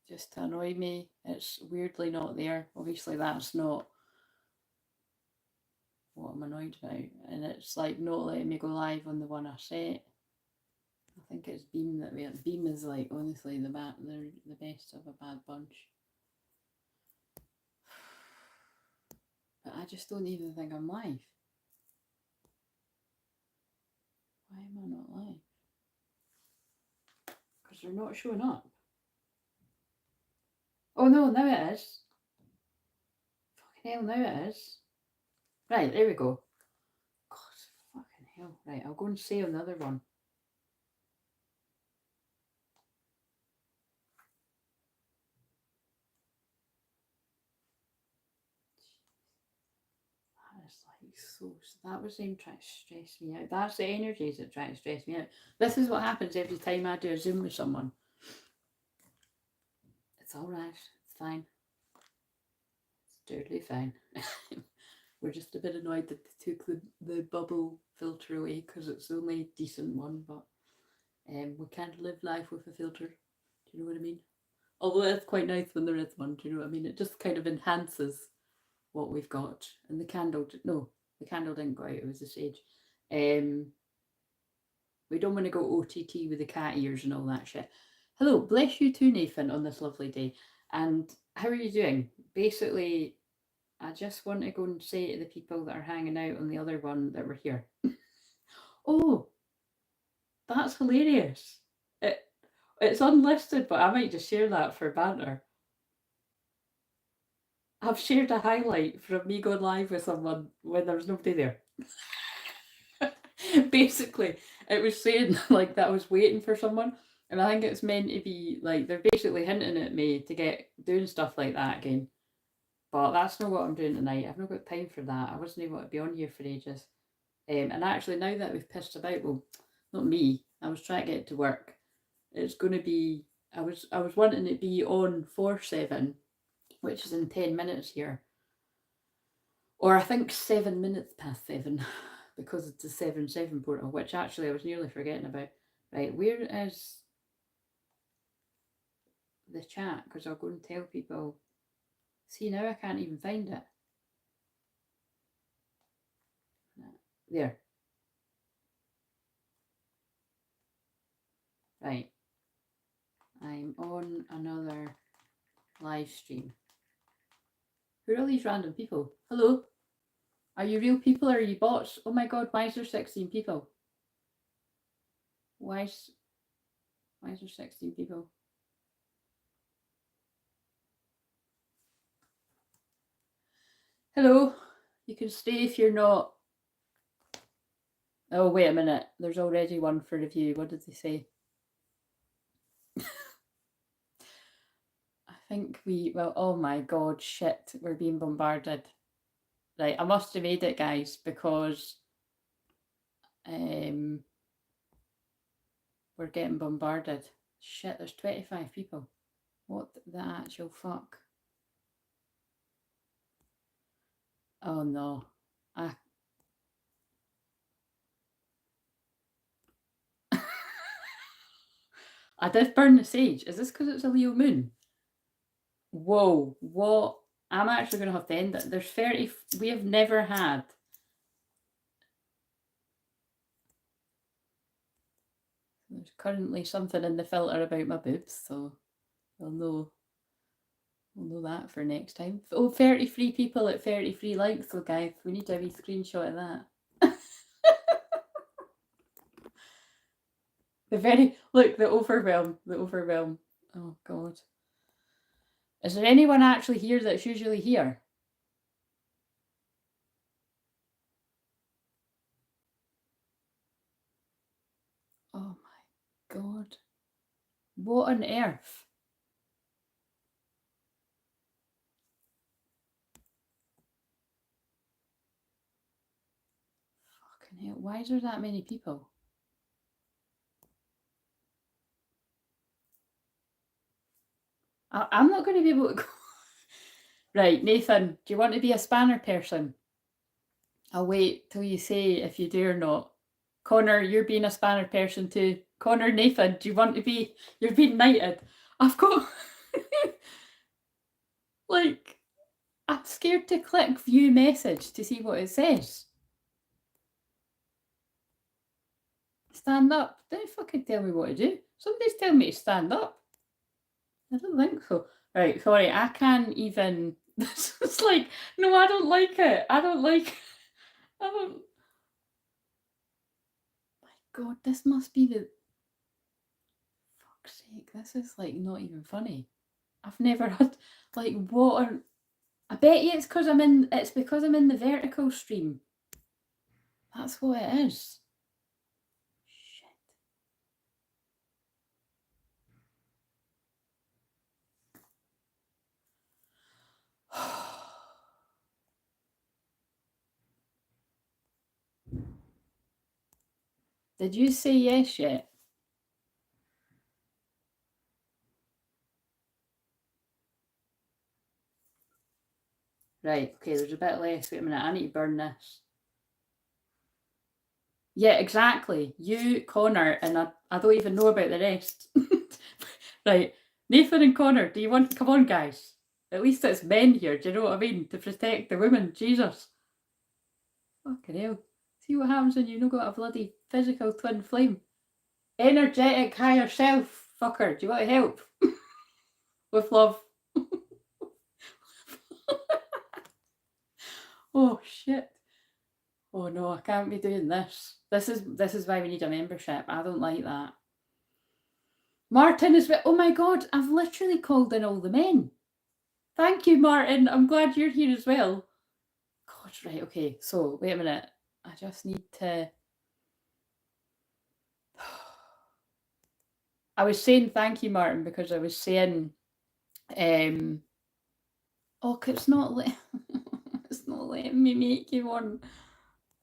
just to annoy me. It's weirdly not there. Obviously, that's not what I'm annoyed about. And it's like not letting me go live on the one I set. I think it's Beam that we. Beam is like honestly they're the best of a bad bunch. But I just don't even think I'm live. Why am I not live? Because they're not showing up. Oh no, now it is. Fucking hell, now it is. Right, there we go. God, fucking hell. Right, I'll go and say another one. That is like so. That was them trying to stress me out. That's the energies that try to stress me out. This is what happens every time I do a Zoom with someone. It's alright. It's fine. It's totally fine. We're just a bit annoyed that they took the bubble filter away because it's the only decent one, but we can't live life with a filter. Do you know what I mean? Although it's quite nice when there is one, do you know what I mean? It just kind of enhances what we've got. And the candle, no, the candle didn't go out, it was the sage. We don't want to go OTT with the cat ears and all that shit. Hello, bless you too, Nathan, on this lovely day. And how are you doing? Basically, I just want to go and say to the people that are hanging out on the other one that we're here. Oh, that's hilarious. It's unlisted, but I might just share that for banter. I've shared a highlight from me going live with someone when there was nobody there. Basically, it was saying like that I was waiting for someone, and I think it's meant to be like they're basically hinting at me to get doing stuff like that again. But that's not what I'm doing tonight. I've not got time for that. I wasn't able to be on here for ages. And actually, now that we've pissed about, well, not me. I was trying to get to work. It's going to be. I was wanting to be on 4/7, which is in 10 minutes here, or I think 7 minutes past 7, because it's a 7/7 portal, which actually I was nearly forgetting about. Right, where is the chat? Because I'll go and tell people. See, now I can't even find it. There. Right. I'm on another live stream. Who are these random people? Hello? Are you real people or are you bots? Oh my god, why is there 16 people? Why is there 16 people? Hello? You can stay if you're not. Oh, wait a minute. There's already one for review. What did they say? I think well, oh my god, shit. We're being bombarded. Right, I must have made it, guys, because we're getting bombarded. Shit, there's 25 people. What the actual fuck? Oh no. I did burn the sage. Is this because it's a Leo moon? Whoa, what? I'm actually going to have to end it. There's 30. We have never had. There's currently something in the filter about my boobs, so we'll know that for next time. Oh, 33 people at 33 likes, so guys, we need a wee screenshot of that. The overwhelm. Oh god. Is there anyone actually here that's usually here? Oh my god. What on earth? Fucking hell, why is there that many people? I'm not going to be able to go. Right, Nathan, do you want to be a spanner person? I'll wait till you say if you do or not. Connor, you're being a spanner person too. Connor, Nathan, do you want to be? You're being knighted. I've got. Like, I'm scared to click view message to see what it says. Stand up. Don't fucking tell me what to do. Somebody's telling me to stand up. I don't think so. Right, sorry, I can't even. This is like, no, I don't like it. I don't like. I don't. My God, this must be the. Fuck's sake, this is like not even funny. I've never had like what are. I bet you it's because I'm in. It's because I'm in the vertical stream. That's what it is. Did you say yes yet? Right, okay, there's a bit less. Wait a minute, I need to burn this. Yeah, exactly. You, Connor, and I don't even know about the rest. Right, Nathan and Connor, do you want... Come on, guys. At least it's men here, do you know what I mean? To protect the women. Jesus. Fucking hell. See what happens when you've not got a bloody physical twin flame. Energetic higher self, fucker. Do you want to help? With love. Oh, shit. Oh no, I can't be doing this. This is why we need a membership. I don't like that. Martin is... Oh my God, I've literally called in all the men. Thank you, Martin. I'm glad you're here as well. God, right, okay. So, wait a minute. I just need to... I was saying thank you, Martin, because I was saying... Oh, it's not it's not letting me make you one.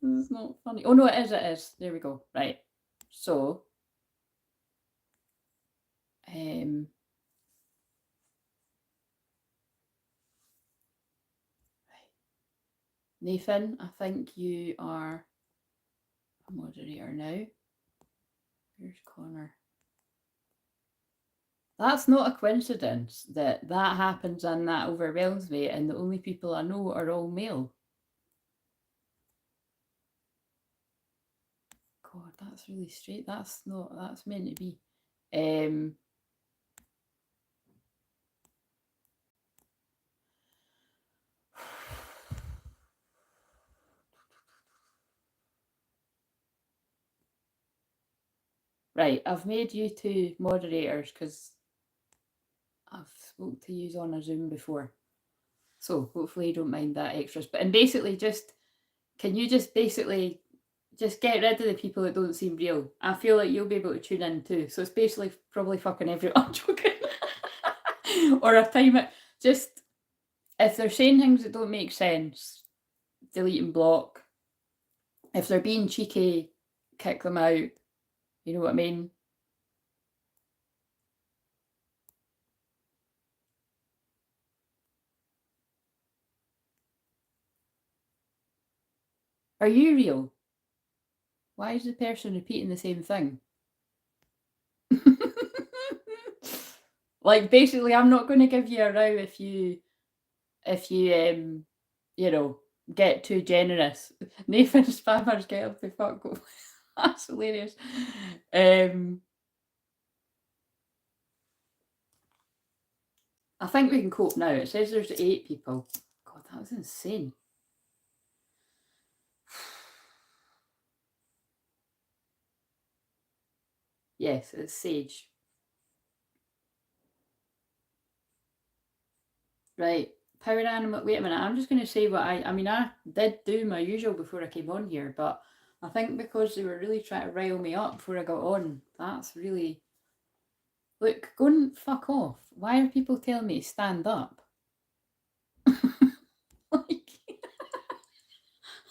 This is not funny. Oh no, it is, it is. There we go. Right. So... Right. Nathan, I think you are a moderator now. Here's Connor. That's not a coincidence that that happens and that overwhelms me, and the only people I know are all male. God, that's really straight. That's not... That's meant to be. Right, I've made you two moderators because I've spoke to you on a Zoom before. So hopefully you don't mind that extras. But and basically just, can you just basically just get rid of the people that don't seem real? I feel like you'll be able to tune in too. So it's basically probably fucking everyone. I'm joking. Or a time it. Just, if they're saying things that don't make sense, delete and block. If they're being cheeky, kick them out. You know what I mean? Are you real? Why is the person repeating the same thing? Like, basically, I'm not going to give you a row if you you know, get too generous. Nathan spammers get up the fuck. That's hilarious. I think we can cope now. It says there's 8 people. God, that was insane. Yes, it's Sage. Right. Power animal. Wait a minute. I'm just going to say what I mean, I did do my usual before I came on here, but I think because they were really trying to rile me up before I got on, that's really... Look, go and fuck off. Why are people telling me to stand up? Like,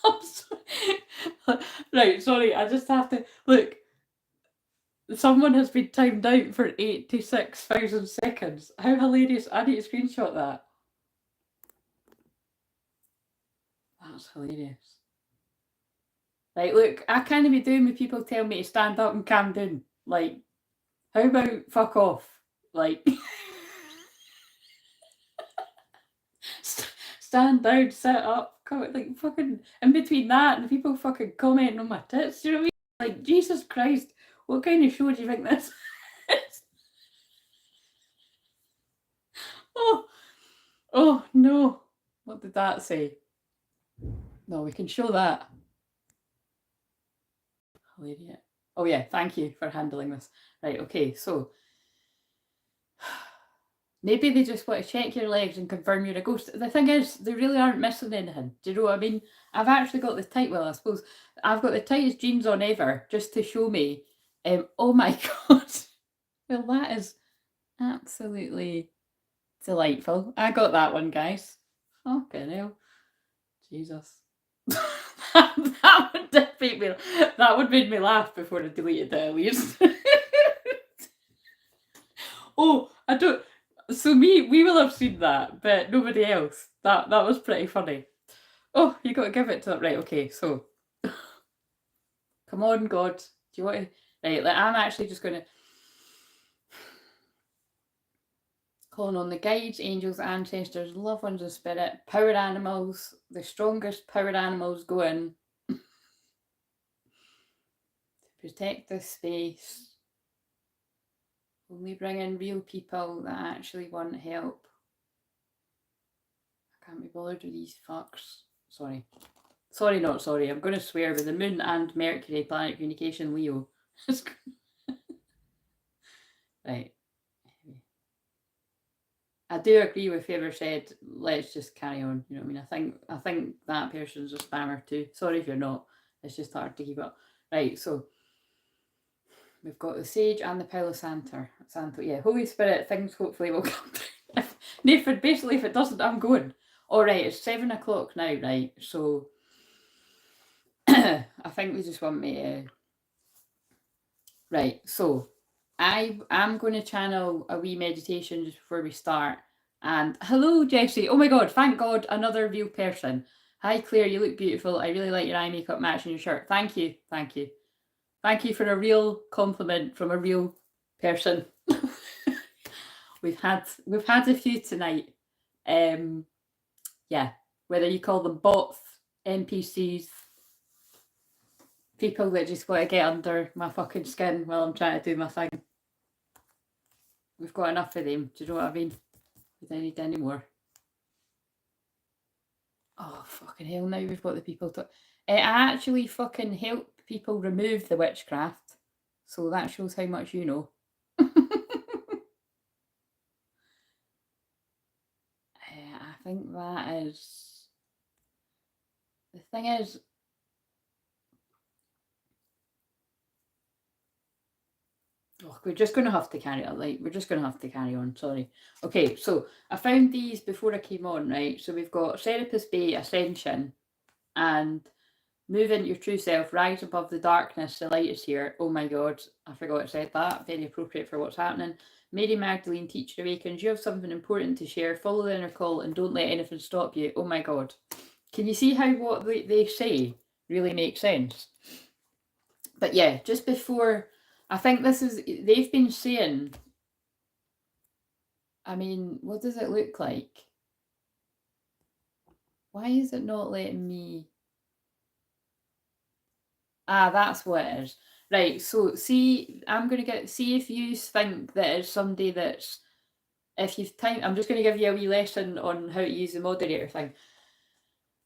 I'm sorry. Right, sorry, I just have to... Look, someone has been timed out for 86,000 seconds. How hilarious. I need to screenshot that. That's hilarious. Right, look, I can't be doing with people telling me to stand up and calm down. Like, how about fuck off? Like... stand down, sit up, like fucking in between that and people fucking commenting on my tits. You know what I mean? Like, Jesus Christ, what kind of show do you think this is? Oh no. What did that say? No, we can show that. Hilarious. Oh yeah, thank you for handling this. Right, okay, so maybe they just want to check your legs and confirm you're a ghost. The thing is, they really aren't missing anything. Do you know what I mean? I've actually got the tight, well, I suppose I've got the tightest jeans on ever just to show me. Oh my God. Well, that is absolutely delightful. I got that one, guys. Fucking hell. Jesus. that would make me, that would make me laugh before I deleted it at least. Oh, I don't. So we will have seen that, but nobody else. That was pretty funny. Oh, you got to give it to that, right? Okay, so come on, God. Do you want to? Right, like, I'm actually just going to calling on the guides, angels, ancestors, loved ones of spirit, power animals, the strongest powered animals going to protect this space. Only bring in real people that actually want help. I can't be bothered with these fucks. Sorry. Sorry, not sorry. I'm going to swear with the moon and Mercury, planet communication, Leo. Right. I do agree with whoever said, let's just carry on. You know what I mean? I think that person's a spammer too. Sorry if you're not. It's just hard to keep up. Right, so we've got the Sage and the Palo Santo. Yeah, Holy Spirit, things hopefully will come through. Nathan, basically, if it doesn't, I'm going. All right, it's 7 o'clock now, right? So I think they just want me to. Right, so I'm going to channel a wee meditation just before we start. And hello, Jessie. Oh my God, thank God, another real person. Hi, Claire, you look beautiful. I really like your eye makeup matching your shirt. Thank you, thank you. Thank you for a real compliment from a real person. We've had a few tonight. Yeah, whether you call them bots, NPCs, people that just want to get under my fucking skin while I'm trying to do my thing. We've got enough of them. Do you know what I mean? We don't need any more. Oh, fucking hell, now we've got the people to... I actually fucking help people remove the witchcraft. So that shows how much you know. I think that is... The thing is... Oh, we're just going to have to carry on. Like, we're just going to have to carry on. Sorry. Okay, so I found these before I came on, right? So we've got Serapis Bay, Ascension, and move into your true self, rise above the darkness, the light is here. Oh my God, I forgot I said that. Very appropriate for what's happening. Mary Magdalene, teacher awakens. You have something important to share. Follow the inner call and don't let anything stop you. Oh my God. Can you see how what they say really makes sense? But yeah, just before... I think this is, they've been saying, I mean, what does it look like? Why is it not letting me? Ah, that's what it is. Right, so see, I'm going to see if you think that it's somebody that's, if you've time, I'm just going to give you a wee lesson on how to use the moderator thing.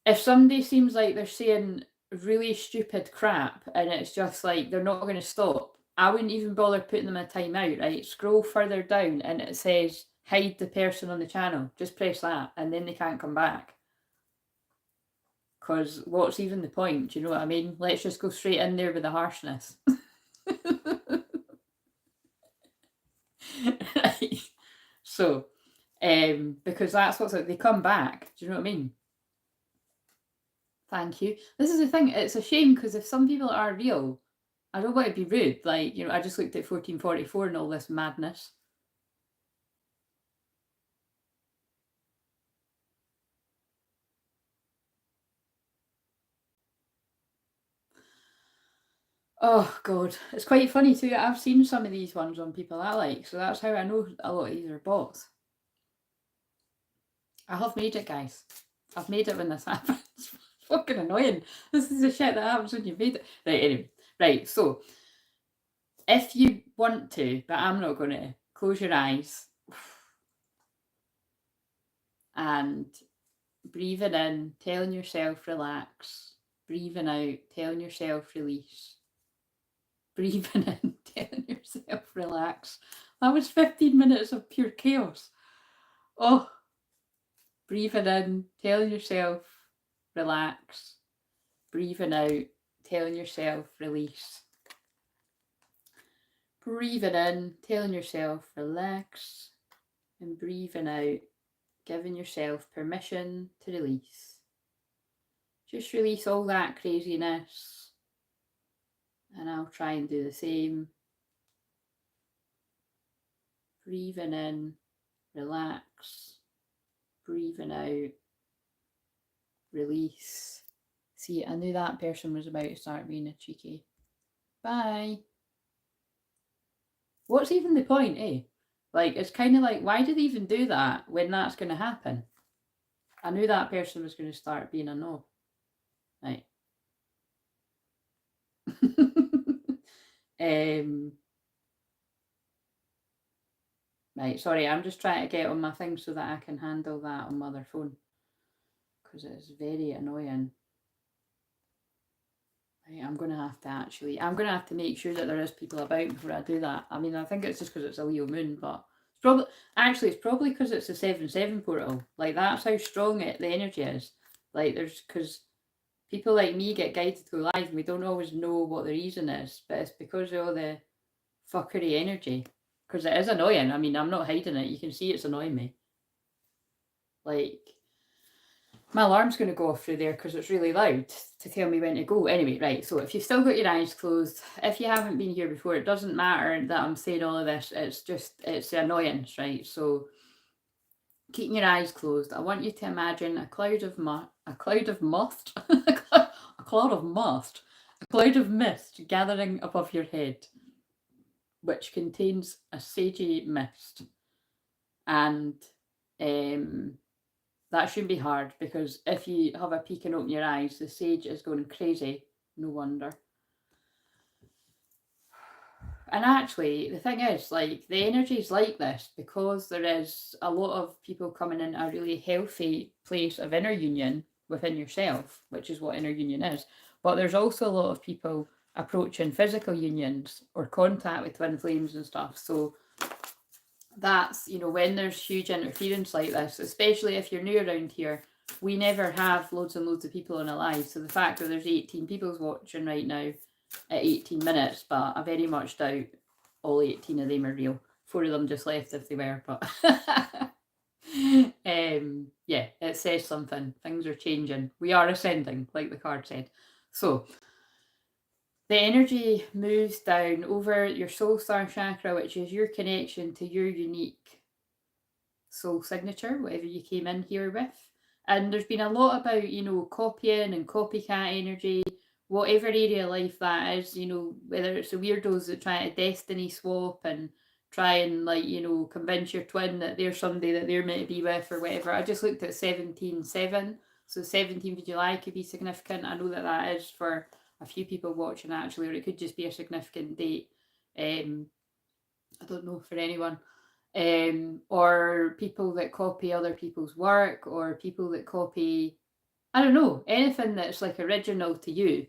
If somebody seems like they're saying really stupid crap and it's just like they're not going to stop, I wouldn't even bother putting them a timeout, right? Scroll further down and it says hide the person on the channel. Just press that and then they can't come back. Because what's even the point? Do you know what I mean? Let's just go straight in there with the harshness. Right. So, because that's what's like, they come back. Do you know what I mean? Thank you. This is the thing. It's a shame because if some people are real, I don't want to be rude. Like, you know, I just looked at 1444 and all this madness. Oh, God. It's quite funny too. I've seen some of these ones on people I like, so that's how I know a lot of these are bots. I have made it, guys. I've made it when this happens. It's fucking annoying. This is the shit that happens when you've made it. Right, anyway. Right, so if you want to, but I'm not going to, close your eyes and breathing in, telling yourself relax. Breathing out, telling yourself release. Breathing in, telling yourself relax. That was 15 minutes of pure chaos. Oh, breathing in, telling yourself relax. Breathing out, telling yourself release. Breathing in, telling yourself relax. And breathing out, giving yourself permission to release. Just release all that craziness. And I'll try and do the same. Breathing in, relax. Breathing out, release. See, I knew that person was about to start being a cheeky. Bye. What's even the point, eh? Like, it's kind of like, why do they even do that when that's going to happen? I knew that person was going to start being a no. Right. Right, sorry, I'm just trying to get on my thing so that I can handle that on my other phone. Because it's very annoying. Right, I'm going to have to make sure that there is people about before I do that. I mean, I think it's just because it's a Leo moon, but it's probably because it's a 7/7 portal. Like, that's how strong the energy is. Like, because people like me get guided to live and we don't always know what the reason is, but it's because of all the fuckery energy. Because it is annoying. I mean, I'm not hiding it. You can see it's annoying me. Like, my alarm's going to go off through there because it's really loud to tell me when to go. Anyway, right, so if you've still got your eyes closed, if you haven't been here before, it doesn't matter that I'm saying all of this. It's the annoyance, right? So keeping your eyes closed, I want you to imagine a cloud of mist gathering above your head, which contains a sagey mist. And that shouldn't be hard, because if you have a peek and open your eyes, the sage is going crazy. No wonder. And actually, the thing is, like, the energy is like this because there is a lot of people coming in a really healthy place of inner union within yourself, which is what inner union is. But there's also a lot of people approaching physical unions or contact with twin flames and stuff. So that's, when there's huge interference like this, especially if you're new around here, we never have loads and loads of people on a live. So the fact that there's 18 people watching right now at 18 minutes, but I very much doubt all 18 of them are real. 4 of them just left if they were, but yeah, it says something. Things are changing. We are ascending, like the card said. So the energy moves down over your soul star chakra, which is your connection to your unique soul signature, whatever you came in here with. And there's been a lot about, copying and copycat energy, whatever area of life that is, whether it's the weirdos that try to destiny swap and try and, convince your twin that they're somebody that they're meant to be with or whatever. I just looked at 17/7. So 17th of July could be significant. I know that is for a few people watching, actually, or it could just be a significant date. I don't know for anyone. Or people that copy other people's work, or people that copy, I don't know, anything that's like original to you.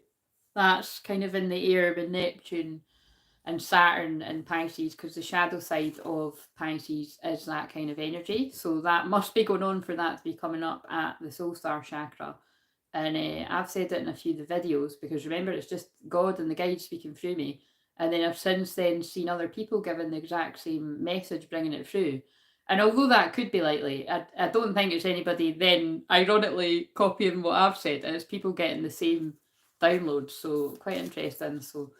That's kind of in the air with Neptune and Saturn and Pisces, because the shadow side of Pisces is that kind of energy. So that must be going on for that to be coming up at the soul star chakra. And I've said it in a few of the videos, because remember, it's just God and the guide speaking through me. And then I've since then seen other people giving the exact same message, bringing it through. And although that could be likely, I don't think it's anybody then ironically copying what I've said. It's people getting the same download. So quite interesting. So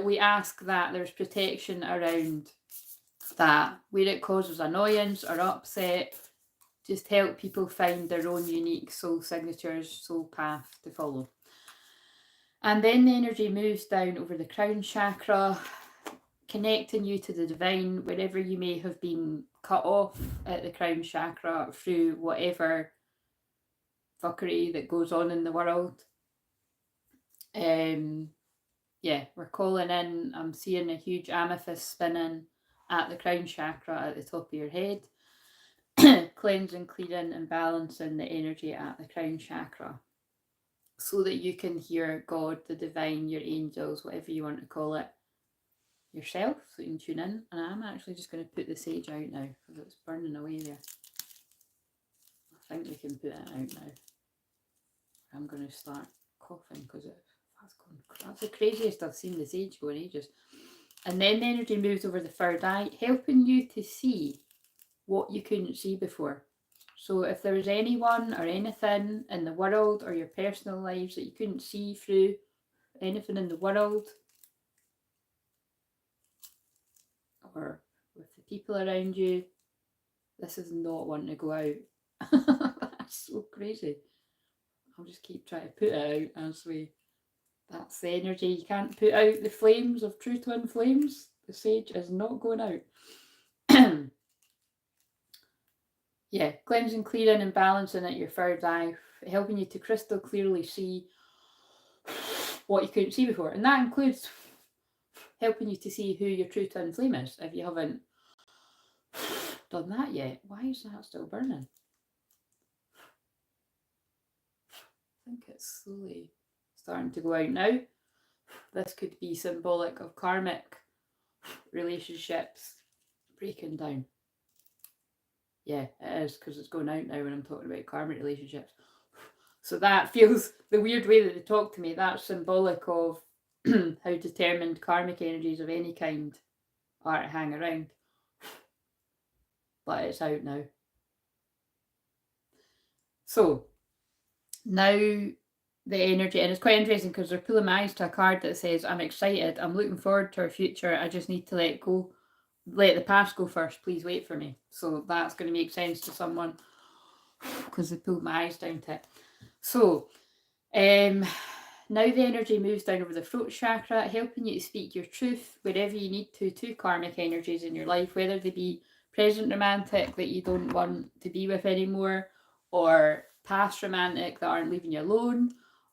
we ask that there's protection around that, where it causes annoyance or upset. Just help people find their own unique soul signatures, soul path to follow. And then the energy moves down over the crown chakra, connecting you to the divine, wherever you may have been cut off at the crown chakra through whatever fuckery that goes on in the world. Yeah, we're calling in, I'm seeing a huge amethyst spinning at the crown chakra at the top of your head, cleansing, clearing and balancing the energy at the crown chakra so that you can hear God, the divine, your angels, whatever you want to call it, yourself, so you can tune in. And I'm actually just going to put the sage out now because it's burning away there. I think we can put it out now. I'm going to start coughing because that's the craziest I've seen the sage go in ages. And then the energy moves over the third eye, helping you to see what you couldn't see before. So if there was anyone or anything in the world or your personal lives that you couldn't see through, anything in the world or with the people around you, this is not wanting to go out. That's so crazy. I'll just keep trying to put it out as we... That's the energy. You can't put out the flames of true twin flames. The sage is not going out. Yeah, cleansing, clearing and balancing at your third eye, helping you to crystal clearly see what you couldn't see before. And that includes helping you to see who your true twin flame is, if you haven't done that yet. Why is that still burning? I think it's slowly starting to go out now. This could be symbolic of karmic relationships breaking down. Yeah, it is, because it's going out now when I'm talking about karmic relationships. So that feels the weird way that they talk to me. That's symbolic of how determined karmic energies of any kind are to hang around. But it's out now. So now the energy, and it's quite interesting because they're pulling my eyes to a card that says, I'm excited, I'm looking forward to our future, I just need to let the past go first, please wait for me. So that's going to make sense to someone because they pulled my eyes down to it. So now the energy moves down over the throat chakra, helping you to speak your truth wherever you need to karmic energies in your life, whether they be present romantic that you don't want to be with anymore, or past romantic that aren't leaving you alone,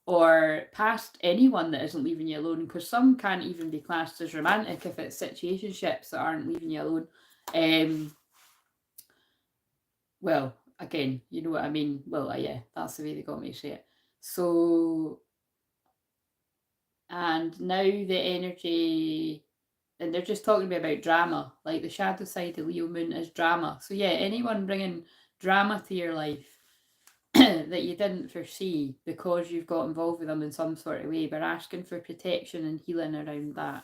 or past anyone that isn't leaving you alone, because some can't even be classed as romantic if it's situationships that aren't leaving you alone. Well, again, you know what I mean. Well, yeah, that's the way they got me to say it. So, and now the energy, and they're just talking to me about drama, like the shadow side of Leo Moon is drama. So yeah, anyone bringing drama to your life that you didn't foresee because you've got involved with them in some sort of way, but asking for protection and healing around that.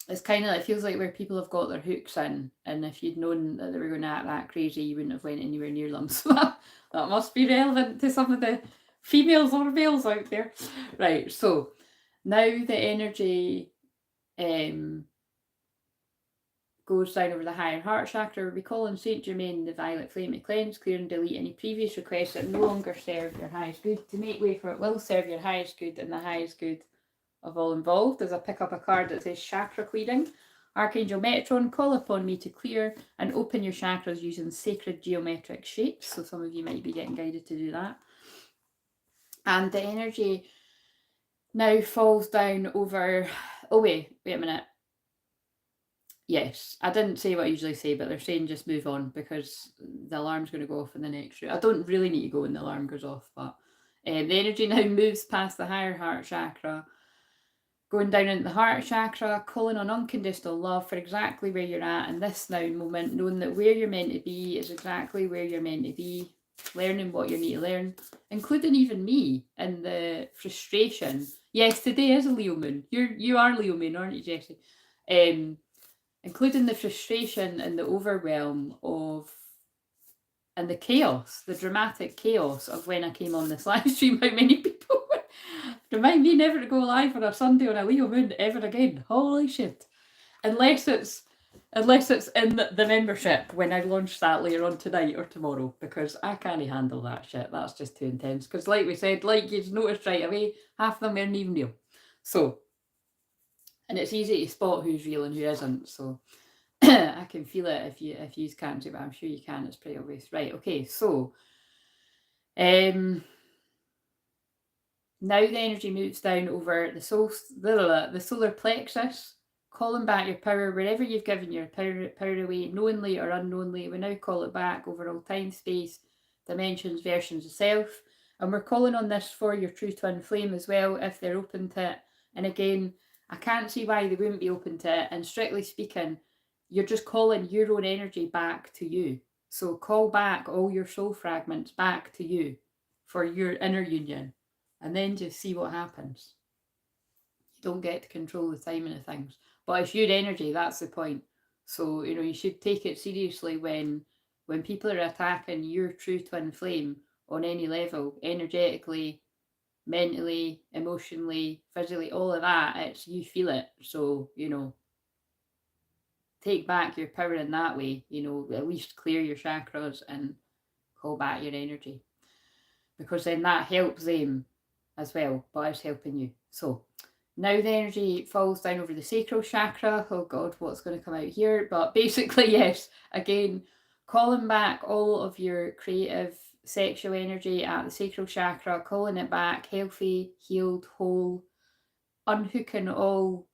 It's kind of, it feels like where people have got their hooks in, and if you'd known that they were going to act that crazy, you wouldn't have went anywhere near them. So that must be relevant to some of the females or males out there. Right, so now the energy goes down over the higher heart chakra. We'll be calling Saint Germain the violet flame to cleanse, clear and delete any previous requests that no longer serve your highest good, to make way for it will serve your highest good and the highest good of all involved. As I pick up a card that says chakra clearing, Archangel Metatron, call upon me to clear and open your chakras using sacred geometric shapes. So some of you might be getting guided to do that. And the energy now falls down over... Oh, wait a minute. Yes, I didn't say what I usually say, but they're saying just move on because the alarm's going to go off in the next room. I don't really need to go when the alarm goes off, but the energy now moves past the higher heart chakra, going down into the heart chakra, calling on unconditional love for exactly where you're at in this now moment, knowing that where you're meant to be is exactly where you're meant to be, learning what you need to learn, including even me in the frustration. Yes, today is a Leo moon. You are Leo moon, aren't you, Jessie? Including the frustration and the overwhelm of, and the chaos, the dramatic chaos of when I came on this live stream, how many people remind me never to go live on a Sunday on a Leo moon ever again. Holy shit. Unless it's in the membership when I launch that later on tonight or tomorrow, because I can't handle that shit. That's just too intense. Because like we said, like you'd noticed right away, half of them aren't even real. So, and it's easy to spot who's real and who isn't. So I can feel it if you can't do it, but I'm sure you can. It's pretty obvious. Right, okay, so Now the energy moves down over the solar plexus, calling back your power wherever you've given your power away, knowingly or unknowingly. We now call it back over all time, space, dimensions, versions of self. And we're calling on this for your true twin flame as well, if they're open to it. And again, I can't see why they wouldn't be open to it. And strictly speaking, you're just calling your own energy back to you. So call back all your soul fragments back to you for your inner union. And then just see what happens. You don't get to control the timing of things. But it's your energy, that's the point. So, you should take it seriously when people are attacking your true twin flame on any level, energetically, mentally, emotionally, physically, all of that. It's you feel it. So, take back your power in that way, at least clear your chakras and call back your energy. Because then that helps them as well, but it's helping you. So now the energy falls down over the sacral chakra. Oh God, what's going to come out here? But basically, yes, again, calling back all of your creative sexual energy at the sacral chakra, calling it back healthy, healed, whole, unhooking all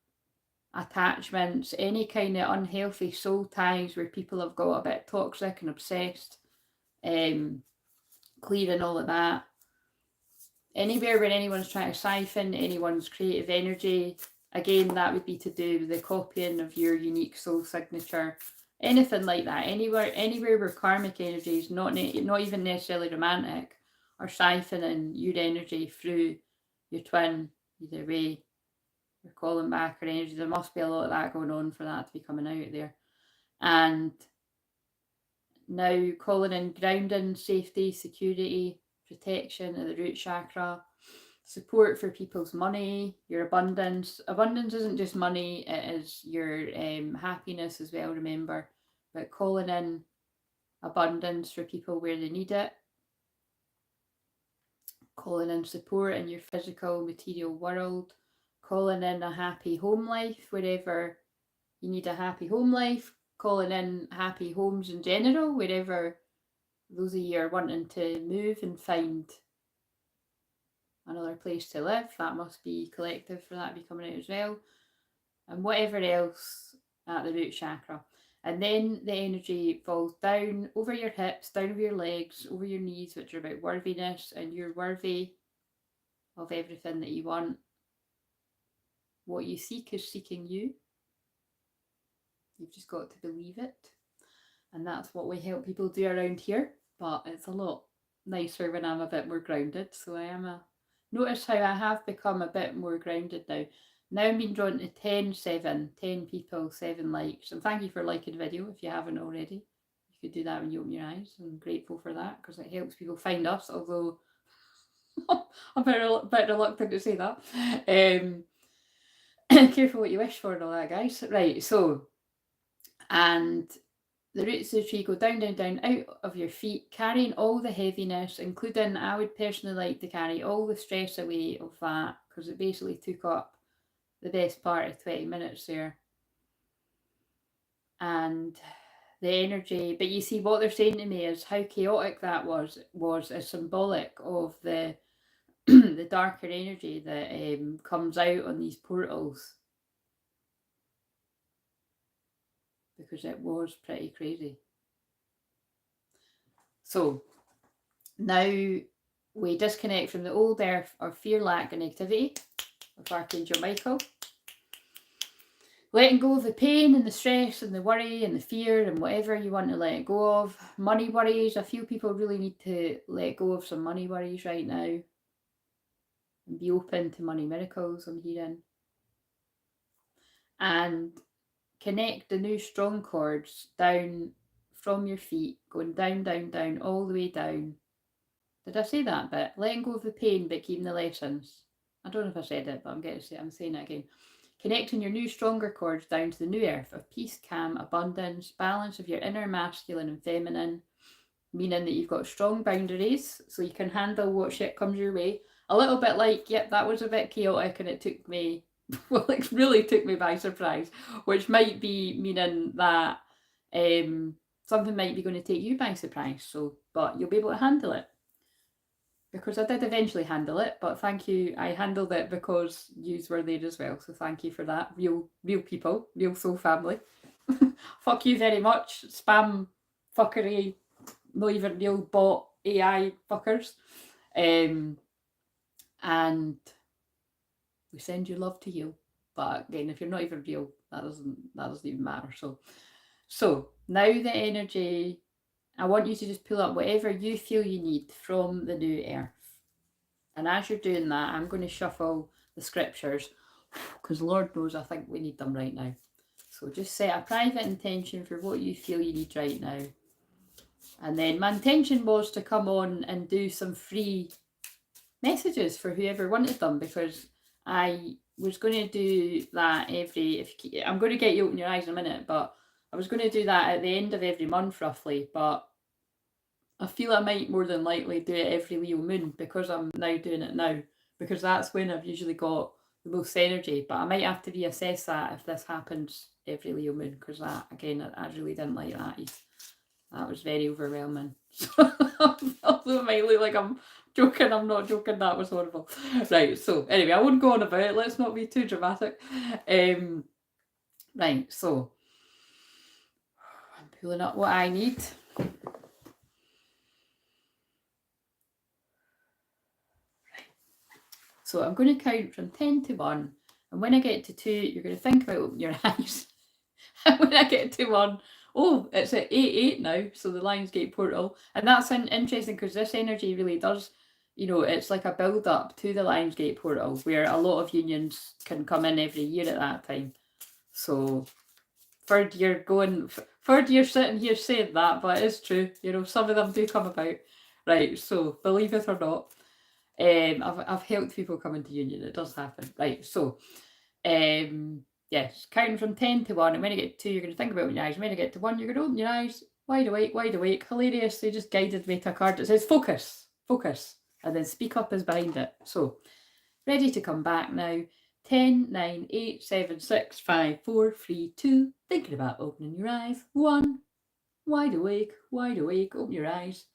attachments, any kind of unhealthy soul ties where people have got a bit toxic and obsessed, clearing all of that. Anywhere where anyone's trying to siphon anyone's creative energy, again, that would be to do with the copying of your unique soul signature, anything like that. Anywhere where karmic energy is not even necessarily romantic, or siphoning your energy through your twin, either way, you're calling back her energy. There must be a lot of that going on for that to be coming out there. And now calling in grounding, safety, security, protection of the root chakra, support for people's money, your abundance. Abundance isn't just money, it is your happiness as well, remember. But calling in abundance for people where they need it. Calling in support in your physical, material world. Calling in a happy home life wherever you need a happy home life. Calling in happy homes in general, wherever those of you are wanting to move and find another place to live. That must be collective for that to be coming out as well. And whatever else at the root chakra. And then the energy falls down over your hips, down over your legs, over your knees, which are about worthiness, and you're worthy of everything that you want. What you seek is seeking you. You've just got to believe it. And that's what we help people do around here. But it's a lot nicer when I'm a bit more grounded. So notice how I have become a bit more grounded now. Now I'm being drawn to 10 people, 7 likes. And thank you for liking the video if you haven't already. You could do that when you open your eyes. I'm grateful for that because it helps people find us, although I'm a bit reluctant to say that. Careful what you wish for and all that, guys. Right, so, and the roots of the tree go down, down, down, out of your feet, carrying all the heaviness, including, I would personally like to carry all the stress away of that, because it basically took up the best part of 20 minutes there. And the energy, but you see what they're saying to me is how chaotic that was a symbolic of the the darker energy that comes out on these portals. Because it was pretty crazy. So now we disconnect from the old earth or fear, lack and negativity of Archangel Michael. Letting go of the pain and the stress and the worry and the fear and whatever you want to let go of. Money worries. I feel people really need to let go of some money worries right now. And be open to money miracles, I'm hearing. And connect the new strong cords down from your feet, going down, down, down, all the way down. Did I say that bit? Letting go of the pain, but keeping the lessons. I don't know if I said it, but I'm saying it again. Connecting your new stronger cords down to the new earth of peace, calm, abundance, balance of your inner masculine and feminine, meaning that you've got strong boundaries so you can handle what shit comes your way. A little bit like, yep, that was a bit chaotic and it took me, well, it really took me by surprise, which might be meaning that something might be going to take you by surprise. So, but you'll be able to handle it. because I did eventually handle it, but thank you. I handled it because yous were there as well, so thank you for that. Real people, real soul family. Fuck you very much, spam fuckery, not even real bot AI fuckers. And we send you love to you. But again, if you're not even real, that doesn't even matter. So now the energy, I want you to just pull up whatever you feel you need from the new earth. And as you're doing that, I'm going to shuffle the scriptures, because Lord knows I think we need them right now. So just set a private intention for what you feel you need right now. And then my intention was to come on and do some free messages for whoever wanted them, because I was going to do that I'm going to get you open your eyes in a minute, but I was going to do that at the end of every month roughly, but I feel I might more than likely do it every Leo moon, because I'm now doing it now, because that's when I've usually got the most energy. But I might have to reassess that if this happens every Leo moon, because that, again, I really didn't like that. That was very overwhelming. Although it might look like I'm joking, I'm not joking, that was horrible. Right, so anyway, I won't go on about it, let's not be too dramatic. Right, so I'm pulling up what I need. So I'm going to count from 10 to 1, and when I get to 2, you're going to think about opening your eyes. And when I get to 1, oh, it's at 8 now, so the Lionsgate portal. And that's interesting, because this energy really does, you know, it's like a build up to the Lionsgate portal, where a lot of unions can come in every year at that time. So third year sitting here saying that, but it's true, you know, some of them do come about. Right, so believe it or not, I've helped people come into union. It does happen. Right, so yes, counting from 10 to 1, and when you get to 2, you're going to think about opening your eyes. And when you get to 1, you're going to open your eyes. Wide awake. Hilarious. They just guided me to a card that says focus, and then speak up is behind it. So ready to come back now. 10, 9, 8, 7, 6, 5, 4, 3, 2. Thinking about opening your eyes. 1. Wide awake. Open your eyes.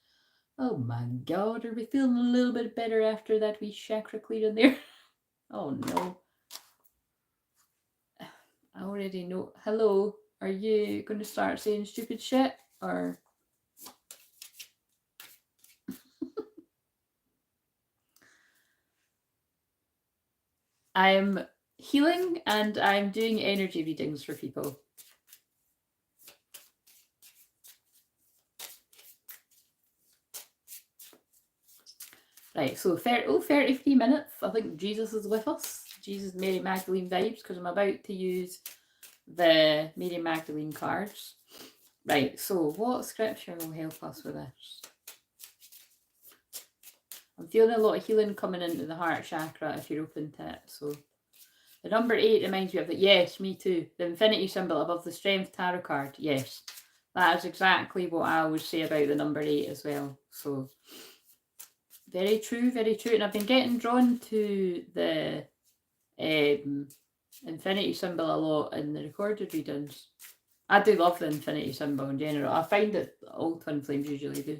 Oh my God, are we feeling a little bit better after that wee chakra clearing there? Oh no. I already know. Hello, are you going to start saying stupid shit, or? I'm healing and I'm doing energy readings for people. Right, so 33 minutes. I think Jesus is with us. Jesus, Mary Magdalene vibes, because I'm about to use the Mary Magdalene cards. Right, so what scripture will help us with this? I'm feeling a lot of healing coming into the heart chakra if you're open to it. So the number 8 reminds me of that. Yes, me too. The infinity symbol above the strength tarot card. Yes, that is exactly what I always say about the number 8 as well. So very true, very true. And I've been getting drawn to the infinity symbol a lot in the recorded readings. I do love the infinity symbol in general. I find that all twin flames usually do.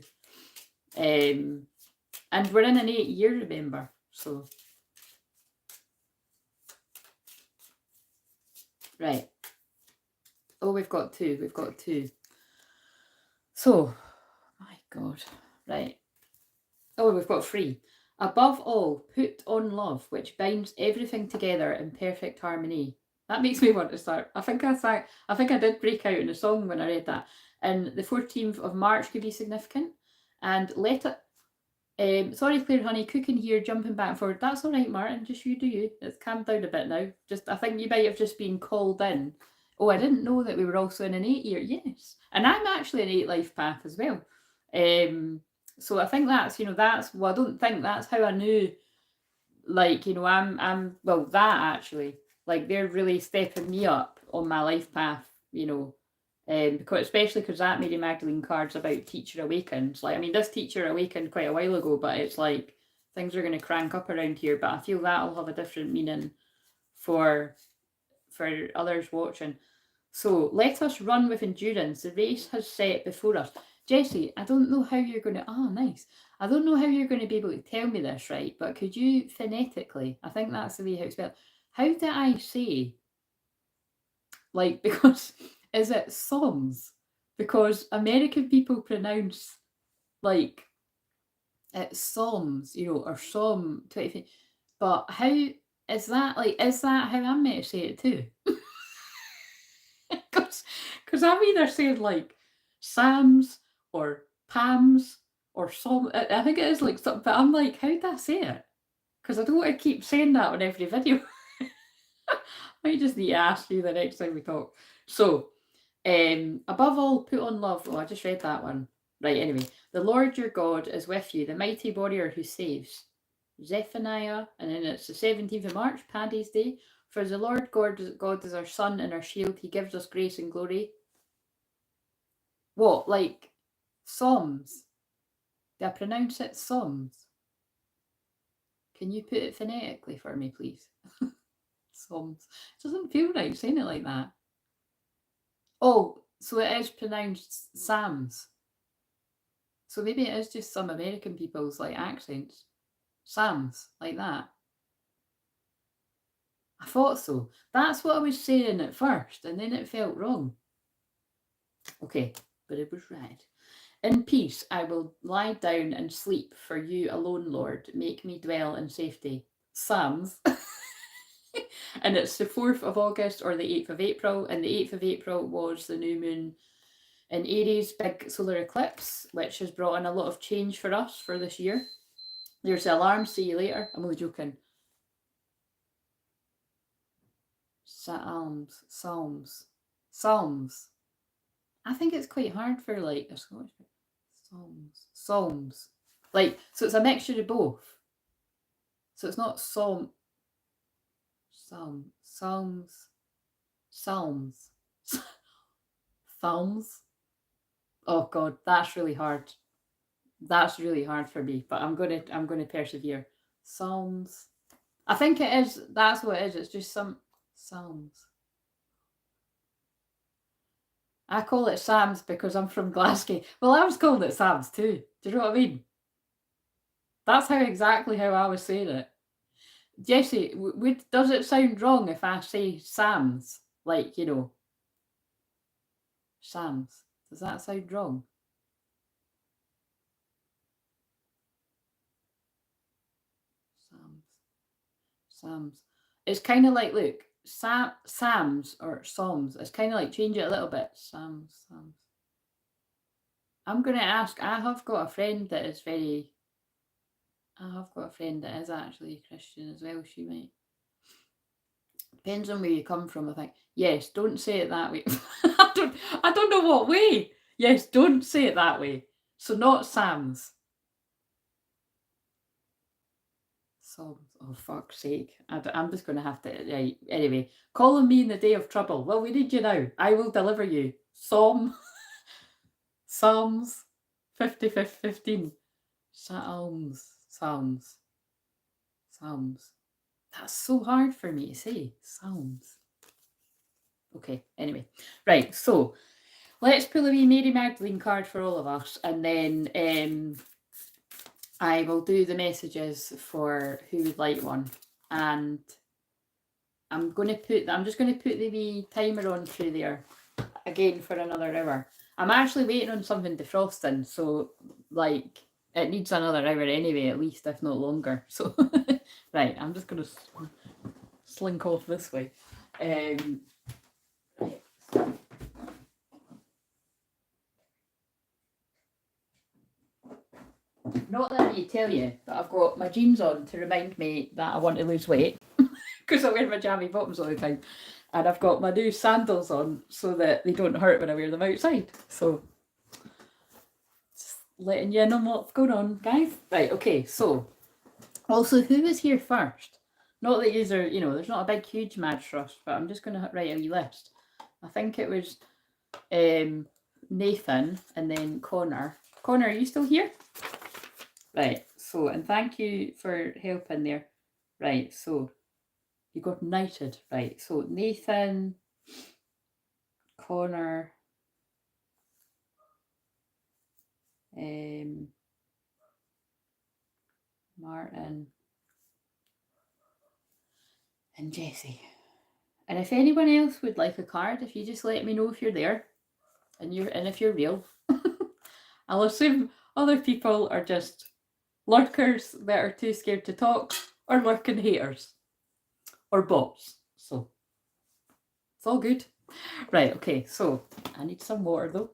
And we're in an 8 year, remember. So right. Oh, we've got 2. So, my God. Right. Oh, we've got 3. Above all, put on love, which binds everything together in perfect harmony. That makes me want to start. I think I did break out in a song when I read that. And the 14th of March could be significant. And let it... sorry, Claire honey, cooking here, jumping back and forward. That's all right, Martin. Just you do you. It's calmed down a bit now. I think you might have just been called in. Oh, I didn't know that we were also in an 8 year. Yes. And I'm actually an 8 life path as well. So I think that's, well, I don't think that's how I knew, like, well, that actually, like, they're really stepping me up on my life path, because especially because that Mary Magdalene card's about teacher awakens. Like, I mean, this teacher awakened quite a while ago, but it's like things are going to crank up around here. But I feel that'll have a different meaning for others watching. So let us run with endurance. The race has set before us. Jessie, I don't know how you're going to... nice. I don't know how you're going to be able to tell me this, right? But could you phonetically, I think that's the way how it's spelled. How do I say, like, because, is it Psalms? Because American people pronounce, like, it's Psalms, you know, or Psalm 20. But how is that, like, is that how I'm meant to say it too? Because I'm either saying, like, Psalms or Pams or Psalm. I think it is like something, but I'm like, how do I say it? Because I don't want to keep saying that on every video. Might just need to ask you the next time we talk. So, above all, put on love. Oh, I just read that one. Right, anyway. The Lord your God is with you, the mighty warrior who saves. Zephaniah, and then it's the 17th of March, Paddy's Day. For the Lord God is our sun and our shield. He gives us grace and glory. What, like Psalms? Do I pronounce it Psalms? Can you put it phonetically for me, please? Psalms. It doesn't feel right saying it like that. Oh, so it is pronounced Psalms. So maybe it is just some American people's like accents. Psalms, like that. I thought so. That's what I was saying at first, and then it felt wrong. Okay, but it was right. In peace I will lie down and sleep, for you alone, Lord, make me dwell in safety. Psalms. And it's the 4th of August or the 8th of April, and the 8th of April was the new moon in Aries, big solar eclipse, which has brought in a lot of change for us for this year. There's the alarm, see you later. I'm only joking. Psalms. I think it's quite hard for like a Scottish. Psalms. Like, so it's a mixture of both. So it's not Psalms. Oh God, that's really hard. That's really hard for me, but I'm gonna persevere. Psalms. I think it is. That's what it is. It's just some Psalms. I call it Sam's because I'm from Glasgow. Well, I was calling it Sam's too. Do you know what I mean? That's exactly how I was saying it. Jessie, does it sound wrong if I say Sam's? Like, you know, Sam's. Does that sound wrong? Sam's. It's kind of like, look, Sam's or Psalms. It's kind of like change it a little bit. Sam's. I'm going to ask, I have got a friend that is actually Christian as well. She might. Depends on where you come from, I think. Yes, don't say it that way. I don't know what way. Yes, don't say it that way. So not Sam's. Psalms. Oh, fuck's sake. I'm just going to have to... Right, anyway. Calling me in the day of trouble. Well, we need you now. I will deliver you. Psalms 55, 15. Psalms. That's so hard for me to say. Psalms. Okay, anyway. Right, so let's pull a wee Mary Magdalene card for all of us, and then I will do the messages for who would like one. And I'm just going to put the wee timer on through there again for another hour. I'm actually waiting on something defrosting, so like it needs another hour anyway, at least, if not longer. So right, I'm just going to slink off this way. Not that I need to tell you, but I've got my jeans on to remind me that I want to lose weight because I wear my jammy bottoms all the time. And I've got my new sandals on so that they don't hurt when I wear them outside. So, just letting you know what's going on, guys. Right, okay, so, also, who was here first? Not that these are, you know, there's not a big, huge mad trust, but I'm just going to write a wee list. I think it was Nathan and then Connor. Connor, are you still here? Right, so, and thank you for helping there. Right, so, you got knighted. Right, so Nathan, Connor, Martin and Jessie. And if anyone else would like a card, if you just let me know if you're there and if you're real. I'll assume other people are just lurkers that are too scared to talk, or lurking haters, or bots. So it's all good. Right, okay, so I need some water though.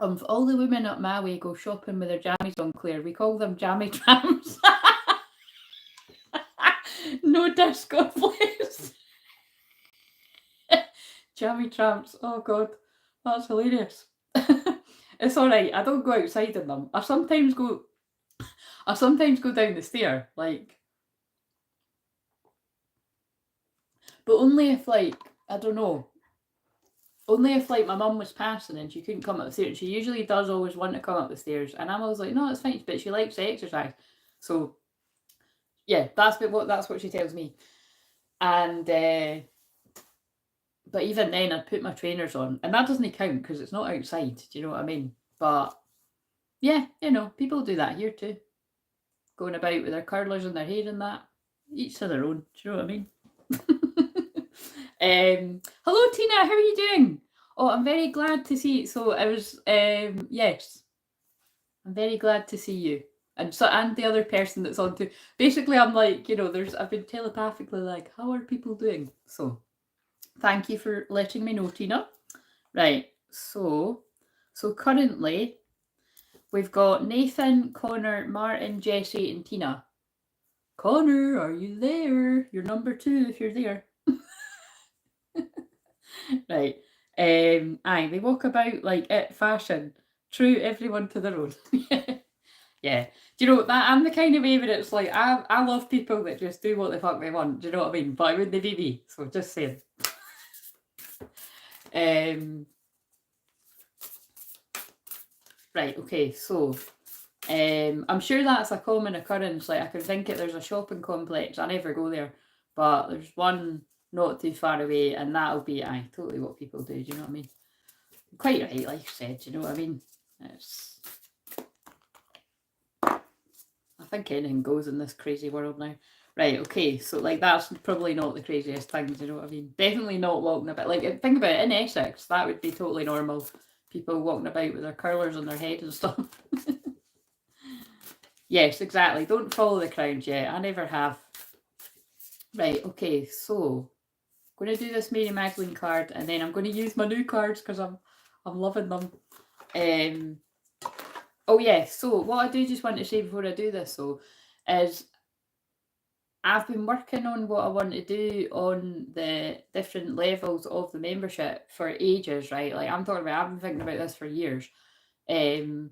All the women up my way go shopping with their jammies on, Claire. We call them jammy tramps. No disco, please. Jammy tramps. Oh god, that's hilarious. It's alright, I don't go outside in them. I sometimes go down the stair, like, but only if, like, I don't know, only if, like, my mum was passing and she couldn't come up the stairs. She usually does always want to come up the stairs, and I'm always like, no, it's fine, but she likes to exercise. So yeah, that's what she tells me. And but even then, I'd put my trainers on, and that doesn't count because it's not outside. Do you know what I mean? But yeah, you know, people do that here too, going about with their curlers in their hair and that. Each to their own. Do you know what I mean? Hello Tina, how are you doing? Oh, I'm very glad to see. So I was, yes, I'm very glad to see you, and the other person that's on too. Basically, I'm like, you know, I've been telepathically like, how are people doing? So thank you for letting me know, Tina. Right, so currently we've got Nathan, Connor, Martin, Jessie, and Tina. Connor, are you there? You're number 2 if you're there. Right. Aye, they walk about like it fashion. True, everyone to their own. Yeah. Do you know that I'm the kind of way where it's like I love people that just do what the fuck they want. Do you know what I mean? But I wouldn't be me. So just saying. Right, okay, so I'm sure that's a common occurrence. Like, I can think there's a shopping complex. I never go there, but there's one not too far away, and that'll be totally what people do. Do you know what I mean? Quite right, like I said. Do you know what I mean? I think anything goes in this crazy world now. Right, okay, so like that's probably not the craziest thing. Do you know what I mean? Definitely not walking about. Like, think about it, in Essex, that would be totally normal. People walking about with their curlers on their head and stuff. Yes, exactly. Don't follow the crowd yet. I never have. Right, okay, so I'm going to do this Mary Magdalene card, and then I'm going to use my new cards because I'm loving them. Oh yeah, so what I do just want to say before I do this though is I've been working on what I want to do on the different levels of the membership for ages, right? Like I've been thinking about this for years. And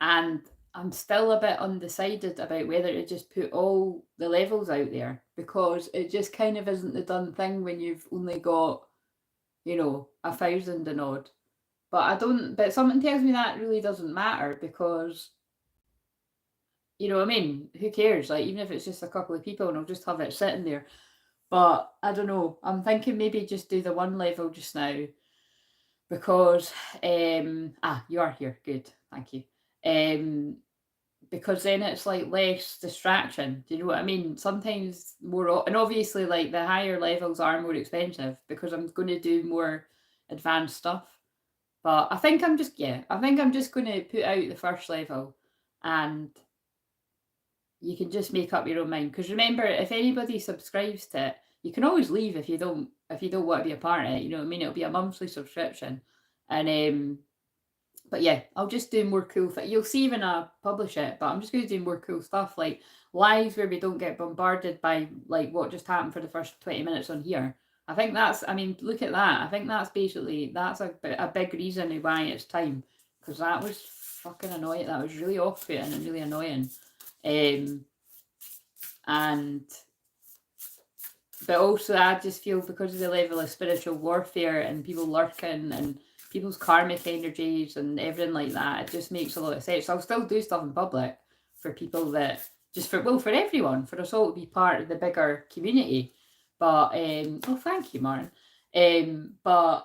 I'm still a bit undecided about whether to just put all the levels out there, because it just kind of isn't the done thing when you've only got, you know, 1,000 and odd. But something tells me that really doesn't matter, because, you know what I mean? Who cares? Like, even if it's just a couple of people and I'll just have it sitting there. But I don't know. I'm thinking maybe just do the one level just now, because you are here. Good. Thank you. Because then it's like less distraction. Do you know what I mean? Sometimes more, and obviously like the higher levels are more expensive because I'm going to do more advanced stuff. But I think I'm just going to put out the first level, and you can just make up your own mind. Because remember, if anybody subscribes to it, you can always leave if you don't want to be a part of it. You know what I mean? It'll be a monthly subscription, and but yeah, I'll just do more cool things. You'll see when I publish it, but I'm just going to do more cool stuff, like lives where we don't get bombarded by like what just happened for the first 20 minutes on here. I think look at that. I think that's a big reason why it's time, because that was fucking annoying. That was really off-putting and really annoying. But also I just feel, because of the level of spiritual warfare and people lurking and people's karmic energies and everything like that, it just makes a lot of sense. I'll still do stuff in public for people that for everyone, for us all to be part of the bigger community. But thank you, Martin. But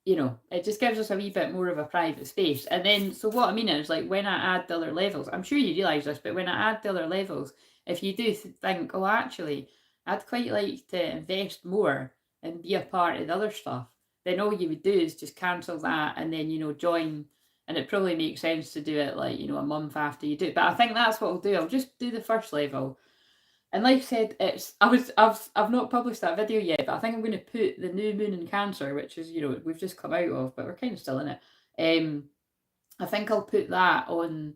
you know, it just gives us a wee bit more of a private space. And then, so what I mean is, like, when I add the other levels, I'm sure you realise this, but when I add the other levels, if you do think, oh, actually, I'd quite like to invest more and be a part of the other stuff, then all you would do is just cancel that and then, you know, join. And it probably makes sense to do it, like, you know, a month after you do it. But I think that's what I'll do. I'll just do the first level. And like I said, I've not published that video yet, but I think I'm going to put the new moon in Cancer, which is, you know, we've just come out of, but we're kind of still in it. I think I'll put that on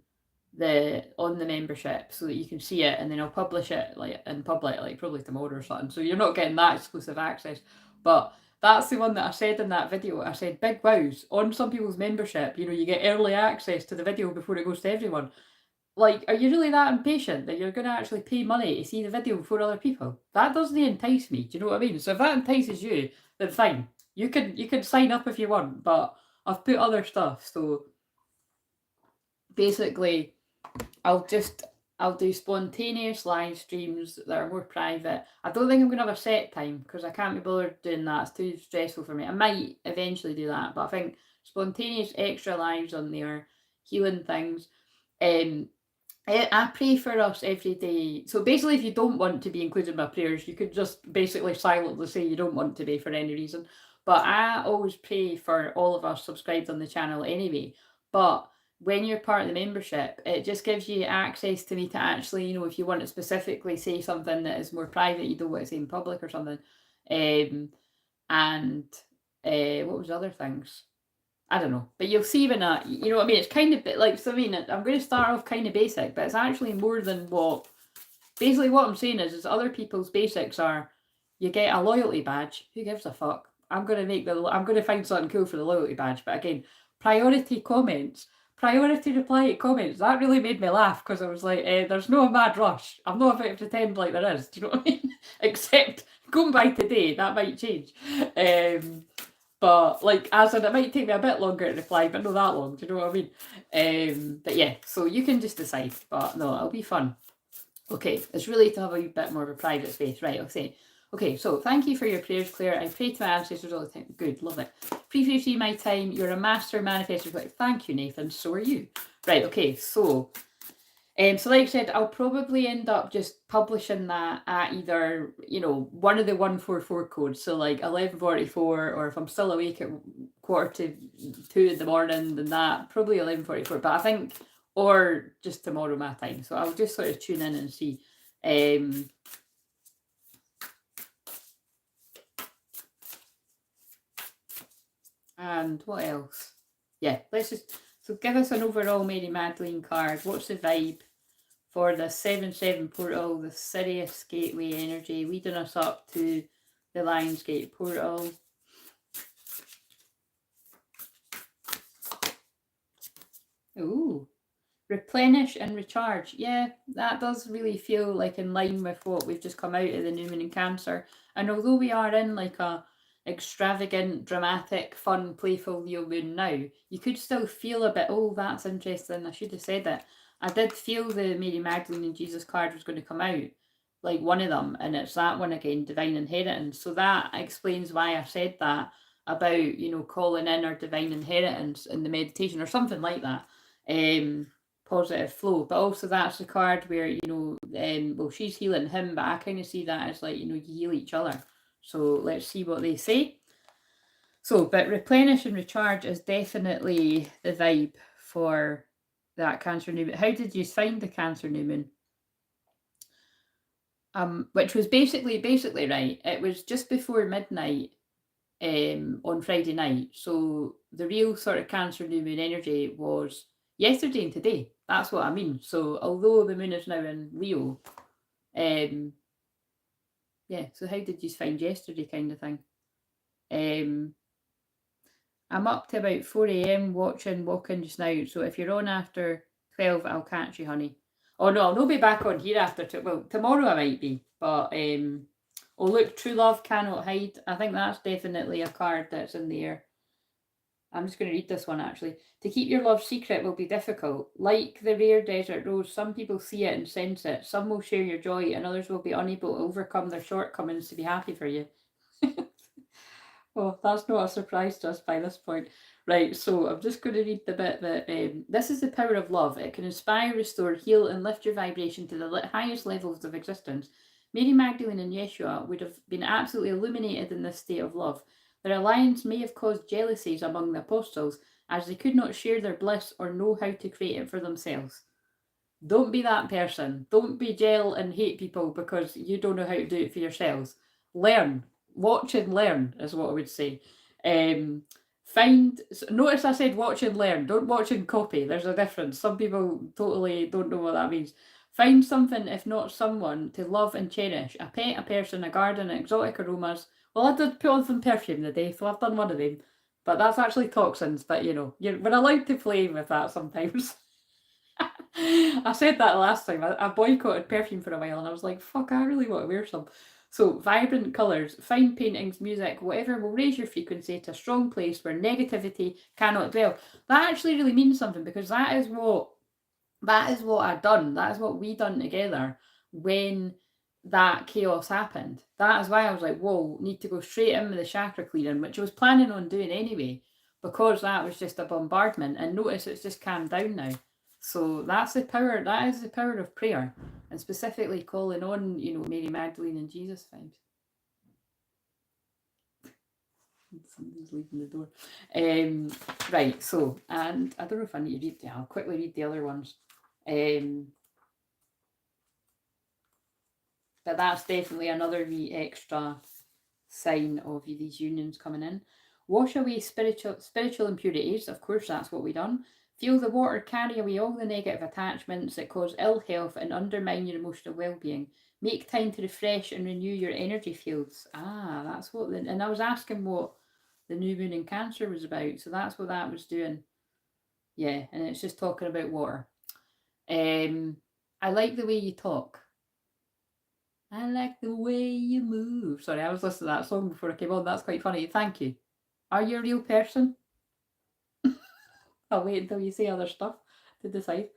the membership so that you can see it, and then I'll publish it like in public, like probably tomorrow or something. So you're not getting that exclusive access, but that's the one that I said in that video. I said big wows on some people's membership. You know, you get early access to the video before it goes to everyone. Like, are you really that impatient that you're going to actually pay money to see the video before other people? That doesn't entice me. Do you know what I mean? So if that entices you, then fine. You can sign up if you want, but I've put other stuff. So basically, I'll do spontaneous live streams that are more private. I don't think I'm going to have a set time because I can't be bothered doing that. It's too stressful for me. I might eventually do that, but I think spontaneous extra lives on there, healing things. I pray for us every day. So basically, if you don't want to be included in my prayers, you could just basically silently say you don't want to be for any reason. But I always pray for all of us subscribed on the channel anyway. But when you're part of the membership, it just gives you access to me to actually, you know, if you want to specifically say something that is more private, you don't want to say in public or something. And what was other things? I don't know, but you'll see when you know what I mean? It's kind of bit like, so I mean, I'm going to start off kind of basic, but it's actually more than what, basically what I'm saying is other people's basics are, you get a loyalty badge. Who gives a fuck? I'm going to find something cool for the loyalty badge. But again, priority comments, priority reply to comments. That really made me laugh because I was like, there's no mad rush. I'm not about to pretend like there is. Do you know what I mean? Except going by today, that might change. But like, as in, it might take me a bit longer to reply, but not that long. Do you know what I mean? But yeah, so you can just decide. But no, it'll be fun. Okay, it's really to have a bit more of a private space, right? I'll say. Okay, so thank you for your prayers, Claire. I pray to my ancestors all the time. Good, love it. Appreciate my time. You're a master manifester. Thank you, Nathan. So are you. Right, okay, so so like I said, I'll probably end up just publishing that at either, you know, one of the 144 codes. So like 11:44, or if I'm still awake at 1:45 in the morning, then that, probably 11:44. But I think, or just tomorrow my time. So I'll just sort of tune in and see. And what else? Yeah, let's just, so give us an overall Mary Magdalene card. What's the vibe for the 7/7 portal, the Sirius gateway energy, leading us up to the Lionsgate portal? Ooh, replenish and recharge. Yeah, that does really feel like in line with what we've just come out of the new moon in Cancer. And although we are in like a extravagant, dramatic, fun, playful Leo moon now, you could still feel a bit, oh, that's interesting, I should have said it. I did feel the Mary Magdalene and Jesus card was going to come out, like one of them, and it's that one again, divine inheritance. So that explains why I said that about, you know, calling in our divine inheritance in the meditation or something like that. Positive flow, but also that's the card where, you know, well, she's healing him, but I kind of see that as like, you know, you heal each other. So let's see what they say. So, but replenish and recharge is definitely the vibe for that Cancer new moon. How did you find the Cancer new moon? Which was basically right. It was just before midnight on Friday night. So the real sort of Cancer new moon energy was yesterday and today. That's what I mean. So although the moon is now in Leo, yeah, so how did you find yesterday, kind of thing? I'm up to about 4 a.m. walking just now. So if you're on after 12, I'll catch you, honey. Oh no, I'll not be back on here after well, tomorrow I might be. But oh look, true love cannot hide. I think that's definitely a card that's in the air. I'm just going to read this one actually. To keep your love secret will be difficult. Like the rare desert rose, some people see it and sense it. Some will share your joy and others will be unable to overcome their shortcomings to be happy for you. Oh, that's not a surprise to us by this point. Right, so I'm just going to read the bit that this is the power of love. It can inspire, restore, heal, and lift your vibration to the highest levels of existence. Mary Magdalene and Yeshua would have been absolutely illuminated in this state of love. Their alliance may have caused jealousies among the apostles, as they could not share their bliss or know how to create it for themselves. Don't be that person. Don't be jealous and hate people because you don't know how to do it for yourselves. Learn. Watch and learn is what I would say. Notice I said watch and learn. Don't watch and copy. There's a difference. Some people totally don't know what that means. Find something, if not someone, to love and cherish. A pet, a person, a garden, exotic aromas. Well, I did put on some perfume today, so I've done one of them. But that's actually toxins, but we're allowed to play with that sometimes. I said that last time. I boycotted perfume for a while and I was like, fuck, I really want to wear some. So, vibrant colours, fine paintings, music, whatever will raise your frequency to a strong place where negativity cannot dwell. That actually really means something because that is what I've done. That is what we done together when that chaos happened. That is why I was like, whoa, need to go straight in with the chakra clearing, which I was planning on doing anyway, because that was just a bombardment. And notice it's just calmed down now. So that's the power. That is the power of prayer, and specifically calling on, Mary Magdalene and Jesus vibes. Somebody's leaving the door. Right. So, and I don't know if I need to read them. I'll quickly read the other ones. But that's definitely another wee extra sign of these unions coming in. Wash away spiritual impurities. Of course, that's what we done. Feel the water carry away all the negative attachments that cause ill health and undermine your emotional well-being. Make time to refresh and renew your energy fields. That's what. And I was asking what the new moon in Cancer was about, so that's what that was doing. Yeah, and it's just talking about water. I like the way you talk. I like the way you move. Sorry, I was listening to that song before I came on. That's quite funny. Thank you. Are you a real person? I'll wait until you say other stuff to decide.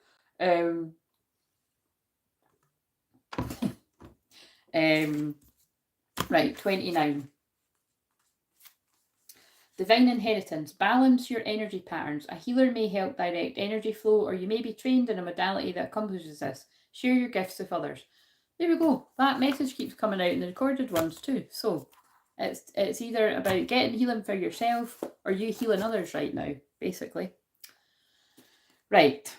Right, 29. Divine inheritance. Balance your energy patterns. A healer may help direct energy flow, or you may be trained in a modality that accomplishes this. Share your gifts with others. There we go. That message keeps coming out in the recorded ones too. So it's either about getting healing for yourself or you healing others right now, basically. Right.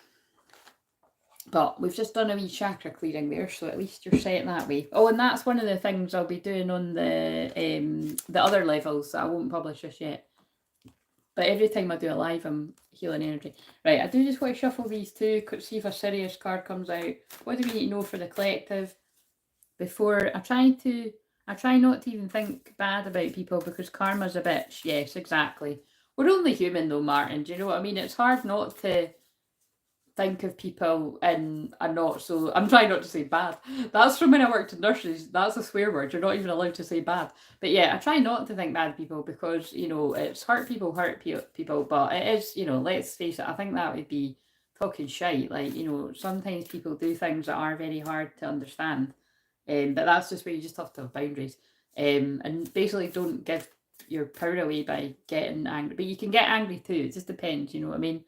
But we've just done a wee chakra clearing there, so at least you're set that way. Oh, and that's one of the things I'll be doing on the other levels that I won't publish just yet. But every time I do a live, I'm healing energy. Right, I do just want to shuffle these two, see if a Sirius card comes out. What do we need to know for the collective? Before I try not to even think bad about people because karma's a bitch. Yes, exactly. We're only human though, Martin. Do you know what I mean? It's hard not to think of people in a not so. I'm trying not to say bad. That's from when I worked in nurseries. That's a swear word. You're not even allowed to say bad. But yeah, I try not to think bad people because it's hurt people. But it is let's face it. I think that would be talking shite. Like sometimes people do things that are very hard to understand. But that's just where you just have to have boundaries. And basically don't give your power away by getting angry. But you can get angry too. It just depends, you know what I mean?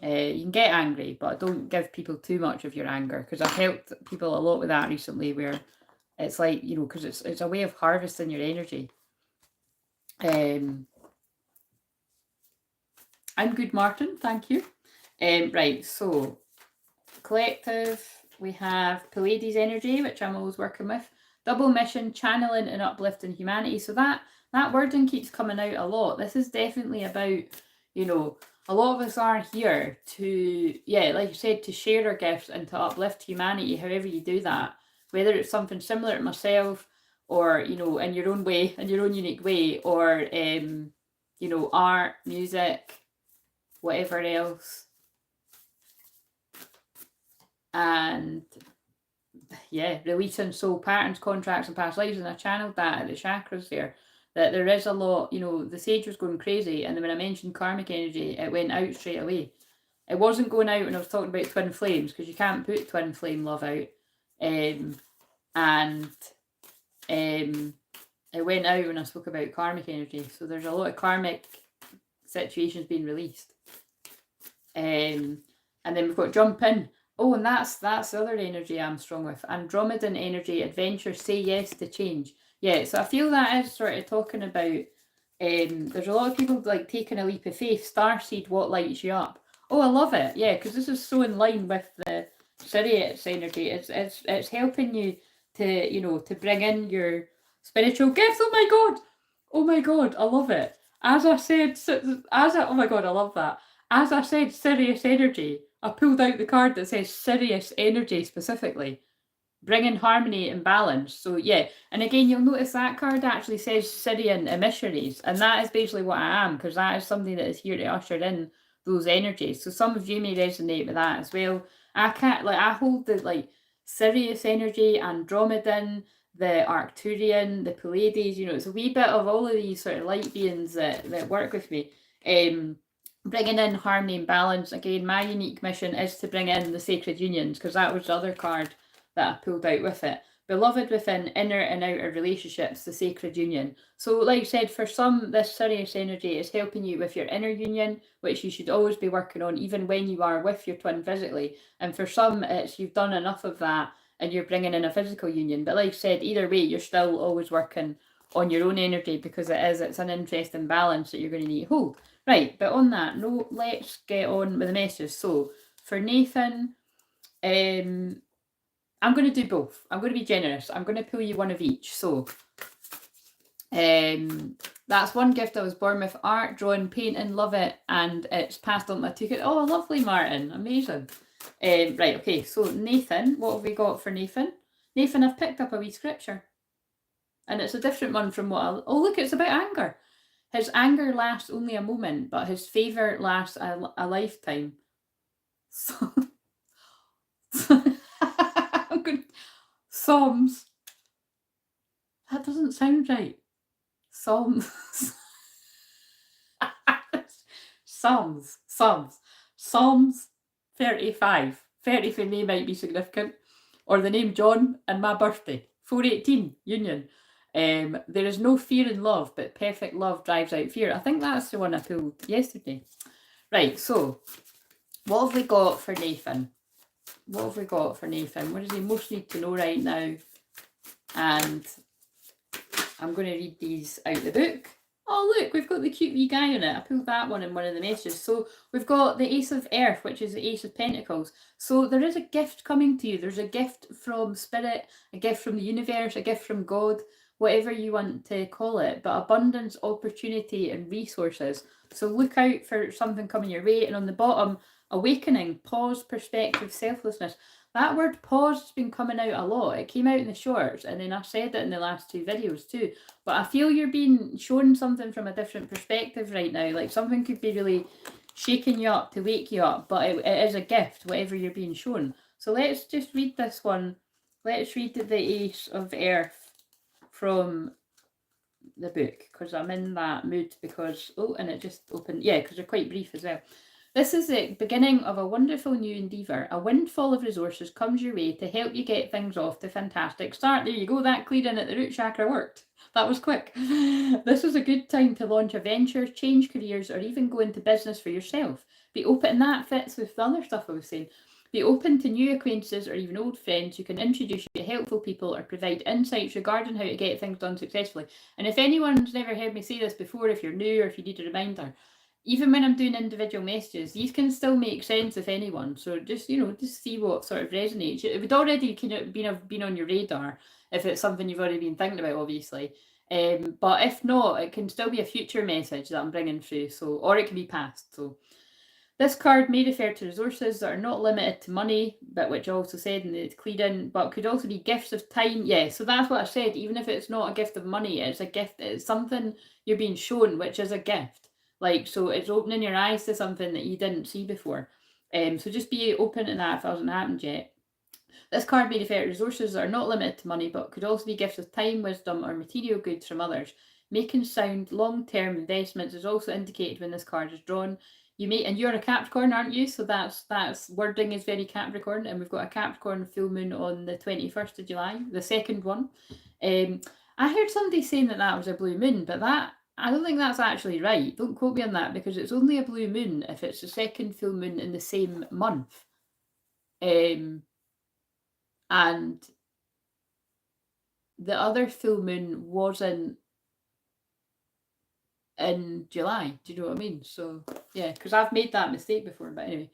You can get angry, but don't give people too much of your anger. Because I've helped people a lot with that recently where it's like, because it's a way of harvesting your energy. I'm good, Martin. Thank you. Right, so collective... We have Pleiades energy, which I'm always working with. Double mission, channeling and uplifting humanity. So that wording keeps coming out a lot. This is definitely about, a lot of us are here to, like you said, to share our gifts and to uplift humanity, however you do that. Whether it's something similar to myself or, in your own way, in your own unique way, or, art, music, whatever else. And releasing soul patterns, contracts, and past lives. And I channeled that at the chakras there. That there is a lot, the sage was going crazy. And then when I mentioned karmic energy, it went out straight away. It wasn't going out when I was talking about twin flames, because you can't put twin flame love out. And it went out when I spoke about karmic energy. So there's a lot of karmic situations being released. And then we've got jump in. Oh, and that's the other energy I'm strong with. Andromedan energy, adventure, say yes to change. Yeah, so I feel that is sort of talking about, there's a lot of people like taking a leap of faith. Starseed, what lights you up? Oh, I love it. Yeah, because this is so in line with the Sirius energy. It's helping you to, you know, to bring in your spiritual gifts. Oh my god. Oh my god, I love it. As I said, oh my god, I love that. As I said, Sirius energy, I pulled out the card that says Sirius energy specifically. Bringing harmony and balance. So yeah, and again, you'll notice that card actually says Syrian emissaries, and that is basically what I am, because that is something that is here to usher in those energies. So some of you may resonate with that as well. I hold the like Sirius energy, Andromedan, the Arcturian, the Pleiades, you know, it's a wee bit of all of these sort of light beings that work with me. Bringing in harmony and balance. Again, my unique mission is to bring in the sacred unions, because that was the other card that I pulled out with it. Beloved within inner and outer relationships, the sacred union. So like I said, for some, this Sirius energy is helping you with your inner union, which you should always be working on, even when you are with your twin physically. And for some, it's you've done enough of that and you're bringing in a physical union. But like I said, either way, you're still always working on your own energy, because it's an interesting balance that you're going to need to hold. Right, but on that note, let's get on with the messages. So for Nathan, I'm going to do both. I'm going to be generous. I'm going to pull you one of each. So that's one gift I was born with: art, drawing, painting, love it, and it's passed on. I took it. Oh, lovely, Martin. Amazing. Right, okay, so Nathan, what have we got for Nathan? Nathan, I've picked up a wee scripture. And it's a different one from what oh, look, it's about anger. His anger lasts only a moment, but his favour lasts a lifetime. So, Psalms. That doesn't sound right. Psalms. Psalms 35. 30 for me might be significant. Or the name John and my birthday. 418, union. There is no fear in love, but perfect love drives out fear. I think that's the one I pulled yesterday. Right, so what have we got for Nathan? What have we got for Nathan? What does he most need to know right now? And I'm going to read these out the book. Oh, look, we've got the cute wee guy on it. I pulled that one in one of the messages. So we've got the Ace of Earth, which is the Ace of Pentacles. So there is a gift coming to you. There's a gift from Spirit, a gift from the universe, a gift from God, whatever you want to call it. But abundance, opportunity, and resources. So look out for something coming your way. And on the bottom, awakening, pause, perspective, selflessness. That word pause has been coming out a lot. It came out in the shorts, and then I said it in the last two videos too. But I feel you're being shown something from a different perspective right now. Like something could be really shaking you up to wake you up, but it is a gift, whatever you're being shown. So let's just read this one. Let's read the Ace of Earth from the book, because I'm in that mood, because, oh, and it just opened, yeah, because they're quite brief as well. This is the beginning of a wonderful new endeavour. A windfall of resources comes your way to help you get things off to a fantastic start. There you go, that clearing at the root chakra worked. That was quick. This is a good time to launch a venture, change careers, or even go into business for yourself. Be open, and that fits with the other stuff I was saying. Be open to new acquaintances or even old friends who can introduce you to helpful people or provide insights regarding how to get things done successfully. And if anyone's never heard me say this before, if you're new or if you need a reminder, even when I'm doing individual messages, these can still make sense if anyone. So just, you know, just see what sort of resonates. It would already kind of been on your radar if it's something you've already been thinking about, obviously. But if not, it can still be a future message that I'm bringing through. So, or it can be past. So this card may refer to resources that are not limited to money, but which I also said in the clearing, but could also be gifts of time. Yeah, so that's what I said. Even if it's not a gift of money, it's a gift. It's something you're being shown, which is a gift. Like, so it's opening your eyes to something that you didn't see before. So just be open to that if it hasn't happened yet. This card may refer to resources that are not limited to money, but could also be gifts of time, wisdom, or material goods from others. Making sound long-term investments is also indicated when this card is drawn. You may, and you're a Capricorn, aren't you? So that's wording is very Capricorn, and we've got a Capricorn full moon on the 21st of July, the second one. I heard somebody saying that that was a blue moon, but that, I don't think that's actually right. Don't quote me on that, because it's only a blue moon if it's the second full moon in the same month. And the other full moon wasn't in July. Do you know what I mean? So yeah, because I've made that mistake before. But anyway,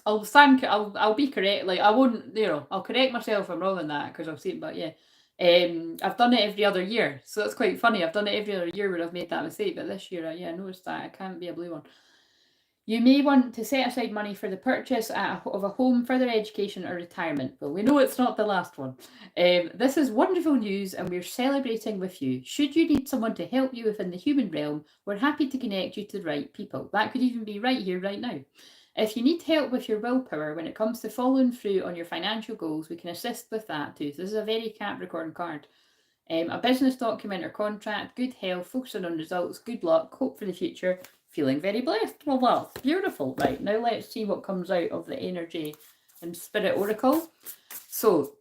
I'll be correct. Like, I won't, I'll correct myself if I'm wrong on that, because I'll say it. But yeah, I've done it every other year, so that's quite funny. I've done it every other year where I've made that mistake, but this year, I noticed that it can't be a blue one. You may want to set aside money for the purchase of a home, further education, or retirement. Well, we know it's not the last one. This is wonderful news, and we're celebrating with you. Should you need someone to help you within the human realm, we're happy to connect you to the right people. That could even be right here, right now. If you need help with your willpower when it comes to following through on your financial goals, we can assist with that too. So this is a very Capricorn card. A business document or contract, good health, focusing on results, good luck, hope for the future, feeling very blessed. Well, that's beautiful. Right, now let's see what comes out of the energy and spirit oracle. So,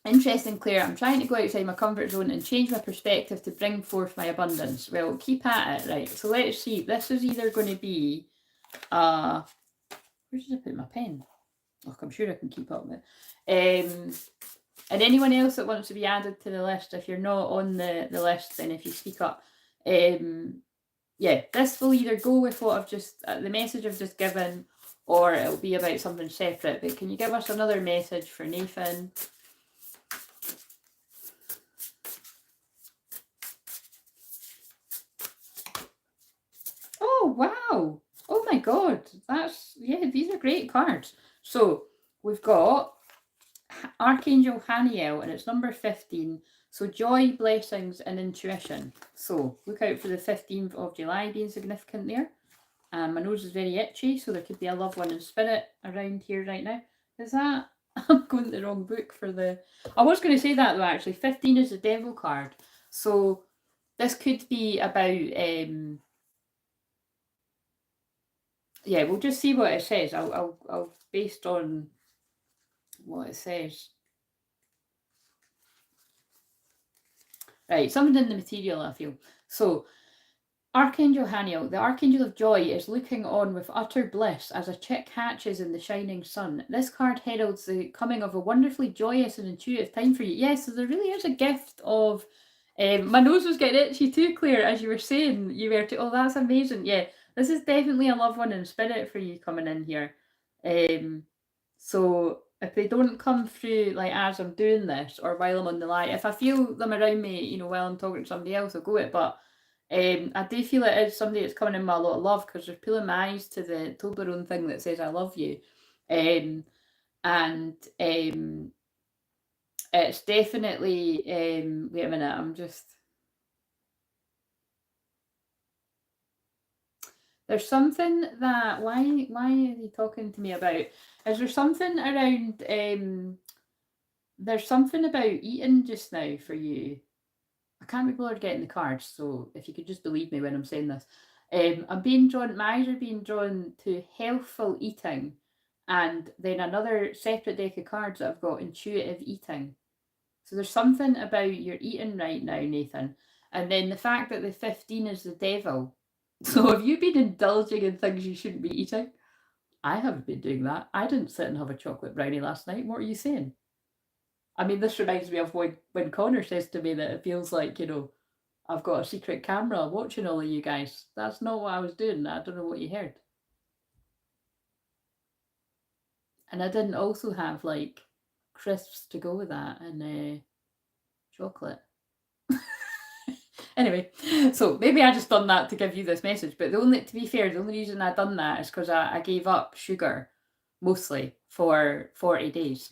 interesting, Claire. I'm trying to go outside my comfort zone and change my perspective to bring forth my abundance. Well, keep at it. Right, so let's see. This is either going to be, where did I put my pen? Oh, I'm sure I can keep up with it. And anyone else that wants to be added to the list, if you're not on the list, then if you speak up, yeah, this will either go with what I've just, the message I've just given, or it'll be about something separate. But can you give us another message for Nathan? Oh, wow. Oh my God. Yeah, these are great cards. So we've got Archangel Haniel, and it's number 15. So joy, blessings, and intuition. So look out for the 15th of July being significant there. My nose is very itchy, so there could be a loved one in spirit around here right now. Is that? I'm going to the wrong book for the... I was going to say that though, actually. 15 is the devil card. So this could be about... yeah, we'll just see what it says. I'll based on what it says. Right, something in the material, I feel. So, Archangel Haniel, the Archangel of Joy, is looking on with utter bliss as a chick hatches in the shining sun. This card heralds the coming of a wonderfully joyous and intuitive time for you. Yes, so there really is a gift of... my nose was getting itchy too, Claire, as you were saying. You were oh, that's amazing. Yeah, this is definitely a loved one in spirit for you coming in here. So if they don't come through like as I'm doing this or while I'm on the live, if I feel them around me, while I'm talking to somebody else, I'll go it. But I do feel it is somebody that's coming in with a lot of love, because they're pulling my eyes to the Toblerone thing that says I love you. It's definitely wait a minute, I'm just... There's something that why are they talking to me about? Is there something around there's something about eating just now for you? I can't be bothered getting the cards, so if you could just believe me when I'm saying this. I'm being drawn, my eyes are being drawn to healthful eating, and then another separate deck of cards that I've got intuitive eating. So there's something about your eating right now, Nathan. And then the fact that the 15 is the devil. So have you been indulging in things you shouldn't be eating? I haven't been doing that. I didn't sit and have a chocolate brownie last night. What are you saying? I mean, this reminds me of when Connor says to me that it feels like, I've got a secret camera watching all of you guys. That's not what I was doing. I don't know what you heard. And I didn't also have, like, crisps to go with that and chocolate. Anyway, so maybe I just done that to give you this message. But to be fair, the only reason I done that is because I gave up sugar mostly for 40 days.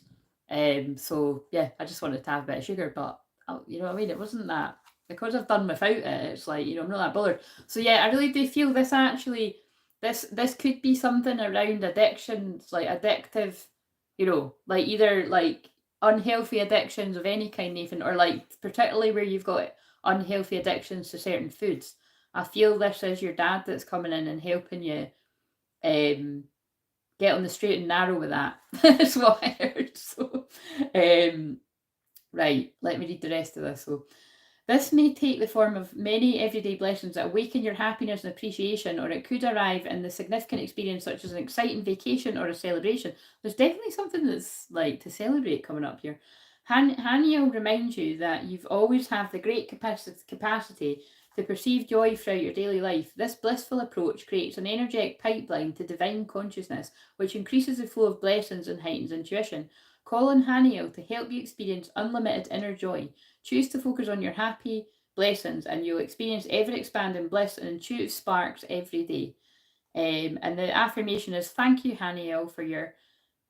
So yeah, I just wanted to have a bit of sugar, but you know what I mean? It wasn't that, because I've done without it, it's like, I'm not that bothered. So yeah, I really do feel this actually, this could be something around addictions, like addictive, like either like unhealthy addictions of any kind, Nathan, or like particularly where you've got unhealthy addictions to certain foods. I feel this is your dad that's coming in and helping you get on the straight and narrow with that. That's what I heard. So Right, let me read the rest of this. So, this may take the form of many everyday blessings that awaken your happiness and appreciation, or it could arrive in the significant experience such as an exciting vacation or a celebration. There's definitely something that's like to celebrate coming up here. Haniel reminds you that you've always have the great capacity to perceive joy throughout your daily life. This blissful approach creates an energetic pipeline to divine consciousness, which increases the flow of blessings and heightens intuition. Call on Haniel to help you experience unlimited inner joy. Choose to focus on your happy blessings and you'll experience ever-expanding bliss and intuitive sparks every day. And the affirmation is, thank you, Haniel, for your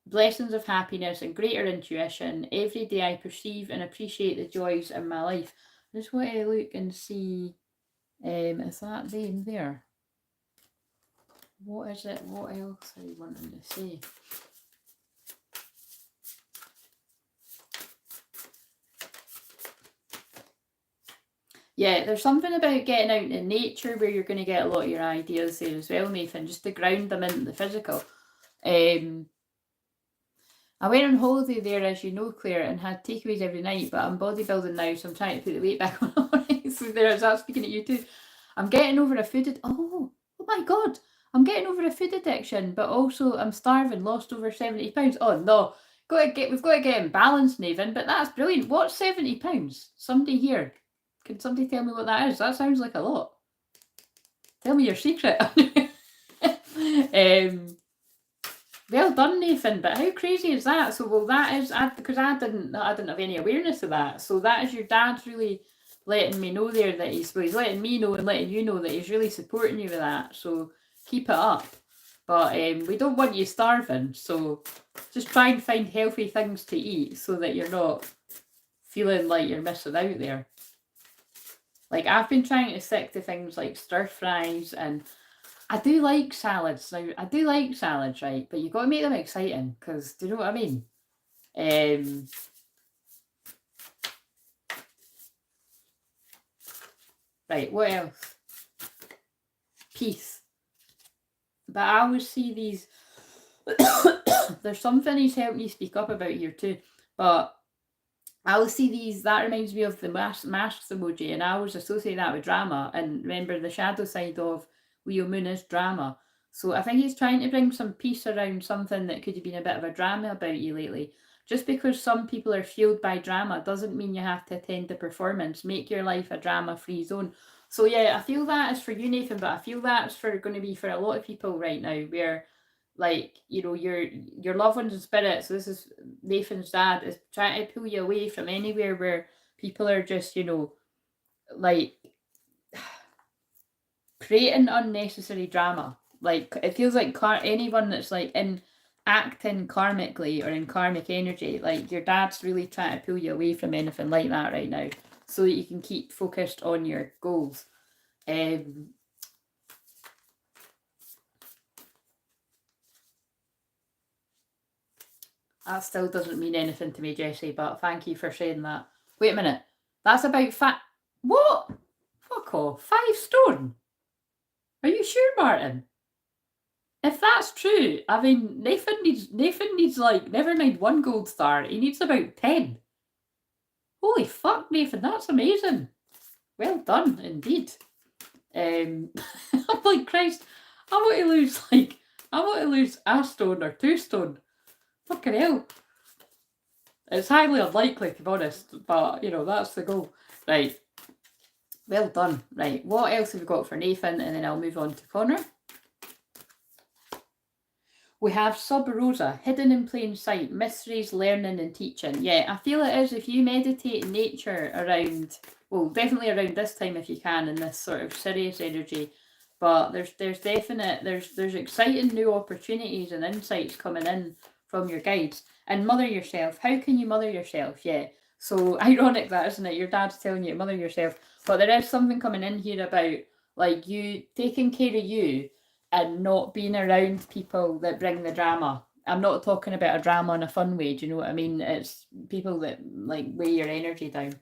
blessings of happiness and greater intuition. Every day I perceive and appreciate the joys in my life. I just want to look and see, is that them there? What is it? What else are you wanting to say? Yeah, there's something about getting out in nature where you're going to get a lot of your ideas there as well, Nathan, just to ground them in the physical. I went on holiday there, as you know, Claire, and had takeaways every night, but I'm bodybuilding now, so I'm trying to put the weight back on. So there, is that speaking at you too? I'm getting over a food oh my God, I'm getting over a food addiction, but also I'm starving, lost over 70 pounds. Oh no, we've got to get in balance, Nathan, but that's brilliant. What's 70 pounds? Somebody here. Can somebody tell me what that is? That sounds like a lot. Tell me your secret. Well done, Nathan. But how crazy is that? So, well, that is because I didn't have any awareness of that. So that is your dad really letting me know there that he's letting me know and letting you know that he's really supporting you with that. So keep it up. But we don't want you starving. So just try and find healthy things to eat so that you're not feeling like you're missing out there. Like, I've been trying to stick to things like stir fries, and I do like salads. Now, I do like salads, right? But you've got to make them exciting, because, do you know what I mean? Right, what else? Peace. But I always see these... There's something he's helped me speak up about here too, but I always see these, that reminds me of the masks emoji, and I always associate that with drama. And remember, the shadow side of Leo Moon is drama. So I think he's trying to bring some peace around something that could have been a bit of a drama about you lately. Just because some people are fueled by drama doesn't mean you have to attend the performance. Make your life a drama-free zone. So yeah, I feel that is for you, Nathan, but I feel that's going to be for a lot of people right now, where, like, you know, your loved ones in spirit. So this is Nathan's dad is trying to pull you away from anywhere where people are just, you know, like creating unnecessary drama. Like, it feels like anyone that's like in acting karmically or in karmic energy, like your dad's really trying to pull you away from anything like that right now, so that you can keep focused on your goals. That still doesn't mean anything to me, Jessie, but thank you for saying that. Wait a minute. That's about What? Fuck off. 5 stone? Are you sure, Martin? If that's true, I mean, Nathan needs like, never mind 1 gold star, he needs about 10. Holy fuck, Nathan, that's amazing. Well done, indeed. I'm like, Christ, I want to lose a stone or 2 stone. Fucking hell. It's highly unlikely, to be honest, but, you know, that's the goal. Right. Well done. Right, what else have we got for Nathan? And then I'll move on to Connor. We have Sub Rosa, hidden in plain sight, mysteries, learning and teaching. Yeah, I feel it is, if you meditate in nature around, well, definitely around this time if you can, in this sort of Sirius energy. But there's exciting new opportunities and insights coming in from your guides. And mother yourself. How can you mother yourself? Yeah. So ironic that, isn't it? Your dad's telling you to mother yourself. But there is something coming in here about, like, you taking care of you and not being around people that bring the drama. I'm not talking about a drama in a fun way, do you know what I mean? It's people that, like, weigh your energy down.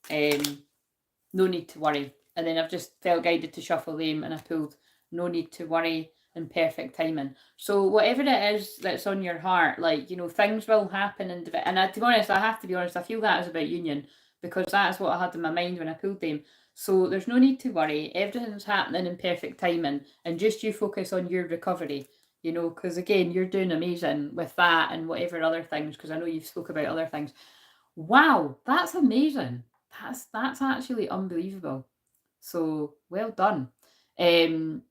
No need to worry. And then I've just felt guided to shuffle them, and I pulled no need to worry. in perfect timing. So whatever it is that's on your heart, like, you know, things will happen. And to be honest, I have to be honest, I feel that is about union, because that's what I had in my mind when I pulled them. So there's no need to worry. Everything's happening in perfect timing, and just you focus on your recovery, you know, because again, you're doing amazing with that and whatever other things, because I know you've spoke about other things. Wow, that's amazing. That's actually unbelievable. So well done. Nathan,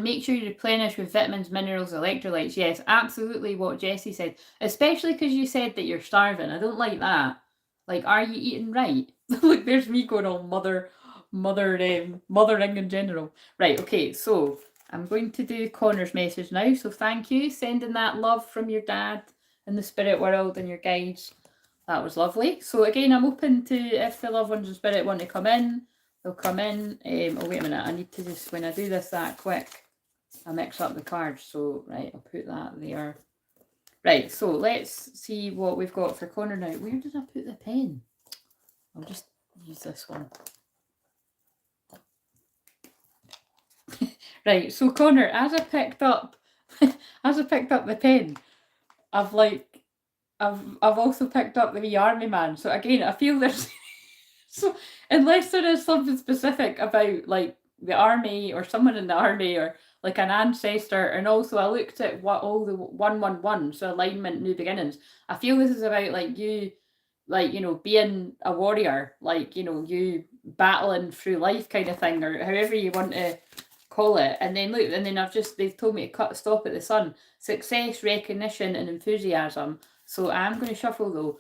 make sure you replenish with vitamins, minerals, electrolytes. Yes, absolutely what Jessie said. Especially because you said that you're starving. I don't like that. Like, are you eating right? Like, there's me going on mothering in general. Right, okay, so I'm going to do Connor's message now. So thank you, sending that love from your dad in the spirit world and your guides. That was lovely. So again, I'm open to, if the loved ones in spirit want to come in, they'll come in. Oh, wait a minute. I need to just, when I do this that quick, I mix up the cards. So, right, I'll put that there. Right, so let's see what we've got for Connor now. Where did I put the pen? I'll just use this one. Right, so Connor, as I picked up the pen, I've also picked up the wee army man. So again, I feel there's so unless there is something specific about like the army or someone in the army or like an ancestor, and also I looked at what all the 111, so alignment, new beginnings. I feel this is about like you, like, you know, being a warrior, like, you know, you battling through life kind of thing, or however you want to call it. And then look, and then they've told me to stop at the sun. Success, recognition, and enthusiasm. So I'm going to shuffle though.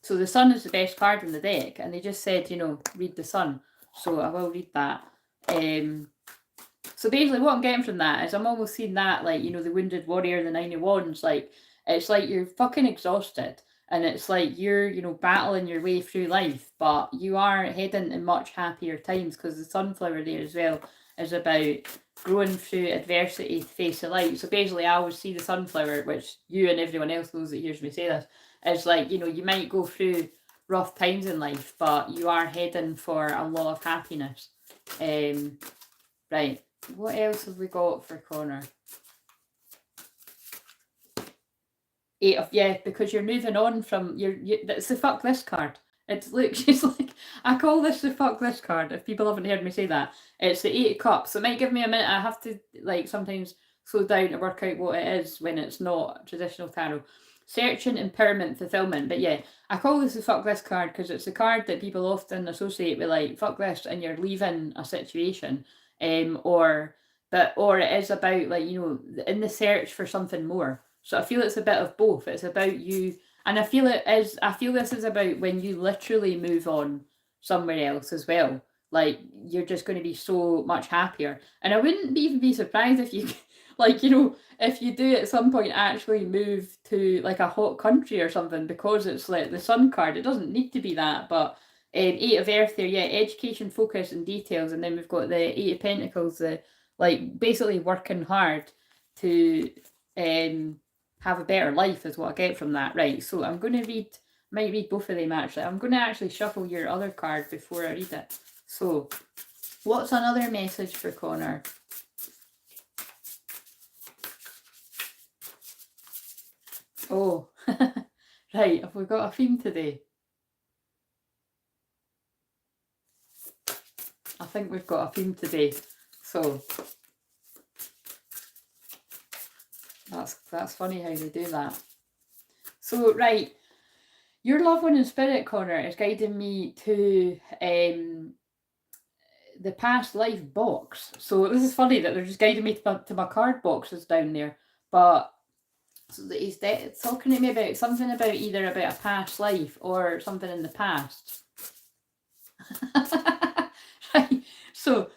So the sun is the best card in the deck, and they just said, you know, read the sun. So I will read that. So basically what I'm getting from that is I'm almost seeing that, like, you know, the wounded warrior, the 9 of wands, like, it's like you're fucking exhausted, and it's like you're, you know, battling your way through life, but you are heading to much happier times, because the sunflower there as well is about growing through adversity to face the light. So basically I always see the sunflower, which you and everyone else knows that hears me say this, is like, you know, you might go through rough times in life, but you are heading for a lot of happiness. Right, what else have we got for Connor? 8 of, yeah, because you're moving on from that's the fuck this card. It's, look, she's like, I call this the fuck this card, if people haven't heard me say that. It's the 8 of cups. So it might give me a minute. I have to, like, sometimes slow down to work out what it is when it's not traditional tarot. Searching, empowerment, fulfillment. But yeah, I call this the fuck this card because it's a card that people often associate with, like, fuck this, and you're leaving a situation. Or it is about, like, you know, in the search for something more. So I feel it's a bit of both. It's about you, and I feel this is about when you literally move on somewhere else as well. Like, you're just going to be so much happier. And I wouldn't even be surprised if you, like, you know, if you do at some point actually move to like a hot country or something, because it's like the sun card. It doesn't need to be that, but 8 of earth there, yeah, education, focus, and details. And then we've got the 8 of pentacles, the, like, basically working hard to have a better life is what I get from that. Right, so I'm going to might read both of them actually. I'm going to actually shuffle your other card before I read it. So, what's another message for Connor? Oh, right, have we got a theme today? I think we've got a theme today. So, that's funny how they do that. So, right, your loved one in spirit, Connor, is guiding me to the past life box. So this is funny that they're just guiding me to my card boxes down there. But so he's talking to me about something about either about a past life or something in the past. Right. So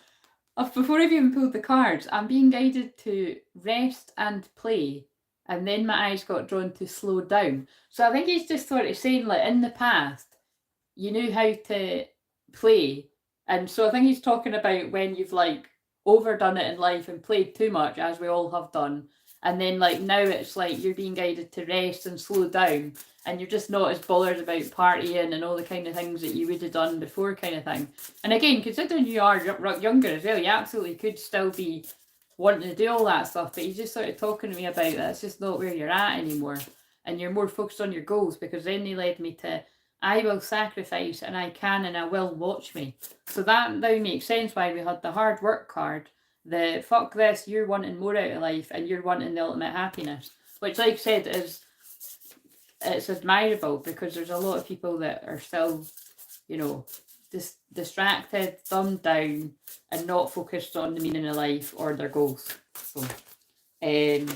before I've even pulled the cards, I'm being guided to rest and play. And then my eyes got drawn to slow down. So I think he's just sort of saying, like, in the past, you knew how to play. And so I think he's talking about when you've, like, overdone it in life and played too much, as we all have done. And then like now it's like you're being guided to rest and slow down, and you're just not as bothered about partying and all the kind of things that you would have done before, kind of thing. And again, considering you are younger as well, you absolutely could still be wanting to do all that stuff, but you just started talking to me about that. It's just not where you're at anymore, and you're more focused on your goals, because then they led me to I will sacrifice and I can and I will watch me. So that now makes sense why we had the hard work card, the fuck this, you're wanting more out of life and you're wanting the ultimate happiness, which, like I said, is it's admirable, because there's a lot of people that are still, you know, distracted, thumbed down, and not focused on the meaning of life or their goals. So, and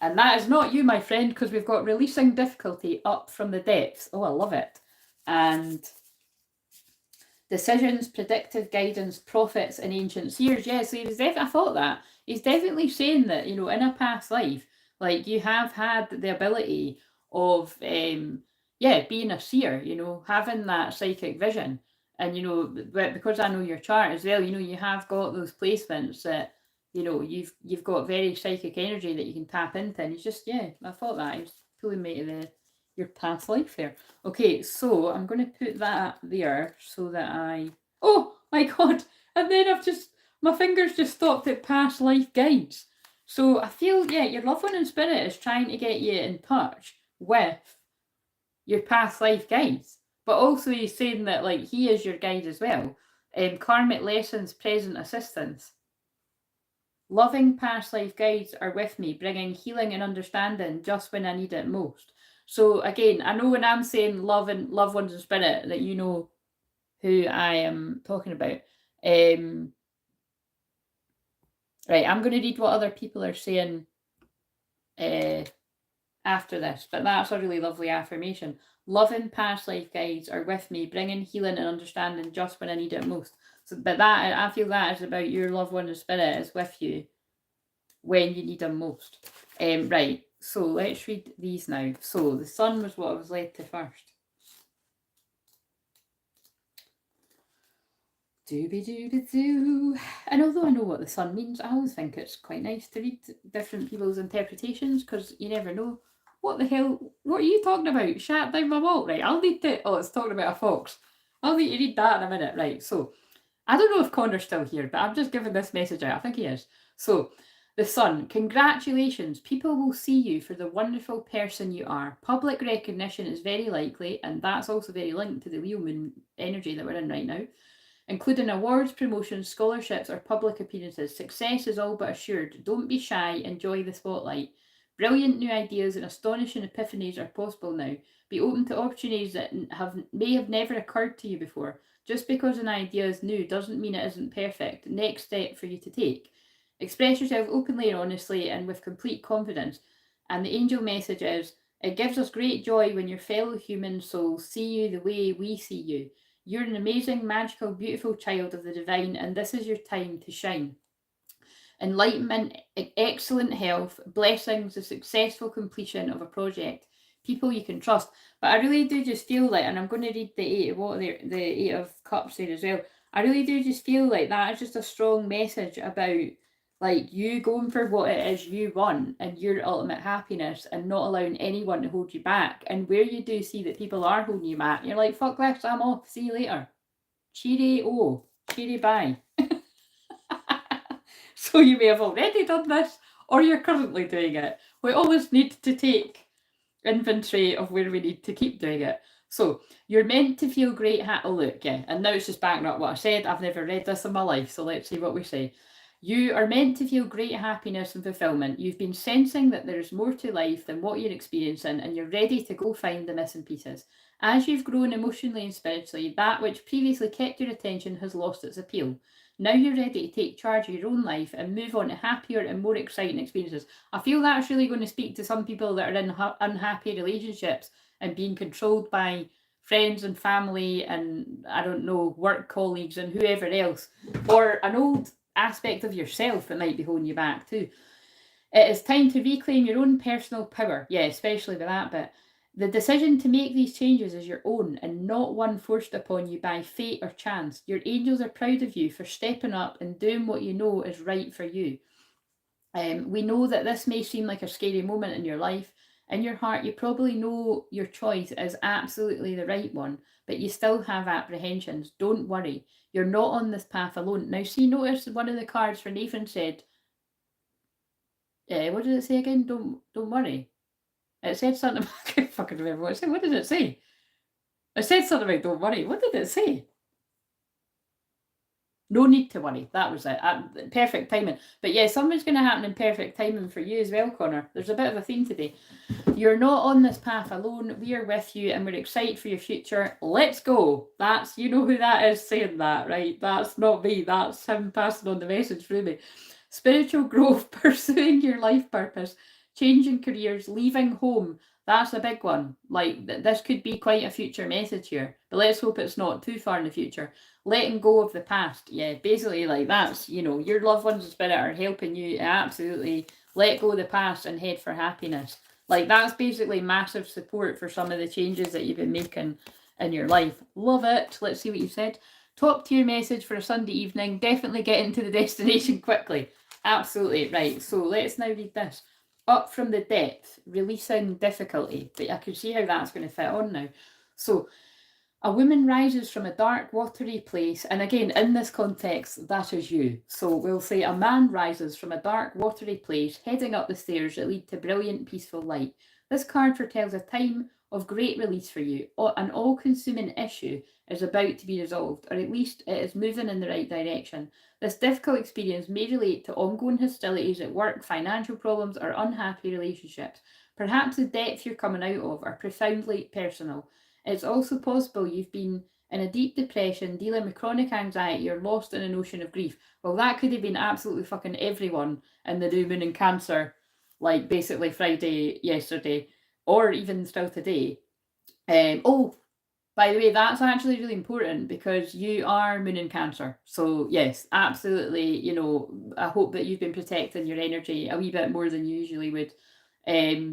that is not you, my friend, because we've got releasing difficulty up from the depths. Oh, I love it. And decisions, predictive guidance, prophets, and ancient seers. Yes, I thought that. He's definitely saying that, you know, in a past life, like, you have had the ability of, being a seer, you know, having that psychic vision. And, you know, because I know your chart as well, you know, you have got those placements that, you know, you've got very psychic energy that you can tap into. And he's just, I thought that. He was pulling me to your past life there. Okay, so I'm going to put that there so that oh my god, and then my fingers just stopped at past life guides. So I feel, your loved one in spirit is trying to get you in touch with your past life guides. But also he's saying that, like, he is your guide as well. Karmic lessons, present assistance. Loving past life guides are with me, bringing healing and understanding just when I need it most. So again, I know when I'm saying loved ones in spirit that you know who I am talking about. Right, I'm going to read what other people are saying after this, but that's a really lovely affirmation. Loving past life guides are with me, bringing healing and understanding just when I need it most. So, but that, I feel that is about your loved one in spirit is with you when you need them most. Right, so let's read these now. So the sun was what I was led to first. Dooby-dooby-doo. And although I know what the sun means, I always think it's quite nice to read different people's interpretations, because you never know. What the hell? What are you talking about? Shat down my wall. Right, I'll need to... Oh, it's talking about a fox. I'll need to read that in a minute. Right, so... I don't know if Connor's still here, but I'm just giving this message out. I think he is. So, the sun. Congratulations. People will see you for the wonderful person you are. Public recognition is very likely, and that's also very linked to the Leo moon energy that we're in right now, including awards, promotions, scholarships, or public appearances. Success is all but assured. Don't be shy. Enjoy the spotlight. Brilliant new ideas and astonishing epiphanies are possible now. Be open to opportunities that may have never occurred to you before. Just because an idea is new doesn't mean it isn't perfect. Next step for you to take. Express yourself openly and honestly and with complete confidence. And the angel message is, it gives us great joy when your fellow human souls see you the way we see you. You're an amazing, magical, beautiful child of the divine, and this is your time to shine. Enlightenment, excellent health, blessings, the successful completion of a project, people you can trust. But I really do just feel like, and I'm going to read the Eight of Cups there as well. I really do just feel like that is just a strong message about, like, you going for what it is you want and your ultimate happiness, and not allowing anyone to hold you back. And where you do see that people are holding you back, you're like, fuck this, I'm off, see you later. Cheerio, cheery bye. So you may have already done this, or you're currently doing it. We always need to take inventory of where we need to keep doing it. So you're meant to feel great. Oh, look, yeah. And now it's just backing up what I said. I've never read this in my life, so let's see what we say. You are meant to feel great happiness and fulfillment. You've been sensing that there is more to life than what you're experiencing, and you're ready to go find the missing pieces. As you've grown emotionally and spiritually, that which previously kept your attention has lost its appeal. Now you're ready to take charge of your own life and move on to happier and more exciting experiences. I feel that's really going to speak to some people that are in unhappy relationships and being controlled by friends and family and, I don't know, work colleagues and whoever else, or an old aspect of yourself that might be holding you back too. It is time to reclaim your own personal power. Yeah, especially with that bit. The decision to make these changes is your own and not one forced upon you by fate or chance. Your angels are proud of you for stepping up and doing what you know is right for you. We know that this may seem like a scary moment in your life. In your heart, you probably know your choice is absolutely the right one, but you still have apprehensions. Don't worry. You're not on this path alone. Now, see, notice one of the cards for Nathan said, what did it say again? Don't worry. It said something, I can't fucking remember what it said. What did it say? It said something about don't worry. What did it say? No need to worry. That was it. Perfect timing. But yeah, something's going to happen in perfect timing for you as well, Connor. There's a bit of a theme today. You're not on this path alone. We are with you and we're excited for your future. Let's go. That's, you know who that is saying that, right? That's not me. That's him passing on the message through me. Spiritual growth, pursuing your life purpose, changing careers, leaving home. That's a big one. Like, this could be quite a future message here. But let's hope it's not too far in the future. Letting go of the past. Yeah, basically, like, that's, you know, your loved ones in spirit are helping you absolutely let go of the past and head for happiness. Like, that's basically massive support for some of the changes that you've been making in your life. Love it. Let's see what you said. Top tier message for a Sunday evening. Definitely getting to the destination quickly. Absolutely. Right, so let's now read this. Up from the depth, releasing difficulty. But I can see how that's going to fit on now. So, a woman rises from a dark, watery place, and again, in this context, that is you. So we'll say a man rises from a dark, watery place, heading up the stairs that lead to brilliant, peaceful light. This card foretells a time of great release for you. An all-consuming issue is about to be resolved, or at least it is moving in the right direction. This difficult experience may relate to ongoing hostilities at work, financial problems, or unhappy relationships. Perhaps the depth you're coming out of are profoundly personal. It's also possible you've been in a deep depression, dealing with chronic anxiety, or lost in an ocean of grief. Well, that could have been absolutely fucking everyone in the new moon in Cancer, like basically Friday, yesterday, or even still today. Oh, by the way, that's actually really important because you are moon in Cancer. So yes, absolutely, you know, I hope that you've been protecting your energy a wee bit more than you usually would. Yeah,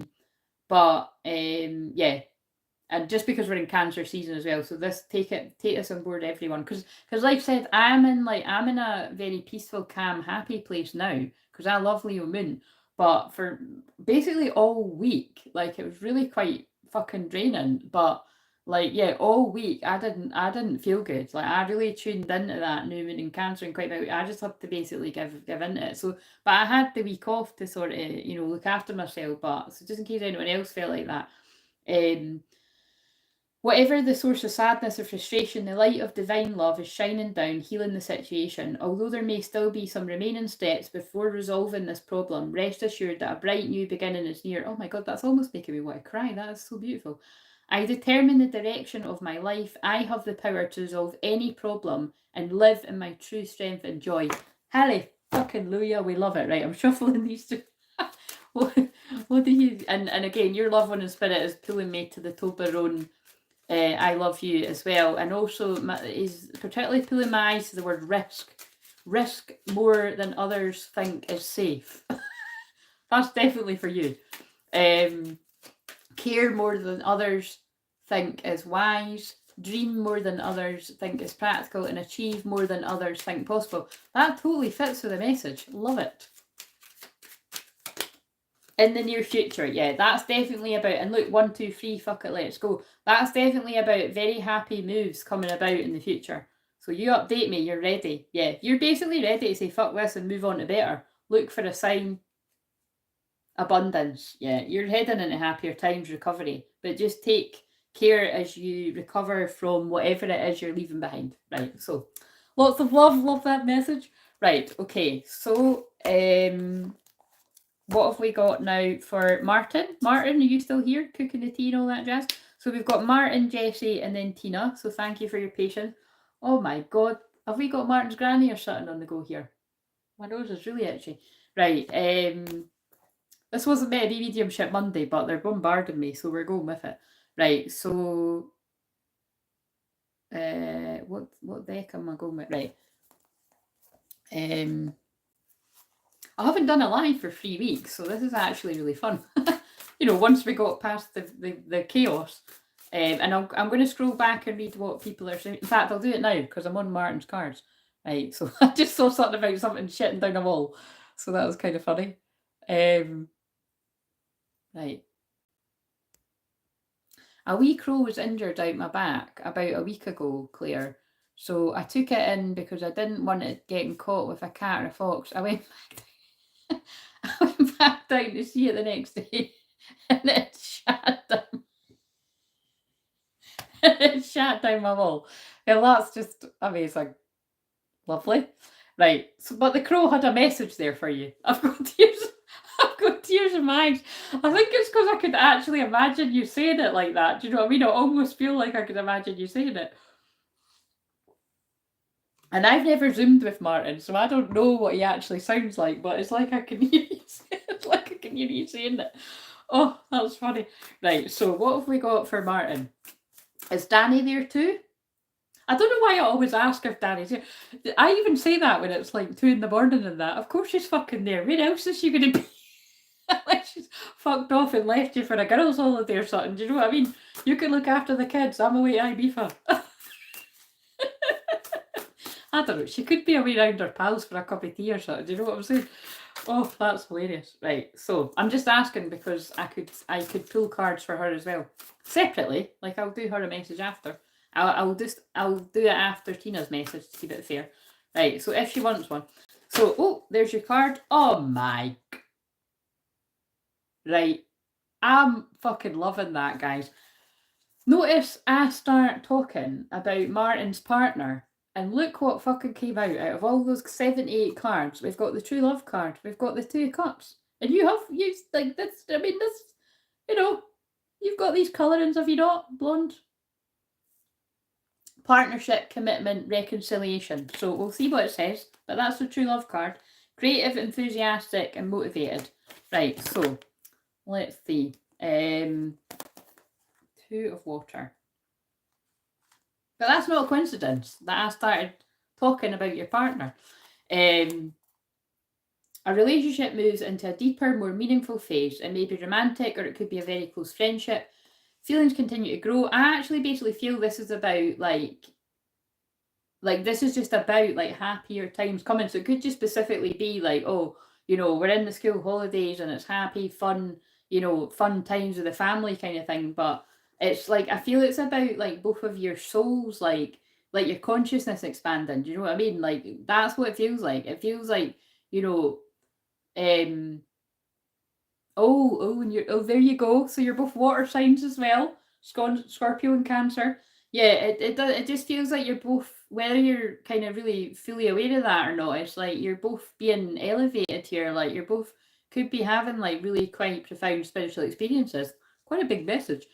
and just because we're in Cancer season as well, so take this on board, everyone, because like I said, I'm in a very peaceful, calm, happy place now because I love Leo Moon, but for basically all week, like, it was really quite fucking draining. But like, yeah, all week I didn't feel good. Like, I really tuned into that new moon in Cancer and quite I just had to basically give into it. So, but I had the week off to sort of, you know, look after myself. But so just in case anyone else felt like that, whatever the source of sadness or frustration, the light of divine love is shining down, healing the situation. Although there may still be some remaining steps before resolving this problem, rest assured that a bright new beginning is near. Oh my God, that's almost making me want to cry. That is so beautiful. I determine the direction of my life. I have the power to resolve any problem and live in my true strength and joy. Hallelujah, we love it. Right, I'm shuffling these two. what do you... And again, your loved one in spirit is pulling me to the Toblerone. I love you as well. And also is particularly pulling my eyes to the word risk. Risk more than others think is safe. That's definitely for you. Care more than others think is wise. Dream more than others think is practical. And achieve more than others think possible. That totally fits with the message. Love it. In the near future, yeah, that's definitely about, and look, 1, 2, 3, fuck it, let's go. That's definitely about very happy moves coming about in the future. So you update me, you're ready. Yeah, you're basically ready to say fuck this and move on to better. Look for a sign. Abundance, yeah, you're heading into happier times, recovery, but just take care as you recover from whatever it is you're leaving behind. Right, so lots of love that message. Right, okay, so what have we got now for Martin? Martin, are you still here? Cooking the tea and all that jazz? So we've got Martin, Jessie, and then Tina. So thank you for your patience. Oh my God. Have we got Martin's granny or something on the go here? My nose is really itchy. Right. This wasn't meant to be Mediumship Monday, but they're bombarding me, so we're going with it. Right. So what the heck am I going with? Right. I haven't done a live for 3 weeks, so this is actually really fun. You know, once we got past the chaos. And I'm going to scroll back and read what people are saying. In fact, I'll do it now because I'm on Martin's cards. Right, so I just saw something about something shitting down a wall. So that was kind of funny. Right. A wee crow was injured out my back about a week ago, Claire. So I took it in because I didn't want it getting caught with a cat or a fox. I went I went back down to see it the next day and it shat down. It shat down my wall. Well, that's just amazing. Lovely. Right. So, but the crow had a message there for you. I've got tears. I've got tears in my eyes. I think it's because I could actually imagine you saying it like that. Do you know what I mean? I almost feel like I could imagine you saying it. And I've never zoomed with Martin, so I don't know what he actually sounds like, but it's like I can hear you, it's like I can hear you saying it. Oh, that's funny. Right, so what have we got for Martin? Is Danny there too? I don't know why I always ask if Danny's here. I even say that when it's like 2 in the morning and that. Of course she's fucking there. Where else is she going to be? Unless she's fucked off and left you for a girls' holiday or something. Do you know what I mean? You can look after the kids. I'm away to Ibiza. I don't know. She could be away round her pals for a cup of tea or something. Do you know what I'm saying? Oh, that's hilarious. Right. So I'm just asking because I could pull cards for her as well. Separately. Like I'll do her a message after. I'll do it after Tina's message to keep it fair. Right, so if she wants one. So, oh, there's your card. Oh my. Right. I'm fucking loving that, guys. Notice I start talking about Martin's partner, and look what fucking came out of all those 78 cards. We've got the true love card. We've got the 2 of cups. And you like this, I mean, this, you know, you've got these colourings, have you not? Blonde. Partnership, commitment, reconciliation. So we'll see what it says, but that's the true love card. Creative, enthusiastic, and motivated. Right, so let's see. 2 of water. But that's not a coincidence that I started talking about your partner. A relationship moves into a deeper, more meaningful phase. It may be romantic or it could be a very close friendship. Feelings continue to grow. I actually basically feel this is about like this is just about like happier times coming. So it could just specifically be like, oh, you know, we're in the school holidays and it's happy, fun, you know, fun times with the family kind of thing. But it's like I feel it's about like both of your souls, like your consciousness expanding. Do you know what I mean? Like that's what it feels like. It feels like, you know, and there you go. So you're both water signs as well. Scorpio and Cancer. Yeah, it just feels like you're both, whether you're kind of really fully aware of that or not, it's like you're both being elevated here. Like you're both could be having like really quite profound spiritual experiences. Quite a big message.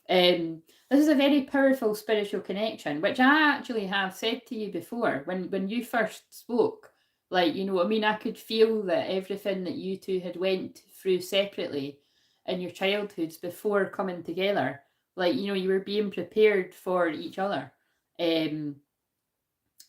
This is a very powerful spiritual connection, which I actually have said to you before when you first spoke. Like, you know what I mean? I could feel that everything that you two had went through separately in your childhoods before coming together, like, you know, you were being prepared for each other.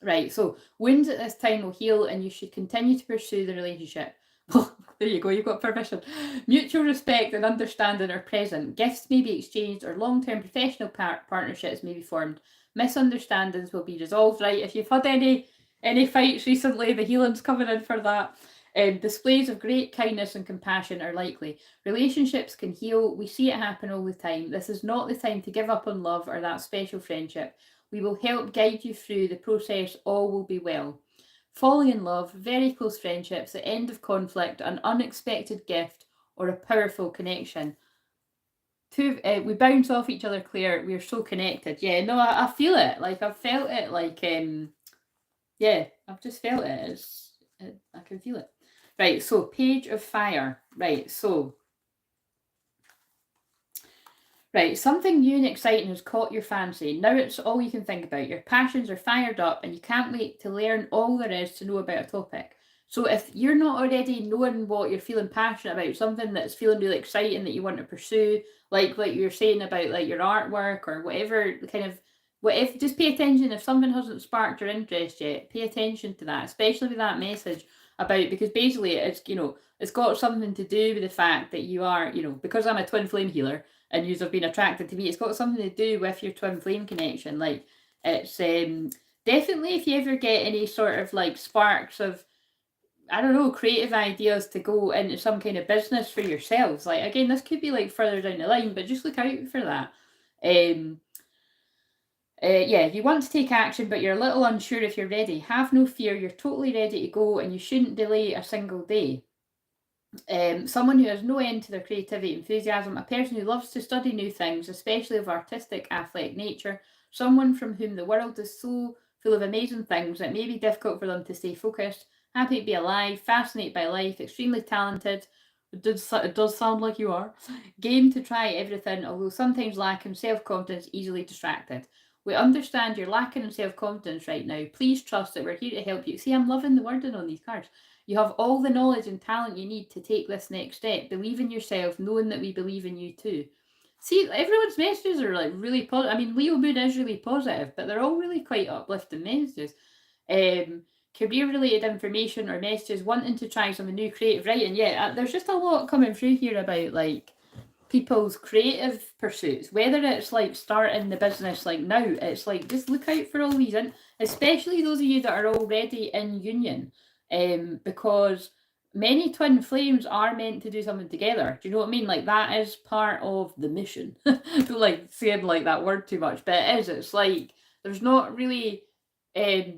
Right, so wounds at this time will heal and you should continue to pursue the relationship. Well, there you go, you've got permission. Mutual respect and understanding are present. Gifts may be exchanged or long-term professional partnerships may be formed. Misunderstandings will be resolved. Right, if you've had any fights recently, the healing's coming in for that. Displays of great kindness and compassion are likely. Relationships can heal. We see it happen all the time. This is not the time to give up on love or that special friendship. We will help guide you through the process. All will be well. Falling in love, very close friendships, the end of conflict, an unexpected gift, or a powerful connection. We bounce off each other, Claire. We're so connected. Yeah, no, I feel it. Like I've felt it. Like yeah, I've just felt it. I can feel it. Right, so Page of Fire. Right, so something new and exciting has caught your fancy. Now it's all you can think about. Your passions are fired up and you can't wait to learn all there is to know about a topic. So if you're not already knowing what you're feeling passionate about, something that's feeling really exciting that you want to pursue, like you're saying about like your artwork or whatever kind of, just pay attention. If something hasn't sparked your interest yet, pay attention to that, especially with that message about, because basically it's, you know, it's got something to do with the fact that you are, you know, because I'm a twin flame healer, and you have been attracted to me, it's got something to do with your twin flame connection. Like it's definitely if you ever get any sort of like sparks of I don't know, creative ideas to go into some kind of business for yourselves. Like, again, this could be like further down the line, but just look out for that. Yeah, you want to take action, but you're a little unsure if you're ready. Have no fear, you're totally ready to go, and you shouldn't delay a single day. Someone who has no end to their creativity and enthusiasm, a person who loves to study new things, especially of artistic, athletic nature, someone from whom the world is so full of amazing things it may be difficult for them to stay focused, happy to be alive, fascinated by life, extremely talented. It does sound like you are. Game to try everything, although sometimes lacking self-confidence, easily distracted. We understand you're lacking in self-confidence right now. Please trust that we're here to help you. See, I'm loving the wording on these cards. You have all the knowledge and talent you need to take this next step. Believe in yourself, knowing that we believe in you too. See, everyone's messages are like really positive. I mean, Leo Moon is really positive, but they're all really quite uplifting messages. Career-related information or messages, wanting to try some new creative writing. Yeah, there's just a lot coming through here about like people's creative pursuits, whether it's like starting the business like now. It's like just look out for all these, and especially those of you that are already in union, because many twin flames are meant to do something together. Do you know what I mean? Like that is part of the mission. Don't like saying like that word too much, but it is. It's like there's not really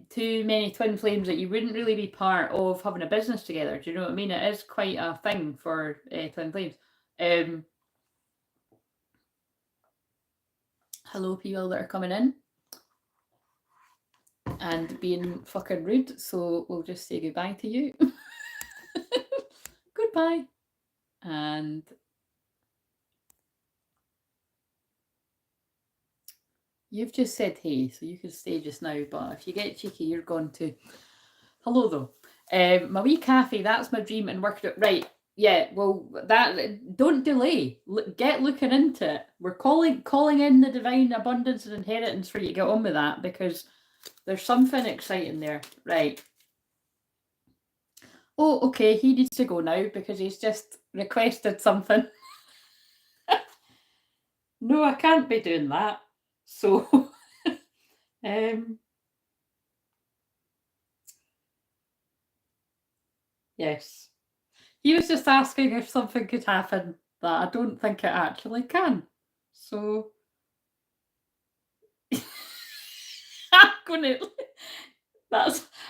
too many twin flames that you wouldn't really be part of having a business together. Do you know what I mean? It is quite a thing for twin flames. Hello, people that are coming in and being fucking rude, so we'll just say goodbye to you. Goodbye. And you've just said hey, so you can stay just now, but if you get cheeky, you're gone too. Hello, though. My wee Kathy, that's my dream and worked it. Right, yeah, well, that don't delay. Get looking into it. We're calling in the divine abundance and inheritance for you to get on with that, because there's something exciting there. Right. Oh, okay, he needs to go now because he's just requested something. No, I can't be doing that. So, yes. He was just asking if something could happen that I don't think it actually can. So, I'm gonna.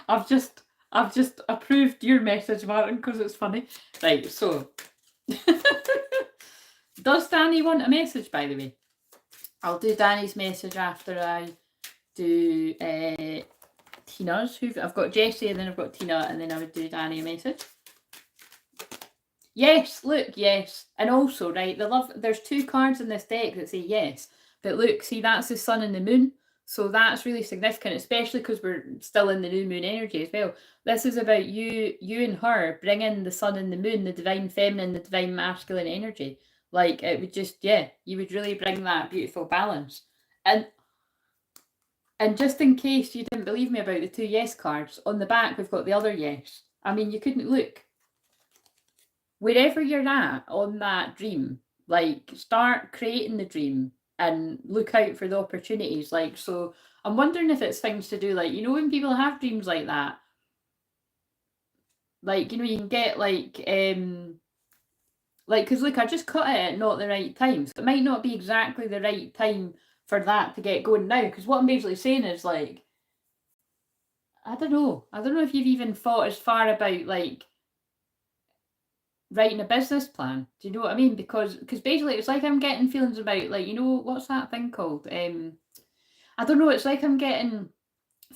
I've just approved your message, Martin, because it's funny. Right, so does Danny want a message, by the way? I'll do Danny's message after I do Tina's. I've got Jessie and then I've got Tina, and then I would do Danny a message. Yes, look, yes. And also, right, there's 2 cards in this deck that say yes. But look, see, that's the sun and the moon. So that's really significant, especially because we're still in the new moon energy as well. This is about you and her bringing the sun and the moon, the divine feminine, the divine masculine energy. Like, it would just, yeah, you would really bring that beautiful balance. And just in case you didn't believe me about the 2 yes cards, on the back we've got the other yes. I mean, you couldn't look. Wherever you're at on that dream, like, start creating the dream and look out for the opportunities. Like, so I'm wondering if it's things to do, like, you know, when people have dreams like that, like, you know, you can get like, because look, I just cut it at not the right time, so it might not be exactly the right time for that to get going now, because what I'm basically saying is, like, I don't know if you've even thought as far about, like, writing a business plan. Do you know what I mean? Because basically it's like I'm getting feelings about, like, you know, what's that thing called? I don't know, it's like I'm getting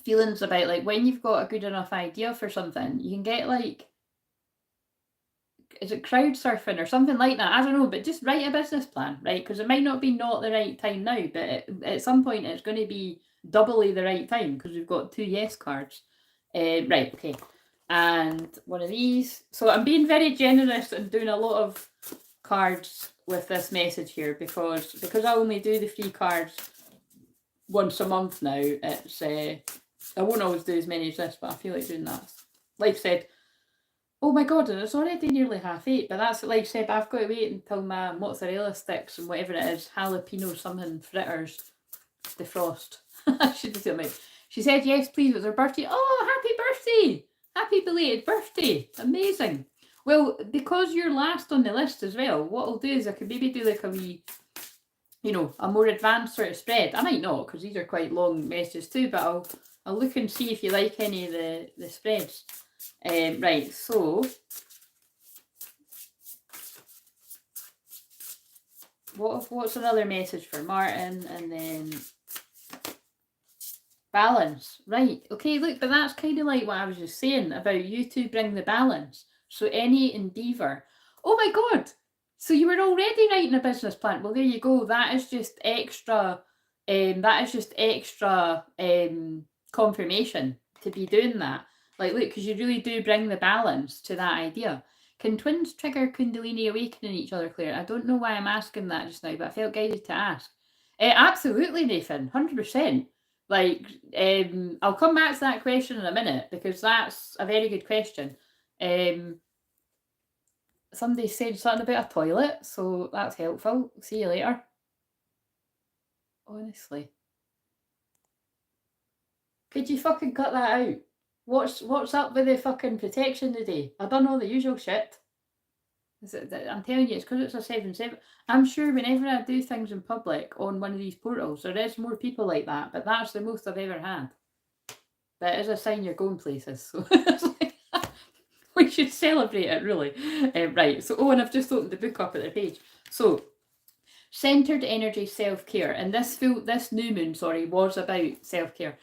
feelings about, like, when you've got a good enough idea for something, you can get, like, is it crowd surfing or something like that? I don't know, but just write a business plan, right? Because it might not be not the right time now, but at some point it's going to be doubly the right time because we've got 2 yes cards. Right, okay. And one of these. So I'm being very generous and doing a lot of cards with this message here because I only do the 3 cards once a month now. It's I won't always do as many as this, but I feel like doing that. Like I said, oh my god, and it's already nearly 8:30, but that's, like I said, I've got to wait until my mozzarella sticks and whatever it is, jalapeno something fritters defrost. I should have told me. She said yes, please, it was her birthday. Oh, happy birthday! Happy belated birthday. Amazing. Well, because you're last on the list as well, what I'll do is I could maybe do like a wee, you know, a more advanced sort of spread. I might not, because these are quite long messages too, but I'll look and see if you like any of the spreads. Right, so what's another message for Martin? And then balance. Right, okay, look, but that's kind of like what I was just saying about you two bring the balance. So any endeavour. Oh my God! So you were already writing a business plan. Well, there you go. That is just extra. Confirmation to be doing that. Like, look, because you really do bring the balance to that idea. Can twins trigger Kundalini awakening each other, Claire? I don't know why I'm asking that just now, but I felt guided to ask. Absolutely, Nathan, 100%. Like, I'll come back to that question in a minute because that's a very good question. Somebody said something about a toilet, so that's helpful. See you later. Honestly. Could you fucking cut that out? What's up with the fucking protection today? I done all the usual shit. I'm telling you, it's because it's a 7/7. I'm sure whenever I do things in public on one of these portals, there is more people like that, but that's the most I've ever had. That is a sign you're going places. So we should celebrate it, really. Right, so, oh, and I've just opened the book up at the page. So, centered energy self-care, and this new moon, was about self-care.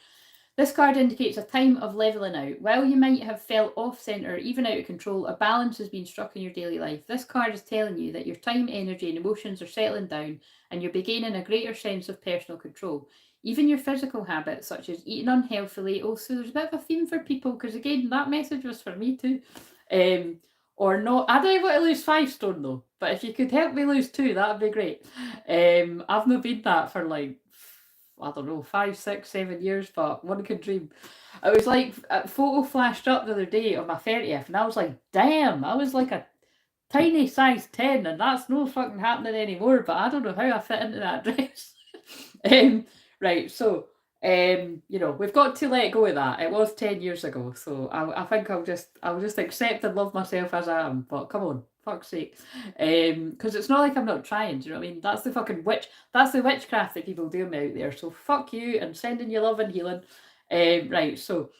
This card indicates a time of leveling out. While you might have felt off-centre, even out of control, a balance has been struck in your daily life. This card is telling you that your time, energy and emotions are settling down and you're gaining a greater sense of personal control. Even your physical habits, such as eating unhealthily. Also, there's a bit of a theme for people, because again, that message was for me too. Or not. I don't want to lose 5 stone though, but if you could help me lose 2, that'd be great. I've not been that for like, I don't know, 5, 6, 7 years, but one could dream. It was like a photo flashed up the other day on my 30th, and I was like, damn, I was like a tiny size 10, and that's no fucking happening anymore, but I don't know how I fit into that dress. Right, so, you know, we've got to let go of that. It was 10 years ago, so I think I'll just accept and love myself as I am, but come on. Fuck's sake. Because it's not like I'm not trying, do you know what I mean? That's the fucking that's the witchcraft that people do me out there. So fuck you and sending you love and healing. Right, so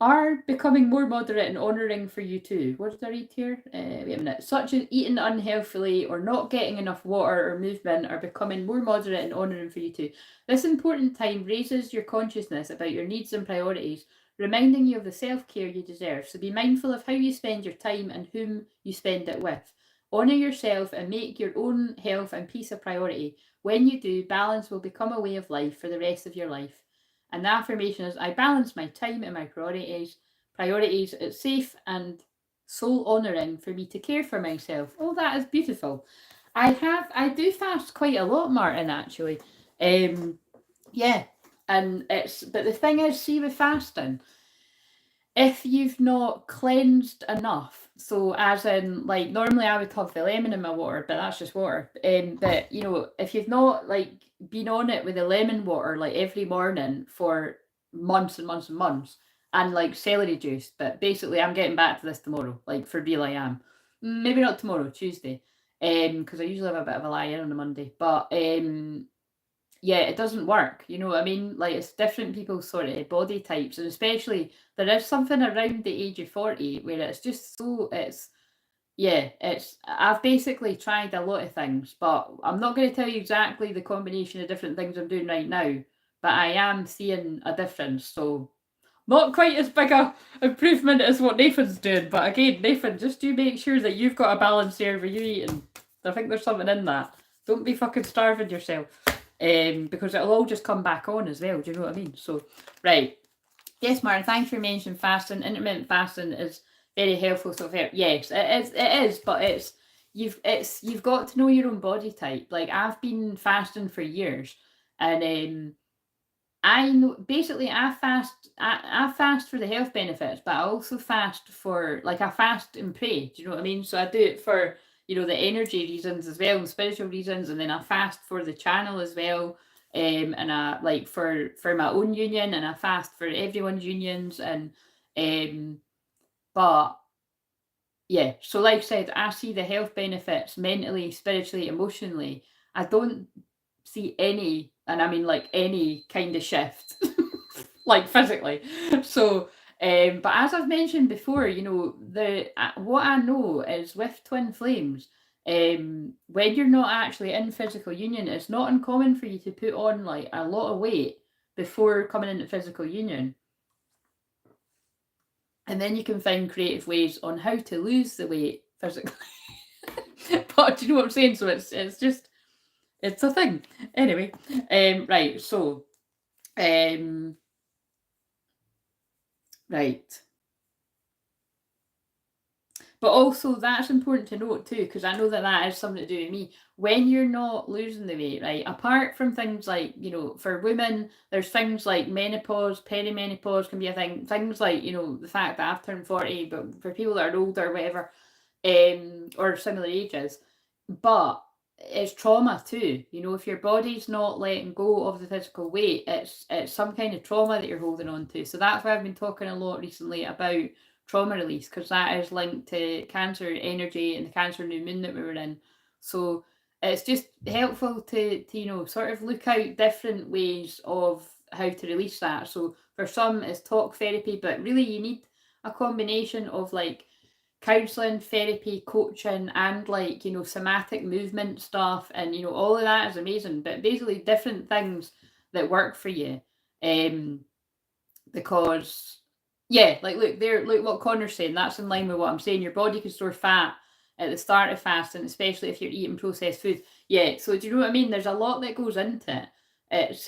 are becoming more moderate and honouring for you too. What did I read here? Wait a minute. Such as eating unhealthily or not getting enough water or movement are becoming more moderate and honouring for you too. This important time raises your consciousness about your needs and priorities, reminding you of the self-care you deserve. So be mindful of how you spend your time and whom you spend it with. Honour yourself and make your own health and peace a priority. When you do, balance will become a way of life for the rest of your life. And the affirmation is, I balance my time and my priorities. It's safe and soul honouring for me to care for myself. Oh, that is beautiful. I do fast quite a lot, Martin, actually. Yeah. And but the thing is, see with fasting, if you've not cleansed enough, so as in, like, normally I would have the lemon in my water, but that's just water. But, you know, if you've not, like, been on it with the lemon water, like, every morning for months and months and months, and, like, celery juice, but basically I'm getting back to this tomorrow, like, for real I am. Maybe not tomorrow, Tuesday, because I usually have a bit of a lie-in on a Monday, but, yeah, it doesn't work. You know what I mean? Like, it's different people's sort of body types, and especially there is something around the age of 40 where it's just so I've basically tried a lot of things, but I'm not going to tell you exactly the combination of different things I'm doing right now, but I am seeing a difference. So not quite as big a improvement as what Nathan's doing, but again, Nathan, just do make sure that you've got a balance there for you eating. I think there's something in that. Don't be fucking starving yourself. Because it'll all just come back on as well. Do you know what I mean? So, right. Yes, Martin, thanks for mentioning fasting. Intermittent fasting is very helpful. So, yes, it is, but you've got to know your own body type. Like, I've been fasting for years, and I know, basically, I fast for the health benefits, but I also fast for, like, I fast and pray. Do you know what I mean? So I do it for, you know, the energy reasons as well, and spiritual reasons, and then I fast for the channel as well, and I, like, for my own union, and I fast for everyone's unions, and But yeah, so like I said, I see the health benefits mentally, spiritually, emotionally. I don't see any, and I mean like any kind of shift, like physically. So, but as I've mentioned before, you know, what I know is with twin flames, when you're not actually in physical union, it's not uncommon for you to put on like a lot of weight before coming into physical union. And then you can find creative ways on how to lose the weight physically. But do you know what I'm saying? So it's just, it's a thing. Anyway, right, so right. But also that's important to note too, because I know that that is something to do with me. When you're not losing the weight, right, apart from things like, you know, for women, there's things like menopause, perimenopause can be a thing. Things like, you know, the fact that I've turned 40, but for people that are older, whatever, or similar ages. But it's trauma too. You know, if your body's not letting go of the physical weight, it's some kind of trauma that you're holding on to. So that's why I've been talking a lot recently about trauma release, because that is linked to cancer energy and the cancer new moon that we were in. So it's just helpful to you know, sort of look out different ways of how to release that. So for some it's talk therapy, but really you need a combination of like counseling, therapy, coaching, and like, you know, somatic movement stuff, and you know, all of that is amazing. But basically different things that work for you. Because yeah, like look there, look what Connor's saying, that's in line with what I'm saying. Your body can store fat at the start of fasting, especially if you're eating processed food. Yeah, so do you know what I mean? There's a lot that goes into it. It's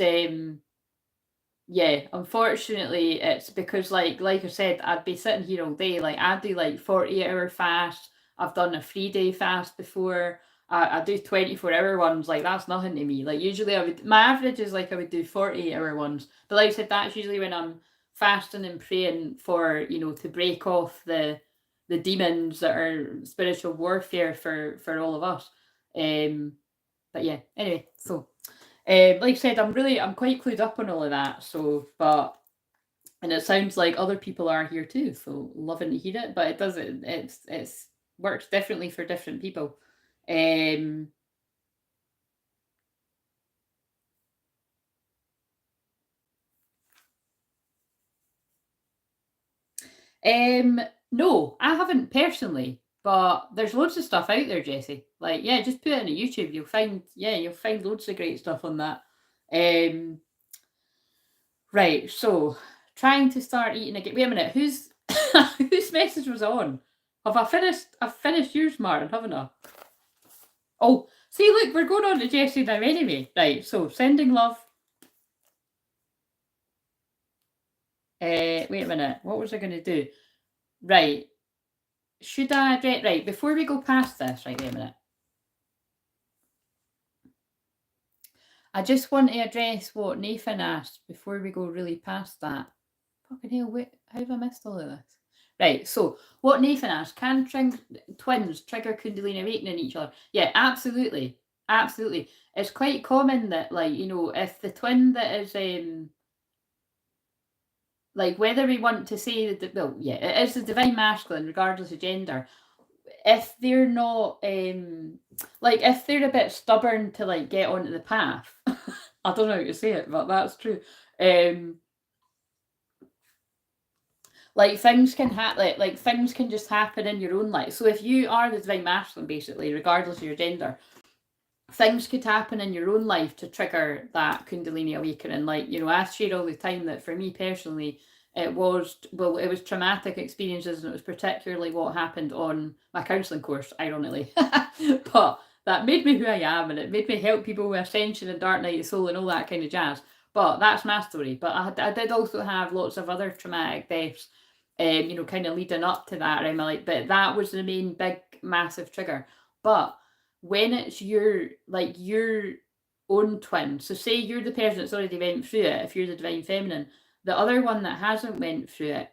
yeah, unfortunately, it's because like I said, I'd be sitting here all day. Like I do like 48-hour fast. I've done a 3-day fast before. I do 24-hour ones. Like that's nothing to me. Like usually my average is like I would do 48-hour ones. But like I said, that's usually when I'm fasting and praying for, you know, to break off the demons that are spiritual warfare for all of us. But yeah, anyway, so like I said, I'm quite clued up on all of that. So, but and it sounds like other people are here too. So loving to hear it, but it doesn't. It's works differently for different people. Um, no, I haven't personally, but there's loads of stuff out there, Jessie. Like, yeah, just put it into YouTube. You'll find loads of great stuff on that. Um, right. So, trying to start eating again. Wait a minute. Whose whose message was on? Have I finished? I've finished yours, Martin, haven't I? Oh, see, look, we're going on to Jessie now anyway. Right. So, sending love. Wait a minute. What was I going to do? Right. Should I address? Right. Before we go past this, right. Wait a minute. I just want to address what Nathan asked before we go really past that. Fucking hell, wait, how have I missed all of this? Right, so what Nathan asked, can twins trigger Kundalini awakening each other? Yeah, absolutely. Absolutely. It's quite common that, like, you know, if the twin that is, like, whether we want to say that, well, yeah, it is the divine masculine, regardless of gender, if they're not like if they're a bit stubborn to like get onto the path, I don't know how to say it, but that's true. Like things can happen, like things can just happen in your own life. So if you are the divine masculine, basically, regardless of your gender, things could happen in your own life to trigger that Kundalini awakening. Like, you know, I share all the time that for me personally, it was traumatic experiences, and it was particularly what happened on my counselling course, ironically. But that made me who I am, and it made me help people with ascension and dark night of soul and all that kind of jazz. But that's my story. But I did also have lots of other traumatic deaths, you know, kind of leading up to that around my life. But that was the main big, massive trigger. But when it's your own twin, so say you're the person that's already went through it, if you're the divine feminine, the other one that hasn't went through it,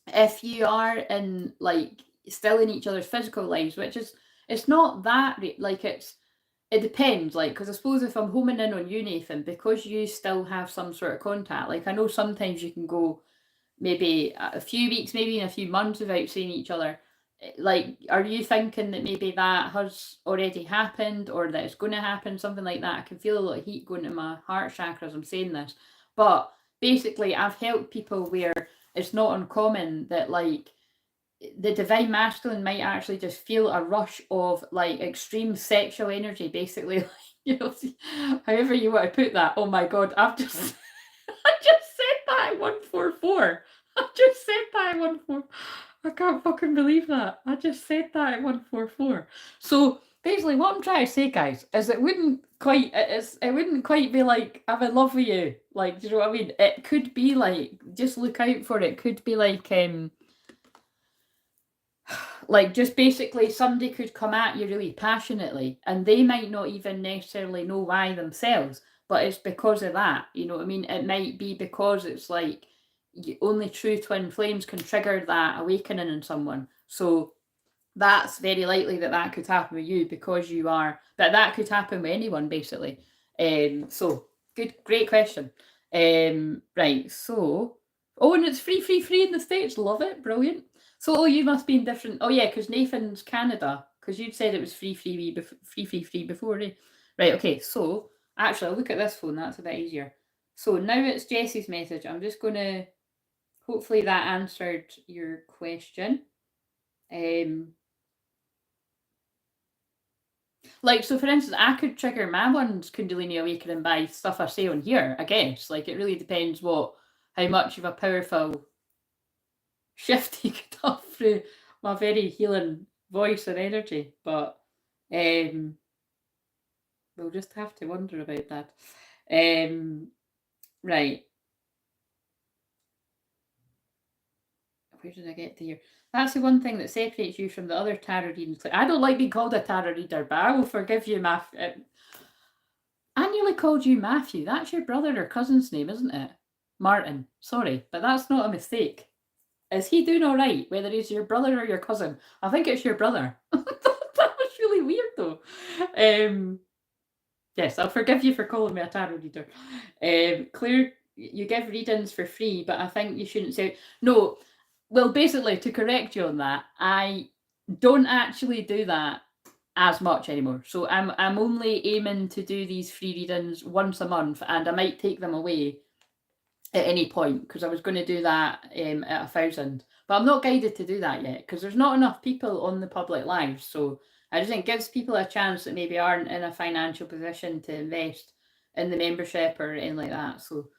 if you are in like still in each other's physical lives, which is, it's not that like it depends, like, because I suppose if I'm homing in on you, Nathan, because you still have some sort of contact, like I know sometimes you can go maybe a few weeks, maybe in a few months without seeing each other. Like, are you thinking that maybe that has already happened or that it's going to happen, something like that? I can feel a lot of heat going to my heart chakra as I'm saying this. But basically, I've helped people where it's not uncommon that, like, the divine masculine might actually just feel a rush of like extreme sexual energy, basically. Like, you know, however you want to put that. Oh my god, I've just I just said that at 144. I just said that at 144. I can't fucking believe that. I just said that at 144. So basically what I'm trying to say, guys, is it wouldn't quite be like I'm in love with you. Like, do you know what I mean? It could be like, just look out for it. It could be like just basically somebody could come at you really passionately and they might not even necessarily know why themselves, but it's because of that, you know what I mean? It might be because it's like only true twin flames can trigger that awakening in someone. So that's very likely that could happen with you because you are, but that could happen with anyone basically. So great question. Right, so, oh, and it's free in the States, love it, brilliant. So, oh, you must be in different, oh yeah, because Nathan's Canada, because you'd said it was free before, eh? Right, okay, so, actually, I'll look at this phone, that's a bit easier. So now it's Jessie's message. I'm just going to, hopefully that answered your question. Like, so for instance, I could trigger my one's Kundalini awakening by stuff I say on here, I guess. Like, it really depends how much of a powerful shift you could have through my very healing voice and energy. But we'll just have to wonder about that. Right. Where did I get to here? That's the one thing that separates you from the other tarot readings. I don't like being called a tarot reader, but I will forgive you, I nearly called you Matthew. That's your brother or cousin's name, isn't it? Martin. Sorry, but that's not a mistake. Is he doing all right, whether he's your brother or your cousin? I think it's your brother. That was really weird, though. Yes, I'll forgive you for calling me a tarot reader. Claire, you give readings for free, but I think you shouldn't say... No, well, basically, to correct you on that, I don't actually do that as much anymore. So I'm only aiming to do these free readings once a month, and I might take them away at any point because I was going to do that at 1,000, but I'm not guided to do that yet because there's not enough people on the public live. So I just think it gives people a chance that maybe aren't in a financial position to invest in the membership or anything like that. So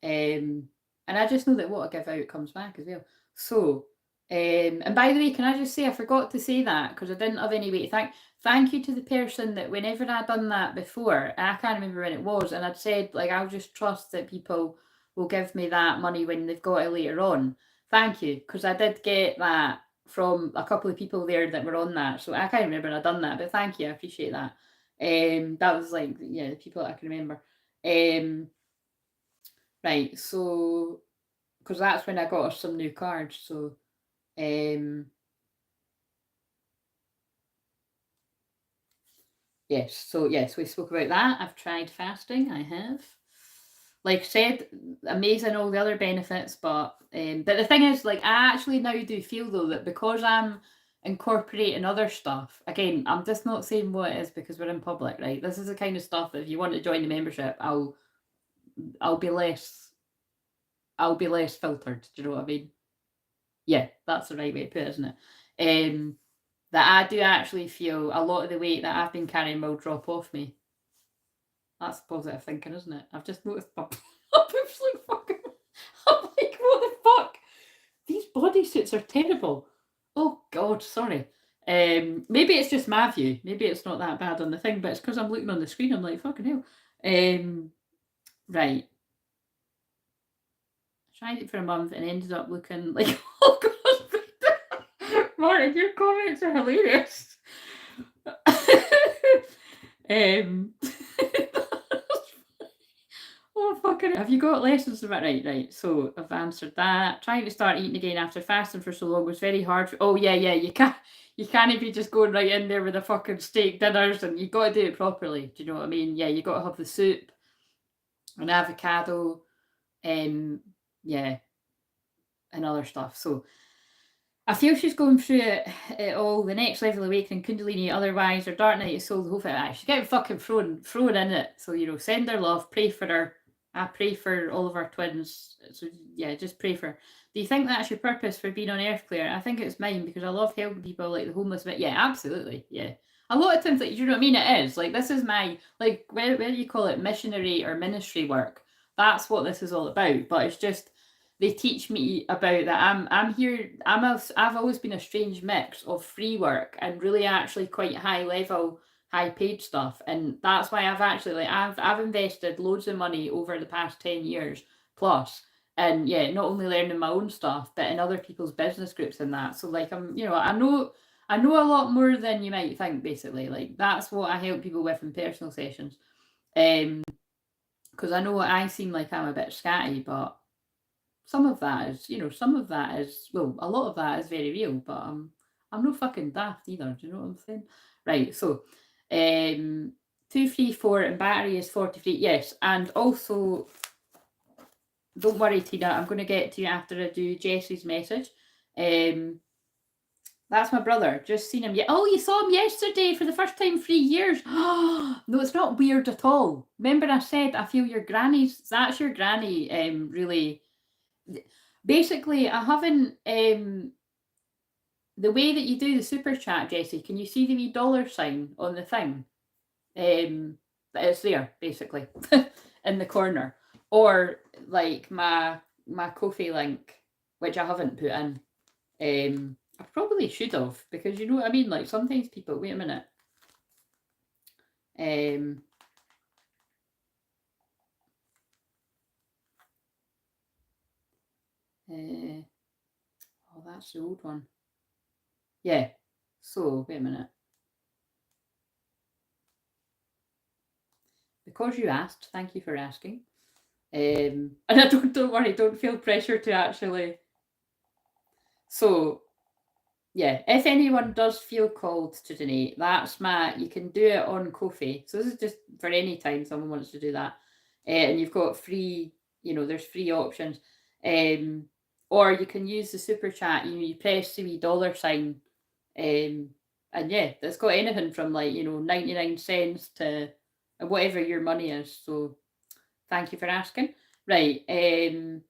and I just know that what I give out comes back as well. So and by the way, can I just say I forgot to say that because I didn't have any way to thank you to the person that whenever I'd done that before, I can't remember when it was, and I'd said, like, I'll just trust that people will give me that money when they've got it later on. Thank you, because I did get that from a couple of people there that were on that. So I can't remember I'd done that, but thank you, I appreciate that. That was like, yeah, the people that I can remember. Right, so because that's when I got us some new cards. So yes, so yes, we spoke about that. I've tried fasting. I have. Like I said, amazing all the other benefits, but the thing is, like, I actually now do feel though that because I'm incorporating other stuff, again, I'm just not saying what it is because we're in public, right? This is the kind of stuff that if you want to join the membership, I'll be less filtered. Do you know what I mean? Yeah, that's the right way to put it, isn't it? That I do actually feel a lot of the weight that I've been carrying will drop off me. That's positive thinking, isn't it? I've just noticed my boobs look fucking... I'm like, what the fuck? These bodysuits are terrible. Oh God, sorry. Maybe it's just my view. Maybe it's not that bad on the thing, but it's because I'm looking on the screen. I'm like, fucking hell. Right. Tried it for a month and ended up looking like... Oh God, Martin, your comments are hilarious. Oh, fucking... Have you got lessons about... Right. So I've answered that. Trying to start eating again after fasting for so long was very hard. Oh, yeah. You can't be just going right in there with the fucking steak dinners, and you got to do it properly. Do you know what I mean? Yeah, you got to have the soup, an avocado, yeah. and other stuff. So I feel she's going through it all. The next level awakening, Kundalini, otherwise, or Dark Night of Soul, the whole thing. She's getting fucking thrown in it. So, you know, send her love, pray for her. I pray for all of our twins. So, yeah, just pray for her. Do you think that's your purpose for being on Earth, Claire? I think it's mine because I love helping people like the homeless. But yeah, absolutely. Yeah. A lot of times, like, you know what I mean? It is. Like, this is my, like, where do you call it? Missionary or ministry work. That's what this is all about. But it's just, they teach me about that. I'm here. I've always been a strange mix of free work and really actually quite high level, high paid stuff, and that's why I've actually I've invested loads of money over the past 10 years plus, and yeah, not only learning my own stuff but in other people's business groups and that. So like I'm, you know, I know a lot more than you might think. Basically, like that's what I help people with in personal sessions, because I know I seem like I'm a bit scatty, but some of that is, you know, well, a lot of that is very real, but I'm no fucking daft either. Do you know what I'm saying? Right. So, 234 and battery is 43. Yes, and also, don't worry, Tina. I'm going to get to you after I do Jessie's message. That's my brother. Just seen him. Oh, you saw him yesterday for the first time in 3 years. No, it's not weird at all. Remember I said I feel your granny's. That's your granny. Really. Basically, I haven't. The way that you do the super chat, Jessie, can you see the wee dollar sign on the thing? It's there basically in the corner, or like my Ko-fi link, which I haven't put in. I probably should have, because you know what I mean. Like sometimes people. Wait a minute. Oh, that's the old one. Yeah. So wait a minute. Because you asked, thank you for asking. And I don't worry, don't feel pressure to actually. So yeah, if anyone does feel called to donate, that's you can do it on Ko-fi. So this is just for any time someone wants to do that. And you've got free, you know, there's free options. Or you can use the super chat, you know, you press the wee dollar sign. And yeah, that's got anything from like, you know, 99 cents to whatever your money is. So thank you for asking. Right. And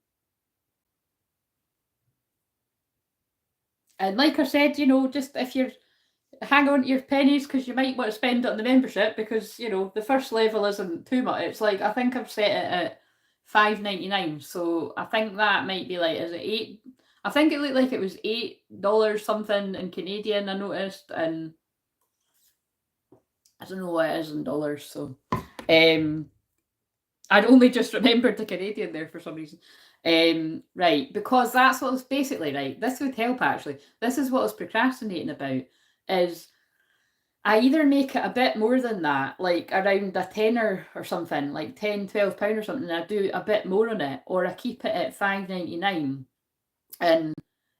like I said, you know, just if you're hang on to your pennies because you might want to spend it on the membership, because you know the first level isn't too much. It's like I think I've set it at $5.99, so I think that might be like, is it $8? I think it looked like it was $8 something in Canadian. I noticed, and I don't know what it is in dollars. So, I'd only just remembered the Canadian there for some reason. Right, because that's what was basically right. This would help actually. This is what I was procrastinating about. Is I either make it a bit more than that, like around a tenner or something, like £10, £12 or something, and I do a bit more on it, or I keep it at $5.99. And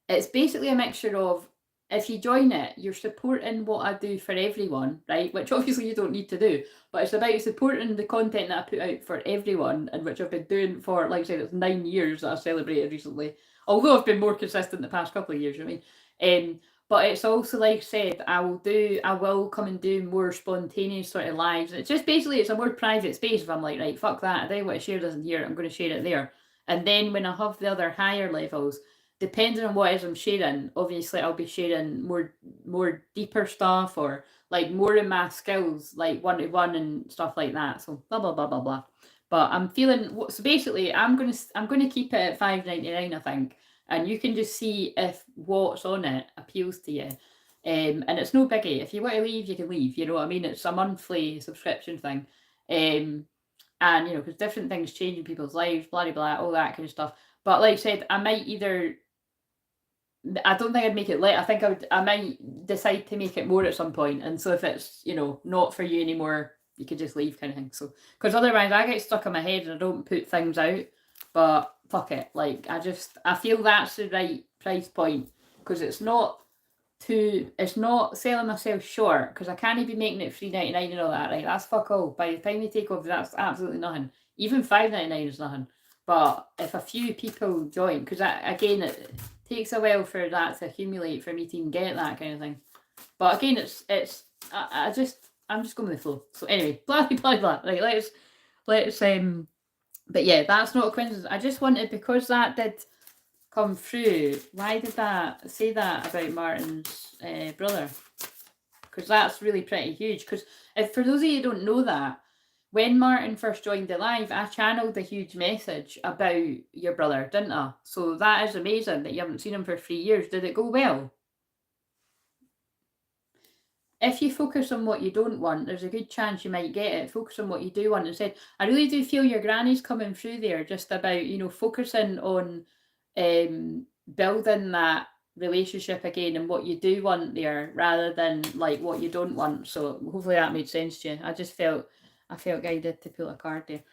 it's basically a mixture of, if you join it, you're supporting what I do for everyone, right? Which obviously you don't need to do, but it's about supporting the content that I put out for everyone, and which I've been doing for, like I said, it's 9 years that I celebrated recently. Although I've been more consistent the past couple of years, you know what I mean? But it's also, like I said, I will come and do more spontaneous sort of lives. And it's just basically, it's a more private space. If I'm like, right, fuck that, I don't want to share this in here, I'm going to share it there. And then when I have the other higher levels, depending on what it is I'm sharing, obviously I'll be sharing more deeper stuff, or like more in my skills, like one-to-one and stuff like that. So blah blah blah blah blah. But I'm feeling, so basically I'm gonna keep it at $5.99, I think, and you can just see if what's on it appeals to you. And it's no biggie. If you want to leave, you can leave. You know what I mean? It's a monthly subscription thing. And you know, because different things change in people's lives, blah blah blah, all that kind of stuff. But like I said, I might either, I don't think I'd make it late. I think I might decide to make it more at some point. And so if it's, you know, not for you anymore, you could just leave, kind of thing. So, because otherwise I get stuck in my head and I don't put things out. But fuck it, like I feel that's the right price point, because it's not selling myself short, because I can't be making it $3.99 and all that, right? That's fuck all. By the time you take off, that's absolutely nothing. Even $5.99 is nothing. But if a few people join, because again, it takes a while for that to accumulate for me to even get that kind of thing. But again, I'm just going with the flow. So anyway, blah blah blah. Right, let's but yeah, that's not a coincidence. I just wanted, because that did come through. Why did that say that about Martin's brother? Because that's really pretty huge. Because if for those of you who don't know that, when Martin first joined the live, I channeled a huge message about your brother, didn't I? So that is amazing that you haven't seen him for 3 years. Did it go well? If you focus on what you don't want, there's a good chance you might get it. Focus on what you do want instead. I really do feel your granny's coming through there, just about, focusing on building that relationship again and what you do want there, rather than like what you don't want. So hopefully that made sense to you. I felt guided to pull a card there.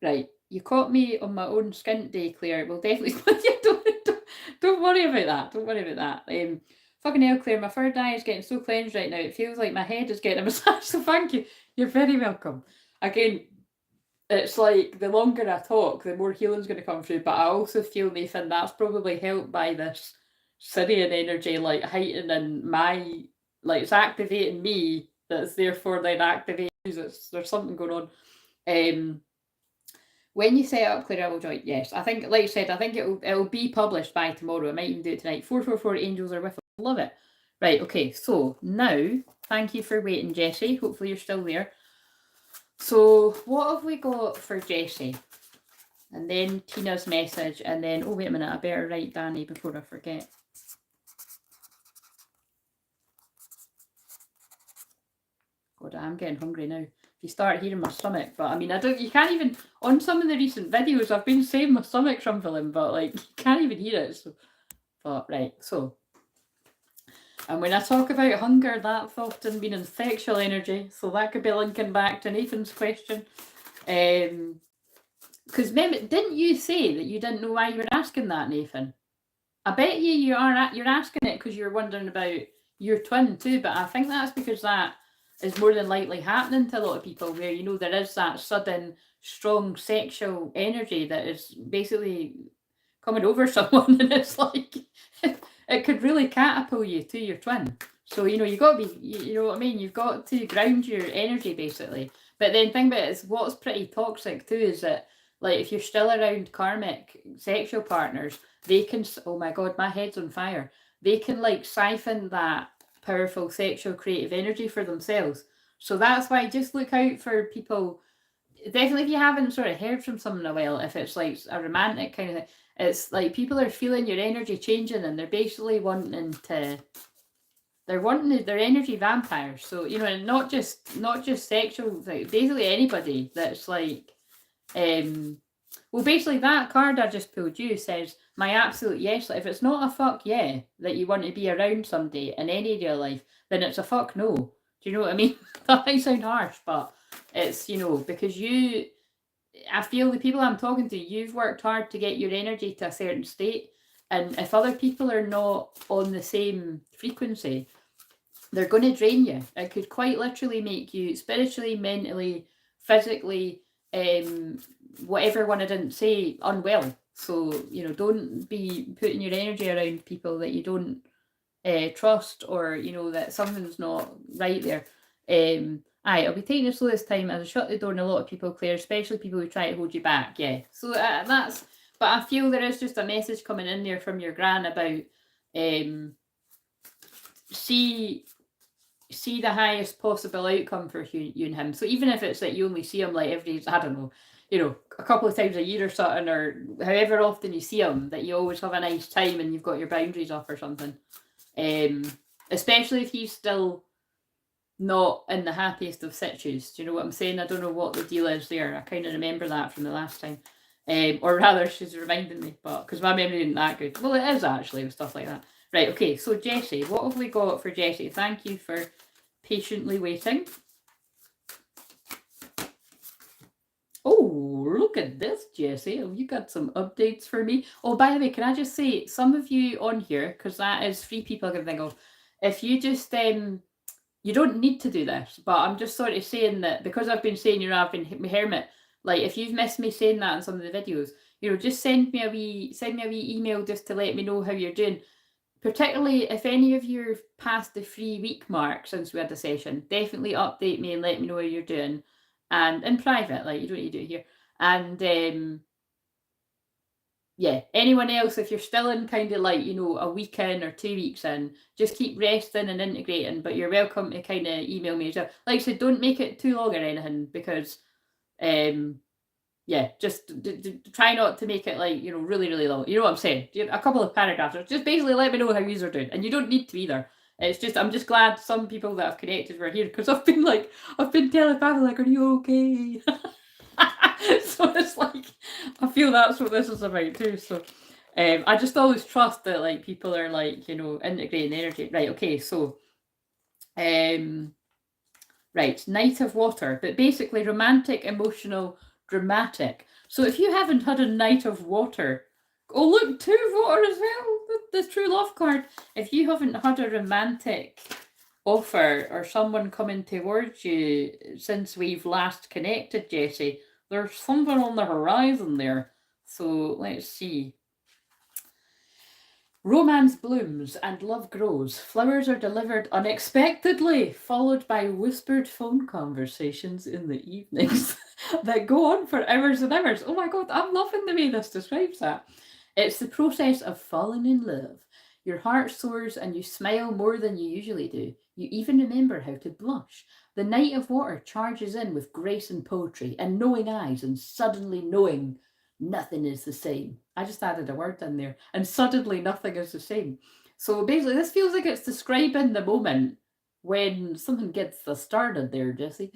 Right, you caught me on my own skint day, Claire. Well, definitely. Don't worry about that. Don't worry about that. Fucking hell, Claire, my third eye is getting so cleansed right now. It feels like my head is getting a massage. So thank you. You're very welcome. Again, it's like the longer I talk, the more healing's going to come through. But I also feel, Nathan, that's probably helped by this Sirian energy, like heightening my, like it's activating me. That's therefore then activating. There's something going on. When you set up Clairvoyant, yes, I think, like I said, I think it'll be published by tomorrow. I might even do it tonight. 444 angels are with us. Love it. Right, okay, so now, thank you for waiting, Jessie. Hopefully you're still there. So what have we got for Jessie? And then Tina's message, and then, oh, wait a minute, I better write Danny before I forget. God, I'm getting hungry now. You start hearing my stomach, but I mean, you can't even, on some of the recent videos, I've been saying my stomach's rumbling, but like, you can't even hear it. So, but right, so, and when I talk about hunger, that's often meaning sexual energy, so that could be linking back to Nathan's question. Because didn't you say that you didn't know why you were asking that, Nathan? I bet you're asking it because you're wondering about your twin too, but I think that's because that is more than likely happening to a lot of people, where there is that sudden strong sexual energy that is basically coming over someone, and it's like it could really catapult you to your twin. So you got to be, you know what I mean, you've got to ground your energy basically. But then think about it, is what's pretty toxic too is that, like, if you're still around karmic sexual partners, they can, oh my god, my head's on fire, they can like siphon that powerful sexual creative energy for themselves. So that's why just look out for people. Definitely, if you haven't sort of heard from someone in a while, if it's like a romantic kind of thing, it's like people are feeling your energy changing, and they're basically wanting their energy vampires. So and not just sexual, like basically anybody that's like well, basically that card I just pulled you says my absolute yes. Like, if it's not a fuck yeah that you want to be around somebody in any area of life, then it's a fuck no. Do you know what I mean? That might sound harsh, but it's because I feel the people I'm talking to, you've worked hard to get your energy to a certain state, and if other people are not on the same frequency, they're going to drain you. It could quite literally make you spiritually, mentally, physically, whatever one I didn't say, unwell. So don't be putting your energy around people that you don't trust, or that something's not right there. I'll be taking it slow this time as I shut the door on a lot of people, Claire, especially people who try to hold you back. Yeah, so that's, but I feel there is just a message coming in there from your gran about see the highest possible outcome for you and him. So even if it's that you only see him like every, I don't know, a couple of times a year or something, or however often you see him, that you always have a nice time and you've got your boundaries up or something. Especially if he's still not in the happiest of situations. Do you know what I'm saying? I don't know what the deal is there. I kind of remember that from the last time. Or rather, she's reminding me, but because my memory isn't that good. Well, it is actually with stuff like that. Right, okay, so Jessie, what have we got for Jessie? Thank you for patiently waiting. Oh, look at this, Jessie. Have you got some updates for me? Oh, by the way, can I just say, some of you on here, because that is 3 people I can think of, if you just you don't need to do this, but I'm just sort of saying that because I've been saying, I've been hermit, like if you've missed me saying that in some of the videos, just send me a wee email just to let me know how you're doing. Particularly if any of you have passed the 3-week mark since we had the session, definitely update me and let me know how you're doing. And in private, like you don't need to do it here. And yeah, anyone else, if you're still in kind of like, a week in or 2 weeks in, just keep resting and integrating, but you're welcome to kind of email me as well. Like I said, don't make it too long or anything because, yeah, just try not to make it like, really, really long. You know what I'm saying? A couple of paragraphs. Just basically let me know how you are doing. And you don't need to either. It's just, I'm just glad some people that have connected were here because I've been telepathically like, are you okay? So it's like, I feel that's what this is about too. So I just always trust that like people are like, integrating energy. Right, okay, so right, Night of Water, but basically romantic, emotional, dramatic. So if you haven't had a Night of Water, oh look, 2 of water as well, the True Love card. If you haven't had a romantic offer or someone coming towards you since we've last connected, Jessie, there's something on the horizon there. So let's see. Romance blooms and love grows. Flowers are delivered unexpectedly, followed by whispered phone conversations in the evenings that go on for hours and hours. Oh my God, I'm loving the way this describes that. It's the process of falling in love. Your heart soars and you smile more than you usually do. You even remember how to blush. The Night of Water charges in with grace and poetry and knowing eyes and suddenly knowing nothing is the same. I just added a word in there. And suddenly nothing is the same. So basically this feels like it's describing the moment when something gets started there, Jessie.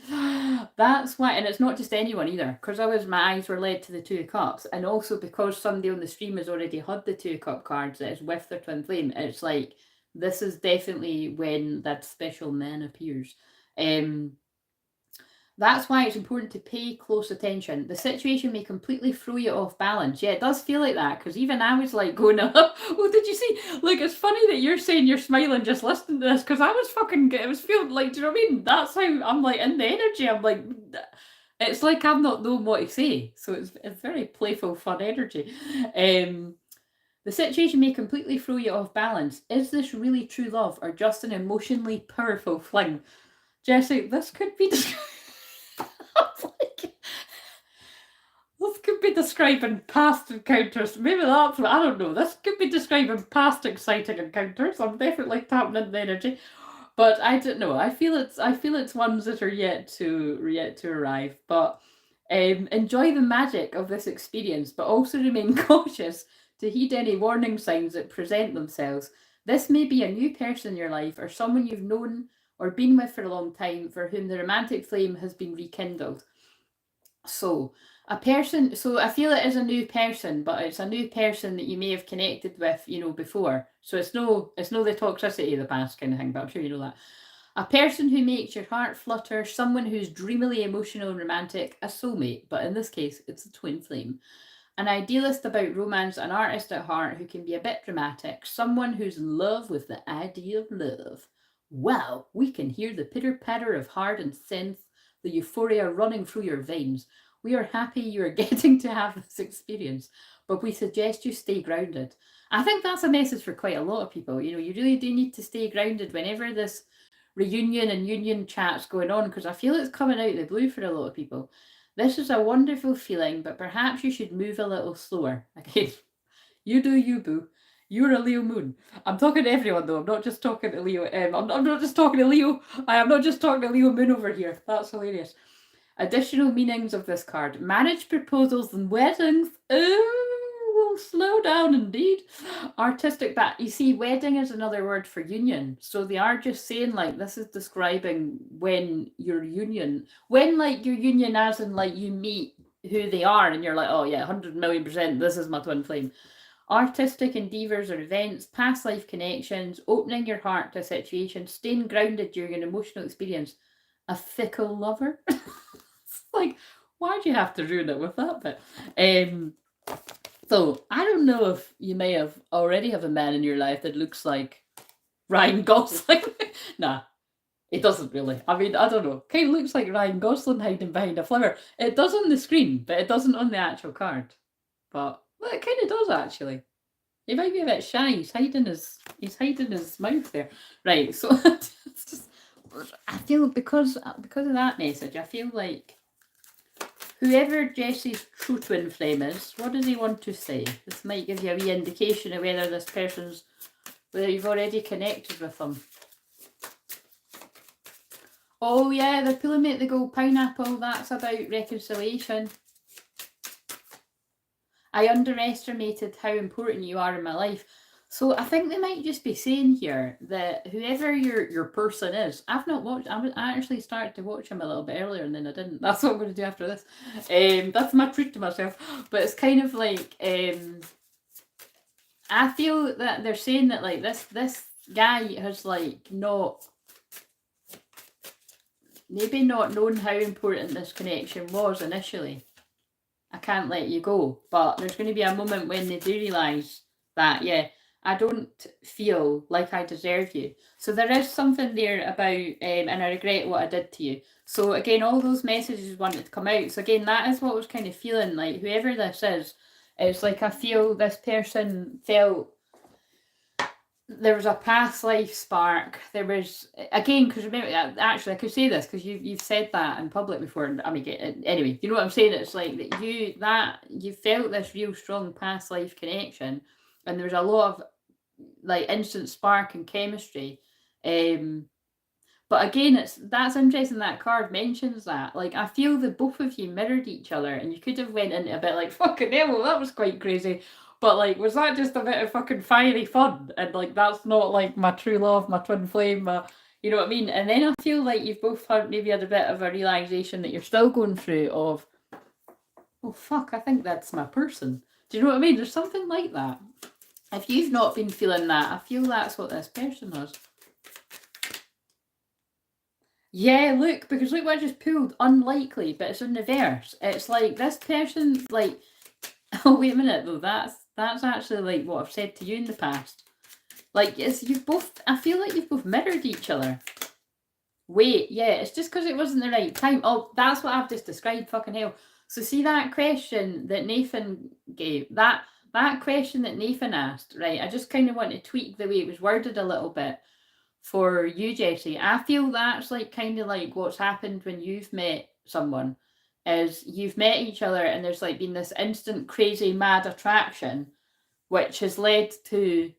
That's why, and it's not just anyone either, because my eyes were led to the 2 of Cups, and also because somebody on the stream has already had the 2 of Cup cards that is with their twin flame, it's like, this is definitely when that special man appears. That's why it's important to pay close attention. The situation may completely throw you off balance. Yeah, it does feel like that, because even I was like going, oh, did you see? Like, it's funny that you're saying you're smiling just listening to this, because I was it was feeling like, do you know what I mean? That's how I'm like in the energy. I'm like, it's like I'm not knowing what to say. So it's very playful, fun energy. The situation may completely throw you off balance. Is this really true love or just an emotionally powerful fling? Jessie, this could be... this could be describing past encounters. Maybe that's what, I don't know. This could be describing past exciting encounters. I'm definitely tapping into the energy. But I don't know. I feel it's ones that are yet to arrive. But enjoy the magic of this experience, but also remain cautious to heed any warning signs that present themselves. This may be a new person in your life or someone you've known or been with for a long time for whom the romantic flame has been rekindled. So I feel it is a new person, but it's a new person that you may have connected with, before. So it's no the toxicity of the past kind of thing, but I'm sure you know that. A person who makes your heart flutter, someone who's dreamily emotional and romantic, a soulmate, but in this case, it's a twin flame. An idealist about romance, an artist at heart who can be a bit dramatic, someone who's in love with the idea of love. Wow, we can hear the pitter-patter of heart and synth, the euphoria running through your veins. We are happy you are getting to have this experience, but we suggest you stay grounded. I think that's a message for quite a lot of people. You really do need to stay grounded whenever this reunion and union chat's going on, because I feel it's coming out of the blue for a lot of people. This is a wonderful feeling, but perhaps you should move a little slower. Okay, you do you, boo. You're a Leo moon. I'm talking to everyone, though. I'm not just talking to Leo. I'm not just talking to Leo. I am not just talking to Leo moon over here. That's hilarious. Additional meanings of this card. Marriage proposals and weddings. Oh, slow down indeed. Artistic you see, wedding is another word for union. So they are just saying, like, this is describing when your union as in, like, you meet who they are and you're like, oh yeah, 100,000,000%, this is my twin flame. Artistic endeavours or events, past life connections, opening your heart to a situation, staying grounded during an emotional experience. A fickle lover. It's like, why'd you have to ruin it with that bit? So I don't know if you may have already have a man in your life that looks like Ryan Gosling. Nah, It doesn't really. I mean, I don't know. Kind of looks like Ryan Gosling hiding behind a flower. It does on the screen, but it doesn't on the actual card. But well, it kind of does actually. He might be a bit shy. He's hiding his mouth there. Right. So it's just, I feel because of that message, I feel like whoever Jesse's true twin flame is, what does he want to say? This might give you a wee indication of whether this person's, whether you've already connected with them. Oh yeah, they're pulling me at the gold pineapple. That's about reconciliation. I underestimated how important you are in my life. So I think they might just be saying here that whoever your person is, I've not watched, I actually started to watch him a little bit earlier and then I didn't. That's what I'm going to do after this. That's my treat to myself. But it's kind of like, I feel that they're saying that like this guy has like maybe not known how important this connection was initially. I can't let you go. But there's going to be a moment when they do realise that, yeah, I don't feel like I deserve you. So there is something there about, and I regret what I did to you. So again, all those messages wanted to come out. So again, that is what I was kind of feeling like. Whoever this is, it's like I feel this person felt there was a past life spark. There was, again, because remember, actually, I could say this because you've said that in public before. I mean, anyway, you know what I'm saying? It's like that you felt this real strong past life connection, and there was a lot of like instant spark and chemistry. But again, that's interesting. That card mentions that. Like, I feel that both of you mirrored each other, and you could have went into a bit like fucking hell. That was quite crazy. But like, was that just a bit of fucking fiery fun? And like, that's not like my true love, my twin flame, you know what I mean? And then I feel like you've both maybe had a bit of a realization that you're still going through of, oh fuck, I think that's my person. Do you know what I mean? There's something like that. If you've not been feeling that, I feel that's what this person has. Yeah, look, because look what I just pulled. Unlikely, but it's in reverse. It's like this person, like, oh wait a minute though, that's actually like what I've said to you in the past. Like, you've both, I feel like you've both mirrored each other. Wait, yeah, it's just because it wasn't the right time. Oh, that's what I've just described, fucking hell. So see that question that Nathan gave, that question that Nathan asked, right? I just kind of want to tweak the way it was worded a little bit for you, Jessie. I feel that's like kind of like what's happened when you've met someone, is you've met each other and there's like been this instant crazy mad attraction, which has led to,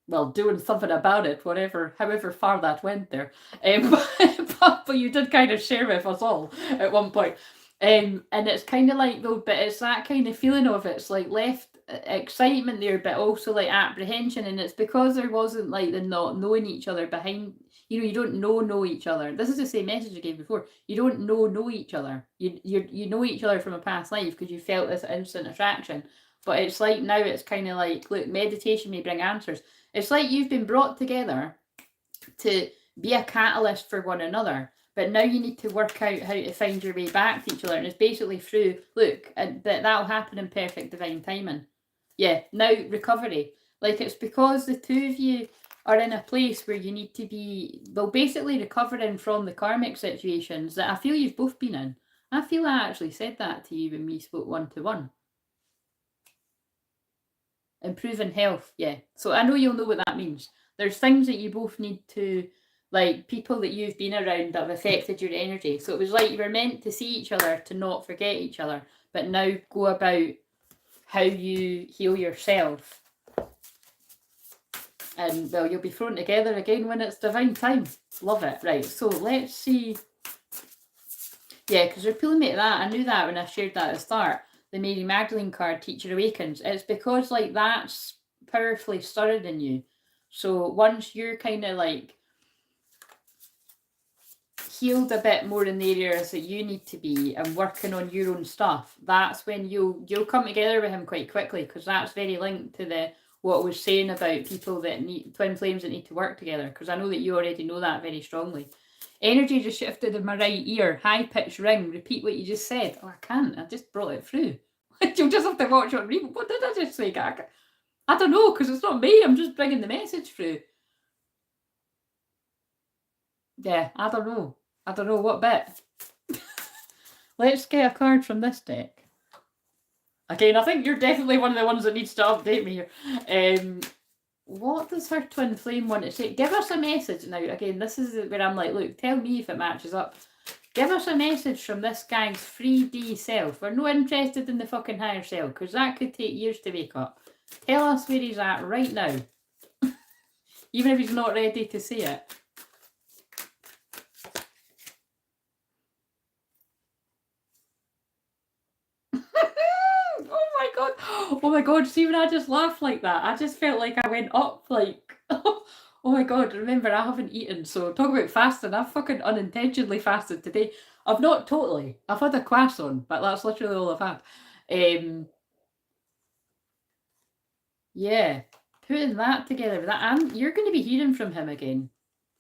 well, doing something about it, however far that went there. But you did kind of share with us all at one point. And it's kind of like though, but it's that kind of feeling of it's like left excitement there, but also like apprehension, and it's because there wasn't like the not knowing each other behind. You don't know each other. This is the same message I gave before. You don't know each other. You know each other from a past life because you felt this instant attraction. But it's like now it's kind of like, look, meditation may bring answers. It's like you've been brought together to be a catalyst for one another. But now you need to work out how to find your way back to each other. And it's basically through, look, that'll happen in perfect divine timing. Yeah, now recovery. Like, it's because the two of you are in a place where you need to be, well, basically recovering from the karmic situations that I feel you've both been in. I feel I actually said that to you when we spoke one-to-one. Improving health, yeah. So I know you'll know what that means. There's things that you both need to, like, people that you've been around that have affected your energy. So it was like you were meant to see each other to not forget each other, but now go about how you heal yourself. And, well, you'll be thrown together again when it's divine time. Love it. Right, so let's see. Yeah, because they're pulling me to that. I knew that when I shared that at the start. The Mary Magdalene card, Teacher Awakens. It's because, like, that's powerfully stirred in you. So once you're kind of, like, healed a bit more in the areas that you need to be and working on your own stuff, that's when you'll come together with him quite quickly, because that's very linked to what I was saying about people that need twin flames that need to work together, because I know that you already know that very strongly. Energy just shifted in my right ear. High pitched ring. Repeat what you just said. Oh, I can't. I just brought it through. You'll just have to watch it. What did I just say? I don't know, because it's not me. I'm just bringing the message through. Yeah, I don't know. I don't know what bit. Let's get a card from this deck. Again, I think you're definitely one of the ones that needs to update me here. What does her twin flame want to say? Give us a message. Now, again, this is where I'm like, look, tell me if it matches up. Give us a message from this guy's 3D self. We're not interested in the fucking higher self, because that could take years to wake up. Tell us where he's at right now. Even if he's not ready to say it. Oh my god, see when I just laughed like that, I just felt like I went up like, oh my god, remember I haven't eaten, so talk about fasting, I've fucking unintentionally fasted today. I've not totally, I've had a croissant, but that's literally all I've had. Yeah, putting that together with that, and you're going to be hearing from him again.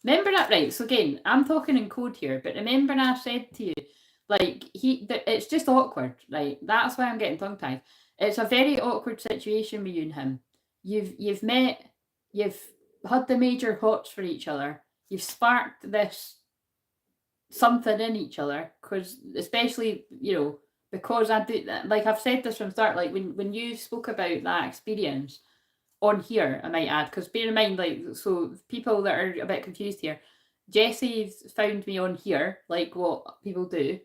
Remember that, right? So again, I'm talking in code here, but remember I said to you, like, it's just awkward, right? That's why I'm getting tongue-tied. It's a very awkward situation with you and him. You've met, you've had the major hots for each other. You've sparked this something in each other, because especially, you know, because I do, like I've said this from the start, like when you spoke about that experience on here, I might add, because bear in mind, like, so people that are a bit confused here, Jessie's found me on here, like what people do.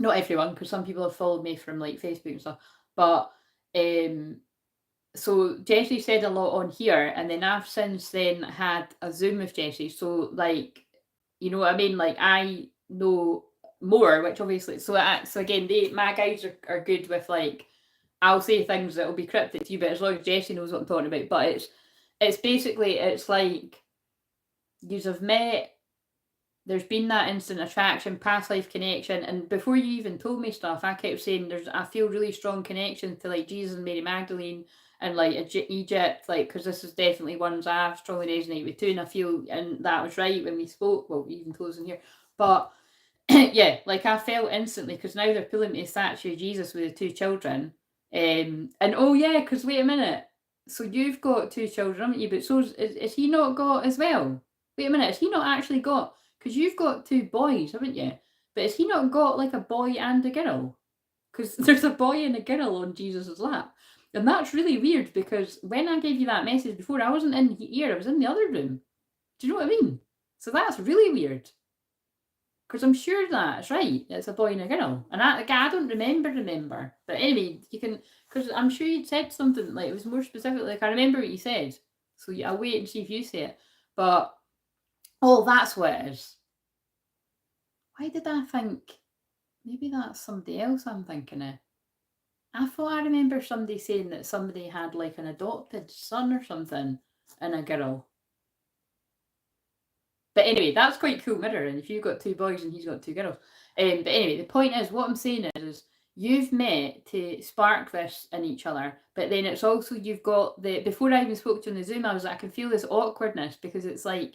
Not everyone, because some people have followed me from like Facebook and stuff, but so Jessie said a lot on here, and then I've since then had a Zoom with Jessie. So like, you know what I mean? Like I know more, which obviously, so again, my guys are good with, like, I'll say things that will be cryptic to you, but as long as Jessie knows what I'm talking about. But it's basically, it's like yous have met, there's been that instant attraction, past life connection, and before you even told me stuff, I kept saying I feel really strong connection to like Jesus and Mary Magdalene and like Egypt, like, because this is definitely ones I strongly resonate with too, and I feel, and that was right when we spoke, well, we even told us in here, but yeah, like I felt instantly, because now they're pulling me a statue of Jesus with the two children, and oh yeah, because wait a minute, so you've got two children, haven't you? But so is he not got as well? Wait a minute, has he not actually got? Because you've got two boys, haven't you? But has he not got like a boy and a girl? Because there's a boy and a girl on Jesus' lap. And that's really weird, because when I gave you that message before, I wasn't in here, I was in the other room. Do you know what I mean? So that's really weird. Because I'm sure that's right. It's a boy and a girl. And I don't remember. But anyway, you can, because I'm sure you'd said something, like, it was more specific. Like, I remember what you said. So I'll wait and see if you say it. But, oh, that's what it is. Why did I think, maybe that's somebody else I'm thinking of. I thought I remember somebody saying that somebody had like an adopted son or something and a girl. But anyway, that's quite cool mirroring if you've got two boys and he's got two girls. But anyway, the point is, what I'm saying is you've met to spark this in each other, but then it's also, you've got the, before I even spoke to you on the Zoom, I was like, I can feel this awkwardness, because it's like,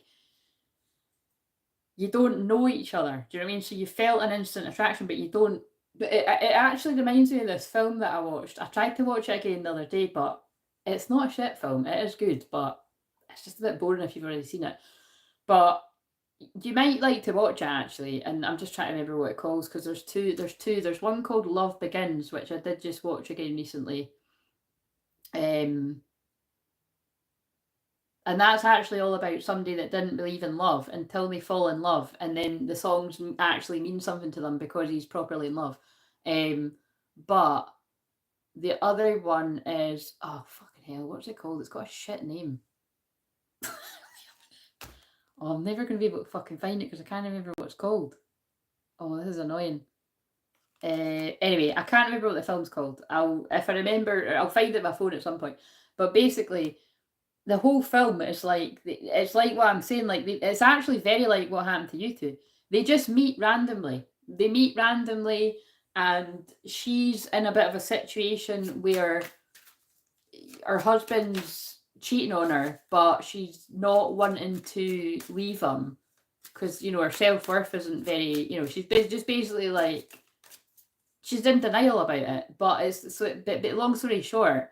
you don't know each other. Do you know what I mean? So you felt an instant attraction, but you don't. But it actually reminds me of this film that I watched. I tried to watch it again the other day, but it's not a shit film. It is good, but it's just a bit boring if you've already seen it. But you might like to watch it actually, and I'm just trying to remember what it calls, because there's two. There's one called Love Begins, which I did just watch again recently. And that's actually all about somebody that didn't believe in love until they fall in love, and then the songs actually mean something to them because he's properly in love. But the other one is, oh fucking hell, what's it called? It's got a shit name. Oh, I'm never gonna be able to fucking find it because I can't remember what it's called. Oh, this is annoying. Anyway, I can't remember what the film's called. If I remember, I'll find it on my phone at some point. But basically, the whole film is like, it's like what I'm saying, like, it's actually very like what happened to you two. They just meet randomly. And she's in a bit of a situation where her husband's cheating on her, but she's not wanting to leave him because, you know, her self-worth isn't very, you know, she's just basically like, she's in denial about it. But it's so, but long story short,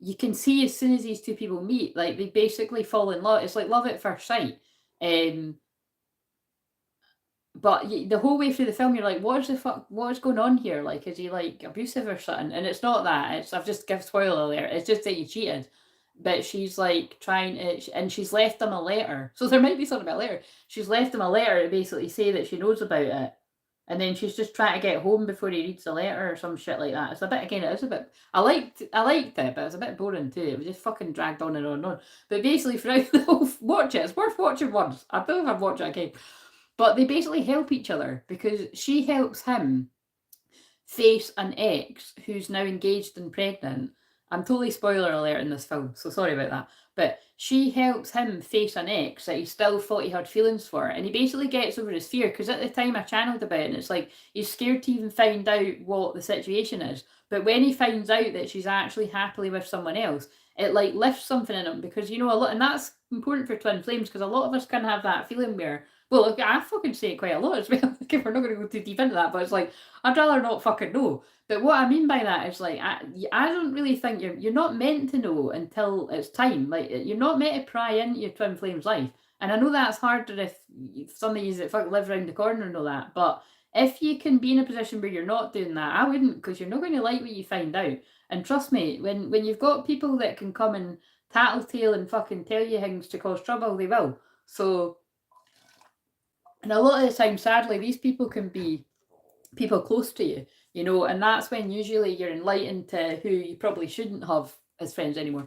you can see as soon as these two people meet, like, they basically fall in love. It's like love at first sight. But the whole way through the film, you're like, what is the fuck? What is going on here? Like, is he like abusive or something? And it's not that. It's I've just give spoiler alert. It's just that he cheated. But she's like trying to, and she's left him a letter. So there might be something about later. She's left him a letter to basically say that she knows about it. And then she's just trying to get home before he reads the letter or some shit like that. It's a bit, again, it is a bit, I liked it, but it was a bit boring too. It was just fucking dragged on and on and on. But basically throughout the whole, watch it, it's worth watching once. I don't know if I've watched it again. But they basically help each other because she helps him face an ex who's now engaged and pregnant. I'm totally spoiler alert in this film, so sorry about that. But she helps him face an ex that he still thought he had feelings for. And he basically gets over his fear because at the time I channeled about it and it's like he's scared to even find out what the situation is. But when he finds out that she's actually happily with someone else, it like lifts something in him because, you know, a lot, and that's important for twin flames because a lot of us can have that feeling where, well, I fucking say it quite a lot as well. Okay, we're not going to go too deep into that, but it's like, I'd rather not fucking know. But what I mean by that is like, I don't really think you're not meant to know until it's time. Like, you're not meant to pry into your twin flame's life. And I know that's harder if some of you that fuck live around the corner and all that. But if you can be in a position where you're not doing that, I wouldn't, because you're not going to like what you find out. And trust me, when you've got people that can come and tattletale and fucking tell you things to cause trouble, they will. So, and a lot of the time, sadly, these people can be people close to you, you know, and that's when usually you're enlightened to who you probably shouldn't have as friends anymore.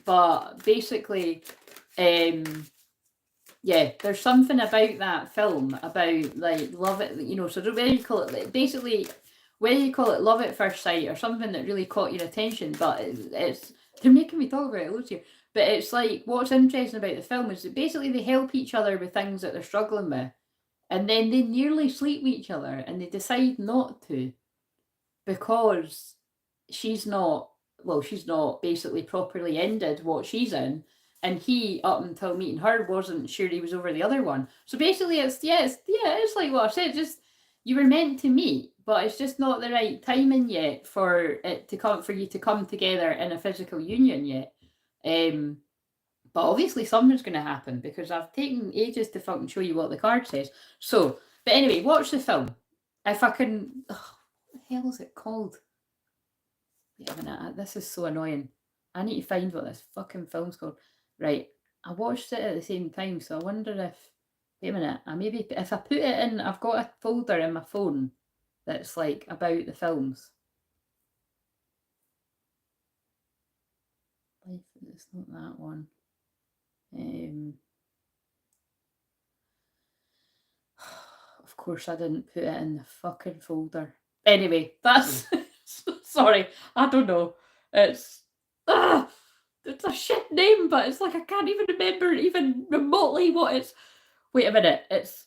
But basically, yeah, there's something about that film about like love it, you know. So whether you call it like, basically, whether you call it love at first sight or something that really caught your attention, but it's they're making me talk about it loads here. But it's like what's interesting about the film is that basically they help each other with things that they're struggling with. And then they nearly sleep with each other and they decide not to because she's not basically properly ended what she's in. And he, up until meeting her, wasn't sure he was over the other one. So basically it's like what I said, just you were meant to meet, but it's just not the right timing yet for you to come together in a physical union yet. But obviously something's going to happen because I've taken ages to fucking show you what the card says. So, but anyway, watch the film. If I can... Oh, what the hell is it called? Wait a minute, this is so annoying. I need to find what this fucking film's called. Right, I watched it at the same time, so I wonder if... Wait a minute, if I put it in... I've got a folder in my phone that's like about the films. It's not that one. Of course I didn't put it in the fucking folder. Anyway, that's sorry, I don't know. It's a shit name, but it's like I can't even remember even remotely what it's. Wait a minute, it's.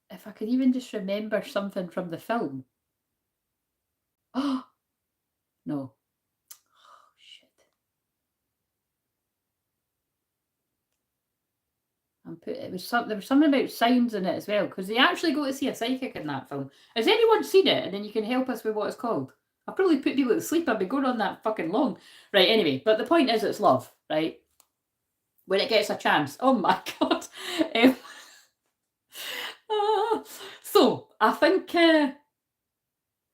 If I could even just remember something from the film. Oh no. There was something about signs in it as well, because they actually go to see a psychic in that film. Has anyone seen it? And then you can help us with what it's called. I've probably put people to sleep. I've been going on that fucking long. Right, anyway, but the point is it's love, right? When it gets a chance. Oh my god. So, I think...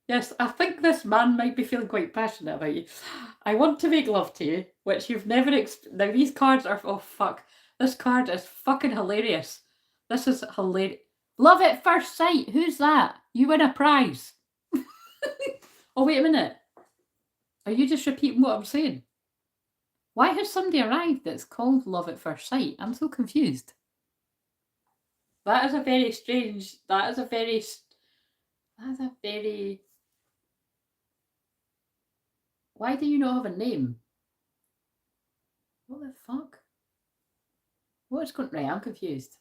yes, I think this man might be feeling quite passionate about you. I want to make love to you, which you've never... Now, these cards are... Oh, fuck. This card is fucking hilarious. This is hilarious. Love at first sight. Who's that? You win a prize. Oh, wait a minute. Are you just repeating what I'm saying? Why has somebody arrived that's called Love at First Sight? I'm so confused. That is a very strange... That is a very... Why do you not have a name? What the fuck? What's going... Right, I'm confused.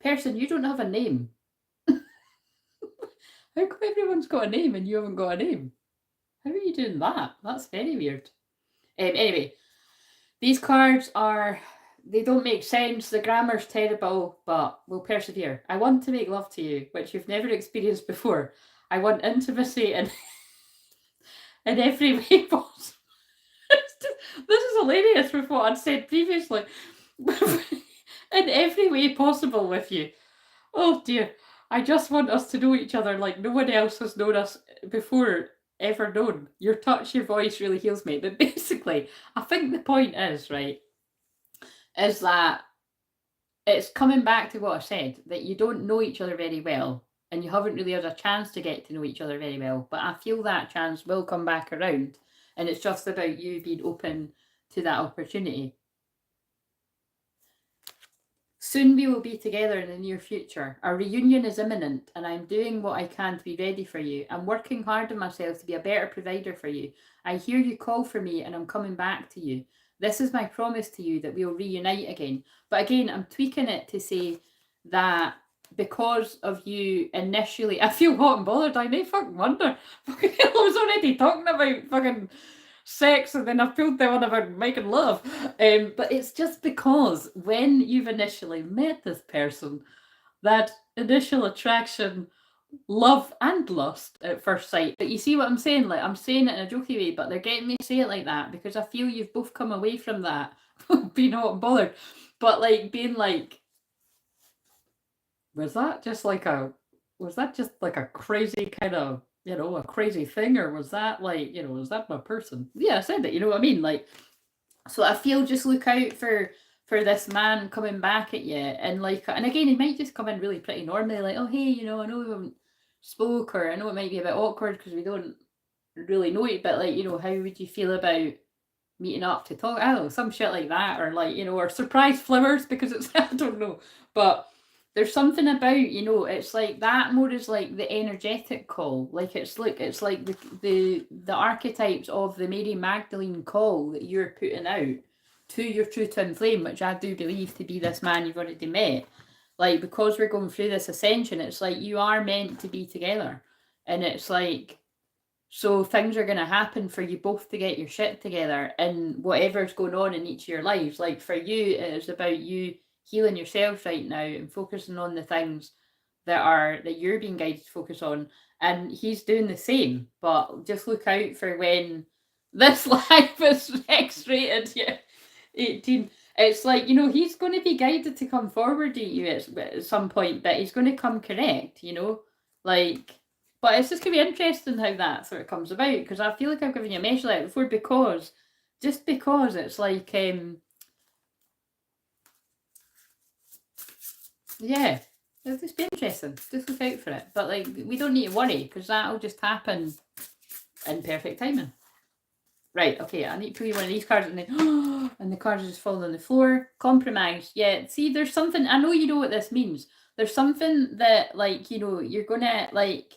Person, you don't have a name. How come everyone's got a name and you haven't got a name? How are you doing that? That's very weird. Anyway, these cards are... They don't make sense. The grammar's terrible, but we'll persevere. I want to make love to you, which you've never experienced before. I want intimacy in every way possible. It's this is hilarious with what I'd said previously. In every way possible with you. Oh dear. I just want us to know each other like no one else has known us before, ever known. Your touch, your voice really heals me. But basically, I think the point is, right, is that it's coming back to what I said, that you don't know each other very well and you haven't really had a chance to get to know each other very well. But I feel that chance will come back around, and it's just about you being open to that opportunity. Soon we will be together in the near future. Our reunion is imminent, and I'm doing what I can to be ready for you. I'm working hard on myself to be a better provider for you. I hear you call for me, and I'm coming back to you. This is my promise to you that we'll reunite again. But again, I'm tweaking it to say that because of you initially, I feel hot and bothered. I may fucking wonder. I was already talking about fucking sex, and then I pulled the one about making love. But it's just because when you've initially met this person, that initial attraction, love and lust at first sight. But you see what I'm saying? Like, I'm saying it in a jokey way, but they're getting me to say it like that because I feel you've both come away from that being hot bothered, but like being like, was that just like a crazy kind of, you know, a crazy thing, or was that like, you know, was that my person? Yeah, I said it, you know what I mean? Like, so I feel just look out for this man coming back at you, and like, and again, he might just come in really pretty normally, like, oh hey, you know, I know we haven't spoke, or I know it might be a bit awkward because we don't really know it, but like, you know, how would you feel about meeting up to talk? I don't know, some shit like that, or like, you know, or surprise flowers because it's I don't know, but there's something about, you know, it's like that more is like the energetic call, like it's like the archetypes of the Mary Magdalene call that you're putting out to your true twin flame, which I do believe to be this man you've already met. Like, because we're going through this ascension, it's like you are meant to be together, and it's like, so things are going to happen for you both to get your shit together and whatever's going on in each of your lives. Like for you, it is about you healing yourself right now and focusing on the things that you're being guided to focus on. And he's doing the same, but just look out for when this life is X-rated. Yeah, 18. It's like, you know, he's going to be guided to come forward at you at some point, but he's going to come correct, you know, like. But it's just going to be interesting how that sort of comes about, because I feel like I've given you a message like before, because it's like, yeah, it'll just be interesting. Just look out for it. But like, we don't need to worry, because that'll just happen in perfect timing. Right, okay, I need to pull you one of these cards, and then, and the cards just falling on the floor. Compromise. Yeah, see, there's something, I know you know what this means. There's something that, like, you know, you're going to, like,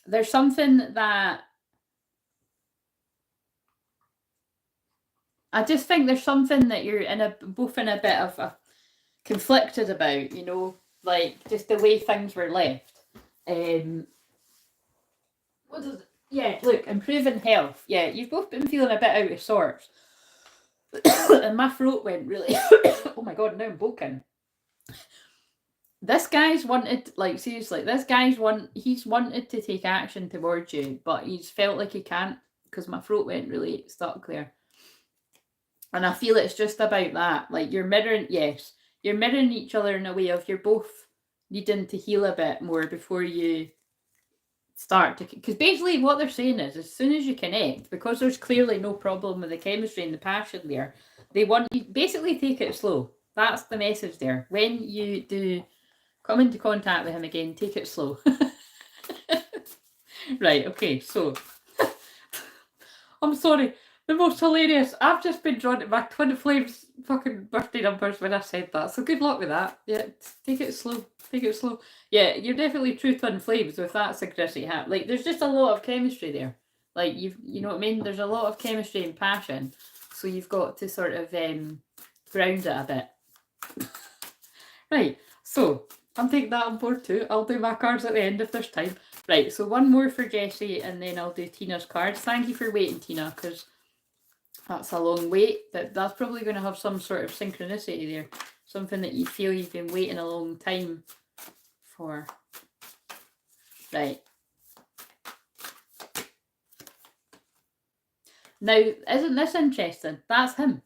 there's something that I just think there's something that you're both in a bit of a conflicted about, you know, like just the way things were left. What does it? Yeah, look, improving health. Yeah, you've both been feeling a bit out of sorts. And my throat went really oh my god, now I'm boking. This guy's wanted, like, seriously, he's wanted to take action towards you, but he's felt like he can't because my throat went really stuck there. And I feel it's just about that. Like, you're mirroring each other in a way of you're both needing to heal a bit more before you start to, because basically what they're saying is, as soon as you connect, because there's clearly no problem with the chemistry and the passion there, they want you basically take it slow. That's the message there. When you do come into contact with him again, take it slow. Right, okay, so I'm sorry, the most hilarious, I've just been drawn to my twin flames fucking birthday numbers when I said that, so good luck with that. Yeah, take it slow. Yeah, you're definitely true twin flames with that synchronicity hat. Like, there's just a lot of chemistry there. Like, you know what I mean? There's a lot of chemistry and passion, so you've got to sort of ground it a bit. Right, so I'm taking that on board too. I'll do my cards at the end if there's time. Right, so one more for Jessie, and then I'll do Tina's cards. Thank you for waiting, Tina, because that's a long wait. That's probably going to have some sort of synchronicity there. Something that you feel you've been waiting a long time for. Right. Now, isn't this interesting? That's him.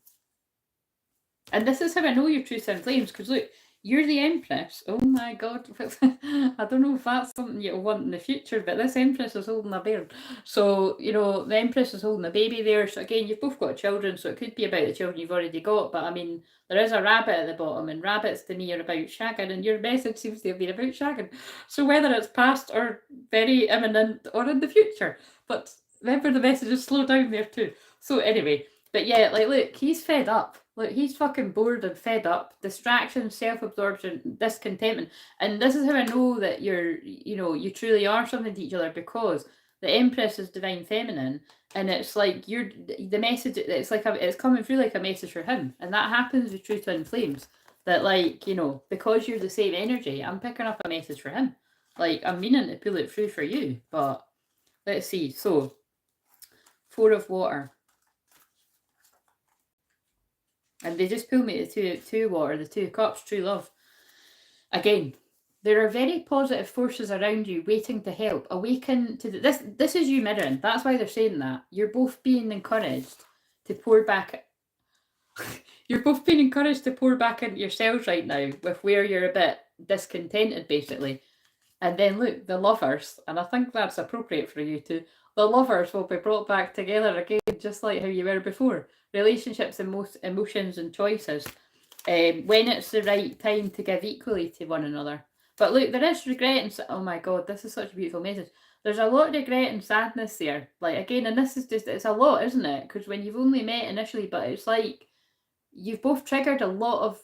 And this is how I know you're true twin flames, because look, you're the Empress. Oh my god. I don't know if that's something you'll want in the future, but this Empress is holding a bear. So, you know, the Empress is holding a baby there. So again, you've both got children, so it could be about the children you've already got. But I mean, there is a rabbit at the bottom, and rabbits to me are about shagging, and your message seems to have been about shagging. So whether it's past or very imminent or in the future. But remember, the messages slow down there too. So anyway, but yeah, like, look, he's fed up. Look, he's fucking bored and fed up. Distraction, self-absorption, discontentment. And this is how I know that you're, you know, you truly are something to each other, because the Empress is divine feminine, and it's like you're the message. It's like it's coming through like a message for him, and that happens with true twin flames. That, like, you know, because you're the same energy, I'm picking up a message for him. Like, I'm meaning to pull it through for you, but let's see. So, 4 of water. And they just pull me to two water, the 2 cups, true love. Again, there are very positive forces around you waiting to help. Awaken to this. This is you mirroring. That's why they're saying that. You're both being encouraged to pour back. You're both being encouraged to pour back into yourselves right now, with where you're a bit discontented, basically. And then look, the lovers, and I think that's appropriate for you too. The lovers will be brought back together again, just like how you were before. Relationships, emotions, and choices. When it's the right time to give equally to one another. But look, there is regret and oh my god, this is such a beautiful message. There's a lot of regret and sadness there. Like, again, and this is just, it's a lot, isn't it? Because when you've only met initially, but it's like you've both triggered a lot of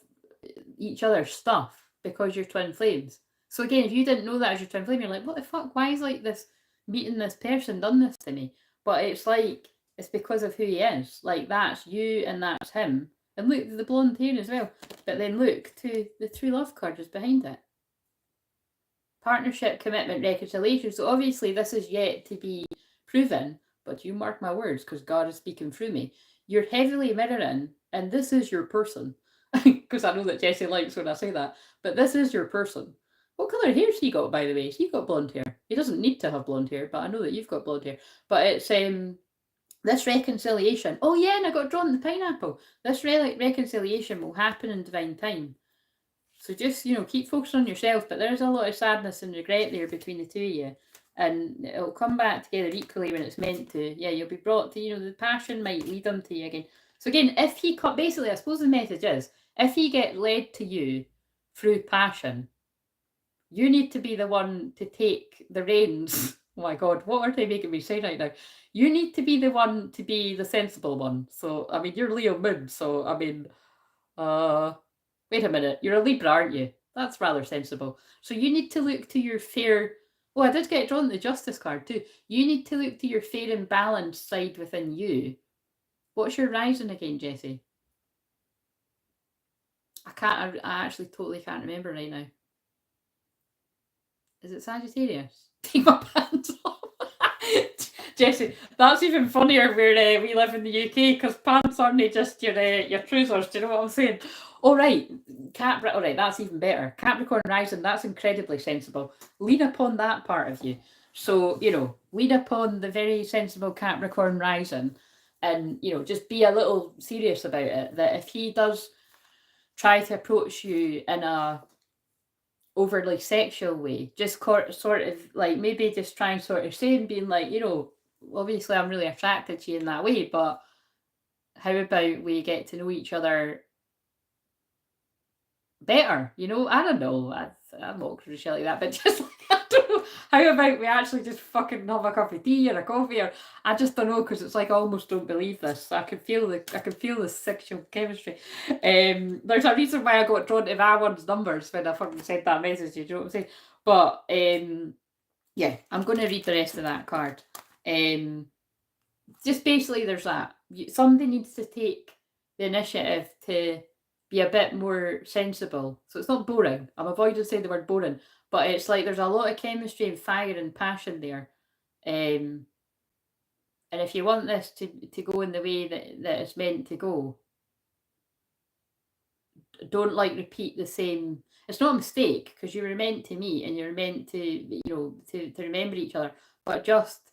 each other's stuff because you're twin flames. So again, if you didn't know that as your twin flame, you're like, what the fuck? Why is like this meeting this person done this to me? But it's like, it's because of who he is. Like, that's you and that's him. And look, the blonde hair as well. But then look, to the true love card is behind it. Partnership, commitment, reconciliation. So obviously this is yet to be proven, but you mark my words, because God is speaking through me. You're heavily mirroring, and this is your person. Because I know that Jessie likes when I say that. But this is your person. What colour hair's he got, by the way? He got blonde hair. He doesn't need to have blonde hair, but I know that you've got blonde hair. But it's this reconciliation. Oh yeah, and I got drawn the pineapple. This reconciliation will happen in divine time. So just, you know, keep focusing on yourself. But there's a lot of sadness and regret there between the two of you. And it'll come back together equally when it's meant to. Yeah, you'll be brought to, you know, the passion might lead them to you again. So again, if he basically, I suppose the message is, if he gets led to you through passion, you need to be the one to take the reins. Oh my god, what are they making me say right now? You need to be the one to be the sensible one. So, I mean, you're Leo Moon, so, I mean, wait a minute, you're a Libra, aren't you? That's rather sensible. So you need to look to your fair... Oh, I did get drawn the Justice card too. You need to look to your fair and balanced side within you. What's your rising again, Jessie? I actually totally can't remember right now. Is it Sagittarius? Take my pants off. Jessie, that's even funnier where we live in the UK, because pants aren't just your trousers. Do you know what I'm saying? All right, all right, that's even better. Capricorn rising, that's incredibly sensible. Lean upon that part of you. So, you know, lean upon the very sensible Capricorn rising, and, you know, just be a little serious about it. That if he does try to approach you in a overly sexual way, just sort of like, maybe just try and sort of say and being like, you know, obviously I'm really attracted to you in that way, but how about we get to know each other better? You know, I don't know. I'm not crazy like that, but just like, I don't know. How about we actually just fucking have a cup of tea or a coffee, or I just don't know, because it's like I almost don't believe this. I can feel the sexual chemistry. There's a reason why I got drawn to Vawan's numbers when I fucking sent that message. You know what I'm saying? But yeah, I'm going to read the rest of that card. Just basically, there's that. Somebody needs to take the initiative to be a bit more sensible. So it's not boring. I'm avoiding saying the word boring, but it's like there's a lot of chemistry and fire and passion there. And if you want this to go in the way that it's meant to go, don't like repeat the same. It's not a mistake, because you were meant to meet and you're meant to, you know, to remember each other, but just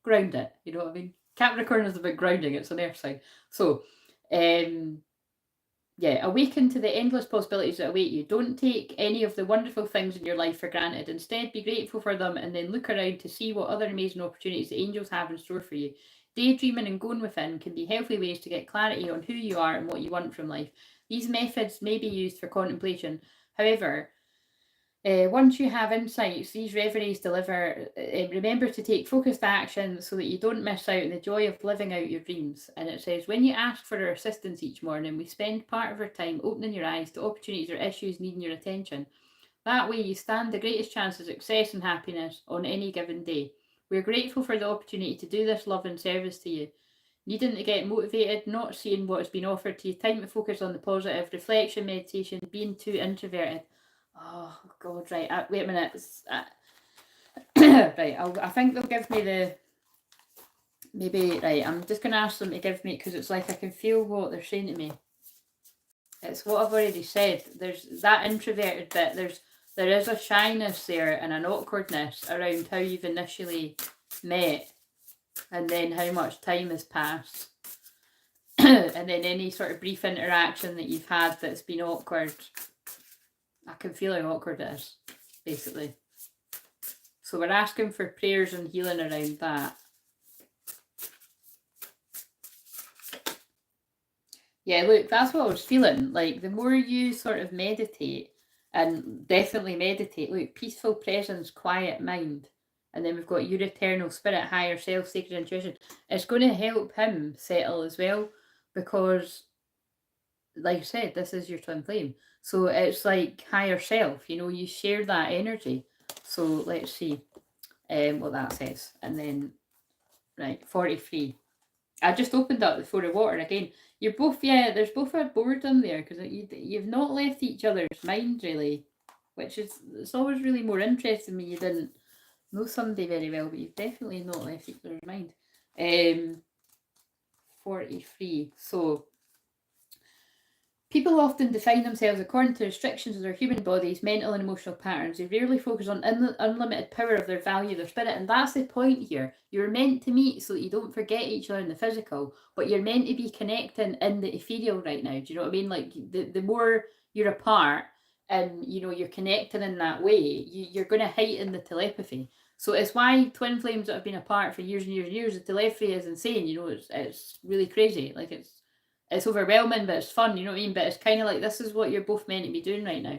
ground it. You know what I mean? Capricorn is about grounding, it's an earth sign. So, yeah, awaken to the endless possibilities that await you. Don't take any of the wonderful things in your life for granted. Instead, be grateful for them and then look around to see what other amazing opportunities the angels have in store for you. Daydreaming and going within can be healthy ways to get clarity on who you are and what you want from life. These methods may be used for contemplation. However, once you have insights these reveries deliver, remember to take focused action so that you don't miss out on the joy of living out your dreams. And it says, when you ask for our assistance each morning, we spend part of our time opening your eyes to opportunities or issues needing your attention. That way you stand the greatest chance of success and happiness on any given day. We're grateful for the opportunity to do this love and service to you. Needing to get motivated, not seeing what has been offered to you, time to focus on the positive, reflection, meditation, being too introverted. Oh, God, right. Wait a minute. Right, I think they'll give me the... Maybe, right, I'm just going to ask them to give me... Because it's like I can feel what they're saying to me. It's what I've already said. There's that introverted bit. There is a shyness there and an awkwardness around how you've initially met. And then how much time has passed. And then any sort of brief interaction that you've had that's been awkward. I can feel how awkward it is, basically. So we're asking for prayers and healing around that. Yeah, look, that's what I was feeling. Like, the more you sort of meditate, and definitely meditate, look, peaceful presence, quiet mind, and then we've got your eternal spirit, higher self, sacred intuition. It's going to help him settle as well, because, like I said, this is your twin flame. So it's like higher self, you know, you share that energy. So let's see what that says. And then, right, 43. I just opened up the Four of Water again. You're both, yeah, there's both a boredom there, because you've not left each other's mind, really, which is, it's always really more interesting when you didn't know somebody very well, but you've definitely not left each other's mind. 43. So, people often define themselves according to restrictions of their human bodies, mental and emotional patterns. They rarely focus on unlimited power of their value, their spirit. And that's the point here. You're meant to meet so that you don't forget each other in the physical, but you're meant to be connecting in the ethereal right now. Do you know what I mean? Like, the more you're apart and, you know, you're connecting in that way, you're going to heighten the telepathy. So it's why twin flames that have been apart for years and years and years, the telepathy is insane. You know, it's really crazy. Like, it's overwhelming, but it's fun, you know what I mean? But it's kind of like, this is what you're both meant to be doing right now.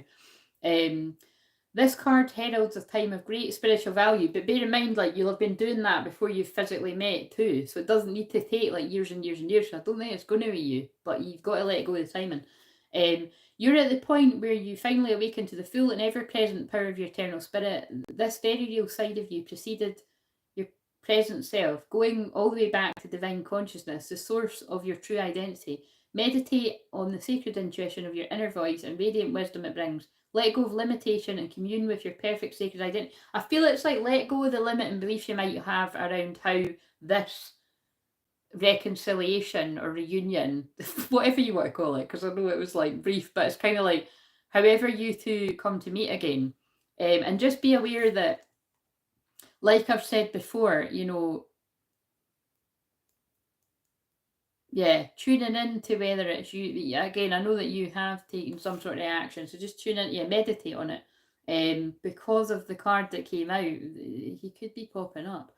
This card heralds a time of great spiritual value, but bear in mind, like, you'll have been doing that before you've physically met too, so it doesn't need to take like years and years and years. So I don't think it's going to be you, but you've got to let go of the timing. You're at the point where you finally awaken to the full and ever-present power of your eternal spirit. This very real side of you preceded your present self, going all the way back to divine consciousness, the source of your true identity. Meditate on the sacred intuition of your inner voice and radiant wisdom it brings. Let go of limitation and commune with your perfect sacred identity. I feel it's like, let go of the limit and beliefs you might have around how this reconciliation or reunion, whatever you want to call it, because I know it was like brief, but it's kind of like however you two come to meet again. And just be aware that, like I've said before, you know, yeah, tuning in to whether it's you. Again, I know that you have taken some sort of action, so just tune in, yeah, meditate on it. Because of the card that came out, he could be popping up.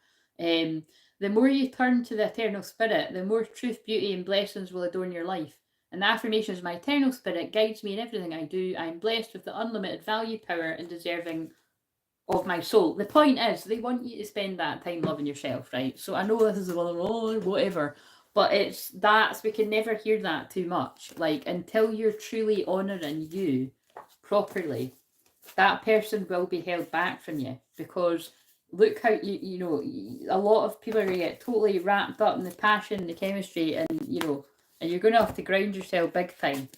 The more you turn to the eternal spirit, the more truth, beauty, and blessings will adorn your life. And the affirmation is, my eternal spirit guides me in everything I do. I am blessed with the unlimited value, power, and deserving of my soul. The point is, they want you to spend that time loving yourself, right? So I know this is a little, whatever, but we can never hear that too much. Like, until you're truly honouring you properly, that person will be held back from you, because look how, you know, a lot of people are going to get totally wrapped up in the passion, the chemistry, and, you know, and you're going to have to ground yourself big time.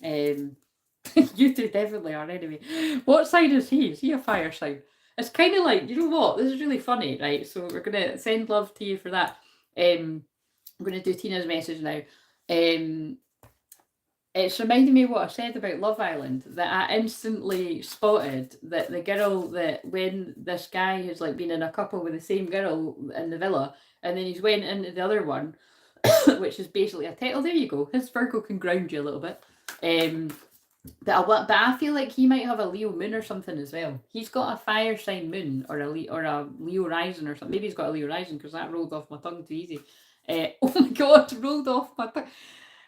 You two definitely are, anyway. What sign is he? Is he a fire sign? It's kind of like, you know what, this is really funny, right? So we're going to send love to you for that. I'm going to do Tina's message now. It's reminding me of what I said about Love Island, that I instantly spotted that the girl, that when this guy has like been in a couple with the same girl in the villa, and then he's went into the other one, which is basically a title. There you go. His Virgo can ground you a little bit. But I feel like he might have a Leo moon or something as well. He's got a fire sign moon or a Leo rising or something. Maybe he's got a Leo rising because that rolled off my tongue too easy. Oh my god, rolled off my tongue.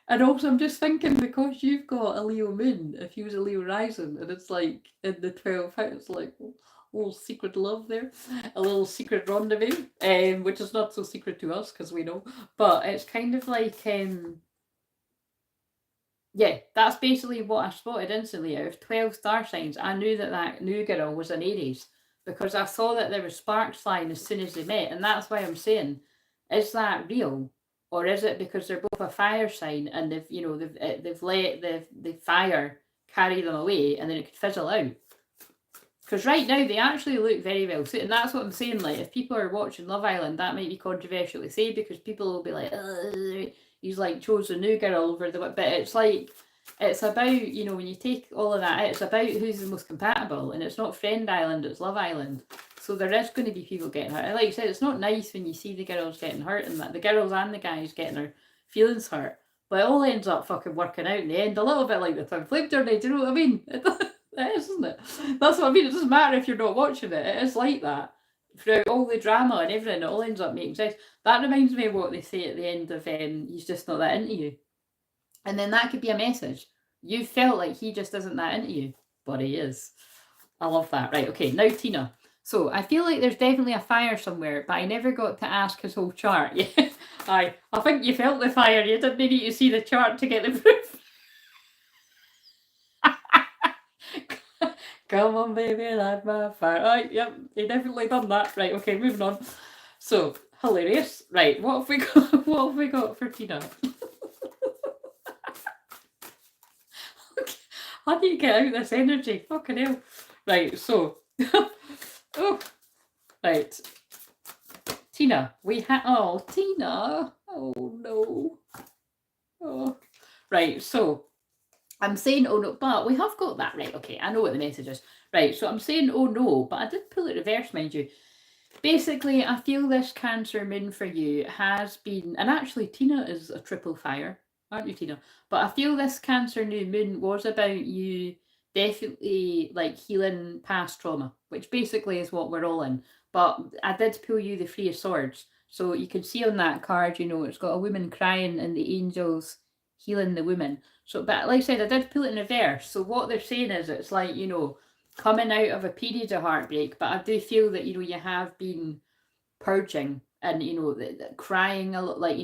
And also, I'm just thinking, because you've got a Leo moon, if he was a Leo rising, and it's like in the 12th house, like a little secret love there, a little secret rendezvous, which is not so secret to us because we know, but it's kind of like, yeah, that's basically what I spotted instantly. Out of 12 star signs, I knew that that new girl was an Aries because I saw that there were sparks flying as soon as they met, and that's why I'm saying, is that real? Or is it because they're both a fire sign and they've let the fire carry them away and then it could fizzle out? Because right now they actually look very well suited, and that's what I'm saying. Like, if people are watching Love Island, that might be controversial to say because people will be like, he's like chose a new girl over the. But it's like, it's about, when you take all of that, it's about who's the most compatible, and it's not Friend Island, it's Love Island. So there is going to be people getting hurt. And like you said, it's not nice when you see the girls getting hurt and that the girls and the guys getting their feelings hurt. But it all ends up fucking working out in the end, a little bit like the TWINFLAME journey. Do you know what I mean? It is, isn't it? That's what I mean. It doesn't matter if you're not watching it. It is like that. Throughout all the drama and everything, it all ends up making sense. That reminds me of what they say at the end of he's just not that into you. And then that could be a message. You felt like he just isn't that into you, but he is. I love that. Right, okay, now Tina. So I feel like there's definitely a fire somewhere, but I never got to ask his whole chart. Yeah, I think you felt the fire. You didn't need to see the chart to get the proof. Come on, baby, light my fire. Oh, yep, he definitely done that. Right, okay, moving on. So hilarious. Right, what have we got? What have we got for Tina? Okay, I need to get out this energy. Fucking hell. Right, so oh, right. Tina, we have. Oh, Tina. Oh no. Oh, right. So I'm saying, oh no, but we have got that right. Okay, I know what the message is. Right, so I'm saying, oh no, but I did pull it reverse, mind you. Basically, I feel this Cancer moon for you has been, and actually, Tina is a triple fire, aren't you, Tina? But I feel this Cancer new moon was about you definitely like healing past trauma, which basically is what we're all in. But I did pull you the Three of Swords. So you can see on that card, it's got a woman crying and the angels healing the woman. So, but like I said, I did pull it in reverse. So what they're saying is it's like, coming out of a period of heartbreak, but I do feel that, you have been purging and, crying a lot. Like,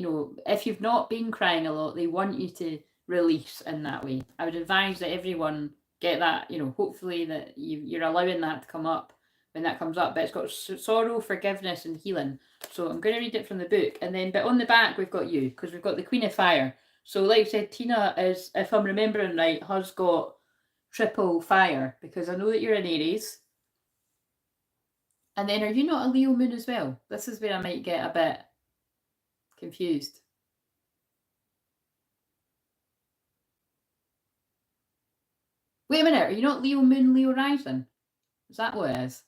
if you've not been crying a lot, they want you to release in that way. I would advise that everyone get that, hopefully that you're allowing that to come up when that comes up. But it's got sorrow, forgiveness, and healing. So I'm going to read it from the book. And then, but on the back, we've got you, because we've got the Queen of Fire. So like I said, Tina is, if I'm remembering right, has got triple fire, because I know that you're an Aries. And then are you not a Leo moon as well? This is where I might get a bit confused. Wait a minute, are you not Leo moon, Leo rising? Is that what it is?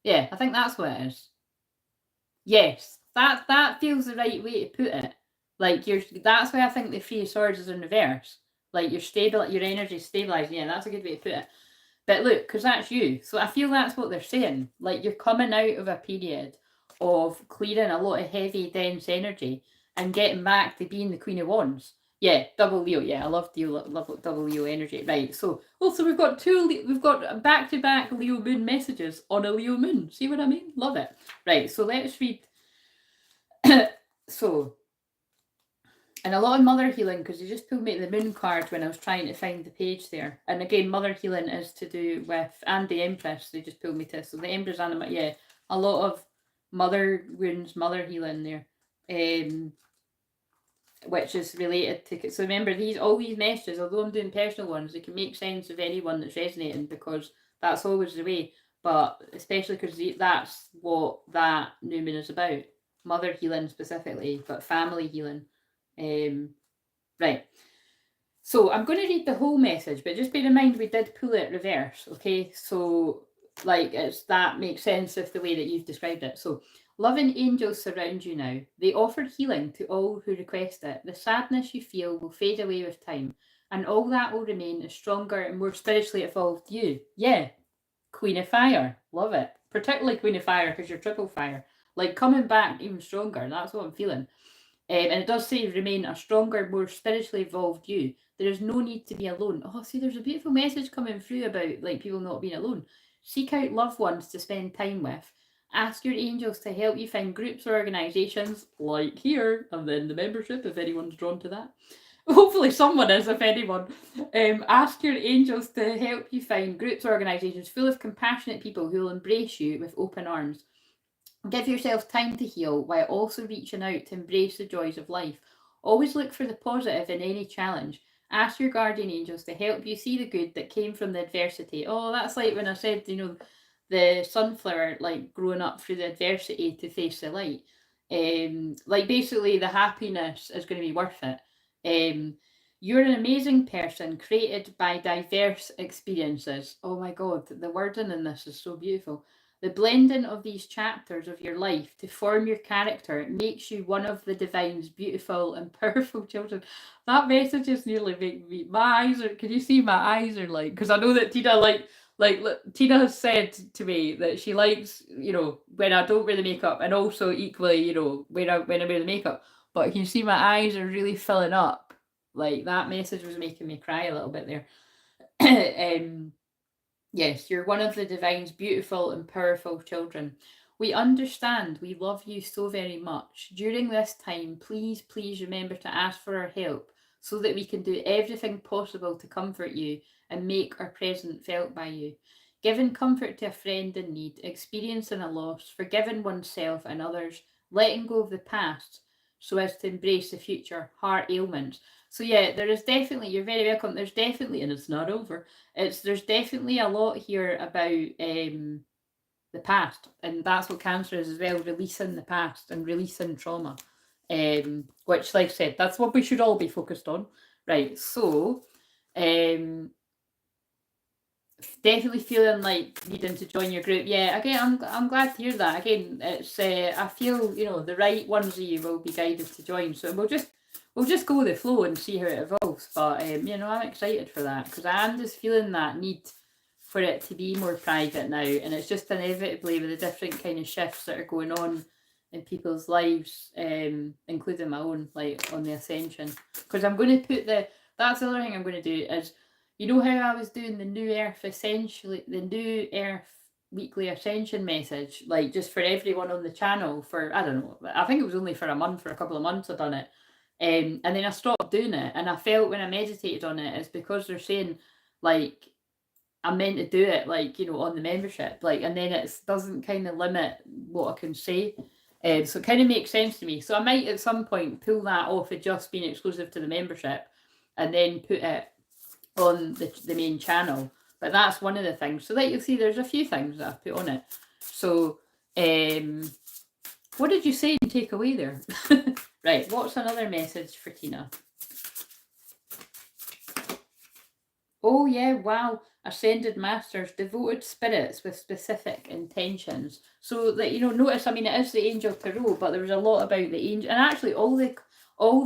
Yeah, I think that's what it is. Yes, that feels the right way to put it. Like that's why I think the Three of Swords is in reverse. Like your energy stabilizing. Yeah, that's a good way to put it. But look, because that's you. So I feel that's what they're saying. Like you're coming out of a period of clearing a lot of heavy, dense energy and getting back to being the Queen of Wands. Yeah, double Leo. Yeah, I love double Leo energy. Right. So also we've got we've got back-to-back Leo moon messages on a Leo moon. See what I mean? Love it. Right. So let's read. So, and a lot of mother healing, because you just pulled me the moon card when I was trying to find the page there. And again, mother healing is to do with, and the Empress, they just pulled me to. So the Empress and yeah, a lot of mother wounds, mother healing there. Which is related to, so remember all these messages, although I'm doing personal ones, they can make sense of anyone that's resonating, because that's always the way. But especially because that's what that new moon is about. Mother healing specifically, but family healing. Right. So I'm going to read the whole message, but just bear in mind we did pull it reverse, okay? So like that makes sense with the way that you've described it. So loving angels surround you now. They offer healing to all who request it. The sadness you feel will fade away with time, and all that will remain a stronger and more spiritually evolved you. Yeah, Queen of Fire. Love it. Particularly Queen of Fire because you're triple fire. Like coming back even stronger. That's what I'm feeling. And it does say remain a stronger, more spiritually evolved you. There is no need to be alone. Oh, see, there's a beautiful message coming through about like people not being alone. Seek out loved ones to spend time with. Ask your angels to help you find groups or organisations like here, and then the membership if anyone's drawn to that. Hopefully someone is, if anyone. Ask your angels to help you find groups or organisations full of compassionate people who will embrace you with open arms. Give yourself time to heal while also reaching out to embrace the joys of life. Always look for the positive in any challenge. Ask your guardian angels to help you see the good that came from the adversity. Oh, that's like when I said, the sunflower, like growing up through the adversity to face the light. Like basically the happiness is going to be worth it. You're an amazing person created by diverse experiences. Oh my God, the wording in this is so beautiful. The blending of these chapters of your life to form your character makes you one of the divine's beautiful and powerful children. That message is nearly making me. My eyes are. Can you see my eyes are like? Because I know that Tina Tina has said to me that she likes when I don't wear the makeup, and also equally when I wear the makeup. But can you see my eyes are really filling up? Like that message was making me cry a little bit there. Yes, you're one of the divine's beautiful and powerful children. We understand we love you so very much. During this time, please remember to ask for our help so that we can do everything possible to comfort you and make our presence felt by you. Giving comfort to a friend in need, experiencing a loss, forgiving oneself and others, letting go of the past so as to embrace the future, heart ailments. So yeah, there is definitely, you're very welcome. There's definitely, and it's not over, there's definitely a lot here about the past, and that's what cancer is as well, releasing the past and releasing trauma. Which, like I said, that's what we should all be focused on. Right, so definitely feeling like needing to join your group. Yeah, again, I'm glad to hear that. Again, it's I feel the right ones of you will be guided to join. So we'll just go with the flow and see how it evolves. But I'm excited for that because I am just feeling that need for it to be more private now, and it's just inevitably with the different kind of shifts that are going on in people's lives, including my own, like on the ascension. Because I'm going to put that's the other thing I'm going to do is, how I was doing the New Earth the New Earth weekly ascension message, like just for everyone on the channel for, I don't know, I think it was only for a month, for a couple of months I've done it. And then I stopped doing it, and I felt when I meditated on it, it's because they're saying, like, I'm meant to do it, like, on the membership, like, and then it doesn't kind of limit what I can say. So it kind of makes sense to me. So I might at some point pull that off of just being exclusive to the membership and then put it on the main channel. But that's one of the things. So that you'll see there's a few things that I've put on it. So what did you say and take away there? Right, what's another message for Tina? Oh yeah, wow. Ascended masters, devoted spirits with specific intentions. So that notice, I mean, it is the angel tarot, but there was a lot about the angel, and actually all the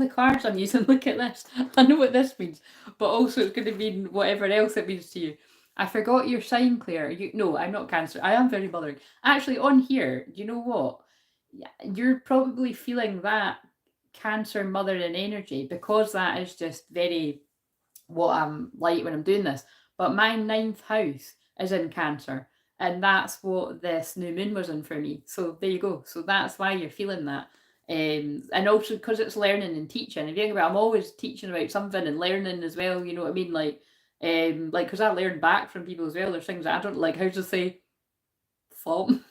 cards I'm using. Look at this. I know what this means, but also it's going to mean whatever else it means to you. I forgot your sign, Claire. No, I'm not Cancer. I am very mothering. Actually, on here, do you know what? You're probably feeling that Cancer mothering energy because that is just very what I'm like when I'm doing this. But my 9th house is in Cancer, and that's what this new moon was in for me. So there you go. So that's why you're feeling that. And also because it's learning and teaching. If you think about it, I'm always teaching about something and learning as well. You know what I mean? Like because I learn back from people as well. There's things that I don't like. How to say Psalms.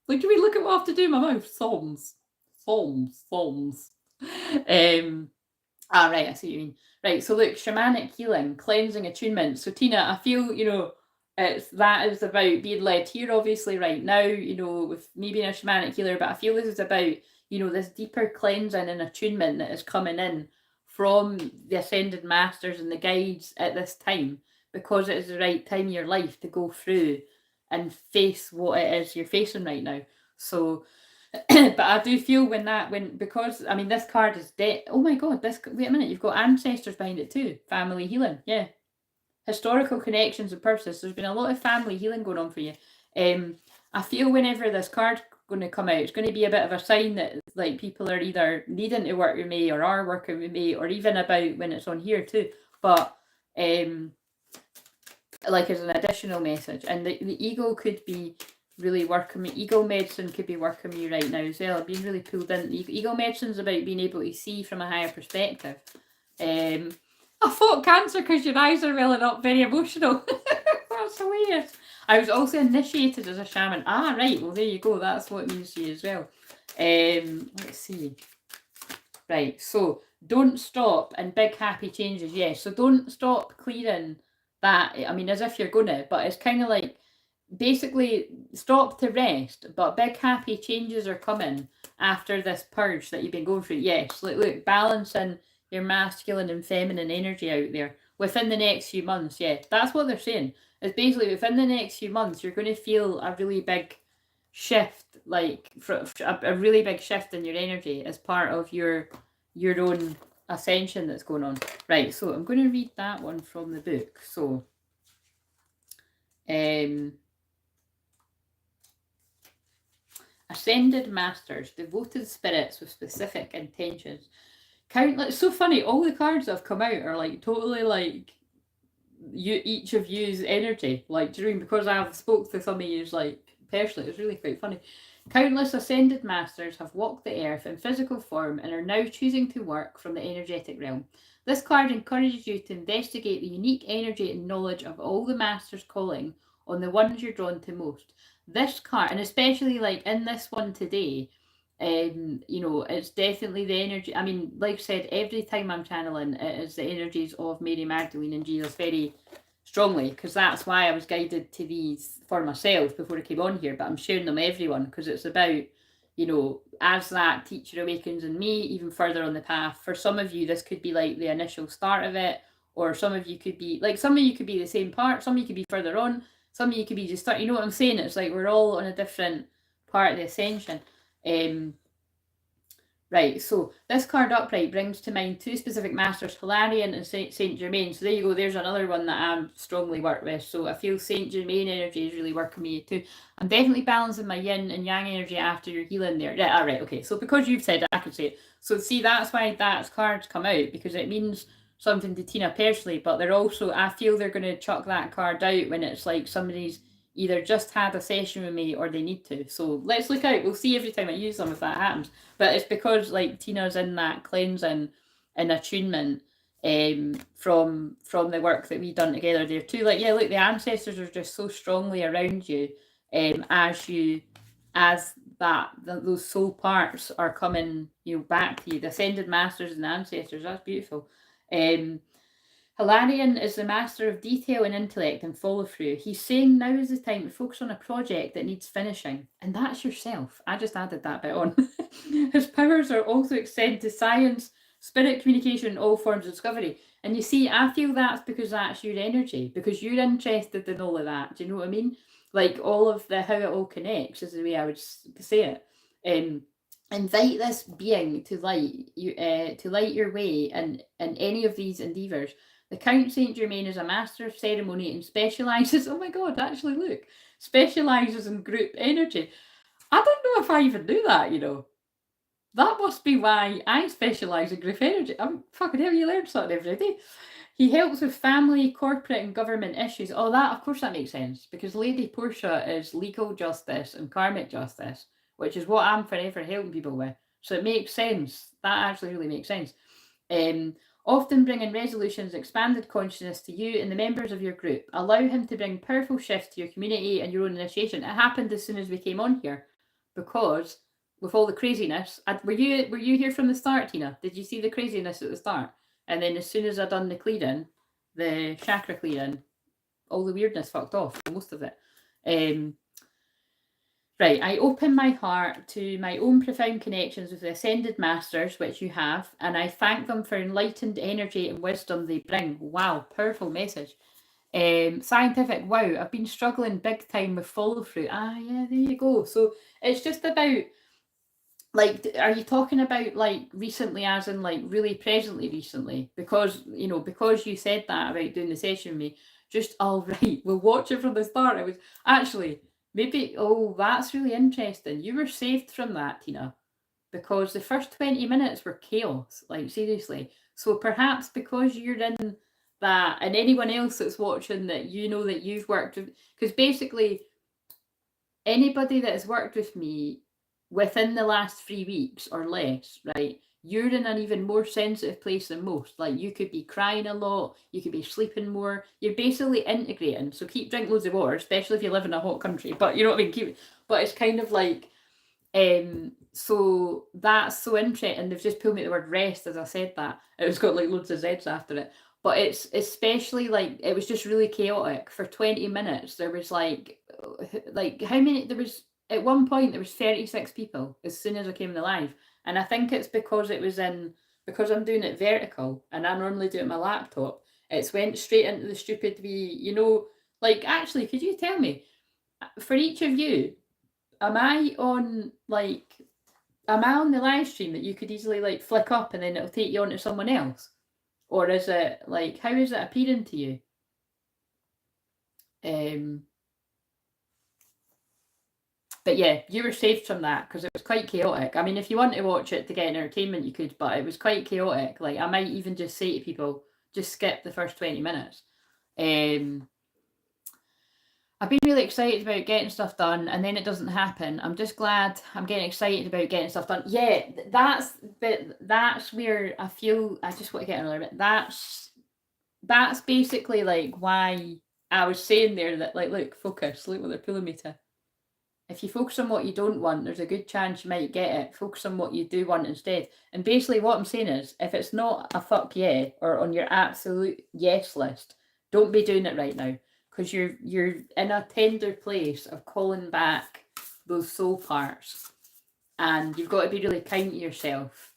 Like, do we look at what I have to do in my mouth? Psalms. Right, I see what you mean. Right, so look, shamanic healing, cleansing attunement. So Tina, I feel, that is about being led here, obviously, right now, with me being a shamanic healer, but I feel this is about you know, this deeper cleansing and attunement that is coming in from the ascended masters and the guides at this time, because it is the right time in your life to go through and face what it is you're facing right now. So but I do feel because I mean, this card is dead. Oh my god, wait a minute, you've got ancestors behind it too. Family healing, yeah. Historical connections and purposes. There's been a lot of family healing going on for you. I feel whenever this card's going to come out, it's going to be a bit of a sign that like people are either needing to work with me or are working with me, or even about when it's on here too. But like as an additional message, and the ego could be really working me. Ego medicine could be working me right now as well. I'm being really pulled in. Ego medicine's about being able to see from a higher perspective. I fought cancer because your eyes are welling up, very emotional. That's hilarious. I was also initiated as a shaman. Ah, right. Well, there you go. That's what it means to you as well. Let's see. Right. So don't stop and big happy changes. Yes. So don't stop clearing that. I mean, as if you're gonna, but it's kind of like basically stop to rest. But big happy changes are coming after this purge that you've been going through. Yes. Look, balancing your masculine and feminine energy out there within the next few months. Yeah, that's what they're saying. It's basically within the next few months, you're going to feel a really big shift, like a really big shift in your energy as part of your own ascension that's going on. Right, so I'm going to read that one from the book. So, ascended masters, devoted spirits with specific intentions. Countless. So funny. All the cards that have come out are like totally like each of you's energy. Like during, because I've spoke to some of yous like personally, it's really quite funny. Countless ascended masters have walked the earth in physical form and are now choosing to work from the energetic realm. This card encourages you to investigate the unique energy and knowledge of all the masters calling on the ones you're drawn to most. This card, and especially like in this one today, you know, it's definitely the energy. I mean, like I said, every time I'm channeling, it is the energies of Mary Magdalene and Jesus very strongly, because that's why I was guided to these for myself before I came on here, but I'm sharing them with everyone because it's about, you know, as that teacher awakens in me even further on the path. For some of you, this could be like the initial start of it, or some of you could be like, some of you could be the same part, some of you could be further on, some of you could be just start, you know what I'm saying? It's like we're all on a different part of the ascension. Right, so this card upright brings to mind two specific masters, Hilarion and Saint Germain. So there you go, there's another one that I'm strongly work with. So I feel Saint Germain energy is really working me too. I'm definitely balancing my yin and yang energy after your healing there. Yeah, all right, okay. So because you've said it, I can say it. So see, that's why that card's come out, because it means something to Tina personally, but they're also, I feel they're going to chuck that card out when it's like somebody's either just had a session with me or they need to. So let's look out. We'll see every time I use them if that happens. But it's because like Tina's in that cleansing and attunement from the work that we've done together there too. Like, yeah, look, the ancestors are just so strongly around you as those soul parts are coming, you know, back to you. The ascended masters and ancestors, that's beautiful. Hilarion is the master of detail and intellect and follow through. He's saying now is the time to focus on a project that needs finishing. And that's yourself. I just added that bit on. His powers are also extend to science, spirit communication, and all forms of discovery. And you see, I feel that's because that's your energy, because you're interested in all of that. Do you know what I mean? Like all of the how it all connects is the way I would say it. Invite this being to light your way in any of these endeavours. The Count Saint Germain is a master of ceremony and specialises, oh my god, actually look, specialises in group energy. I don't know if I even knew that, you know. That must be why I specialise in group energy. I'm fucking hell, you learn something every day. He helps with family, corporate and government issues. Oh, that, of course that makes sense, because Lady Portia is legal justice and karmic justice, which is what I'm forever helping people with. So it makes sense. That actually really makes sense. Often bringing resolutions, expanded consciousness to you and the members of your group. Allow him to bring powerful shifts to your community and your own initiation. It happened as soon as we came on here, because with all the craziness, were you here from the start, Tina? Did you see the craziness at the start? And then as soon as I done the clearing, the chakra clearing, all the weirdness fucked off, most of it. Right, I open my heart to my own profound connections with the Ascended Masters, which you have, and I thank them for enlightened energy and wisdom they bring. Wow, powerful message. Scientific, wow, I've been struggling big time with follow through. Ah, yeah, there you go. So it's just about, like, are you talking about like recently, as in like really presently recently? Because, you know, because you said that about doing the session with me, just all right, we'll watch it from the start. I was actually, maybe, oh, that's really interesting. You were saved from that, Tina, because the first 20 minutes were chaos, like seriously. So perhaps because you're in that, and anyone else that's watching that, you know, that you've worked with, because basically anybody that has worked with me within the last 3 weeks or less, right? You're in an even more sensitive place than most. Like, you could be crying a lot, you could be sleeping more. You're basically integrating. So keep drinking loads of water, especially if you live in a hot country. But you know what I mean? But it's kind of like, so that's so interesting. They've just pulled me the word rest as I said that. It was got like loads of Z's after it. But it's especially like, it was just really chaotic for 20 minutes. There was like how many, there was at one point there was 36 people as soon as I came in the live. And I think it's because it was because I'm doing it vertical and I normally do it on my laptop. It's went straight into the stupid wee, you know, like, actually, could you tell me, for each of you, am I on the live stream that you could easily like flick up and then it'll take you on to someone else? Or is it like, how is it appearing to you? But yeah, you were saved from that because it was quite chaotic. I mean, if you want to watch it to get entertainment, you could, but it was quite chaotic. Like, I might even just say to people, just skip the first 20 minutes. I've been really excited about getting stuff done, and then it doesn't happen. I'm just glad I'm getting excited about getting stuff done. Yeah, that's where I feel I just want to get another bit. That's basically like why I was saying there that, like, look, focus, look what they're pulling me to. If you focus on what you don't want, there's a good chance you might get it. Focus on what you do want instead. And basically what I'm saying is, if it's not a fuck yeah or on your absolute yes list, don't be doing it right now. Because you're in a tender place of calling back those soul parts. And you've got to be really kind to yourself.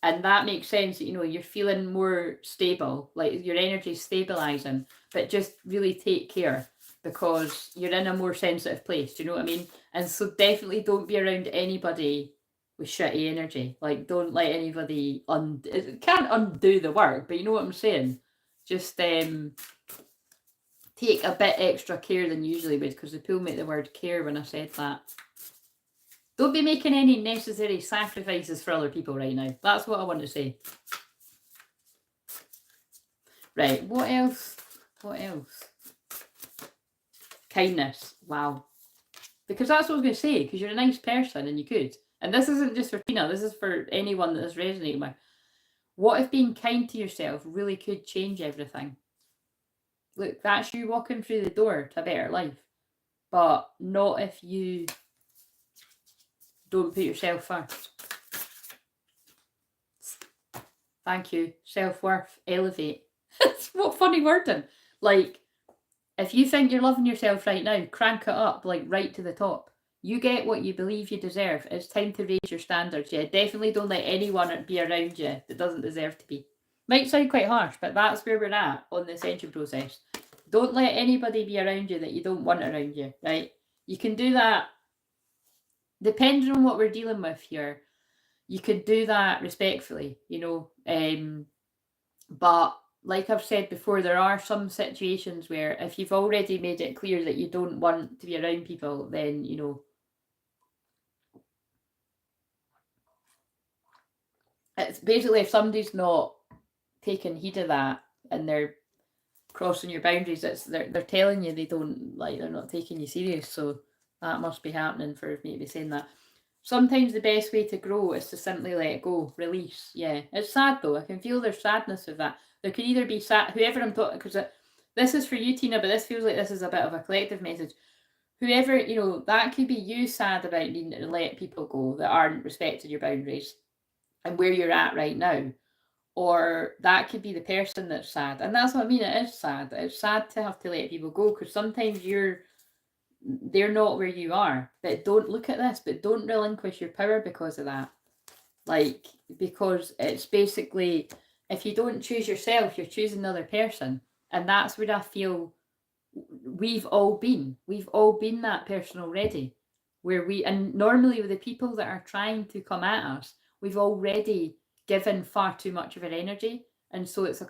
And that makes sense that, you know, you're feeling more stable, like your energy's stabilizing, but just really take care because you're in a more sensitive place. Do you know what I mean? And so definitely don't be around anybody with shitty energy. Like, don't let anybody it can't undo the work, but you know what I'm saying? Just take a bit extra care than usually would, because they pulled me the word care when I said that. Don't be making any necessary sacrifices for other people right now. That's what I want to say. Right, what else? What else? Kindness. Wow. Because that's what I was going to say, because you're a nice person and you could. And this isn't just for Tina, this is for anyone that this resonating with. What if being kind to yourself really could change everything? Look, that's you walking through the door to a better life. But not if you don't put yourself first. Thank you. Self-worth. Elevate. What funny wording. Like, if you think you're loving yourself right now, crank it up, like, right to the top. You get what you believe you deserve. It's time to raise your standards. Yeah, definitely don't let anyone be around you that doesn't deserve to be. Might sound quite harsh, but that's where we're at on the ascension process. Don't let anybody be around you that you don't want around you, right? You can do that depending on what we're dealing with here. You could do that respectfully, you know. But like I've said before, there are some situations where if you've already made it clear that you don't want to be around people, then, you know, it's basically, if somebody's not taking heed of that and they're crossing your boundaries, they're telling you they don't, like, they're not taking you serious. So that must be happening for me to be saying that. Sometimes the best way to grow is to simply let it go, release. Yeah, it's sad though. I can feel there's sadness of that. There could either be sad, whoever I'm talking, because this is for you, Tina, but this feels like this is a bit of a collective message. Whoever, you know, that could be you sad about needing to let people go that aren't respecting your boundaries and where you're at right now. Or that could be the person that's sad. And that's what I mean, it is sad. It's sad to have to let people go, because sometimes you're they're not where you are. But don't look at this, but don't relinquish your power because of that. Like, because it's basically, if you don't choose yourself, you're choosing another person. And that's where I feel we've all been. We've all been that person already. Where and normally with the people that are trying to come at us, we've already given far too much of our energy. And so it's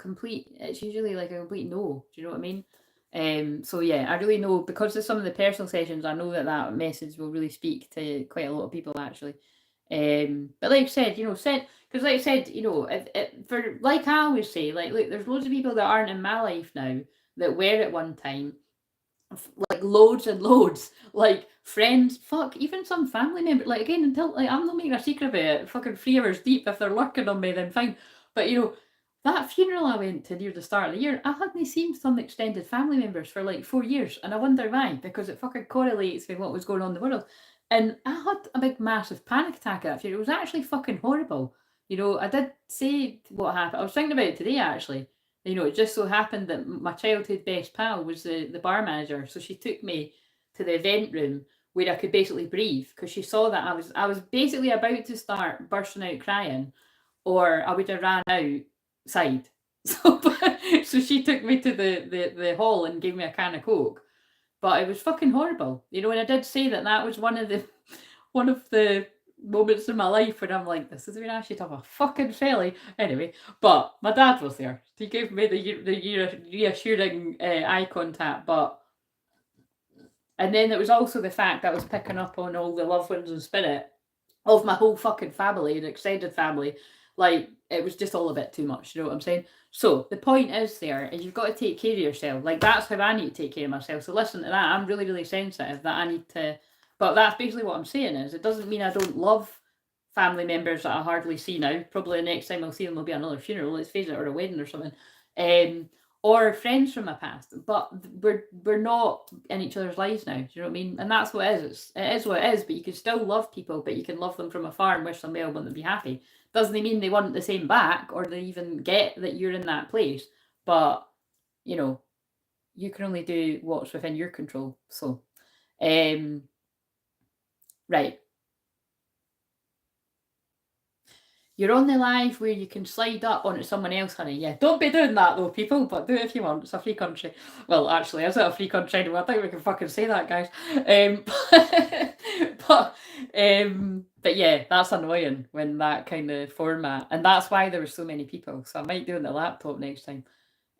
usually like a complete no. Do you know what I mean? So yeah, I really know, because of some of the personal sessions, I know that message will really speak to quite a lot of people actually. But like I said, because like I said, for, like I always say, like, look, there's loads of people that aren't in my life now that were at one time, like loads and loads, like friends, fuck, even some family members. Like, again, until, like, I'm not making a secret about it, fucking 3 hours deep. If they're lurking on me, then fine. But that funeral I went to near the start of the year, I hadn't seen some extended family members for like 4 years, and I wonder why, because it fucking correlates with what was going on in the world. And I had a big massive panic attack at that funeral. It was actually fucking horrible. I did say what happened. I was thinking about it today actually. It just so happened that my childhood best pal was the bar manager, so she took me to the event room where I could basically breathe, because she saw that I was basically about to start bursting out crying, or I would have ran outside. So she took me to the hall and gave me a can of Coke. But it was fucking horrible. And I did say that was one of the moments in my life when I'm like, this is when I should have a fucking felly. Anyway, but my dad was there. He gave me the reassuring eye contact. And then there was also the fact that I was picking up on all the loved ones and spirit of my whole fucking family and extended family. Like, it was just all a bit too much, you know what I'm saying? So the point is you've got to take care of yourself. Like, that's how I need to take care of myself. So listen to that. I'm really, really sensitive that I need to, but that's basically what I'm saying is, it doesn't mean I don't love family members that I hardly see now. Probably the next time I'll see them will be another funeral, let's face it, or a wedding or something. Or friends from my past, but we're not in each other's lives now. Do you know what I mean? And that's what it is. It is what it is. But you can still love people, but you can love them from afar and wish them well, want them to be happy. Doesn't mean they want the same back, or they even get that you're in that place. But you can only do what's within your control. So, right. You're on the live where you can slide up onto someone else, honey. Yeah, don't be doing that though, people, but do it if you want. It's a free country. Well, actually, is it a free country anyway? I think we can fucking say that, guys. But yeah, that's annoying when that kind of format, and that's why there were so many people. So I might do it on the laptop next time.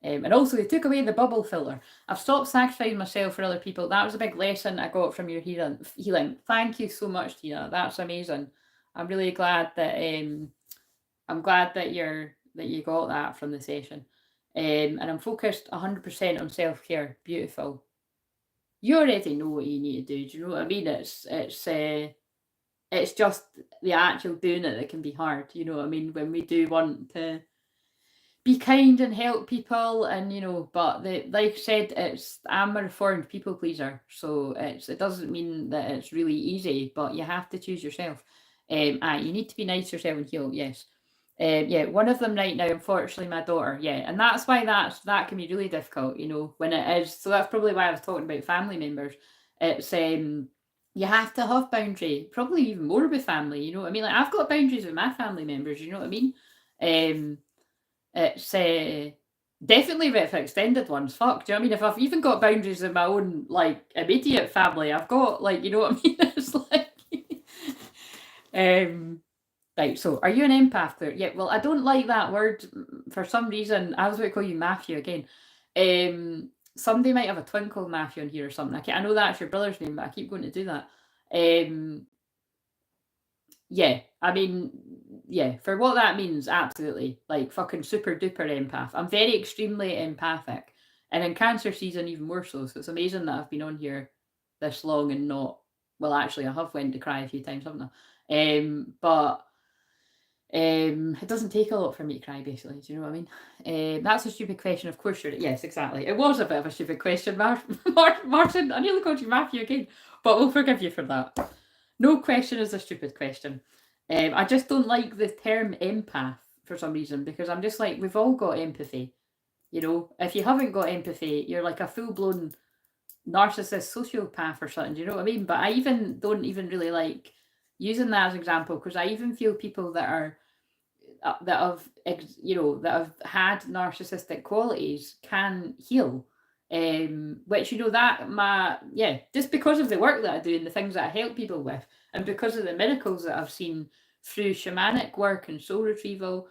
And also, they took away the bubble filter. I've stopped sacrificing myself for other people. That was a big lesson I got from your healing. Thank you so much, Tina. That's amazing. I'm really glad that you got that from the session. And I'm focused 100% on self-care. Beautiful. You already know what you need to do. Do you know what I mean? It's just the actual doing it that can be hard. You know what I mean? When we do want to be kind and help people, and but like I said, I'm a reformed people pleaser, so it doesn't mean that it's really easy, but you have to choose yourself. You need to be nice to yourself and heal. Yes. Yeah, one of them right now, unfortunately, my daughter. Yeah, and that's why that can be really difficult, when it is. So that's probably why I was talking about family members. It's you have to have boundary, probably even more with family. You know what I mean? Like, I've got boundaries with my family members. You know what I mean? It's definitely with extended ones. Fuck, do you know what I mean? If I've even got boundaries with my own, like, immediate family, I've got, like, you know what I mean? It's like, right, so are you an empath, Claire? Yeah, well, I don't like that word for some reason. I was going to call you Matthew again. Somebody might have a twin called Matthew in here or something. I know that's your brother's name, but I keep going to do that. Yeah, I mean, yeah, for what that means, absolutely. Like, fucking super duper empath. I'm very extremely empathic. And in cancer season, even more so. So it's amazing that I've been on here this long and not, well, actually, I have went to cry a few times, haven't I? But it doesn't take a lot for me to cry, basically. Do you know what I mean? That's a stupid question. Of course you're... Yes, exactly. It was a bit of a stupid question, Martin. I nearly called you Matthew again, but we'll forgive you for that. No question is a stupid question. I just don't like the term empath for some reason, because I'm just like, we've all got empathy. If you haven't got empathy, you're like a full-blown narcissist sociopath or something, do you know what I mean? But I even don't even really like using that as an example, because I even feel people that are that have that have had narcissistic qualities can heal, which that just because of the work that I do and the things that I help people with, and because of the miracles that I've seen through shamanic work and soul retrieval,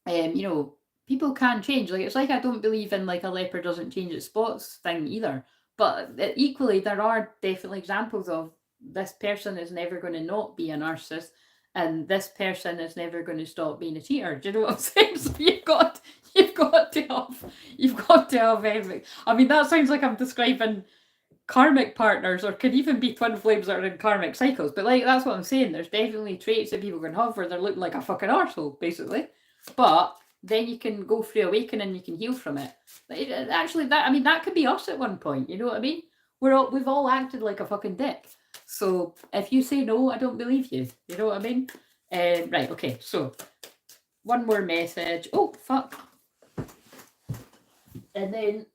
people can change. Like, it's like, I don't believe in like a leopard doesn't change its spots thing either, but equally there are definitely examples of this person is never going to not be a narcissist, and this person is never going to stop being a cheater. Do you know what I'm saying? So you've got to have everything. I mean, that sounds like I'm describing karmic partners, or could even be twin flames that are in karmic cycles. But like, that's what I'm saying. There's definitely traits that people can have where they're looking like a fucking arsehole, basically. But then you can go through awakening, you can heal from it. Actually, that could be us at one point. You know what I mean? We've all acted like a fucking dick. So if you say no, I don't believe you. You know what I mean? Right. Okay. So one more message. Oh fuck. And then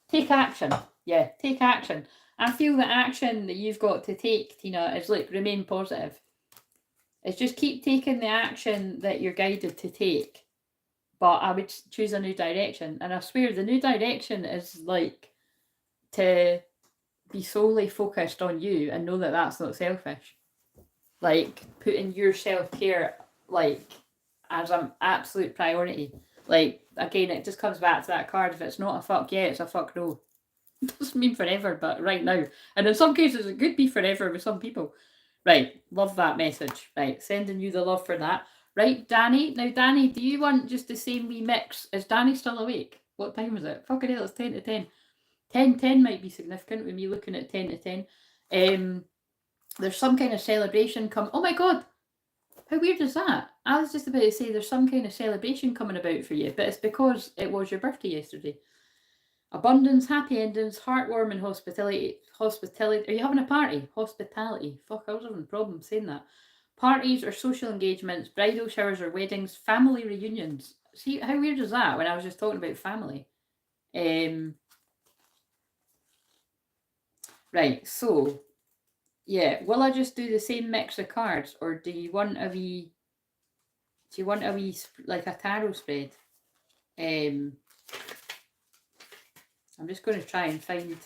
take action. Yeah, take action. I feel the action that you've got to take, Tina, is like remain positive. It's just keep taking the action that you're guided to take. But I would choose a new direction. And I swear the new direction is like to be solely focused on you and know that that's not selfish. Like putting your self-care like as an absolute priority. Like, again, it just comes back to that card. If it's not a fuck yeah, it's a fuck no. It doesn't mean forever, but right now. And in some cases it could be forever with some people. Right, love that message. Right, sending you the love for that. Right, Danny. Now, Danny, do you want just the same wee mix? Is Danny still awake? What time is it? Fucking hell, it's 10 to 10. 10 might be significant with me looking at 10 to 10. There's some kind of celebration come. Oh my god, how weird is that? I was just about to say there's some kind of celebration coming about for you, but it's because it was your birthday yesterday. Abundance, happy endings, heartwarming hospitality. Are you having a party? Hospitality. Fuck, I was having problems saying that. Parties or social engagements, bridal showers or weddings, family reunions. See, how weird is that when I was just talking about family? Right, so, yeah, will I just do the same mix of cards, or do you want a wee, like a tarot spread? I'm just going to try and find,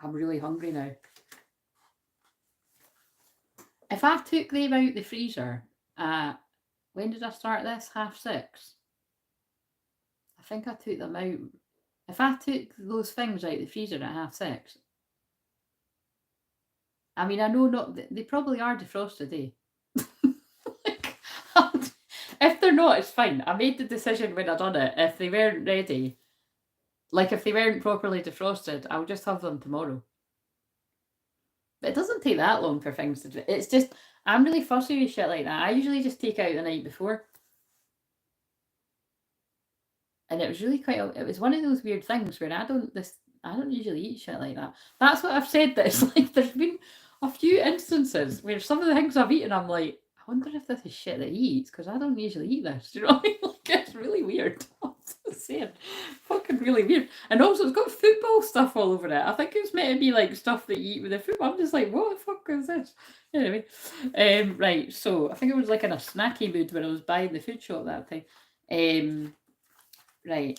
I'm really hungry now. If I took them out the freezer, when did I start this? 6:30. I think I took them out. If I took those things out the freezer at 6:30, I mean, I know not, they probably are defrosted, eh? Like, if they're not, it's fine. I made the decision when I done it. If they weren't ready, like if they weren't properly defrosted, I'll just have them tomorrow. But it doesn't take that long for things to do. It's just, I'm really fussy with shit like that. I usually just take out the night before. And it was really it was one of those weird things where I don't usually eat shit like that. That's what I've said, that it's like there's been a few instances where some of the things I've eaten, I'm like, I wonder if this is shit that he eats, because I don't usually eat this. Do you know what I mean? Like, it's really weird. I'm just saying. Fucking really weird. And also, it's got football stuff all over it. I think it's meant to be like stuff that you eat with the football. I'm just like, what the fuck is this? Anyway, right. So I think it was like in a snacky mood when I was buying the food shop that time. Right.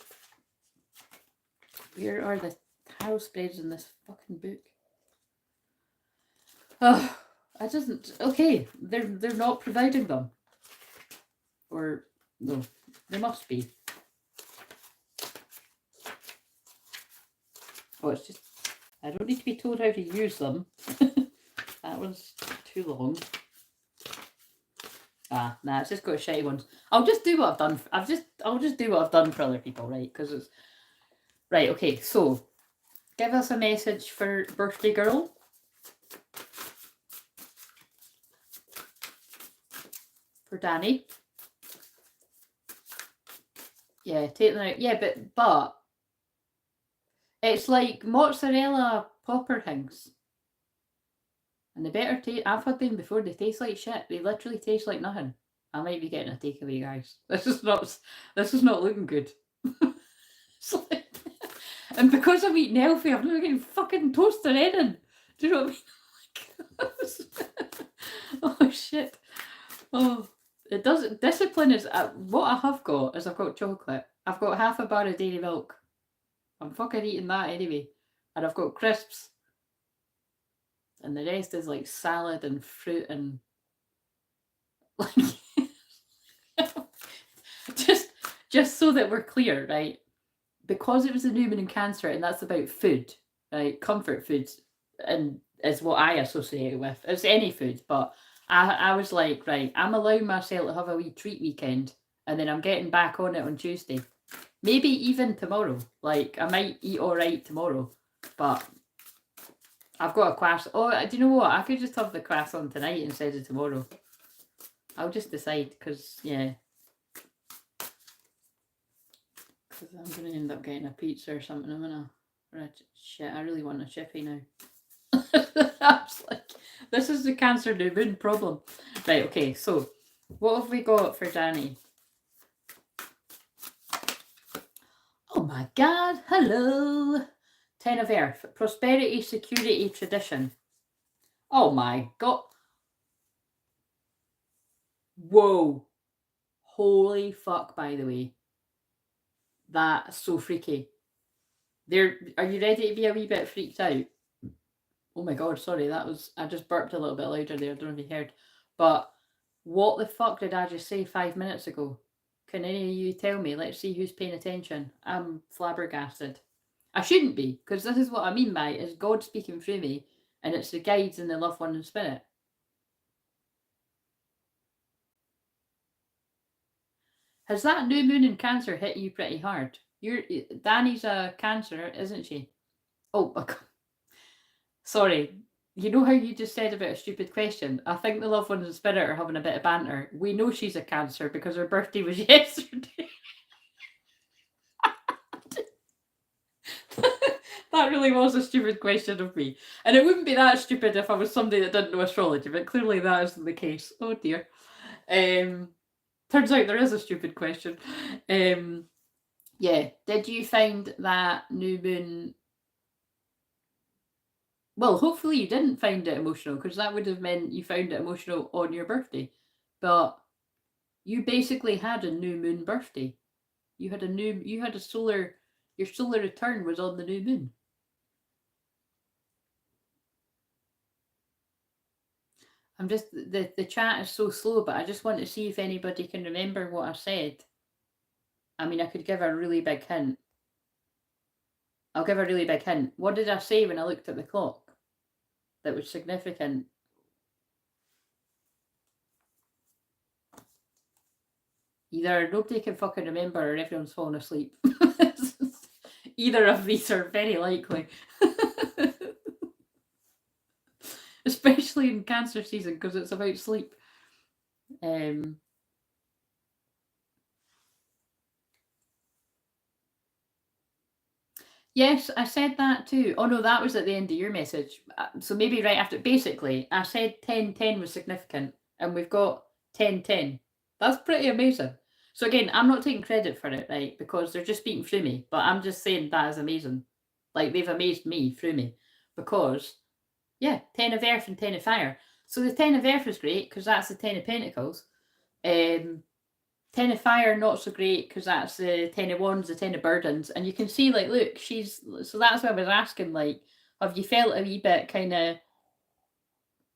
Where are the tarot spreads in this fucking book? Oh, I doesn't. Okay, they're not providing them. Or no, they must be. Oh, it's just, I don't need to be told how to use them. That was too long. Nah, it's just got shitty ones. I'll just do what I've done. I'll just do what I've done for other people, right? Because it's right. Okay, so give us a message for birthday girl. For Danny. Yeah, take them out. Yeah, but it's like mozzarella popper things. And they better taste. I've had them before. They taste like shit. They literally taste like nothing. I might be getting a takeaway, guys. This is not looking good. And because I'm eating healthy, I'm not getting fucking toasted in. Do you know what I mean? Oh shit. Oh, it doesn't. Discipline is what I have got. Is I've got chocolate. I've got half a bar of dairy milk. I'm fucking eating that anyway, and I've got crisps, and the rest is like salad and fruit and like just so that we're clear, right? Because it was a new moon in Cancer, and that's about food, right? Comfort foods, and is what I associate it with. It's any food, but I was like, right, I'm allowing myself to have a wee treat weekend, and then I'm getting back on it on Tuesday. Maybe even tomorrow. Like, I might eat all right tomorrow, but I've got a croissant. Oh, do you know what? I could just have the croissant tonight instead of tomorrow. I'll just decide, because, yeah. Because I'm going to end up getting a pizza or something. I'm going to... Shit, I really want a chippy now. I was like, this is the Cancer new moon problem. Right, okay, so what have we got for Danny? Oh my god, hello. 10 of Earth, prosperity, security, tradition. Oh my god. Whoa. Holy fuck, by the way. That's so freaky. Are you ready to be a wee bit freaked out? Oh my god, sorry, I just burped a little bit louder there, I don't know if you heard. But what the fuck did I just say 5 minutes ago? Can any of you tell me? Let's see who's paying attention. I'm flabbergasted. I shouldn't be, because this is what I mean by it, is God speaking through me, and it's the guides and the loved one and spirit. Has that new moon in Cancer hit you pretty hard? Danny's a Cancer, isn't she? Oh, sorry. You know how you just said about a stupid question? I think the loved ones and spirit are having a bit of banter. We know she's a Cancer because her birthday was yesterday. That really was a stupid question of me. And it wouldn't be that stupid if I was somebody that didn't know astrology, but clearly that isn't the case. Oh dear. Turns out there is a stupid question. Yeah. Did you find that new moon... Well, hopefully you didn't find it emotional, because that would have meant you found it emotional on your birthday. But you basically had a new moon birthday. You had a solar... Your solar return was on the new moon. I'm just... The chat is so slow, but I just want to see if anybody can remember what I said. I mean, I could give a really big hint. I'll give a really big hint. What did I say when I looked at the clock that was significant? Either nobody can fucking remember or everyone's fallen asleep. Either of these are very likely. Especially in Cancer season, because it's about sleep. Yes, I said that too. Oh no, that was at the end of your message. So maybe right after. Basically, I said 10-10 was significant, and we've got 10-10. That's pretty amazing. So again, I'm not taking credit for it, right? Because they're just speaking through me. But I'm just saying that is amazing. Like, they've amazed me through me. Because, yeah, 10 of Earth and 10 of Fire. So the 10 of Earth is great, because that's the 10 of Pentacles. 10 of Fire, not so great, because that's the 10 of Wands, the 10 of Burdens. And you can see, like, look, she's... So that's why I was asking, like, have you felt a wee bit kind of...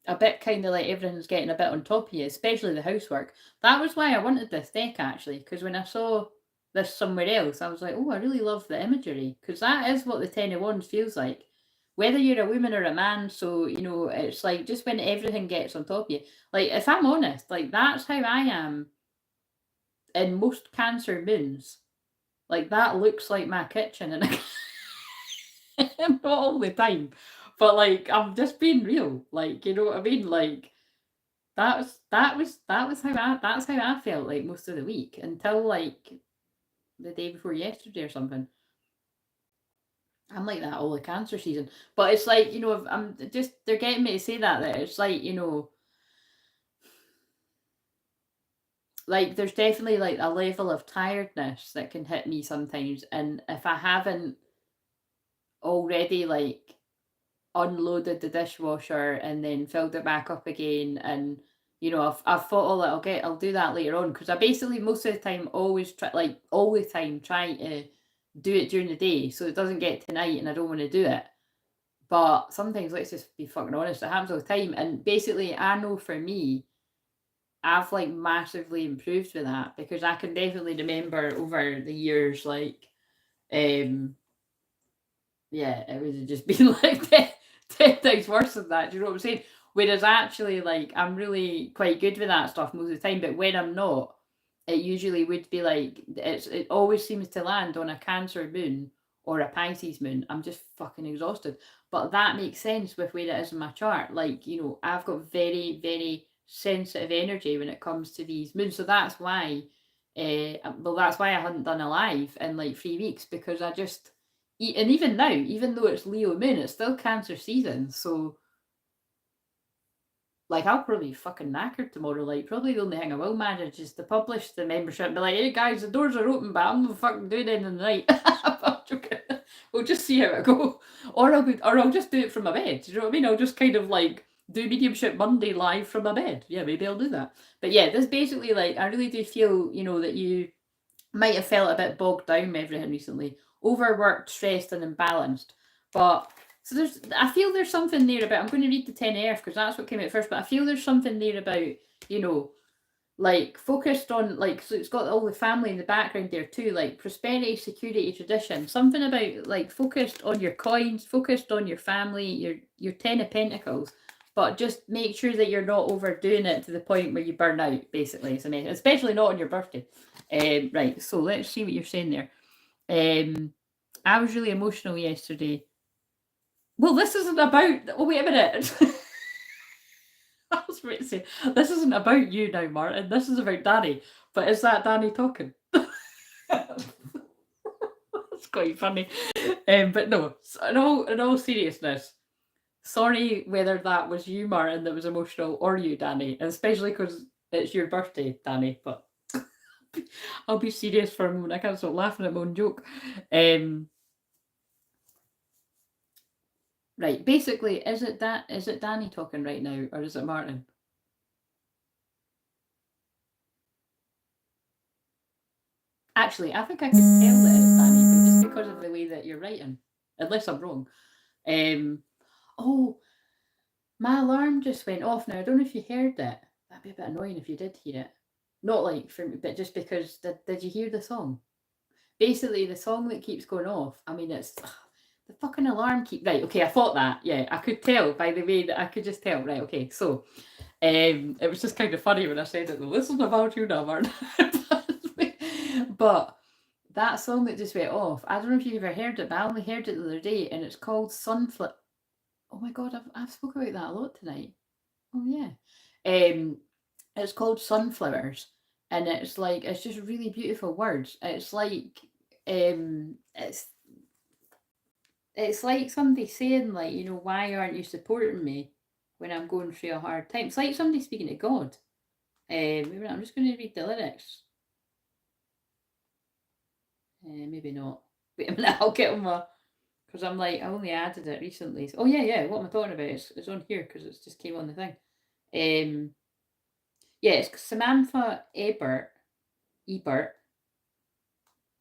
A bit kind of like everything's getting a bit on top of you, especially the housework. That was why I wanted this deck, actually, because when I saw this somewhere else, I was like, oh, I really love the imagery, because that is what the 10 of Wands feels like. Whether you're a woman or a man, so, you know, it's like just when everything gets on top of you. Like, if I'm honest, like, that's how I am in most Cancer moons. Like, that looks like my kitchen, and not all the time, but like, I'm just being real. Like, you know what I mean? Like, that's how I felt like most of the week, until like the day before yesterday or something. I'm like that all the Cancer season. But it's like, you know, I'm just... They're getting me to say that it's like, you know, like, there's definitely like a level of tiredness that can hit me sometimes, and if I haven't already like unloaded the dishwasher and then filled it back up again, and you know, I've thought, oh, I'll do that later on, because I basically most of the time always try, like all the time, trying to do it during the day so it doesn't get to night and I don't want to do it. But sometimes, let's just be fucking honest, it happens all the time. And basically, I know for me, I've like massively improved with that, because I can definitely remember over the years, like, um, yeah, it would have just been like 10 times worse than that. Do you know what I'm saying? Whereas actually, like, I'm really quite good with that stuff most of the time, but when I'm not, it usually would be like, it always seems to land on a Cancer moon or a Pisces moon. I'm just fucking exhausted. But that makes sense with where it is in my chart. Like, you know, I've got very, very sensitive energy when it comes to these moons. So that's why, that's why I hadn't done a live in like 3 weeks, because I just, and even now, even though it's Leo moon, it's still Cancer season. So, like, I'll probably be fucking knackered tomorrow. Like, probably the only thing I will manage is to publish the membership and be like, hey guys, the doors are open, but I'm not fucking doing it in the night. I'm joking. We'll just see how it goes. Or I'll just do it from my bed. Do you know what I mean? I'll just kind of like do mediumship Monday live from my bed. Yeah, maybe I'll do that. But yeah, this basically, like, I really do feel, you know, that you might have felt a bit bogged down with everything recently, overworked, stressed, and imbalanced. But so I feel there's something there about. I'm going to read the 10 Earth because that's what came out first. But I feel there's something there about, you know, like focused on, like, so it's got all the family in the background there too, like prosperity, security, tradition. Something about like focused on your coins, focused on your family, your 10 of Pentacles. But just make sure that you're not overdoing it to the point where you burn out, basically. It's amazing, especially not on your birthday. Right, so let's see what you're saying there. I was really emotional yesterday. Well, this isn't about. Oh, wait a minute. I was about to say, this isn't about you now, Martin. This is about Danny. But is that Danny talking? That's quite funny. But no, in all seriousness, sorry whether that was you, Martin, that was emotional, or you, Danny, especially because it's your birthday, Danny. But I'll be serious for a moment. I can't stop laughing at my own joke. Right, basically, is it Danny talking right now, or is it Martin? Actually, I think I could tell that it's Danny, but just because of the way that you're writing, unless I'm wrong. Oh, my alarm just went off now. I don't know if you heard that. That'd be a bit annoying if you did hear it. Not like for me, but just because. Did you hear the song? Basically, the song that keeps going off. I mean, it's the fucking alarm keep. Right, okay, I thought that. Yeah, I could tell by the way that I could just tell. Right, okay, so it was just kind of funny when I said it. Though. This isn't about you now, Martin. But that song that just went off, I don't know if you've ever heard it, but I only heard it the other day, and it's called Sunflip. Oh my god, I've spoken about that a lot tonight. Oh yeah. It's called Sunflowers, and it's like, it's just really beautiful words. It's like it's like somebody saying, like, you know, why aren't you supporting me when I'm going through a hard time? It's like somebody speaking to God. I'm just going to read the lyrics. Maybe not. Wait a minute, I'll get on my, because I'm like, I only added it recently. Oh yeah. What am I talking about? It's on here because it's just came on the thing. Yeah, it's Samantha Ebert,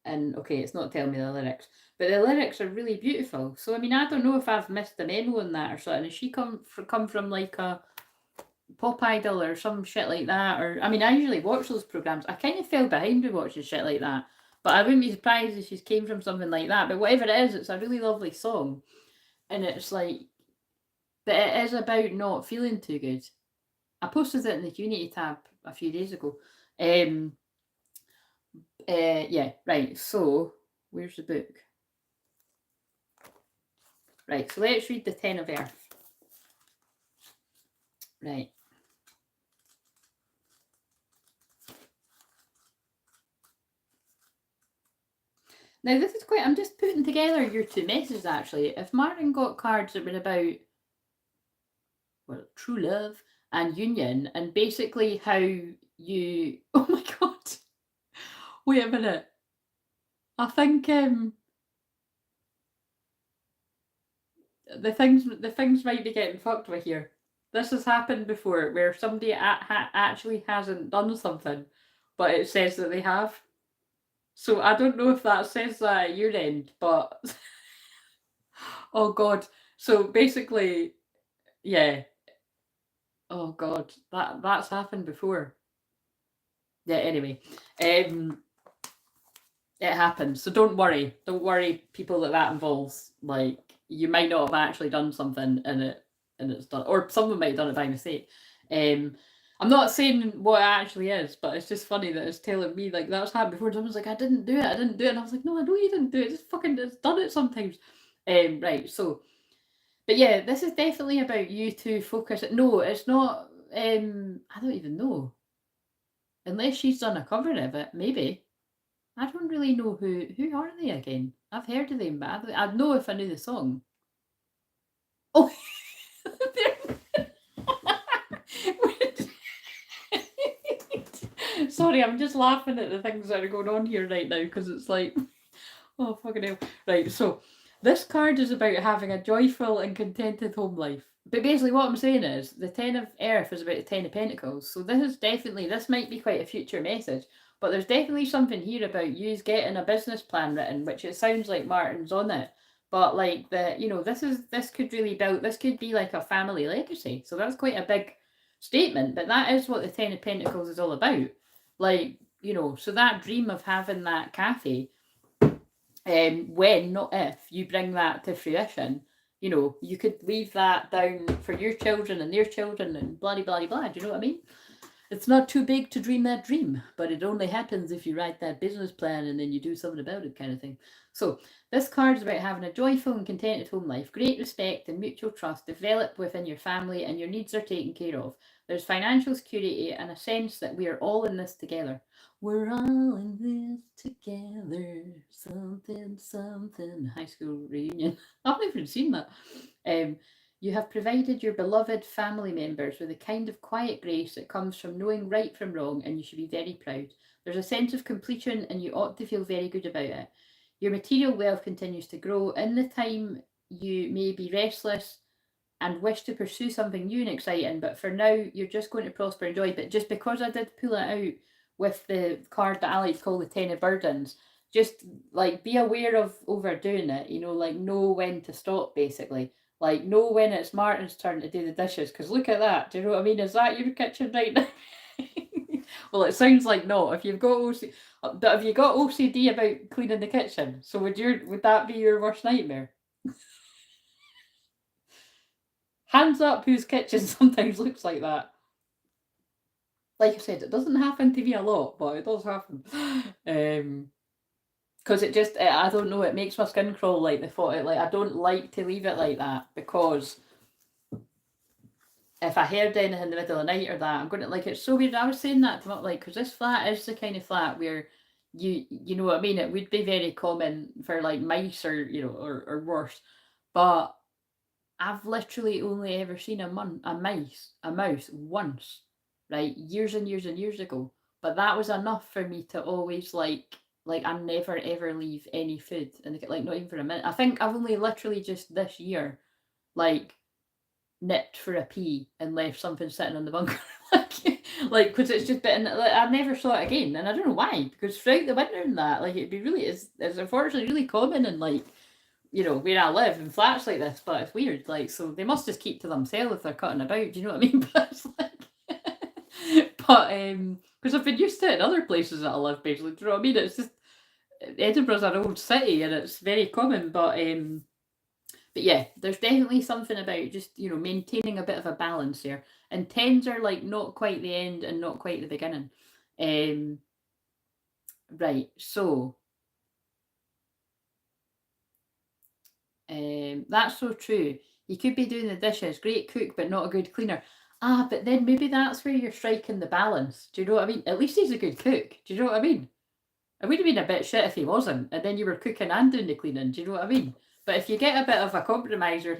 and okay, it's not telling me the lyrics, but the lyrics are really beautiful. So I mean, I don't know if I've missed a memo in that or something. Has she come from like a Pop Idol or some shit like that? Or I mean, I usually watch those programs. I kind of fell behind with watching shit like that, but I wouldn't be surprised if she's came from something like that. But whatever it is, it's a really lovely song, and it's like, but it is about not feeling too good. I posted it in the Unity tab a few days ago. Yeah, right. So, where's the book? Right, so let's read the 10 of Earth. Right. Now, this is quite, I'm just putting together your two messages, actually. If Martin got cards that were about, well, true love and union, and basically how you, oh my God. Wait a minute. I think, the things might be getting fucked with here. This has happened before, where somebody actually hasn't done something, but it says that they have. So I don't know if that says that at your end, but oh god. So basically, yeah. Oh god, that's happened before. Yeah. Anyway, it happens. So don't worry. Don't worry, people that involves. Like, you might not have actually done something and it's done, or someone might have done it by mistake. I'm not saying what it actually is, but it's just funny that it's telling me like that's happened before. Someone's like, I didn't do it, and I was like, no, I know you didn't do it. Just fucking, it's done it sometimes. Right. So, but yeah, this is definitely about you to focus. No, it's not. I don't even know. Unless she's done a cover of it, maybe. I don't really know who are they again. I've heard of them, but I'd know if I knew the song. Oh, sorry, I'm just laughing at the things that are going on here right now because it's like, oh fucking hell. Right, so this card is about having a joyful and contented home life. But basically what I'm saying is the Ten of Earth is about the Ten of Pentacles. So this might be quite a future message, but there's definitely something here about you getting a business plan written, which it sounds like Martin's on it. But like this could really this could be like a family legacy. So that's quite a big statement, but that is what the Ten of Pentacles is all about. Like, so that dream of having that cafe, when, not if, you bring that to fruition, you could leave that down for your children and their children and blah, blah, blah. Do you know what I mean? It's not too big to dream that dream, but it only happens if you write that business plan and then you do something about it, kind of thing. So this card is about having a joyful and contented home life. Great respect and mutual trust develop within your family and your needs are taken care of. There's financial security and a sense that we are all in this together. We're all in this together. Something, something. High school reunion. I've never even seen that. You have provided your beloved family members with a kind of quiet grace that comes from knowing right from wrong, and you should be very proud. There's a sense of completion, and you ought to feel very good about it. Your material wealth continues to grow. In the time, you may be restless and wish to pursue something new and exciting, but for now, you're just going to prosper and enjoy. But just because I did pull it out with the card that I like to call the Ten of Burdens, just like be aware of overdoing it, like know when to stop, basically. Like, know when it's Martin's turn to do the dishes, because look at that. Do you know what I mean? Is that your kitchen right now? Well, it sounds like not. If you've got but have you got OCD about cleaning the kitchen? So would that be your worst nightmare? Hands up whose kitchen sometimes looks like that. Like I said, it doesn't happen to me a lot, but it does happen. Because I don't know, it makes my skin crawl, like the thought. Like, I don't like to leave it like that, because if I heard anything in the middle of the night or that, I'm going to, like, it's so weird. I was saying that to my, like, because this flat is the kind of flat where you know what I mean? It would be very common for like mice or, or worse. But I've literally only ever seen a mouse once, right? Years and years and years ago. But that was enough for me to always like I never ever leave any food in the, like, not even for a minute. I think I've only literally just this year, like, nipped for a pee and left something sitting on the bunker. like, because it's just been, like, I never saw it again, and I don't know why, because throughout the winter and that, like, it'd be really, it's unfortunately really common in, like, where I live in flats like this, but it's weird, like, so they must just keep to themselves if they're cutting about, do you know what I mean? But it's like, because I've been used to it in other places that I live, basically, do you know what I mean? It's just, Edinburgh's an old city and it's very common, but yeah, there's definitely something about just, maintaining a bit of a balance here. And tens are like not quite the end and not quite the beginning. Right, so that's so true. You could be doing the dishes, great cook, but not a good cleaner. Ah, but then maybe that's where you're striking the balance. Do you know what I mean? At least he's a good cook. Do you know what I mean? It would have been a bit shit if he wasn't, and then you were cooking and doing the cleaning. Do you know what I mean? But if you get a bit of a compromise, or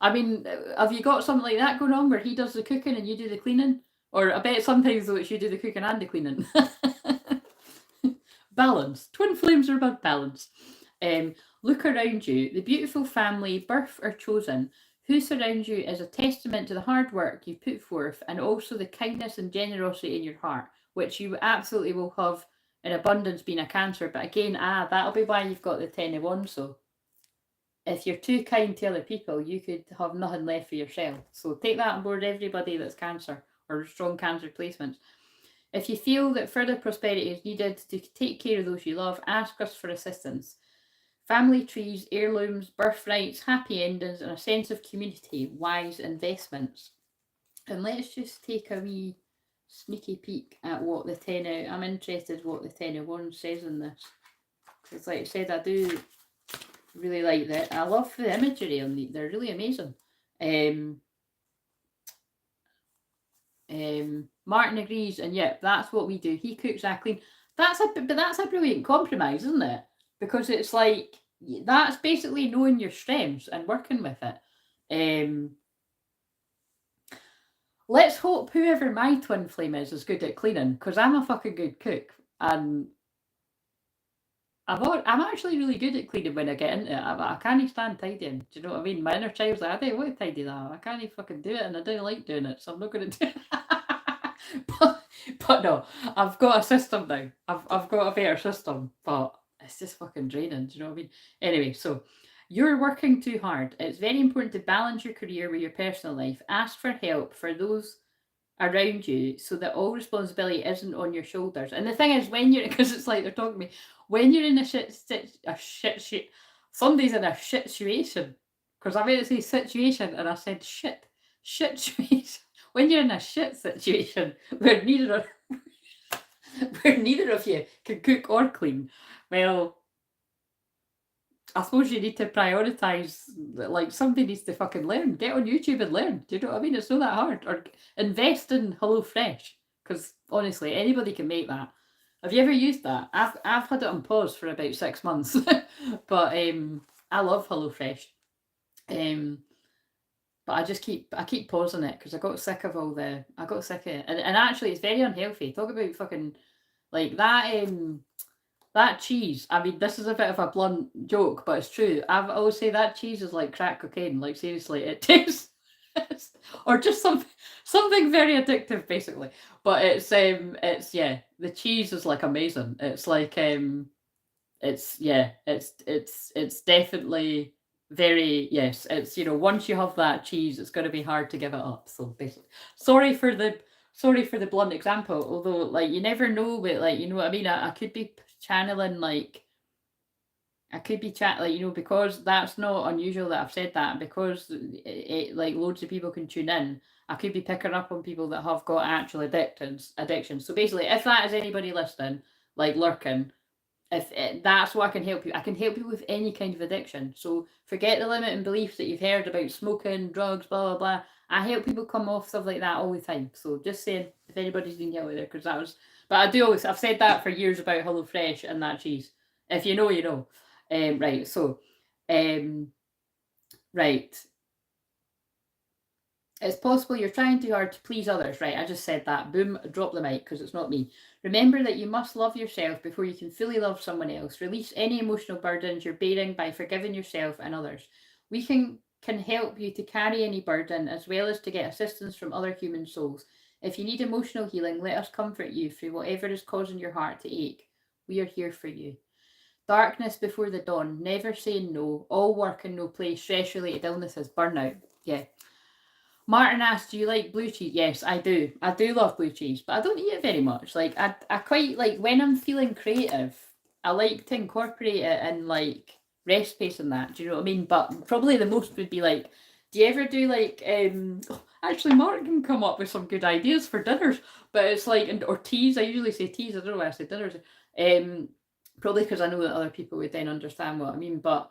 have you got something like that going on where he does the cooking and you do the cleaning? Or I bet sometimes though it's you do the cooking and the cleaning. Balance. Twin flames are about balance. Look around you. The beautiful family, birth or chosen, who surrounds you is a testament to the hard work you put forth and also the kindness and generosity in your heart, which you absolutely will have in abundance being a Cancer. But again, that'll be why you've got the 10 of Wands. So if you're too kind to other people, you could have nothing left for yourself. So take that on board, everybody that's Cancer or strong Cancer placements. If you feel that further prosperity is needed to take care of those you love, ask us for assistance. Family trees, heirlooms, birthrights, happy endings, and a sense of community, wise investments. And let's just take a wee sneaky peek at what the 10 of... I'm interested what the 10 of Wands says in this. Because like I said, I do really like that. I love the imagery on the... They're really amazing. Martin agrees, and yeah, that's what we do. He cooks, I clean. That's a brilliant compromise, isn't it? Because it's like, that's basically knowing your strengths and working with it. Let's hope whoever my twin flame is good at cleaning, because I'm a fucking good cook, and I'm actually really good at cleaning when I get into it. I can't stand tidying. Do you know what I mean? My inner child's like, I don't want to tidy that. I can't fucking do it, and I don't like doing it, so I'm not going to do it. but no, I've got a system now. I've got a better system, but it's just fucking draining. Do you know what I mean? Anyway, so you're working too hard. It's very important to balance your career with your personal life. Ask for help for those around you so that all responsibility isn't on your shoulders. And the thing is, when you're, because it's like they're talking to me, when you're in a shit, somebody's in a shit situation, because I meant to say situation and I said shit situation. When you're in a shit situation where neither of you can cook or clean, well, I suppose you need to prioritise, like somebody needs to fucking learn. Get on YouTube and learn. Do you know what I mean? It's not that hard. Or invest in HelloFresh, because honestly, anybody can make that. Have you ever used that? I've had it on pause for about 6 months, but I love HelloFresh. But I keep pausing it because I got sick of of it, and actually it's very unhealthy. Talk about fucking like that. That cheese, I mean, this is a bit of a blunt joke, but it's true. I always say that cheese is like crack cocaine. Like, seriously, it tastes... or just something very addictive, basically. But it's yeah, the cheese is like amazing. It's like, it's definitely very, yes, it's, you know, once you have that cheese, it's going to be hard to give it up. So basically, sorry for the blunt example, although, like, you never know, but, like, you know what I mean? I could be channeling, like, you know, because that's not unusual that I've said that, because like loads of people can tune in. I could be picking up on people that have got actual addictions. So basically, if that is anybody listening, like lurking, if that's what I can help you. I can help you with any kind of addiction. So forget the limiting beliefs that you've heard about smoking, drugs, blah, blah, blah. I help people come off stuff like that all the time. So just saying, if anybody's been helped with it, because that was... But I do always... I've said that for years about HelloFresh and that cheese. If you know, you know. Right, so... right. It's possible you're trying too hard to please others. Right, I just said that. Boom, drop the mic, because it's not me. Remember that you must love yourself before you can fully love someone else. Release any emotional burdens you're bearing by forgiving yourself and others. We can help you to carry any burden, as well as to get assistance from other human souls. If you need emotional healing, let us comfort you through whatever is causing your heart to ache. We are here for you. Darkness before the dawn, never saying no, all work and no play, stress-related illnesses, burnout. Yeah. Martin asked, do you like blue cheese? Yes, I do. I do love blue cheese, but I don't eat it very much. Like, I quite, like, when I'm feeling creative, I like to incorporate it in, like, recipes and that. Do you know what I mean? But probably the most would be, like, do you ever do, like, actually, Martin can come up with some good ideas for dinners, but it's like, or teas. I usually say teas. I don't know why I say dinners. Probably because I know that other people would then understand what I mean, but,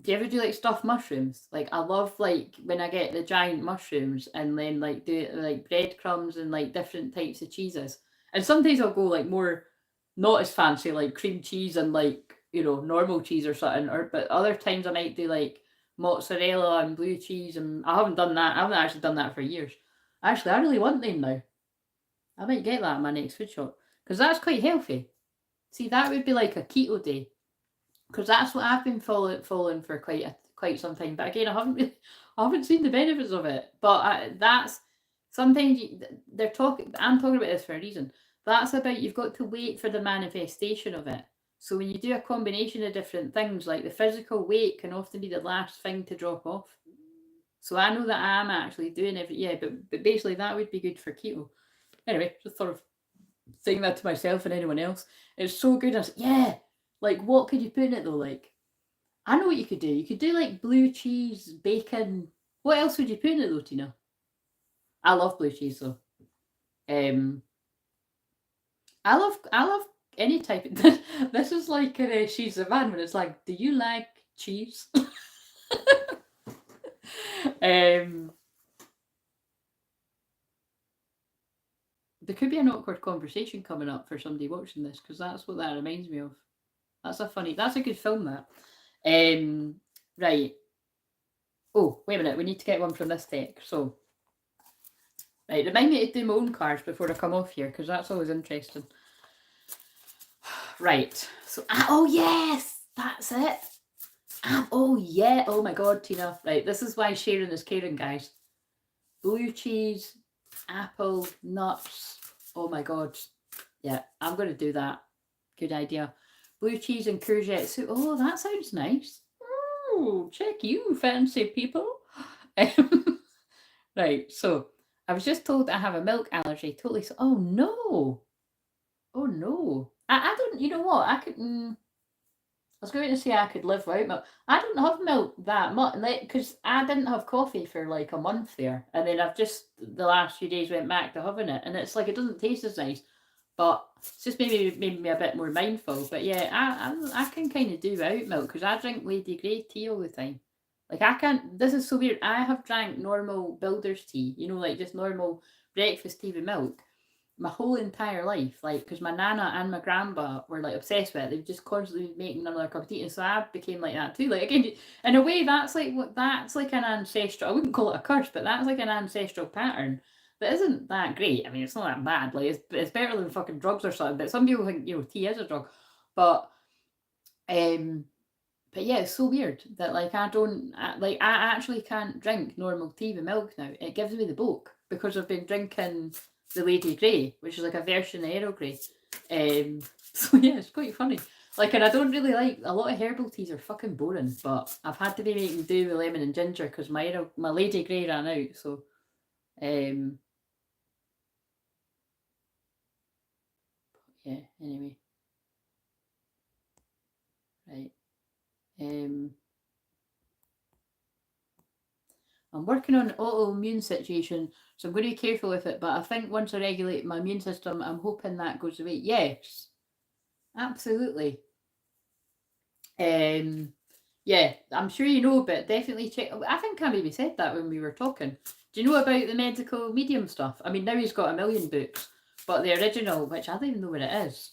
do you ever do like stuffed mushrooms? Like, I love, like, when I get the giant mushrooms and then like do it like breadcrumbs and like different types of cheeses. And sometimes I'll go like more not as fancy, like cream cheese and like, you know, normal cheese or something. Or but other times I might do like mozzarella and blue cheese, and I haven't done that. I haven't actually done that for years. Actually, I really want them now. I might get that at my next food shop, because that's quite healthy. See, that would be like a keto day. because that's what I've been following for quite some time. But again, I haven't seen the benefits of it. But that's sometimes they're talking. I'm talking about this for a reason. That's about you've got to wait for the manifestation of it. So when you do a combination of different things, like the physical weight can often be the last thing to drop off. So I know that I'm actually doing but basically that would be good for keto. Anyway, just sort of saying that to myself and anyone else. It's so good. I was like, yeah. Like, what could you put in it though? Like, I know what you could do. You could do like blue cheese, bacon. What else would you put in it though, Tina? I love blue cheese though. I love any type of this is like She's a Man when it's like, do you like cheese? There could be an awkward conversation coming up for somebody watching this, because that's what that reminds me of. That's a good film, that. Right. Oh, wait a minute, we need to get one from this deck. So, right, remind me to do my own cards before I come off here, because that's always interesting. Right. So, oh yes, that's it. Oh yeah. Oh my God, Tina. Right, this is why sharing is caring, guys. Blue cheese, apple, nuts. Oh my God. Yeah, I'm going to do that. Good idea. Blue cheese and courgette soup. Oh, that sounds nice. Oh, check you, fancy people. Right, so I was just told I have a milk allergy. Totally. Oh no. Oh no. I don't. You know what? I could. I was going to say I could live without milk. I don't have milk that much, because I didn't have coffee for like a month there, and then I've just the last few days went back to having it, and it's like it doesn't taste as nice, but it's just made me a bit more mindful. But yeah, I can kind of do without milk, because I drink Lady Grey tea all the time. Like I can't. This is so weird. I have drank normal builder's tea, like just normal breakfast tea with milk, my whole entire life, like, because my nana and my grandpa were like obsessed with it. They were just constantly making another cup of tea, and so I became like that too. Like again, in a way, that's like an ancestral. I wouldn't call it a curse, but that's like an ancestral pattern that isn't that great. I mean, it's not that bad. Like it's better than fucking drugs or something. But some people think tea is a drug, but but yeah, it's so weird that like I actually can't drink normal tea with milk now. It gives me the bulk because I've been drinking the Lady Grey, which is like a version of Earl Grey. So yeah, it's quite funny. Like, and I don't really like a lot of herbal teas are fucking boring, but I've had to be making do with lemon and ginger because my Lady Grey ran out. So, yeah. Anyway, right. I'm working on an autoimmune situation, so I'm going to be careful with it. But I think once I regulate my immune system, I'm hoping that goes away. Yes, absolutely. Yeah, I'm sure you know, but definitely check. I think I maybe said that when we were talking. Do you know about the medical medium stuff? I mean, now he's got a million books, but the original, which I don't even know what it is,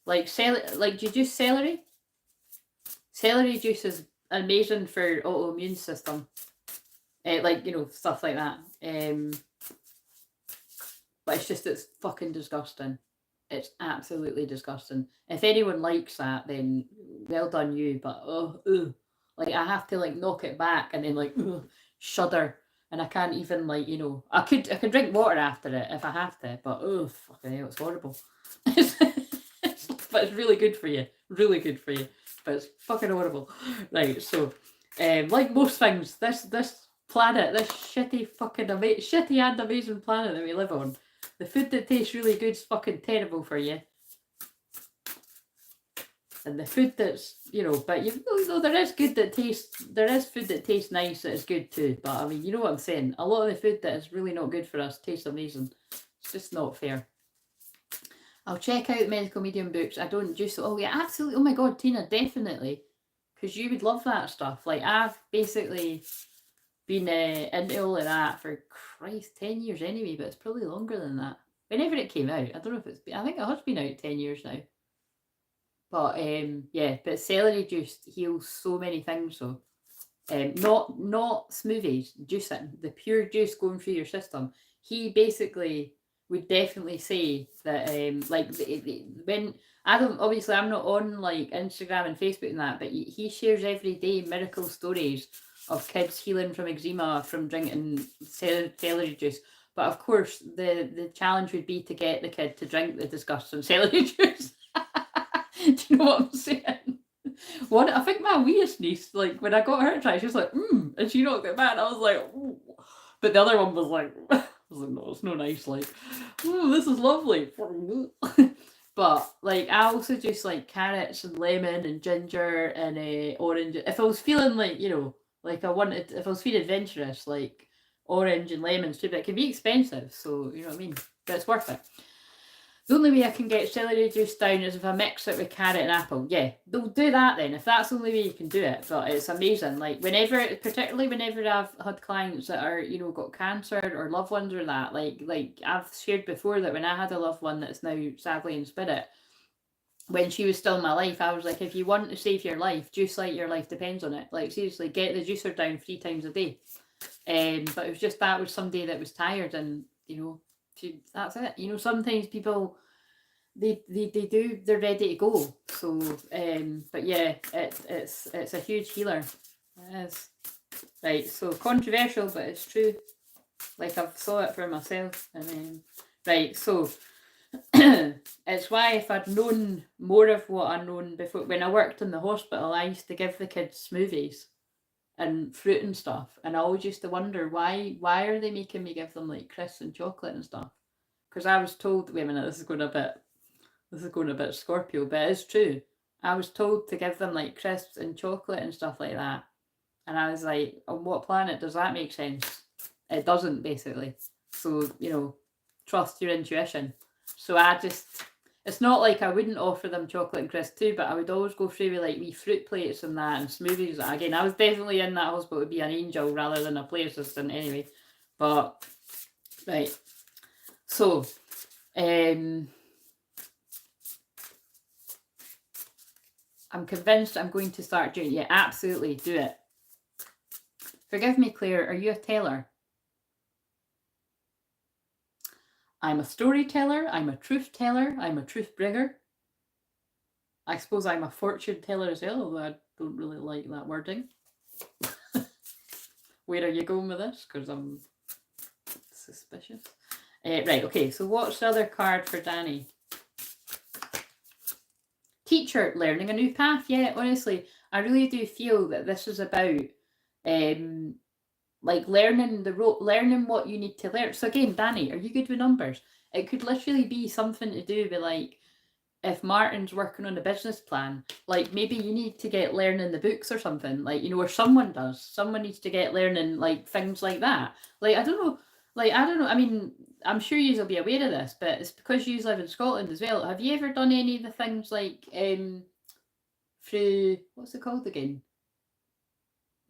like do you juice celery? Celery juice is amazing for autoimmune system. Like stuff like that. But it's fucking disgusting. It's absolutely disgusting. If anyone likes that, then well done you. But like I have to like knock it back and then like shudder, and I can't even I can drink water after it if I have to. But fucking hell, it's horrible. But it's really good for you. Really good for you. But it's fucking horrible. Right. So, like most things, this planet, this shitty fucking shitty and amazing planet that we live on, the food that tastes really good is fucking terrible for you. And the food that's, but there is good that tastes, there is food that tastes nice that is good too. But I mean, you know what I'm saying? A lot of the food that is really not good for us tastes amazing. It's just not fair. I'll check out medical medium books. I don't juice. Oh yeah, absolutely. Oh my God, Tina, definitely. Because you would love that stuff. Like I've basically been into all of that for Christ 10 years anyway, but it's probably longer than that. Whenever it came out, I don't know if I think it has been out 10 years now. But yeah, but celery juice heals so many things. So not smoothies, juicing, the pure juice going through your system. He basically would definitely say that like when I don't, obviously I'm not on like Instagram and Facebook and that, but he shares every day miracle stories of kids healing from eczema from drinking celery juice. But of course, the challenge would be to get the kid to drink the disgusting celery juice. Do you know what I'm saying? One, I think my weeest niece, like when I got her to try, she was like, and she knocked it back, and I was like, ooh. But the other one was like, I was like, no, it's no nice, like, this is lovely. But like, I also just like carrots and lemon and ginger and orange. If I was feeling like, you know, like if I was feeling adventurous, like orange and lemons too, but it can be expensive, so you know what I mean. But it's worth it. The only way I can get celery juice down is if I mix it with carrot and apple. Yeah, they'll do that then, if that's the only way you can do it. But it's amazing. Like, particularly whenever I've had clients that are, you know, got cancer or loved ones or that, like I've shared before that when I had a loved one that's now sadly in spirit, when she was still in my life, I was like, if you want to save your life, juice like your life depends on it. Like, seriously, get the juicer down 3 times a day. But it was just that was somebody that was tired and, you know, that's it. You know, sometimes people they're ready to go. So but yeah, it's a huge healer. It is. Right, so controversial, but it's true. Like I've saw it for myself. And right, so it's why if I'd known more of what I'd known before, when I worked in the hospital, I used to give the kids smoothies and fruit and stuff, and I always used to wonder why are they making me give them like crisps and chocolate and stuff? Because I was told, wait a minute, this is going a bit Scorpio, but it's true. I was told to give them like crisps and chocolate and stuff like that, and I was like, on what planet does that make sense? It doesn't, basically. So, you know, trust your intuition. So it's not like I wouldn't offer them chocolate and crisps too, but I would always go through with like wee fruit plates and that and smoothies. Again, I was definitely in that hospital to be an angel rather than a play assistant anyway. But right, so I'm convinced I'm going to start doing it. Yeah, absolutely, do it. Forgive me, Claire, are you a teller? I'm a storyteller, I'm a truth teller, I'm a truth bringer. I suppose I'm a fortune teller as well, although I don't really like that wording. Where are you going with this? Because I'm suspicious. Right, okay, so what's the other card for Danny? Teacher, learning a new path. Yeah, honestly, I really do feel that this is about like learning what you need to learn. So again, Danny, are you good with numbers? It could literally be something to do with like, if Martin's working on a business plan, like maybe you need to get learning the books or something, like, you know, or someone needs to get learning like things like that. Like, I don't know. I mean, I'm sure you'll be aware of this, but it's because you live in Scotland as well. Have you ever done any of the things like through, what's it called again?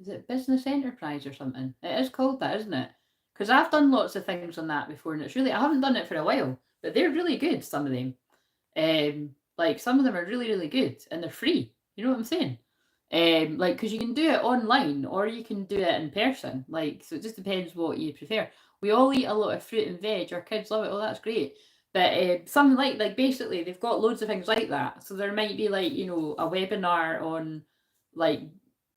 Is it business enterprise or something? It is called that, isn't it? Because I've done lots of things on that before, and it's really, I haven't done it for a while, but they're really good, some of them. Like some of them are really, really good, and they're free. You know what I'm saying? Like, because you can do it online or you can do it in person. Like, so it just depends what you prefer. We all eat a lot of fruit and veg. Our kids love it. Oh, that's great. But something like basically they've got loads of things like that. So there might be like, you know, a webinar on like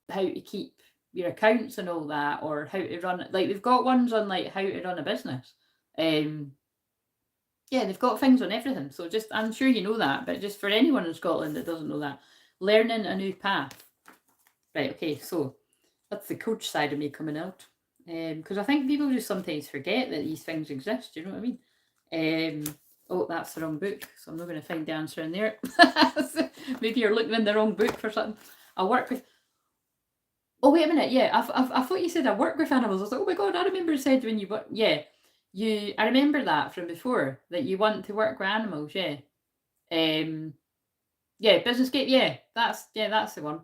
how to keep your accounts and all that, or how to run, like they've got ones on like how to run a business. Yeah, they've got things on everything. So just, I'm sure you know that, but just for anyone in Scotland that doesn't know that, learning a new path. Right, okay, so that's the coach side of me coming out. Because I think people just sometimes forget that these things exist, do you know what I mean? Oh, that's the wrong book, so I'm not going to find the answer in there. Maybe you're looking in the wrong book for something. I work with... Oh, wait a minute, yeah, I thought you said I work with animals. I was like, oh my god, I remember you said when you work... Yeah, I remember that from before, that you want to work with animals, yeah. Yeah, business gate, yeah, that's the one.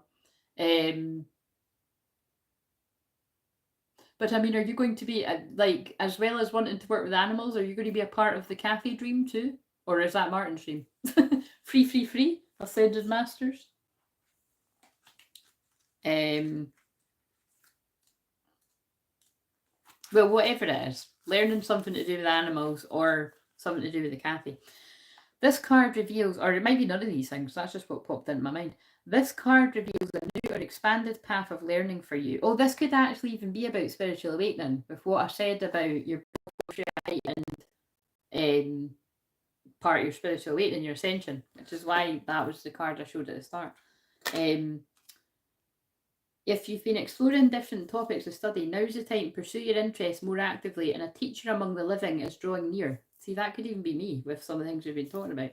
But I mean, are you going to be like, as well as wanting to work with animals, are you going to be a part of the cafe dream too? Or is that Martin's dream? Free, Ascended Masters. Well, whatever it is, learning something to do with animals or something to do with the cafe. This card reveals, or it might be none of these things, that's just what popped into my mind. This card reveals a new or expanded path of learning for you. Oh, this could actually even be about spiritual awakening, with what I said about your and part of your spiritual awakening, your ascension, which is why that was the card I showed at the start. If you've been exploring different topics of study, now's the time to pursue your interests more actively, and a teacher among the living is drawing near. See, that could even be me with some of the things we've been talking about.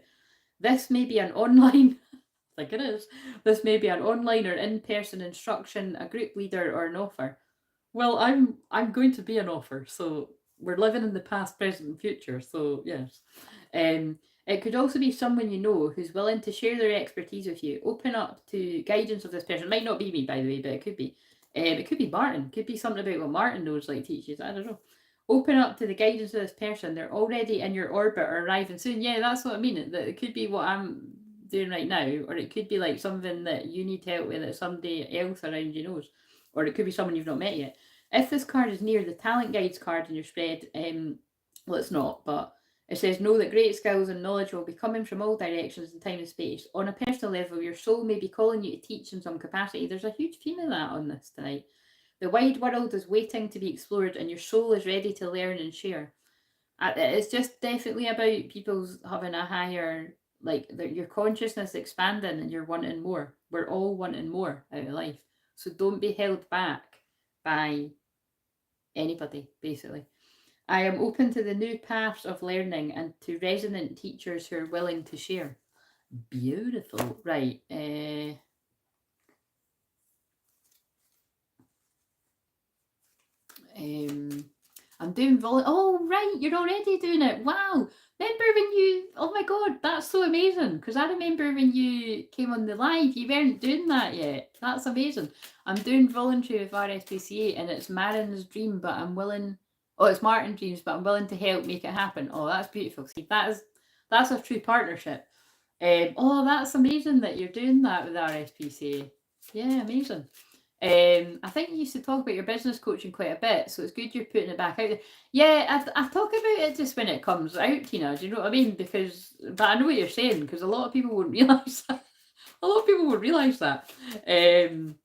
This may be an online, I think it is, this may be an online or in-person instruction, a group leader, or an offer. Well, I'm going to be an offer, so we're living in the past, present, and future, so yes. It could also be someone you know who's willing to share their expertise with you. Open up to guidance of this person. It might not be me, by the way, but it could be. It could be Martin. It could be something about what Martin knows, like teaches. I don't know. Open up to the guidance of this person. They're already in your orbit or arriving soon. Yeah, that's what I mean. It could be what I'm doing right now, or it could be like something that you need help with that somebody else around you knows, or it could be someone you've not met yet. If this card is near the talent guides card in your spread, well, it's not, but it says, know that great skills and knowledge will be coming from all directions in time and space. On a personal level, your soul may be calling you to teach in some capacity. There's a huge theme of that on this tonight. The wide world is waiting to be explored, and your soul is ready to learn and share. It's just definitely about people's having a higher, like, your consciousness expanding and you're wanting more. We're all wanting more out of life. So don't be held back by anybody, basically. I am open to the new paths of learning and to resonant teachers who are willing to share. Beautiful. Right. I'm doing oh, right. You're already doing it. Wow. Remember when you, oh my God, that's so amazing. Because I remember when you came on the live, you weren't doing that yet. That's amazing. I'm doing voluntary with RSPCA and it's Marin's dream, but I'm willing, oh, it's Martin's dreams, but I'm willing to help make it happen. Oh, that's beautiful. See, that's a true partnership. Oh, that's amazing that you're doing that with RSPCA. Yeah, amazing. I think you used to talk about your business coaching quite a bit, so it's good you're putting it back out there. Yeah, I talk about it just when it comes out, Tina. Do you know what I mean? But I know what you're saying, because a lot of people won't realise that. A lot of people won't realise that.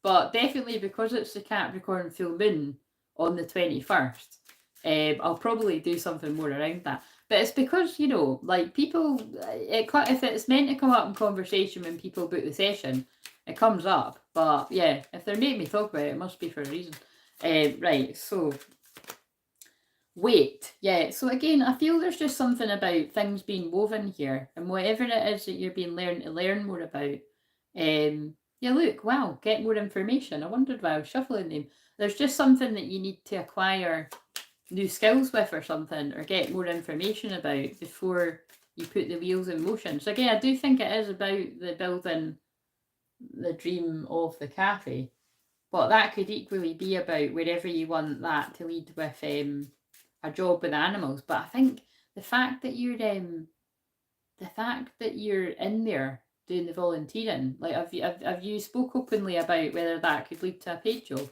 But definitely because it's the Capricorn full moon on the 21st, I'll probably do something more around that. But it's because, you know, like people, if it's meant to come up in conversation when people book the session, it comes up. But yeah, if they're making me talk about it, it must be for a reason. Right, so wait, yeah. So again, I feel there's just something about things being woven here, and whatever it is that you're being learned to learn more about. Yeah, look, wow, get more information. I wondered why I was shuffling them. There's just something that you need to acquire new skills with or something, or get more information about before you put the wheels in motion. So again, I do think it is about the building the dream of the cafe, but that could equally be about wherever you want that to lead with a job with animals. But I think the fact that you're in there doing the volunteering, like have you spoke openly about whether that could lead to a paid job?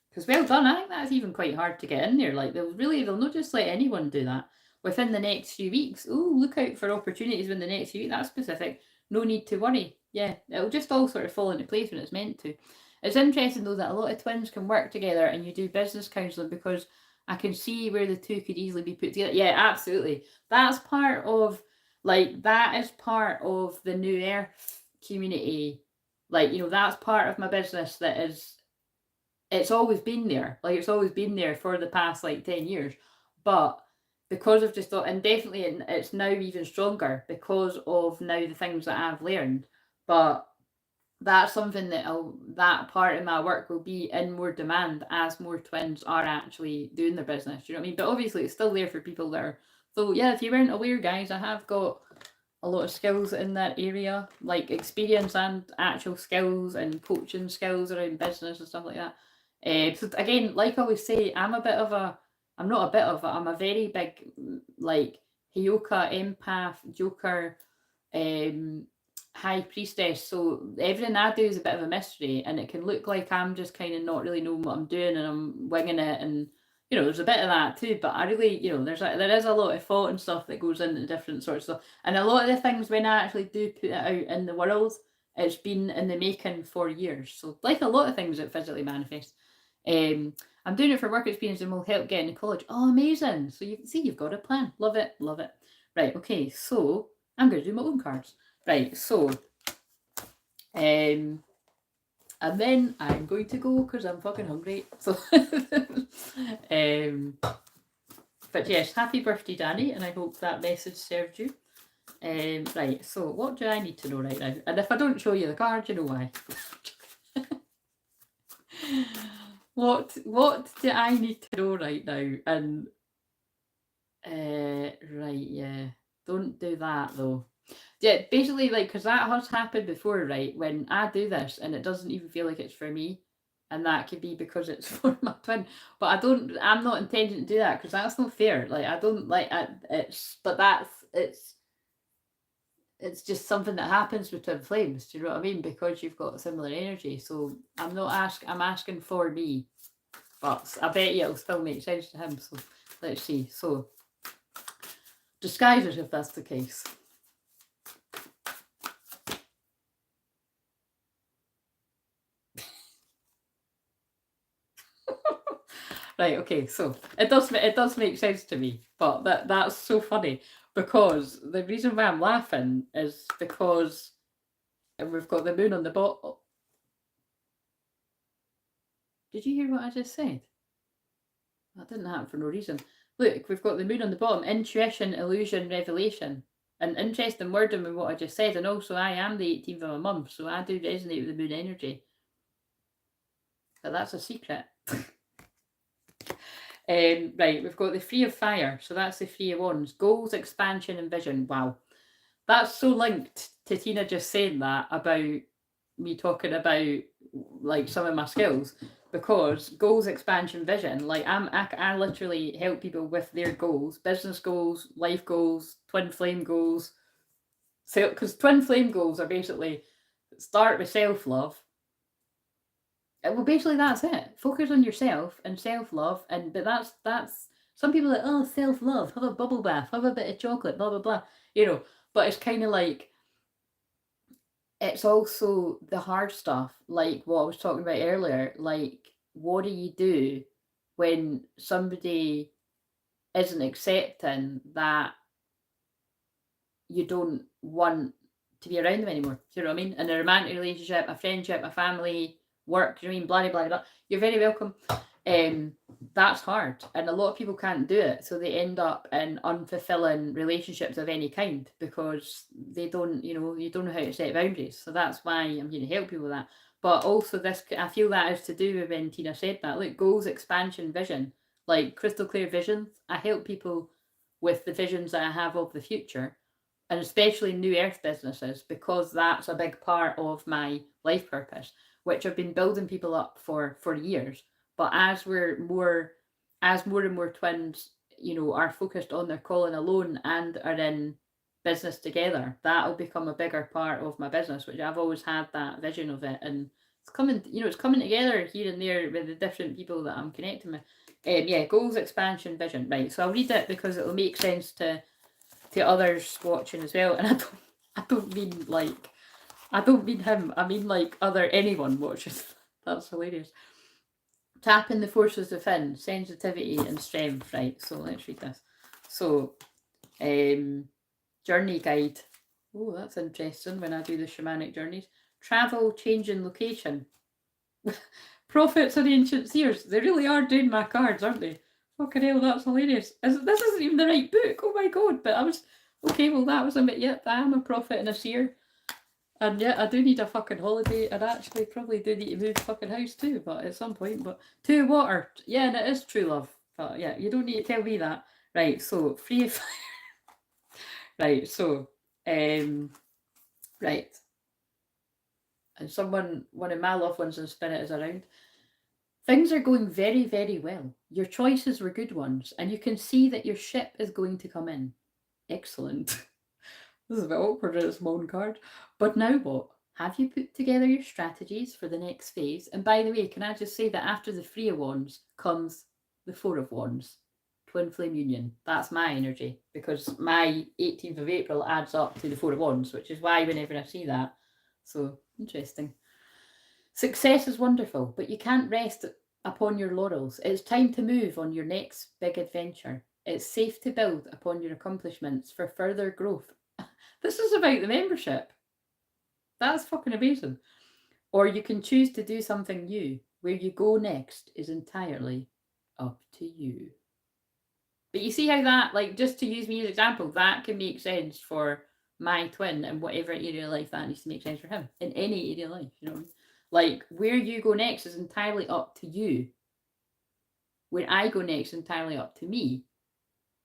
Because well done, I think that's even quite hard to get in there. Like they'll not just let anyone do that within the next few weeks. Oh, look out for opportunities within the next few weeks. That's specific. No need to worry. Yeah, it'll just all sort of fall into place when it's meant to. It's interesting though that a lot of twins can work together and you do business counselling, because I can see where the two could easily be put together. Yeah, absolutely. That's part of, like, that is part of the New Earth community. Like, you know, that's part of my business that is, it's always been there. Like, it's always been there for the past, like, 10 years. But because of just, and definitely it's now even stronger because of now the things that I've learned. But that's something that part of my work will be in more demand as more twins are actually doing their business. You know what I mean? But obviously it's still there for people that are, so yeah, if you weren't aware, guys, I have got a lot of skills in that area, like experience and actual skills and coaching skills around business and stuff like that. So again, like I always say, I'm a very big, like, Hyoka, empath, Joker, high priestess. So everything I do is a bit of a mystery, and it can look like I'm just kind of not really knowing what I'm doing and I'm winging it, and you know, there's a bit of that too, but I really, you know, there is a lot of thought and stuff that goes into different sorts of stuff. And a lot of the things, when I actually do put it out in the world, it's been in the making for years. So like a lot of things that physically manifest. I'm doing it for work experience and will help get into college. Oh, amazing. So you can see you've got a plan. Love it, love it. Right, okay, so I'm going to do my own cards. Right, so and then I'm going to go because I'm fucking hungry. So, but yes, happy birthday, Danny, and I hope that message served you. Right, so what do I need to know right now? And if I don't show you the card, you know why. What do I need to know right now? And right, yeah, don't do that though. Yeah, basically, like, because that has happened before, right? When I do this and it doesn't even feel like it's for me, and that could be because it's for my twin. But I'm not intending to do that because that's not fair. Like, I don't like it's just something that happens with twin flames. Do you know what I mean? Because you've got similar energy. So I'm asking for me, but I bet you it'll still make sense to him. So let's see. So disguise it if that's the case. Right, okay, so it does make sense to me, but that's so funny because the reason why I'm laughing is because we've got the moon on the bottom. Did you hear what I just said? That didn't happen for no reason. Look, we've got the moon on the bottom, intuition, illusion, revelation. An interesting wording with what I just said, and also I am the 18th of a month, so I do resonate with the moon energy. But that's a secret. Right, we've got the Three of Fire, so that's the Three of Wands. Goals, expansion, and vision. Wow. That's so linked to Tina just saying that about me talking about like some of my skills, because goals, expansion, vision, like I literally help people with their goals, business goals, life goals, twin flame goals. So, because twin flame goals are basically start with self-love. Well, basically that's it. Focus on yourself and self-love, but that's some people are like, oh, self-love, have a bubble bath, have a bit of chocolate, blah blah blah, you know. But it's kind of like, it's also the hard stuff, like what I was talking about earlier. Like, what do you do when somebody isn't accepting that you don't want to be around them anymore? Do you know what I mean? In a romantic relationship, a friendship, a family, work, do you know what I mean? Blah, blah, blah. You're very welcome. That's hard, and a lot of people can't do it, so they end up in unfulfilling relationships of any kind because they don't, you don't know how to set boundaries. So that's why I'm here to help people with that. But also, this, I feel that is to do with when Tina said that. Look, goals, expansion, vision, like crystal clear visions. I help people with the visions that I have of the future, and especially new earth businesses, because that's a big part of my life purpose, which I've been building people up for years. But as more and more twins, are focused on their calling alone and are in business together, that'll become a bigger part of my business, which I've always had that vision of it. And it's coming together here and there with the different people that I'm connecting with. Yeah, goals, expansion, vision. Right. So I'll read it because it'll make sense to others watching as well. And I don't mean him. I mean like anyone watches. That's hilarious. Tapping the forces within, sensitivity and strength. Right, so let's read this. So, journey guide. Oh, that's interesting when I do the shamanic journeys. Travel, changing location. Prophets and ancient seers. They really are doing my cards, aren't they? Fucking hell, that's hilarious. This isn't even the right book. Oh my god, but I was... Okay, well that was a bit... Yep, I am a prophet and a seer. And yeah, I do need a fucking holiday, and actually probably do need to move fucking house too, but at some point. But to water, yeah, and it is true love. But yeah, you don't need to tell me that. Right, so free fire. Right, so right. And one of my loved ones in spirit is around. Things are going very, very well. Your choices were good ones, and you can see that your ship is going to come in. Excellent. This is a bit awkward at this moan card. But now what? Have you put together your strategies for the next phase? And by the way, can I just say that after the Three of Wands comes the Four of Wands. Twin flame union. That's my energy, because my 18th of April adds up to the Four of Wands, which is why whenever I see that. So, interesting. Success is wonderful, but you can't rest upon your laurels. It's time to move on your next big adventure. It's safe to build upon your accomplishments for further growth. This is about the membership. That's fucking amazing. Or you can choose to do something new. Where you go next is entirely up to you. But you see how that, like, just to use me as an example, that can make sense for my twin and whatever area of life that needs to make sense for him. In any area of life, you know what I mean? Like, where you go next is entirely up to you. Where I go next is entirely up to me.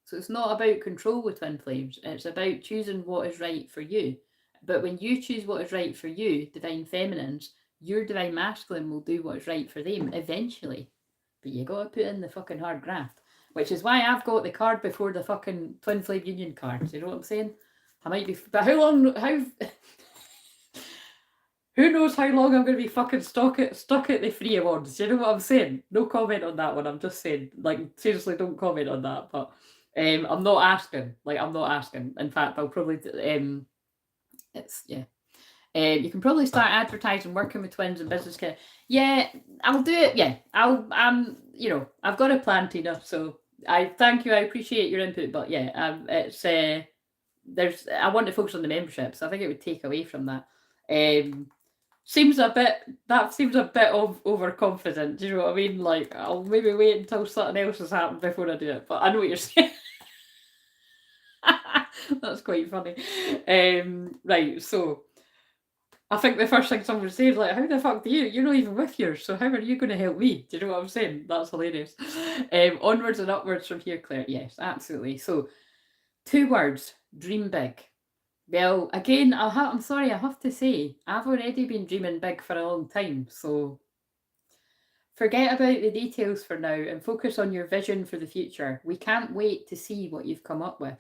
So it's not about control with twin flames. It's about choosing what is right for you. But when you choose what is right for you, divine feminines, your divine masculine will do what is right for them eventually. But you got to put in the fucking hard graft. Which is why I've got the card before the fucking twin flame union cards. You know what I'm saying? I might be, but how long? Who knows how long I'm going to be fucking stuck at the Three of Wands? You know what I'm saying? No comment on that one. I'm just saying, like, seriously, don't comment on that. But I'm not asking. Like, I'm not asking. In fact, I'll probably it's yeah. You can probably start advertising, working with twins and business. Yeah, I'll do it. Yeah, you know, I've got a plan, Tina. So I thank you. I appreciate your input, but yeah, it's I want to focus on the membership, so I think it would take away from that. Seems a bit of overconfident. Do you know what I mean? Like, I'll maybe wait until something else has happened before I do it. But I know what you're saying. That's quite funny. Right, so I think the first thing someone said, like, how the fuck do you? You're not even with yours, so how are you going to help me? Do you know what I'm saying? That's hilarious. Onwards and upwards from here, Claire. Yes, absolutely. So, 2 words: dream big. Well, again, I'm sorry, I have to say, I've already been dreaming big for a long time, so forget about the details for now and focus on your vision for the future. We can't wait to see what you've come up with.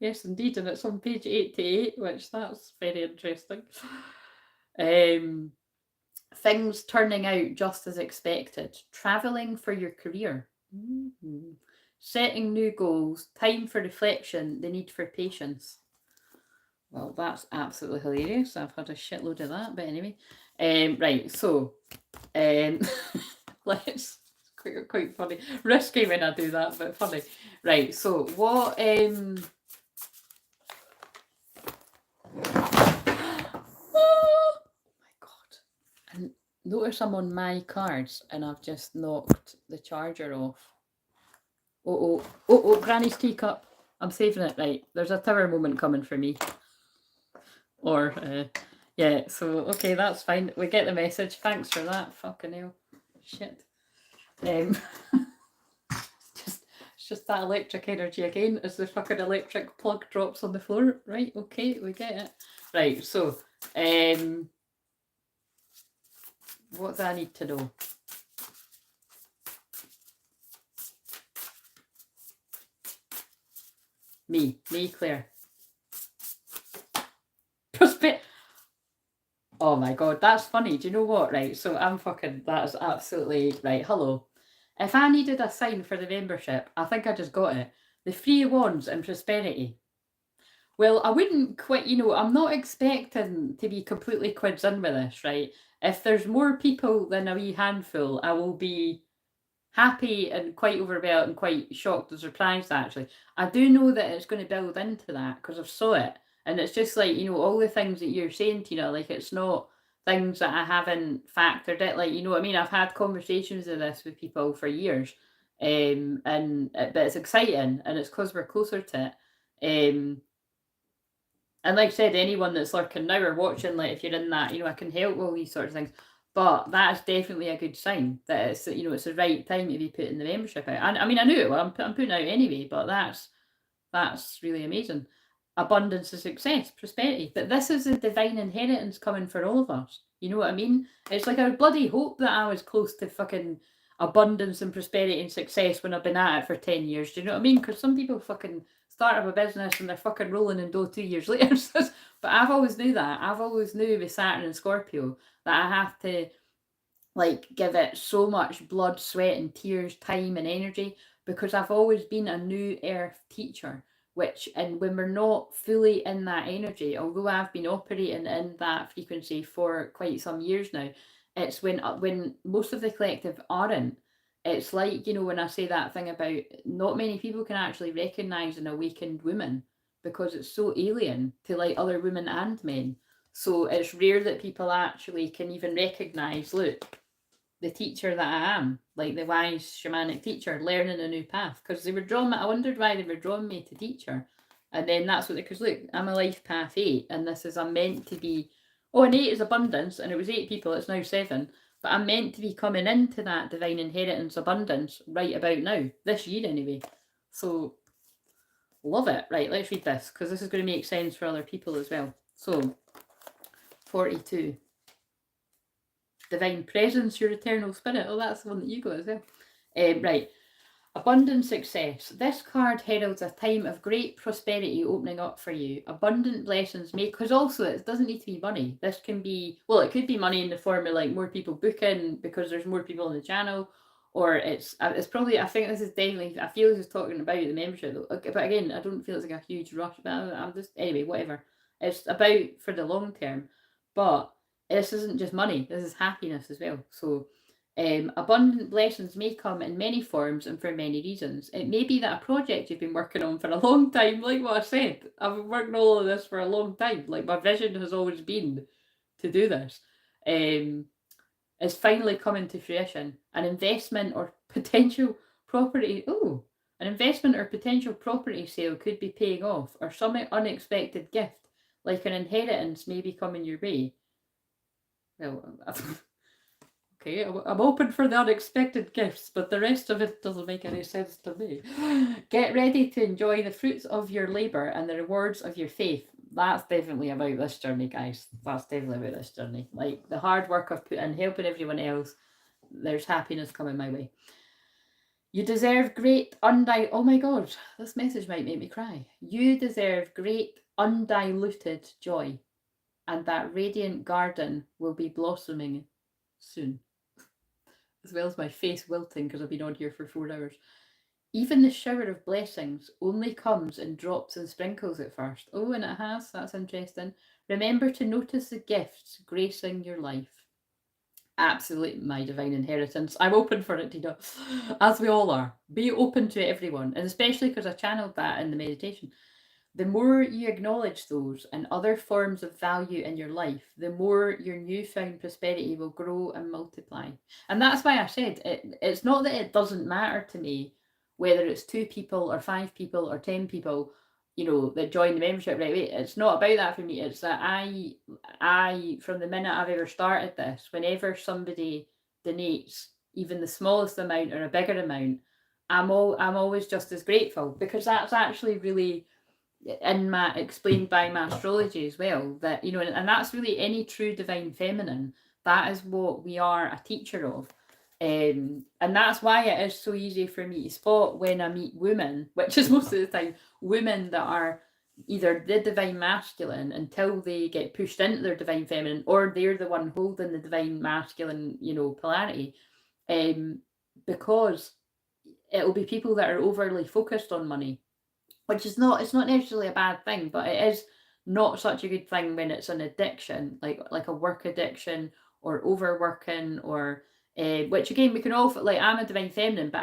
Yes, indeed, and it's on page 88, which that's very interesting. Things turning out just as expected. Travelling for your career. Mm-hmm. Setting new goals. Time for reflection. The need for patience. Well, that's absolutely hilarious. I've had a shitload of that, but anyway. Right, so let's quite funny. Risky when I do that, but funny. Right, so what oh my god. And notice I'm on my cards and I've just knocked the charger off. Oh, Granny's teacup. I'm saving it. Right, there's a tower moment coming for me. Or, yeah, so, okay, that's fine. We get the message. Thanks for that. Fucking hell. Shit. It's just that electric energy again as the fucking electric plug drops on the floor. Right, okay, we get it. Right, so, what do I need to know? Me, Claire. Oh my god, that's funny. Do you know what? Right, so that is absolutely right. Hello. If I needed a sign for the membership, I think I just got it. The Three of Wands and prosperity. Well, I wouldn't quite, I'm not expecting to be completely quids in with this, right? If there's more people than a wee handful, I will be happy and quite overwhelmed and quite shocked and surprised, actually. I do know that it's going to build into that because I've saw it. And it's just like, all the things that you're saying, Tina, like, it's not things that I haven't factored in. Like, you know what I mean? I've had conversations of this with people for years. But it's exciting and it's because we're closer to it. And like I said, anyone that's lurking now or watching, like, if you're in that, I can help with all these sorts of things. But that's definitely a good sign that it's, it's the right time to be putting the membership out. And I mean, I knew it. Well, I'm putting out anyway, but that's really amazing. Abundance of success, prosperity. But this is a divine inheritance coming for all of us. You know what I mean? It's like I bloody hope that I was close to fucking abundance and prosperity and success when I've been at it for 10 years. Do you know what I mean? Because some people fucking start up a business and they're fucking rolling in dough 2 years later. But I've always knew that. I've always knew with Saturn and Scorpio that I have to like give it so much blood, sweat and tears, time and energy, because I've always been a new earth teacher, and when we're not fully in that energy, although I've been operating in that frequency for quite some years now, it's when most of the collective aren't. It's like, when I say that thing about not many people can actually recognize an awakened woman because it's so alien to like other women and men. So it's rare that people actually can even recognize, look, the teacher that I am, like the wise shamanic teacher, learning a new path. Because they were drawing me, I wondered why they were drawing me to teacher. And then that's what, because look, I'm a life path 8, and this is, I'm meant to be, oh, and 8 is abundance, and it was 8 people, it's now 7. But I'm meant to be coming into that divine inheritance abundance right about now, this year anyway. So, love it. Right, let's read this, because this is going to make sense for other people as well. So, 42. Divine presence, your eternal spirit. Oh, that's the one that you got as well. Right. Abundant success. This card heralds a time of great prosperity opening up for you. Abundant blessings may, because also it doesn't need to be money. This can be, well, it could be money in the form of like more people booking because there's more people on the channel, or it's probably, I think this is definitely, I feel this is talking about the membership, but again, I don't feel it's like a huge rush, but I'm just, anyway, whatever. It's about for the long term, but this isn't just money, this is happiness as well. So abundant blessings may come in many forms and for many reasons. It may be that a project you've been working on for a long time, like what I said, I've been working all of this for a long time. Like my vision has always been to do this. Is finally coming to fruition. An investment or potential property. Oh, an investment or potential property sale could be paying off, or some unexpected gift, like an inheritance, may be coming your way. Well, okay, I'm open for the unexpected gifts, but the rest of it doesn't make any sense to me. Get ready to enjoy the fruits of your labour and the rewards of your faith. That's definitely about this journey, guys. That's definitely about this journey. Like the hard work I've put in helping everyone else, there's happiness coming my way. You deserve great oh my god, this message might make me cry. You deserve great undiluted joy, and that radiant garden will be blossoming soon. As well as my face wilting because I've been on here for 4 hours. Even the shower of blessings only comes in drops and sprinkles at first. Oh, and it has. That's interesting. Remember to notice the gifts gracing your life. Absolutely, my divine inheritance. I'm open for it, Tina. As we all are. Be open to it, everyone. And especially because I channeled that in the meditation. The more you acknowledge those and other forms of value in your life, the more your newfound prosperity will grow and multiply. And that's why I said it's not that it doesn't matter to me whether it's 2 people or 5 people or 10 people, that join the membership right away. It's not about that for me. It's that I from the minute I've ever started this, whenever somebody donates even the smallest amount or a bigger amount, I'm always just as grateful, because that's actually really explained by my astrology as well, that and that's really any true divine feminine. That is what we are a teacher of, and that's why it is so easy for me to spot when I meet women, which is most of the time women that are either the divine masculine until they get pushed into their divine feminine, or they're the one holding the divine masculine polarity, because it'll be people that are overly focused on money, which is it's not necessarily a bad thing, but it is not such a good thing when it's an addiction, like a work addiction or overworking, or which again we can all, like, I'm a divine feminine, but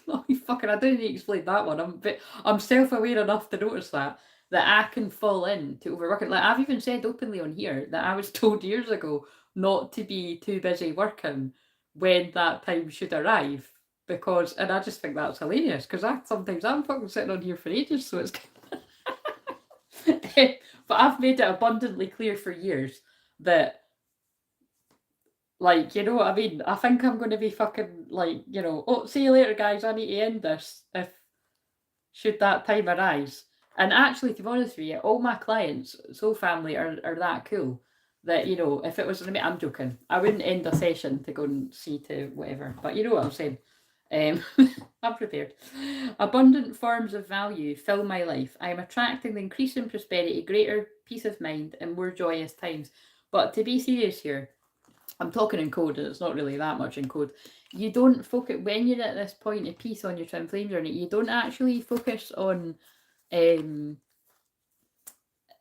oh, fucking, I didn't explain that one. I'm self-aware enough to notice that I can fall into overworking. Like I've even said openly on here that I was told years ago not to be too busy working when that time should arrive, because, and I just think that's hilarious, because sometimes I'm fucking sitting on here for ages, so it's but I've made it abundantly clear for years that, like, you know what I mean, I think I'm going to be fucking like, oh, see you later guys, I need to end this if should that time arise. And actually, to be honest with you, all my clients, soul family, are that cool that, if it was, I'm joking, I wouldn't end a session to go and see to whatever, but you know what I'm saying. I'm prepared. Abundant forms of value fill my life. I am attracting the increasing prosperity, greater peace of mind, and more joyous times. But to be serious here, I'm talking in code, and it's not really that much in code. You don't focus when you're at this point of peace on your twin flame journey. You don't actually focus on,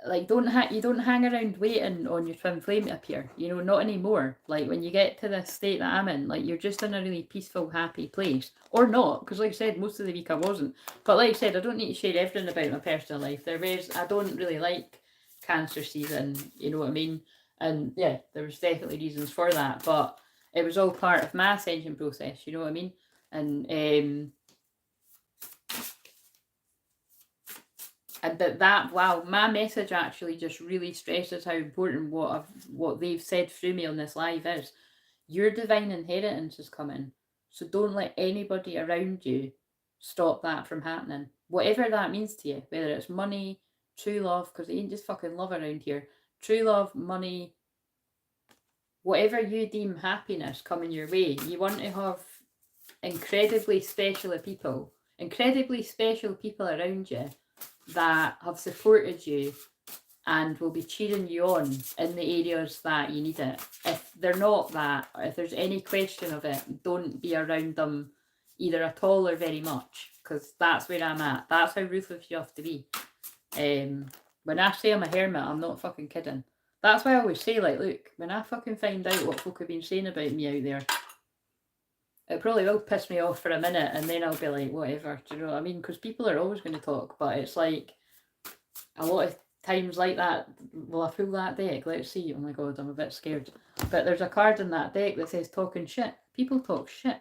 like you don't hang around waiting on your twin flame to appear. You know, not anymore. Like when you get to this state that I'm in, like you're just in a really peaceful, happy place, or not? Because like I said, most of the week I wasn't. But like I said, I don't need to share everything about my personal life. I don't really like Cancer season. You know what I mean? And yeah, there was definitely reasons for that, but it was all part of my ascension process. You know what I mean? And that wow, my message actually just really stresses how important what they've said through me on this live is. Your divine inheritance is coming, so don't let anybody around you stop that from happening, whatever that means to you, whether it's money, true love, because it ain't just fucking love around here. True love, money, whatever you deem happiness coming your way, you want to have incredibly special people around you that have supported you and will be cheering you on in the areas that you need it. If they're not that, if there's any question of it, don't be around them either at all or very much, because that's where I'm at. That's how ruthless you have to be. When I say I'm a hermit, I'm not fucking kidding. That's why I always say, like, look, when I fucking find out what folk have been saying about me out there, it probably will piss me off for a minute, and then I'll be like, whatever, do you know what I mean? Because people are always going to talk, but it's like, a lot of times like that, will I pull that deck? Let's see. Oh my god, I'm a bit scared. But there's a card in that deck that says talking shit. People talk shit.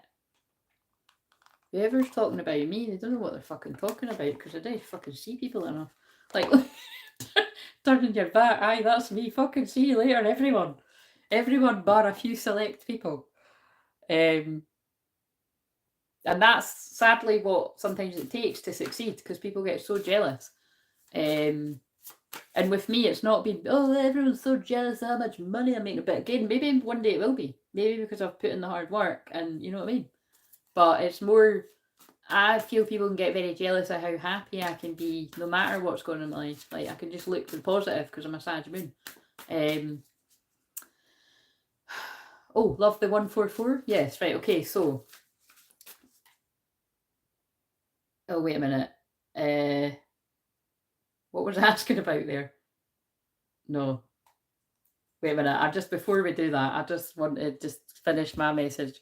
Whoever's talking about me, they don't know what they're fucking talking about, because I don't fucking see people enough. Like, turning your back, aye, that's me, fucking see you later, everyone. Everyone bar a few select people. And that's sadly what sometimes it takes to succeed, because people get so jealous. And with me, it's not been, oh, everyone's so jealous of how much money I'm making. But again, maybe one day it will be. Maybe because I've put in the hard work, and you know what I mean? But it's more, I feel people can get very jealous of how happy I can be no matter what's going on in my life. Like, I can just look to the positive because I'm a Sag moon. Oh, love the 144? Yes, right, okay, so. Oh, wait a minute. What was I asking about there? No. Wait a minute, before we do that, I just want to just finish my message.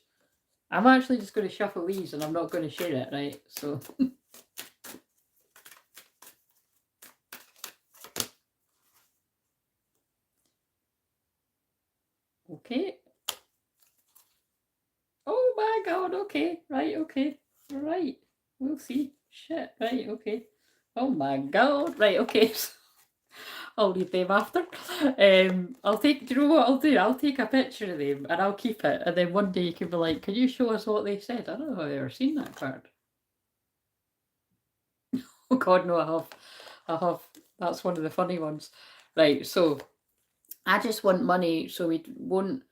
I'm actually just going to shuffle these, and I'm not going to share it, right? So. Okay. Oh my god, okay, right, okay, right, we'll see. Shit, right, okay. Oh my god, right, okay. I'll read them after. I'll take, do you know what I'll do? I'll take a picture of them and I'll keep it, and then one day you can be like, can you show us what they said? I don't know if I've ever seen that card. Oh god, no, I have. That's one of the funny ones. Right, so I just want money so we won't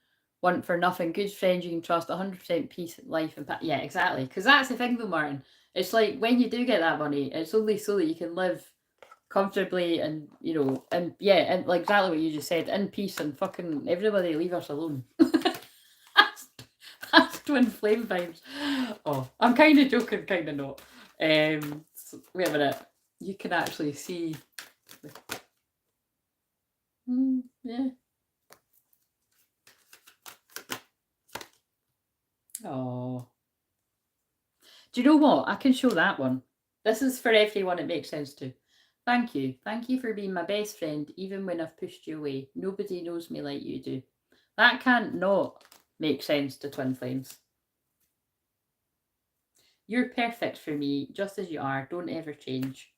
want for nothing. Good friends you can trust, 100% peace, life, and yeah, exactly. Because that's the thing though, Martin. It's like when you do get that money, it's only so that you can live comfortably and, you know, and yeah, and like exactly what you just said, in peace, and fucking everybody leave us alone. that's twin flame vibes. Oh, I'm kind of joking, kind of not. So, wait a minute. You can actually see. Yeah. Oh. Do you know what? I can show that one. This is for everyone it makes sense to. Thank you. Thank you for being my best friend, even when I've pushed you away. Nobody knows me like you do. That can't not make sense to twin flames. You're perfect for me, just as you are. Don't ever change.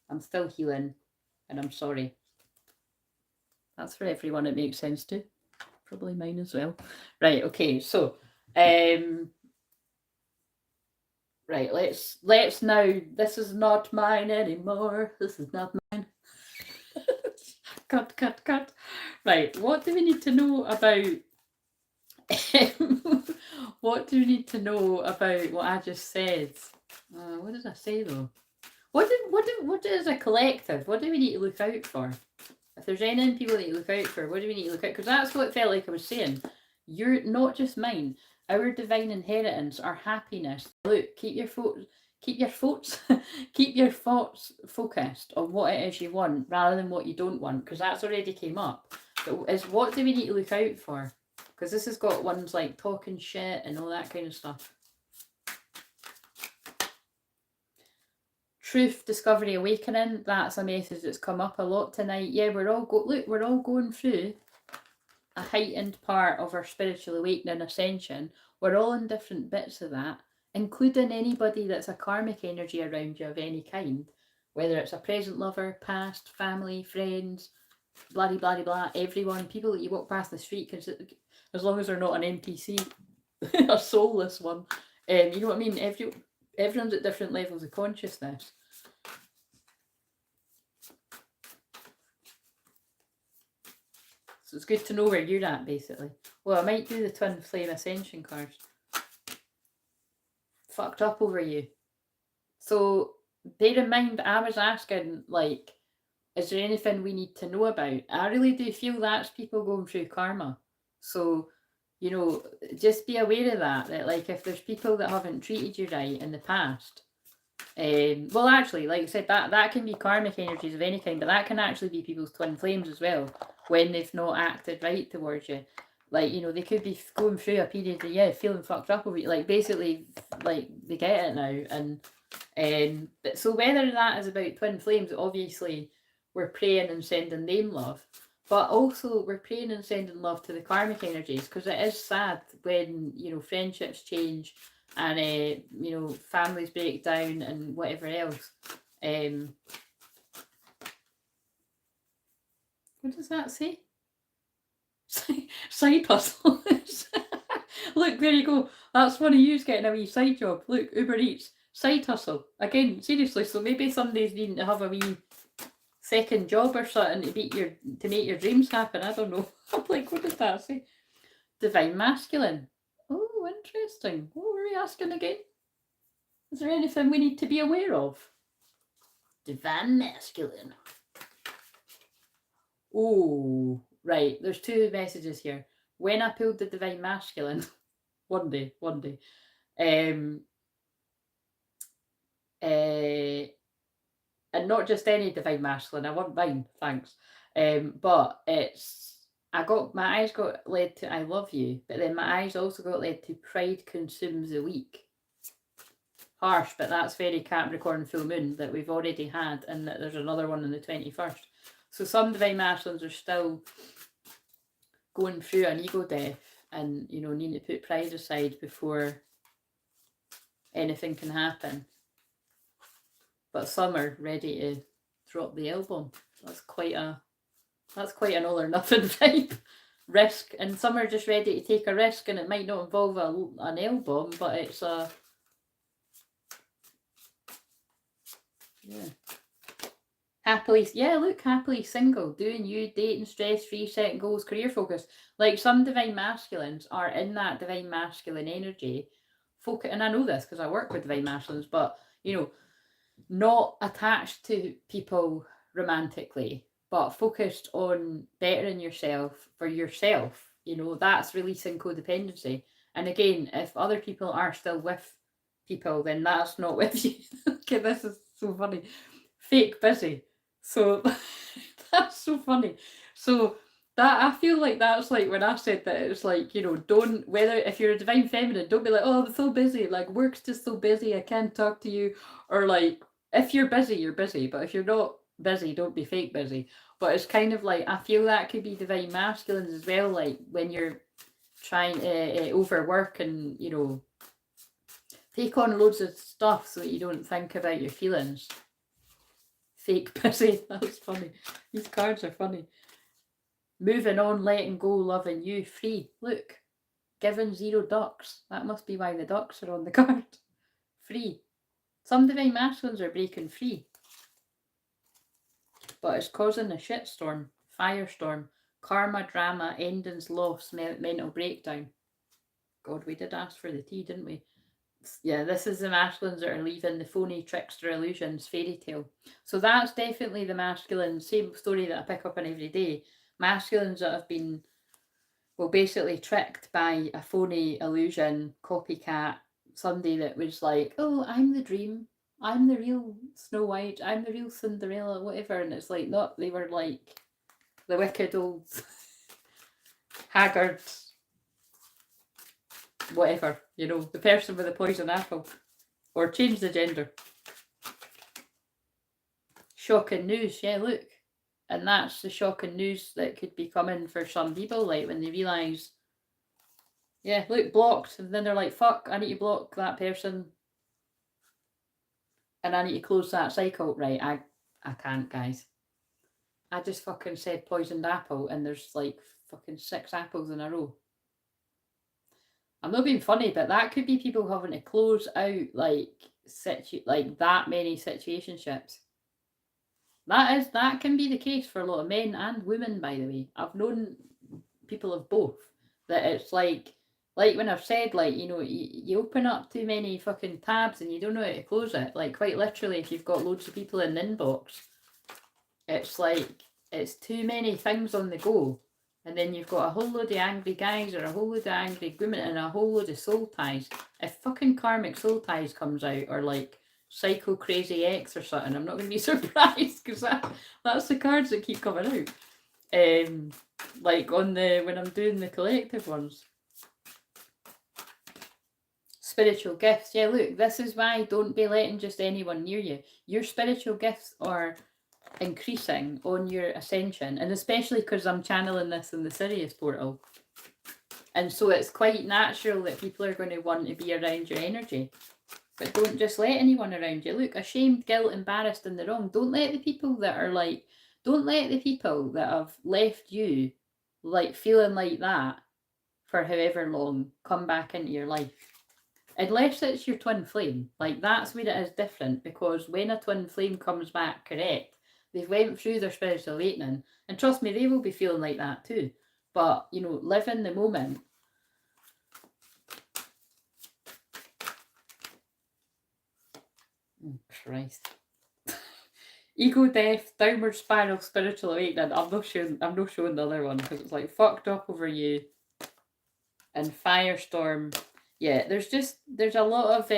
I'm still healing, and I'm sorry. That's for everyone it makes sense to. Probably mine as well. Right, okay, so right, let's now, this is not mine anymore. This is not mine. Cut. Right, what do we need to know about what do we need to know about what I just said? What did I say though? What is a collective? What do we need to look out for? If there's any people that you look out for, what do we need to look out? Because that's what it felt like I was saying. You're not just mine. Our divine inheritance, our happiness. Look, keep your keep your thoughts focused on what it is you want rather than what you don't want, because that's already came up. But is what do we need to look out for? Because this has got ones like talking shit and all that kind of stuff. Truth, discovery, awakening. That's a message that's come up a lot tonight. Yeah, we're all going through a heightened part of our spiritual awakening, ascension. We're all in different bits of that, including anybody that's a karmic energy around you of any kind, whether it's a present lover, past, family, friends, blah blah blah, everyone, people that you walk past the street, because as long as they're not an NPC, a soulless one, you know what I mean? Everyone's at different levels of consciousness. So it's good to know where you're at, basically. Well, I might do the Twin Flame Ascension cards. Fucked up over you. So bear in mind, I was asking, like, is there anything we need to know about? I really do feel that's people going through karma. So, you know, just be aware of that like if there's people that haven't treated you right in the past, well, actually, like I said, that can be karmic energies of any kind, but that can actually be people's twin flames as well, when they've not acted right towards you. Like, you know, they could be going through a period of, feeling fucked up over you. Like, basically, like, they get it now. And but so whether that is about twin flames, obviously, we're praying and sending them love. But also, we're praying and sending love to the karmic energies, because it is sad when, you know, friendships change and, you know, families break down and whatever else. What does that say? Side hustle. Look, there you go. That's one of you getting a wee side job. Look, Uber Eats, side hustle. Again, seriously, so maybe somebody's needing to have a wee second job or something to make your dreams happen. I don't know. I'm like, what does that say? Divine masculine. Oh, interesting. What were we asking again? Is there anything we need to be aware of? Divine masculine. Oh, right. There's two messages here. When I pulled the divine masculine, one day. And not just any divine masculine. I want mine, thanks. But my eyes got led to I love you, but then my eyes also got led to pride consumes the weak. Harsh, but that's very Capricorn full moon that we've already had, and that there's another one on the 21st. So some divine masculines are still going through an ego death and, you know, needing to put pride aside before anything can happen. But some are ready to drop the album. That's quite an all or nothing vibe. Risk, and some are just ready to take a risk, and it might not involve an album, but it's a happily single, doing you, dating, stress-free, setting goals, career focus. Like, some divine masculines are in that divine masculine energy, and I know this because I work with divine masculines, but, you know, not attached to people romantically, but focused on bettering yourself for yourself. You know, that's releasing codependency. And again, if other people are still with people, then that's not with you. Okay, this is so funny. Fake busy. So that's so funny. So that, I feel like that's like when I said that, it's like, you know, if you're a divine feminine, don't be like, oh, I'm so busy, like work's just so busy, I can't talk to you. Or like, if you're busy, you're busy, but if you're not busy, don't be fake busy. But it's kind of like, I feel that could be divine masculines as well, like when you're trying to overwork and, you know, take on loads of stuff so that you don't think about your feelings. Fake busy. That's funny. These cards are funny. Moving on, letting go, loving you, free. Look, given 0 ducks. That must be why the ducks are on the card. Free. Some divine masculines are breaking free. But it's causing a shitstorm, firestorm, karma, drama, endings, loss, mental breakdown. God, we did ask for the tea, didn't we? Yeah, this is the masculines that are leaving the phony trickster illusions fairy tale. So that's definitely the masculine, same story that I pick up on every day. Masculines that have been, well, basically tricked by a phony illusion, copycat, somebody that was like, oh, I'm the dream, I'm the real Snow White, I'm the real Cinderella, whatever. And it's like, no, they were like the wicked old haggard, whatever, you know, the person with the poison apple. Or change the gender. Shocking news, yeah, look. And that's the shocking news that could be coming for some people, like when they realise, yeah, look, blocked. And then they're like, fuck, I need to block that person. And I need to close that cycle. Right, I can't, guys. I just fucking said poisoned apple and there's like fucking 6 apples in a row. I'm not being funny, but that could be people having to close out like that many situationships. That can be the case for a lot of men and women, by the way. I've known people of both, that it's like when I've said, like, you know, you open up too many fucking tabs and you don't know how to close it. Like, quite literally, if you've got loads of people in the inbox, it's like it's too many things on the go. And then you've got a whole load of angry guys or a whole load of angry women and a whole load of soul ties. If fucking karmic soul ties comes out, or like Psycho Crazy X or something, I'm not going to be surprised, because that's the cards that keep coming out. Like when I'm doing the collective ones. Spiritual gifts. Yeah, look, this is why don't be letting just anyone near you. Your spiritual gifts are increasing on your ascension, and especially because I'm channeling this in the Sirius portal, and so it's quite natural that people are going to want to be around your energy. But don't just let anyone around you. Look, ashamed, guilt, embarrassed, and the wrong. Don't let the people that are like, don't let the people that have left you like feeling like that for however long come back into your life. Unless it's your twin flame. Like, that's where it is different, because when a twin flame comes back correct, they've went through their spiritual awakening, and trust me, they will be feeling like that too. But, you know, live in the moment. Oh, Christ. Ego death, downward spiral, spiritual awakening. I'm not showing the other one, because it's like fucked up over you. And firestorm. Yeah, there's a lot of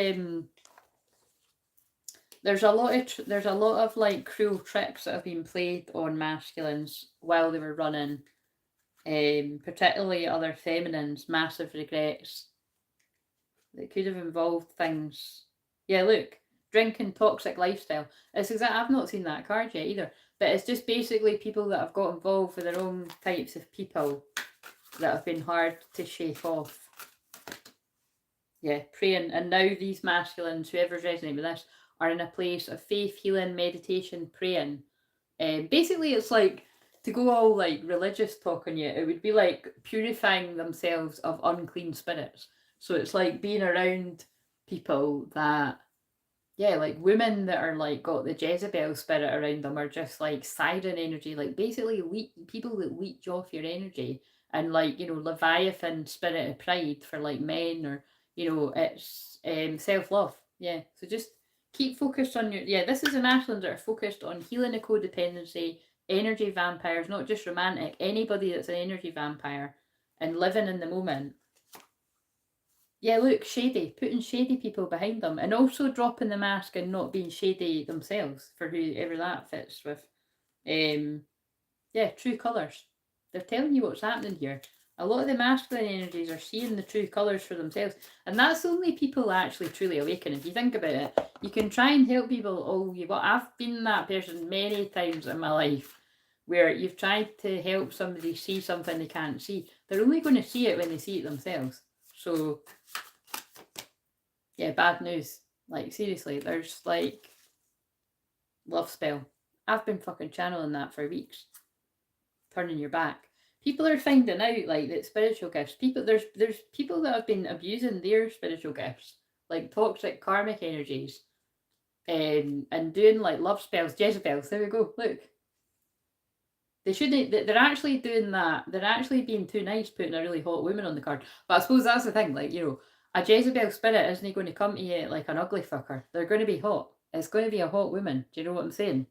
there's a lot of like cruel tricks that have been played on masculines while they were running. Particularly other feminines, massive regrets. That could have involved things. Yeah, look, drinking, toxic lifestyle. It's exactly. I've not seen that card yet either, but it's just basically people that have got involved with their own types of people that have been hard to shake off. Yeah, praying, and now these masculines, whoever's resonating with this, are in a place of faith, healing, meditation, praying. Basically, it's like, to go all like religious talk on you, it would be like purifying themselves of unclean spirits. So it's like being around people that, yeah, like women that are like got the Jezebel spirit around them, are just like siren energy, like basically people that leech off your energy, and like, you know, Leviathan spirit of pride for like men, or, you know, it's self-love. Yeah, so just keep focused on your, yeah, this is the masculines that are focused on healing a codependency, energy vampires, not just romantic, anybody that's an energy vampire, and living in the moment. Yeah, look, shady, putting shady people behind them, and also dropping the mask and not being shady themselves, for whoever that fits with. Yeah, true colours. They're telling you what's happening here. A lot of the masculine energies are seeing the true colours for themselves, and that's only people actually truly awaken. If you think about it, you can try and help people all you want. I've been that person many times in my life, where you've tried to help somebody see something they can't see. They're only going to see it when they see it themselves. So, yeah, bad news. Like, seriously, there's like love spell. I've been fucking channeling that for weeks. Turning your back. People are finding out like that spiritual gifts. There's people that have been abusing their spiritual gifts, like toxic karmic energies, and doing like love spells, Jezebels. There we go. Look. They shouldn't. They're actually doing that. They're actually being too nice, putting a really hot woman on the card. But I suppose that's the thing. Like, you know, a Jezebel spirit isn't going to come to you like an ugly fucker. They're going to be hot. It's going to be a hot woman. Do you know what I'm saying?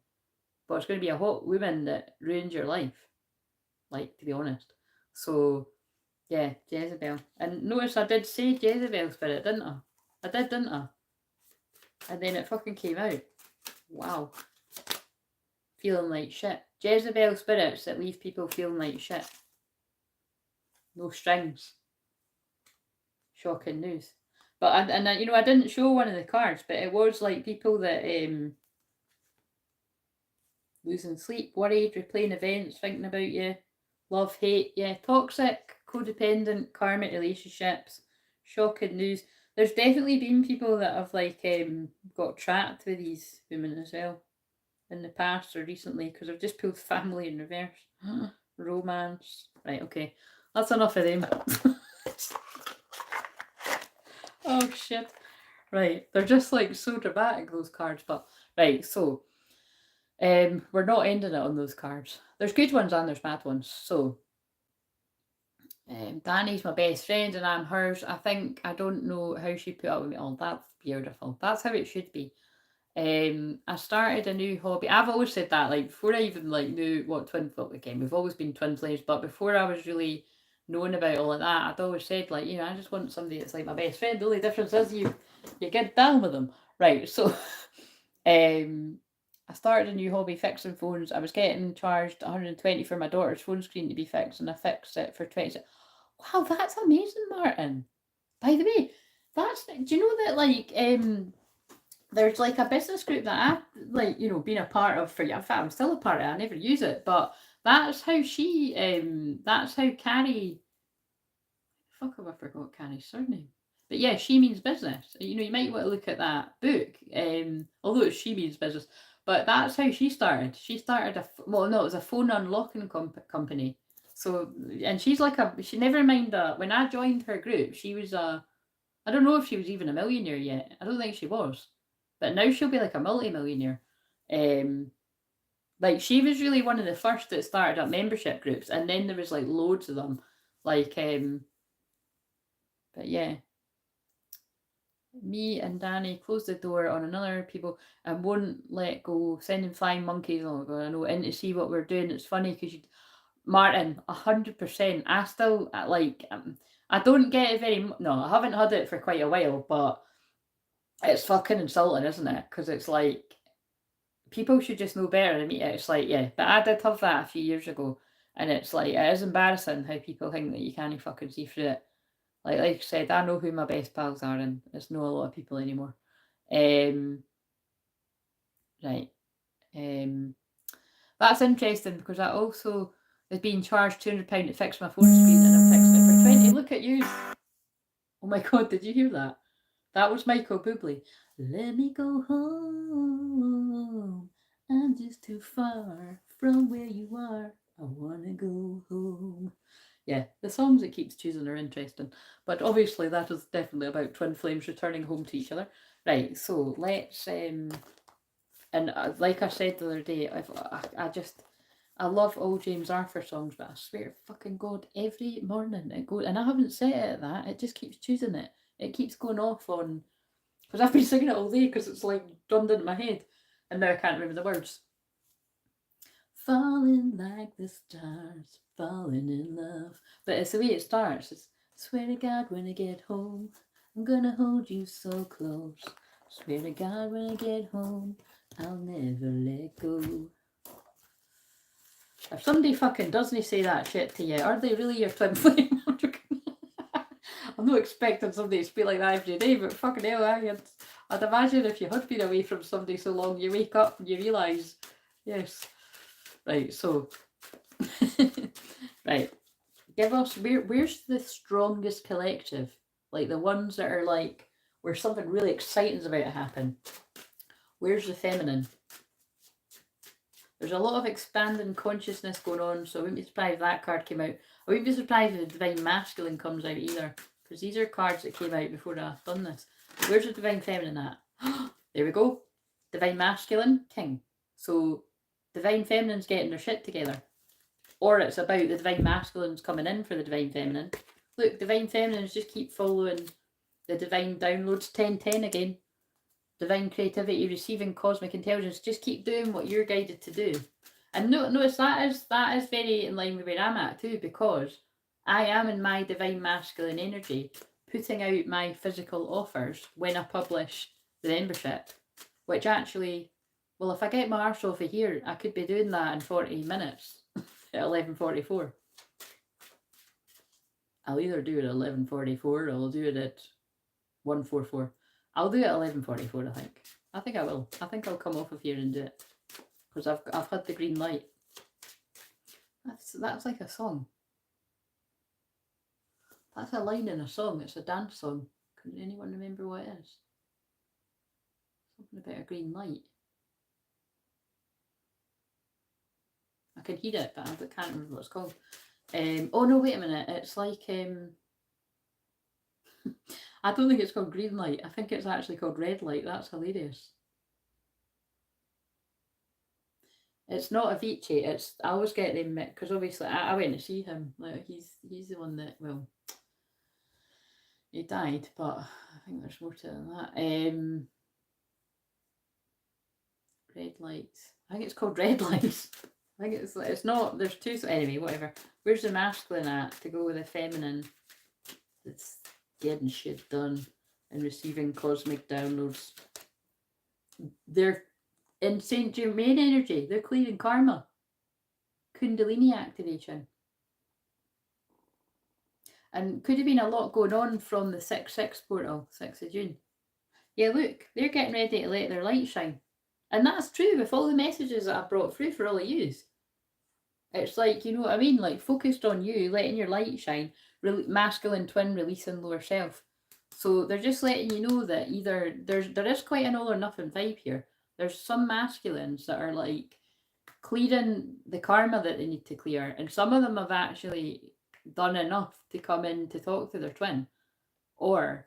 But it's going to be a hot woman that ruins your life. Like, to be honest. So, yeah, Jezebel. And notice I did say Jezebel spirit, didn't I? I did, didn't I? And then it fucking came out. Wow. Feeling like shit. Jezebel spirits that leave people feeling like shit. No strings. Shocking news. But I you know, I didn't show one of the cards, but it was like people that losing sleep, worried, replaying events, thinking about you, love, hate, yeah, toxic, codependent, karmic relationships, shocking news. There's definitely been people that have like got trapped with these women as well in the past or recently, because I've just pulled family in reverse. Romance. Right, okay. That's enough of them. Oh shit. Right. They're just like so dramatic, those cards, but right, so we're not ending it on those cards. There's good ones and there's bad ones. So Danny's my best friend and I'm hers. I don't know how she put up with me. Oh, that's beautiful. That's how it should be. I started a new hobby. I've always said that, like, before I even like knew what twin flame, again, we've always been twin flames, but before I was really known about all of that, I'd always said, like, you know, I just want somebody that's like my best friend. The only difference is you get down with them. Right, so I started a new hobby, fixing phones. I was getting charged 120 for my daughter's phone screen to be fixed, and I fixed it for 20. Wow, that's amazing, Martin. By the way, do you know that, like, there's like a business group that I like, you know, been a part of for you. In fact, I'm still a part of it. I never use it, but that's how that's how Carrie. Fuck, have I forgot Carrie's surname? But yeah, she means business. You know, you might want to look at that book. Although it's she means business, but that's how she started. She started it was a phone unlocking company. So, and she's like she never mind when I joined her group, she was I don't know if she was even a millionaire yet. I don't think she was. But now she'll be like a multi-millionaire. Like, she was really one of the first that started up membership groups, and then there was like loads of them. Like, but yeah. Me and Danny closed the door on another people and won't let go, sending flying monkeys in to see what we're doing. It's funny because Martin, 100%. I still like. I don't get it very. No, I haven't had it for quite a while, but it's fucking insulting, isn't it? Because it's like, people should just know better than me. It's like, yeah, but I did have that a few years ago, and it's like, it is embarrassing how people think that you can't fucking see through it. Like I said, I know who my best pals are, and it's not a lot of people anymore. Right. That's interesting because I also is being charged £200 to fix my phone screen, and I'm fixing it for 20. Look at you. Oh my god, did you hear that? That was Michael Bublé. Let me go home. I'm just too far from where you are. I wanna go home. Yeah, the songs it keeps choosing are interesting. But obviously that is definitely about twin flames returning home to each other. Right, so let's and like I said the other day, I love all James Arthur songs, but I swear to fucking God, every morning it goes, and I haven't set it at that, it just keeps choosing it. It keeps going off on, because I've been singing it all day because it's like drummed into my head, and now I can't remember the words. Falling like the stars, falling in love. But it's the way it starts. It's, swear to God, when I get home, I'm gonna hold you so close. Swear to God, when I get home, I'll never let go. If somebody fucking doesn't say that shit to you, are they really your twin flame? I'm not expecting somebody to speak like that every day, but fucking hell, I'd imagine if you had been away from somebody so long, you wake up and you realise, yes. Right, so, right, give us, where's the strongest collective? Like the ones that are like, where something really exciting is about to happen. Where's the feminine? There's a lot of expanding consciousness going on, so I wouldn't be surprised if that card came out. I wouldn't be surprised if the Divine Masculine comes out either, because these are cards that came out before I've done this. Where's the Divine Feminine at? There we go. Divine Masculine, King. So Divine Feminine's getting their shit together. Or it's about the Divine Masculines coming in for the Divine Feminine. Look, Divine Feminines just keep following The divine downloads 1010 again. Divine creativity, receiving cosmic intelligence. Just keep doing what you're guided to do. And notice that is very in line with where I'm at too, because I am in my divine masculine energy, putting out my physical offers when I publish the membership, which actually, well, if I get my arse off of here, I could be doing that in 40 minutes at 11:44. I'll either do it at 11:44 or I'll do it at 1:44. I'll do it at 11:44, I think. I think I will. I think I'll come off of here and do it. Because I've had the green light. That's like a song. That's a line in a song. It's a dance song. Can anyone remember what it is? Something about a green light. I can hear it, but I can't remember what it's called. Oh no, wait a minute. It's like I don't think it's called green light. I think it's actually called red light. That's hilarious. It's not Avicii. It's I always get them because obviously I went to see him. Like he's the one that, well, he died, but I think there's more to it than that. Red lights. I think it's called red lights. I think it's not. There's two. Anyway, whatever. Where's the masculine at to go with the feminine? That's getting shit done and receiving cosmic downloads. They're in Saint Germain energy. They're clearing karma. Kundalini activation. And could have been a lot going on from the 6/6 portal, 6th of June. Yeah, look, they're getting ready to let their light shine. And that's true with all the messages that I brought through for all of yous. It's like, you know what I mean? Like, focused on you, letting your light shine, masculine twin releasing lower self. So they're just letting you know that either there is quite an all or nothing vibe here. There's some masculines that are like clearing the karma that they need to clear, and some of them have actually done enough to come in to talk to their twin, or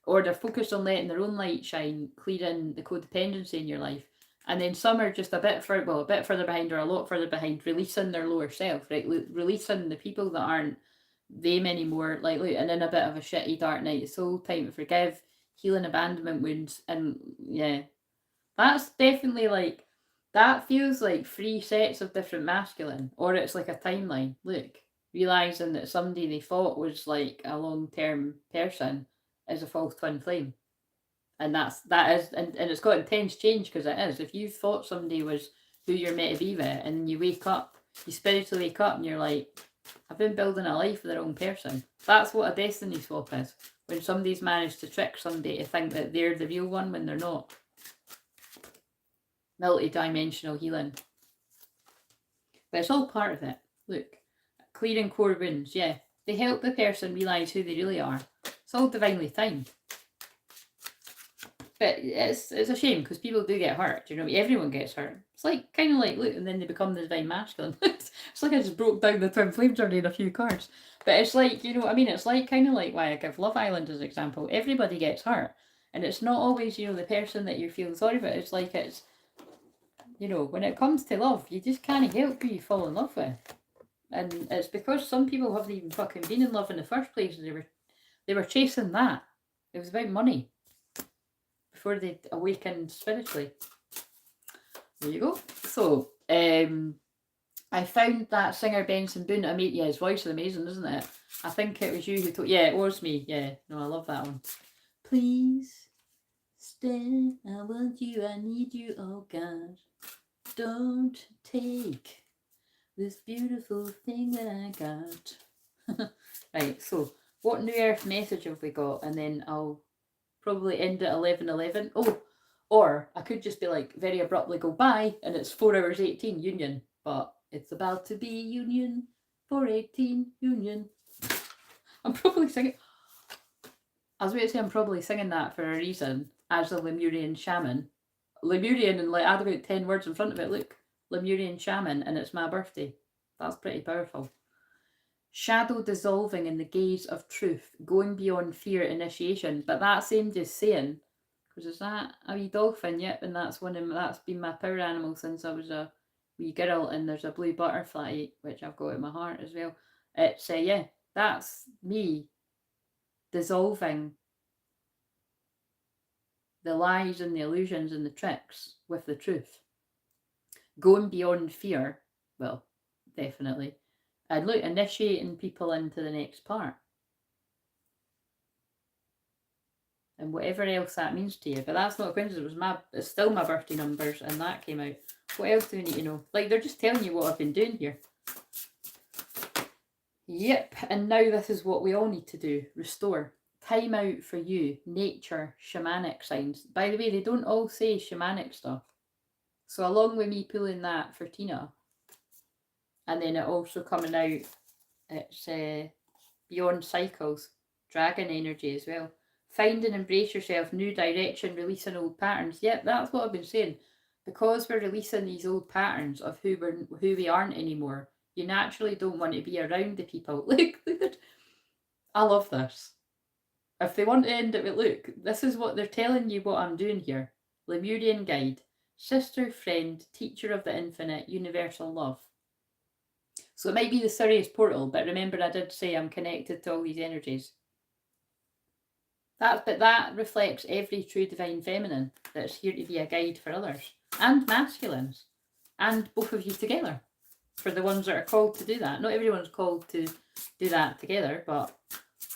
they're focused on letting their own light shine, clearing the codependency in your life. And then some are just a bit further behind or a lot further behind, releasing their lower self, right? Releasing the people that aren't them anymore, like, and in a bit of a shitty dark night of soul, time to forgive, healing abandonment wounds. And yeah, that's definitely like, that feels like 3 sets of different masculine, or it's like a timeline. Look, realizing that somebody they thought was like a long-term person is a false twin flame. And that is and it's got intense change, because it is. If you thought somebody was who you're meant to be with, and you wake up, you spiritually wake up and you're like, I've been building a life for the wrong person. That's what a destiny swap is. When somebody's managed to trick somebody to think that they're the real one when they're not. Multi-dimensional healing. But it's all part of it. Look, clearing core wounds, yeah. They help the person realise who they really are. It's all divinely timed. But it's a shame, because people do get hurt. You know, everyone gets hurt. It's like kind of like, look, and then they become the divine masculine. It's like I just broke down the twin flame journey in a few cards. But it's like, you know what I mean? It's like kind of like why I give Love Island as an example. Everybody gets hurt, and it's not always, you know, the person that you're feeling sorry for. It's like it's, you know, when it comes to love, you just can't help who you fall in love with, and it's because some people haven't even fucking been in love in the first place. They were chasing that. It was about money. Before they awakened spiritually. There you go. So, I found that singer Benson Boone. I mean, yeah, his voice is amazing, isn't it? I think it was you who told. Yeah, it was me. Yeah, no, I love that one. Please stay. I want you. I need you. Oh God, don't take this beautiful thing that I got. Right. So, what New Earth message have we got? And then I'll probably end at 11:11. Oh, or I could just be like very abruptly go bye, and it's 4 hours 18 union, but it's about to be union 4:18 union. I'm probably singing. I was about to say I'm probably singing that for a reason. As a Lemurian shaman, Lemurian, and like add about 10 words in front of it. Look, Lemurian shaman, and it's my birthday. That's pretty powerful. Shadow dissolving in the gaze of truth, going beyond fear initiation. But that same just saying, because is that a wee dolphin? Yep, and that's been my power animal since I was a wee girl. And there's a blue butterfly which I've got in my heart as well. It's yeah, that's me dissolving the lies and the illusions and the tricks with the truth. Going beyond fear, well, definitely. And look, initiating people into the next part. And whatever else that means to you. But that's not a coincidence. It's still my birthday numbers, and that came out. What else do we need to know? Like, they're just telling you what I've been doing here. Yep, and now this is what we all need to do. Restore. Time out for you. Nature. Shamanic signs. By the way, they don't all say shamanic stuff. So along with me pulling that for Tina, and then it also coming out, it's beyond cycles. Dragon energy as well. Find and embrace yourself, new direction, releasing old patterns. Yep, that's what I've been saying. Because we're releasing these old patterns of who we aren't anymore, you naturally don't want to be around the people. Look at, I love this. If they want to end it with, look, this is what they're telling you what I'm doing here. Lemurian guide, sister, friend, teacher of the infinite, universal love. So it might be the Sirius portal, but remember I did say I'm connected to all these energies. But that reflects every true divine feminine that's here to be a guide for others, and masculines, and both of you together, for the ones that are called to do that. Not everyone's called to do that together, but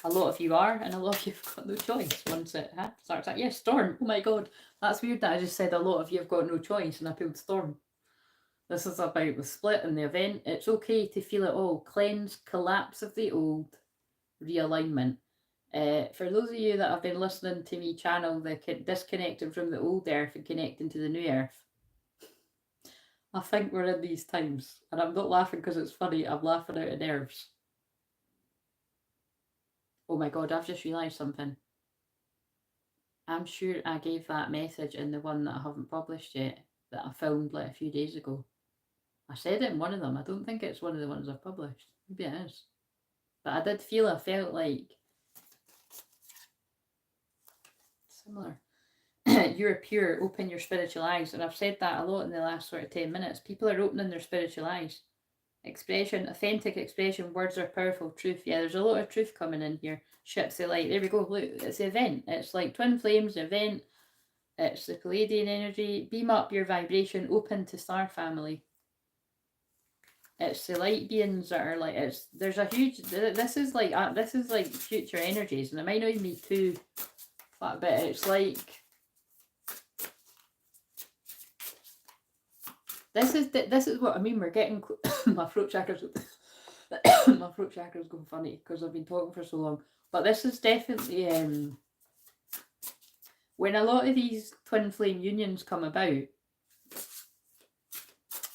a lot of you are, and a lot of you have got no choice once it starts out. Yes, Storm. Oh my god, that's weird that I just said a lot of you have got no choice and I pulled Storm. This is about the split and the event. It's okay to feel it all. Cleanse, collapse of the old, realignment. For those of you that have been listening to me channel the disconnecting from the old earth and connecting to the new earth, I think we're in these times. And I'm not laughing because it's funny, I'm laughing out of nerves. Oh my god, I've just realised something. I'm sure I gave that message in the one that I haven't published yet, that I filmed like a few days ago. I said it in one of them. I don't think it's one of the ones I've published. Maybe it is. But I felt like similar. You're pure, open your spiritual eyes. And I've said that a lot in the last sort of 10 minutes. People are opening their spiritual eyes. Expression, authentic expression, words are powerful, truth. Yeah, there's a lot of truth coming in here. Ships of light. There we go. Look, it's the event. It's like twin flames, the event. It's the Pleiadian energy. Beam up your vibration, open to star family. It's the light beings that are like, there's a huge, this is like future energies, and it might not even be too flat, but it's like, this is what I mean. We're getting my throat chakra's my throat chakra's going funny because I've been talking for so long. But this is definitely when a lot of these twin flame unions come about,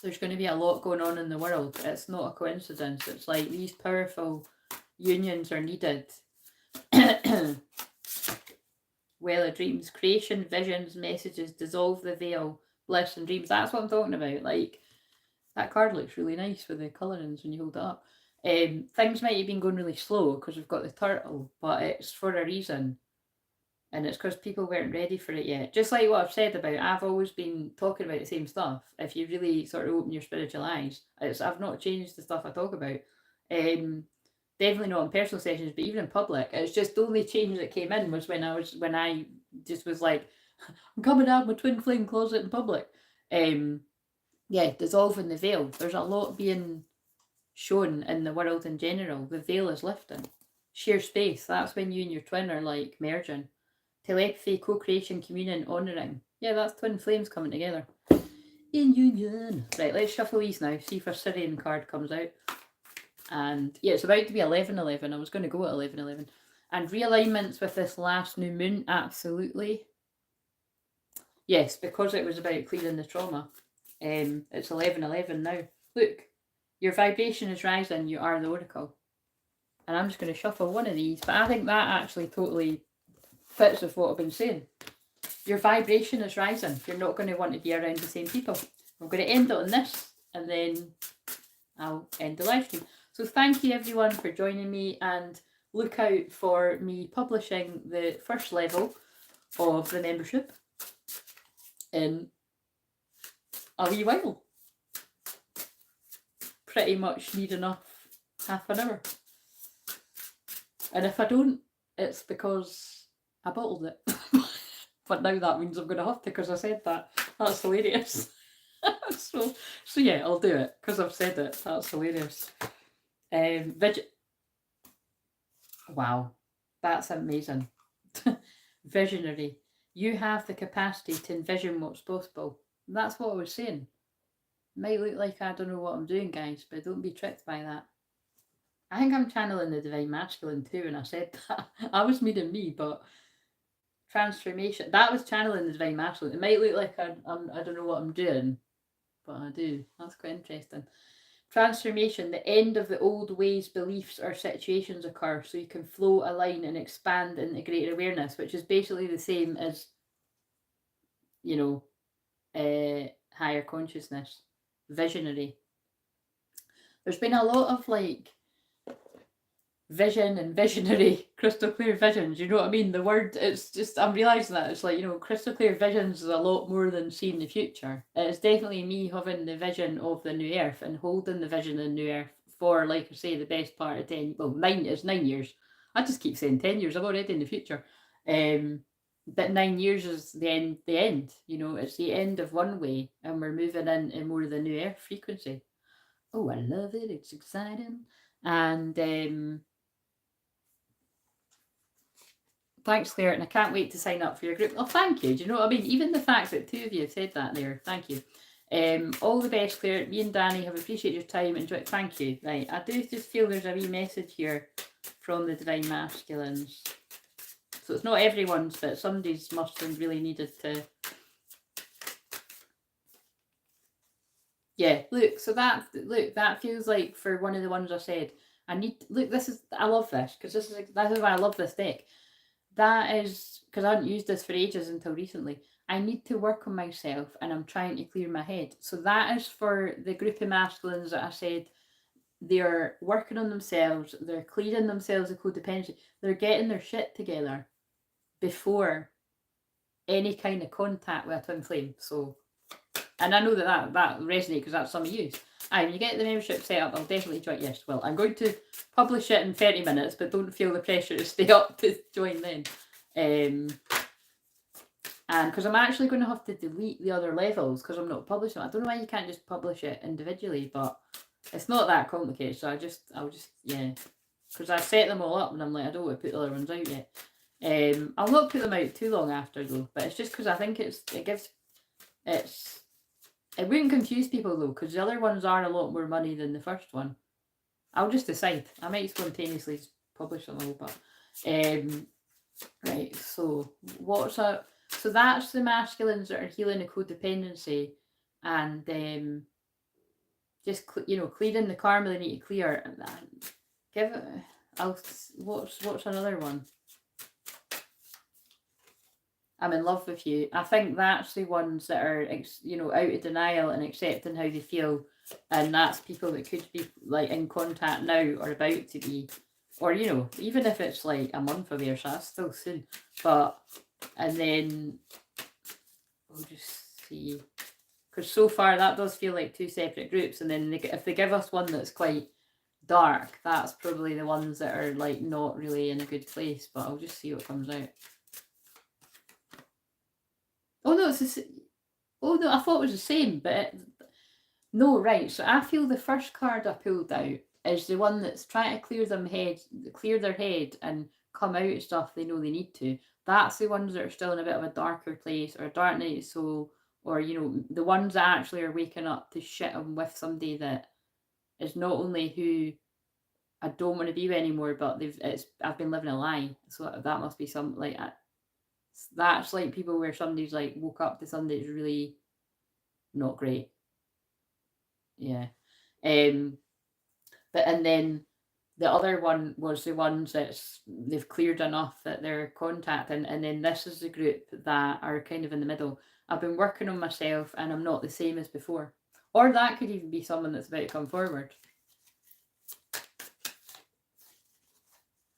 there's going to be a lot going on in the world. It's not a coincidence. It's like these powerful unions are needed. Well of dreams, creation, visions, messages, dissolve the veil, bliss and dreams. That's what I'm talking about. Like, that card looks really nice with the colourings when you hold it up. Things might have been going really slow because we've got the turtle, but it's for a reason. And it's because people weren't ready for it yet. Just like what I've said about, I've always been talking about the same stuff. If you really sort of open your spiritual eyes, I've not changed the stuff I talk about. Definitely not in personal sessions, but even in public. It's just the only change that came in was when I just was like, I'm coming out of my twin flame closet in public. Yeah, dissolving the veil. There's a lot being shown in the world in general. The veil is lifting. Sheer space. That's when you and your twin are like merging. Telepathy, co-creation, communion, honouring. Yeah, that's twin flames coming together. In union. Right, let's shuffle these now. See if a Sirian card comes out. And yeah, it's about to be 11:11. I was going to go at 11:11. And realignments with this last new moon, absolutely. Yes, because it was about clearing the trauma. It's 11:11 now. Look, your vibration is rising. You are the oracle. And I'm just going to shuffle one of these. But I think that actually totally fits with what I've been saying. Your vibration is rising. You're not going to want to be around the same people. I'm going to end it on this, and then I'll end the live stream. So thank you everyone for joining me, and look out for me publishing the first level of the membership in a wee while. Pretty much need enough half an hour. And if I don't, it's because I bottled it. but now that means I'm going to have to because I said that. That's hilarious. so yeah, I'll do it because I've said it. That's hilarious. Wow, that's amazing. Visionary. You have the capacity to envision what's possible. That's what I was saying. Might look like I don't know what I'm doing, guys, but don't be tricked by that. I think I'm channeling the Divine Masculine too when I said that. I was meaning me, but transformation. That was channeling the Divine Masculine. It might look like I don't know what I'm doing, but I do. That's quite interesting. Transformation. The end of the old ways, beliefs, or situations occur so you can flow, align, and expand into greater awareness, which is basically the same as, higher consciousness. Visionary. There's been a lot of vision and visionary, crystal clear visions, you know what I mean? The word, it's just, I'm realising that it's crystal clear visions is a lot more than seeing the future. It's definitely me having the vision of the new earth and holding the vision of the new earth for, like I say, the best part of 9 years. I just keep saying 10 years, I'm already in the future. But 9 years is the end, it's the end of one way and we're moving into more of the new earth frequency. Oh, I love it, it's exciting. And thanks, Claire, and I can't wait to sign up for your group. Oh, thank you. Do you know what I mean? Even the fact that 2 of you have said that there, thank you. All the best, Claire. Me and Danny have appreciated your time. Enjoy. Thank you. Right, I do just feel there's a wee message here from the Divine Masculines. So it's not everyone's, but somebody's must have really needed to. Yeah, look. So that feels like for one of the ones I said. I love this because this is why I love this deck. That is because I hadn't used this for ages until recently. I need to work on myself and I'm trying to clear my head. So that is for the group of masculines that I said they're working on themselves, they're clearing themselves of codependency, they're getting their shit together before any kind of contact with a twin flame. So, and I know that resonates because that's some of you. When you get the membership set up, I'll definitely join. Yes, well, I'm going to publish it in 30 minutes, but don't feel the pressure to stay up to join then. And because I'm actually going to have to delete the other levels because I'm not publishing it. I don't know why you can't just publish it individually, but it's not that complicated. So because I set them all up and I'm like, I don't want to put the other ones out yet. I'll not put them out too long after though, but it's just because I think it wouldn't confuse people though, because the other ones are a lot more money than the first one. I'll just decide. I might spontaneously publish them all, but right. So so that's the masculines that are healing the codependency and just clearing the karma they need to clear. And what's another one? I'm in love with you. I think that's the ones that are, out of denial and accepting how they feel. And that's people that could be in contact now or about to be. Or, even if it's a month away or so, that's still soon. And then we'll just see. Because so far that does feel like 2 separate groups. And then if they give us one that's quite dark, that's probably the ones that are not really in a good place. But I'll just see what comes out. Oh no, I thought it was the same, but no, right. So I feel the first card I pulled out is the one that's trying to clear their head and come out of stuff they know they need to. That's the ones that are still in a bit of a darker place or a dark night of soul, or the ones that actually are waking up to shit on with somebody that is not only who I don't want to be with anymore, but I've been living a lie. So that must be some that's people where somebody's woke up to something that's really not great. Yeah. But and then the other one was the ones they've cleared enough that they're contacting, and then this is the group that are kind of in the middle. I've been working on myself and I'm not the same as before. Or that could even be someone that's about to come forward.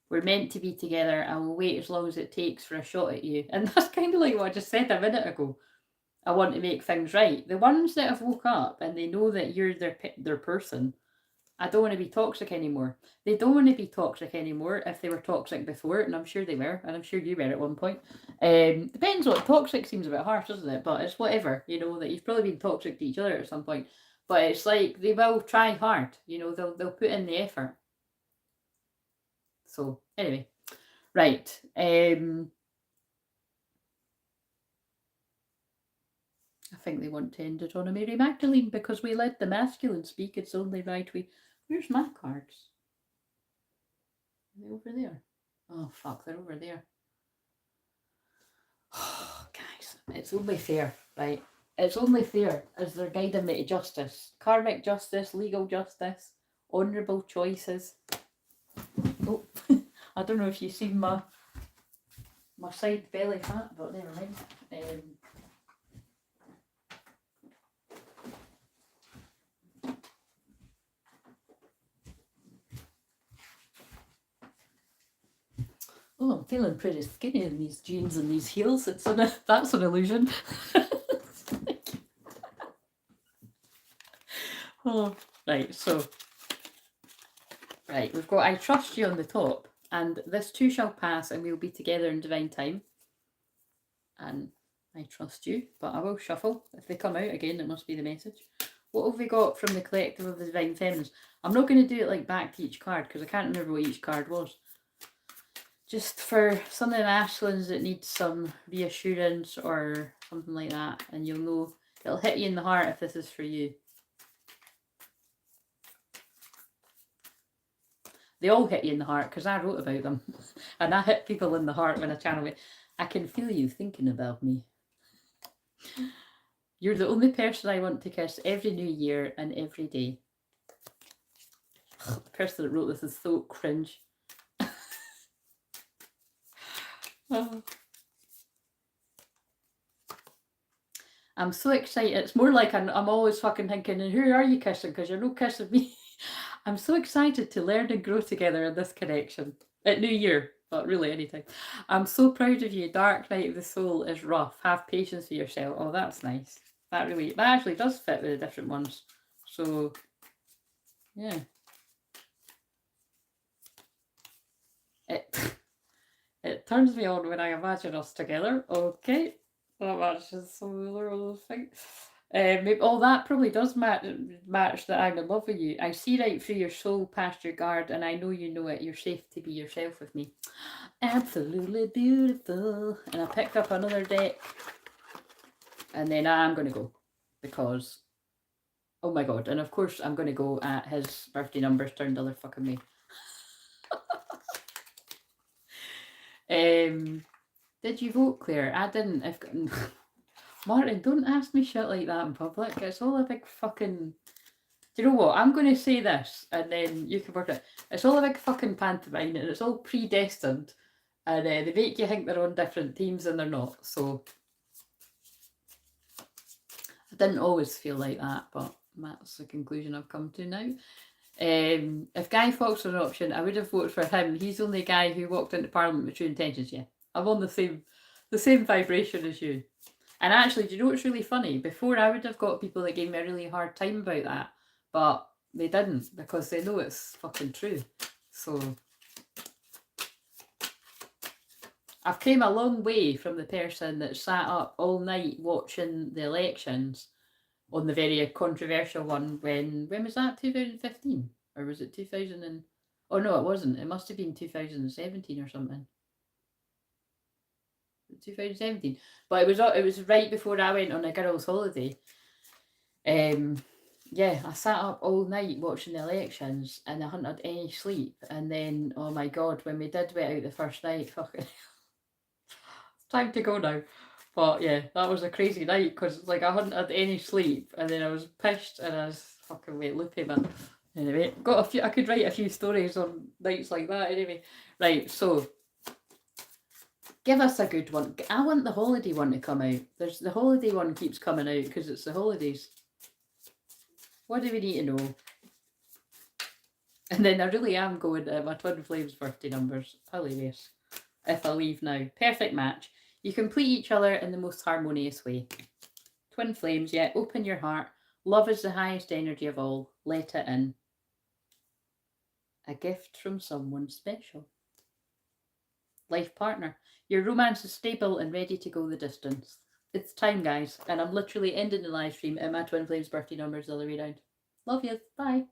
We're meant to be together. I will wait as long as it takes for a shot at you. And that's kind of like what I just said a minute ago. I want to make things right. The ones that have woke up and they know that you're their person, I don't want to be toxic anymore. They don't want to be toxic anymore if they were toxic before, and I'm sure they were, and I'm sure you were at one point. Depends what toxic seems a bit harsh, doesn't it? But it's whatever, you know, that you've probably been toxic to each other at some point. But it's like they will try hard, you know, they'll put in the effort. So anyway, right. I think they want to end it on a Mary Magdalene because we let the masculine speak. It's only right we. Where's my cards? Are they over there? Oh fuck, they're over there. Oh, guys, it's only fair, right? It's only fair as they're guiding me to justice. Karmic justice, legal justice, honourable choices. Oh, I don't know if you've seen my side belly fat, but never mind. Oh, I'm feeling pretty skinny in these jeans and these heels. That's an illusion. Oh, right, so right, we've got I trust you on the top, and this too shall pass, and we'll be together in divine time. And I trust you, but I will shuffle. If they come out again, it must be the message. What have we got from the collective of the divine feminines? I'm not going to do it like back to each card because I can't remember what each card was. Just for some of the masculines that need some reassurance or something like that, and you'll know it'll hit you in the heart if this is for you. They all hit you in the heart because I wrote about them, and I hit people in the heart when I channel it. I can feel you thinking about me. You're the only person I want to kiss every new year and every day. The person that wrote this is so cringe. Oh. I'm so excited. It's more like I'm always fucking thinking, and who are you kissing? Because you're not kissing me. I'm so excited to learn and grow together in this connection. At New Year, but really anytime. I'm so proud of you. Dark night of the soul is rough. Have patience with yourself. Oh, that's nice. That actually does fit with the different ones. So, yeah. It turns me on when I imagine us together. Okay. That matches some of those things. Maybe, that probably does match that I'm in love with you. I see right through your soul past your guard, and I know you know it. You're safe to be yourself with me. Absolutely beautiful. And I picked up another deck, and then I'm going to go because, oh my god. And of course, I'm going to go at his birthday numbers turned other fucking way. Did you vote, Claire? I didn't. Martin, don't ask me shit like that in public. It's all a big fucking... Do you know what? I'm going to say this, and then you can work it. It's all a big fucking pantomime, and it's all predestined. And they make you think they're on different teams, and they're not. So, I didn't always feel like that, but that's the conclusion I've come to now. If Guy Fawkes was an option, I would have voted for him. He's the only guy who walked into Parliament with true intentions. Yeah, I'm on the same vibration as you. And actually, do you know what's really funny? Before, I would have got people that gave me a really hard time about that, but they didn't because they know it's fucking true. So I've came a long way from the person that sat up all night watching the elections on the very controversial one when was that, 2015? Or was it 2000 and... Oh no, it wasn't. It must have been 2017 or something. 2017. But it was right before I went on a girls' holiday. Yeah, I sat up all night watching the elections and I hadn't had any sleep. And then, oh my god, when we did wait out the first night, fucking... it's time to go now. But yeah, that was a crazy night because like I hadn't had any sleep and then I was pissed and I was fucking loopy, man. Anyway, got a few. I could write a few stories on nights like that. Anyway, right. So, give us a good one. I want the holiday one to come out. There's the holiday one keeps coming out because it's the holidays. What do we need to know? And then I really am going to my twin flames birthday numbers. Hilarious. If I leave now, perfect match. You complete each other in the most harmonious way. Twin flames, yeah, open your heart. Love is the highest energy of all. Let it in. A gift from someone special. Life partner. Your romance is stable and ready to go the distance. It's time, guys, and I'm literally ending the live stream, and my twin flames birthday number is the other way around. Love you. Bye.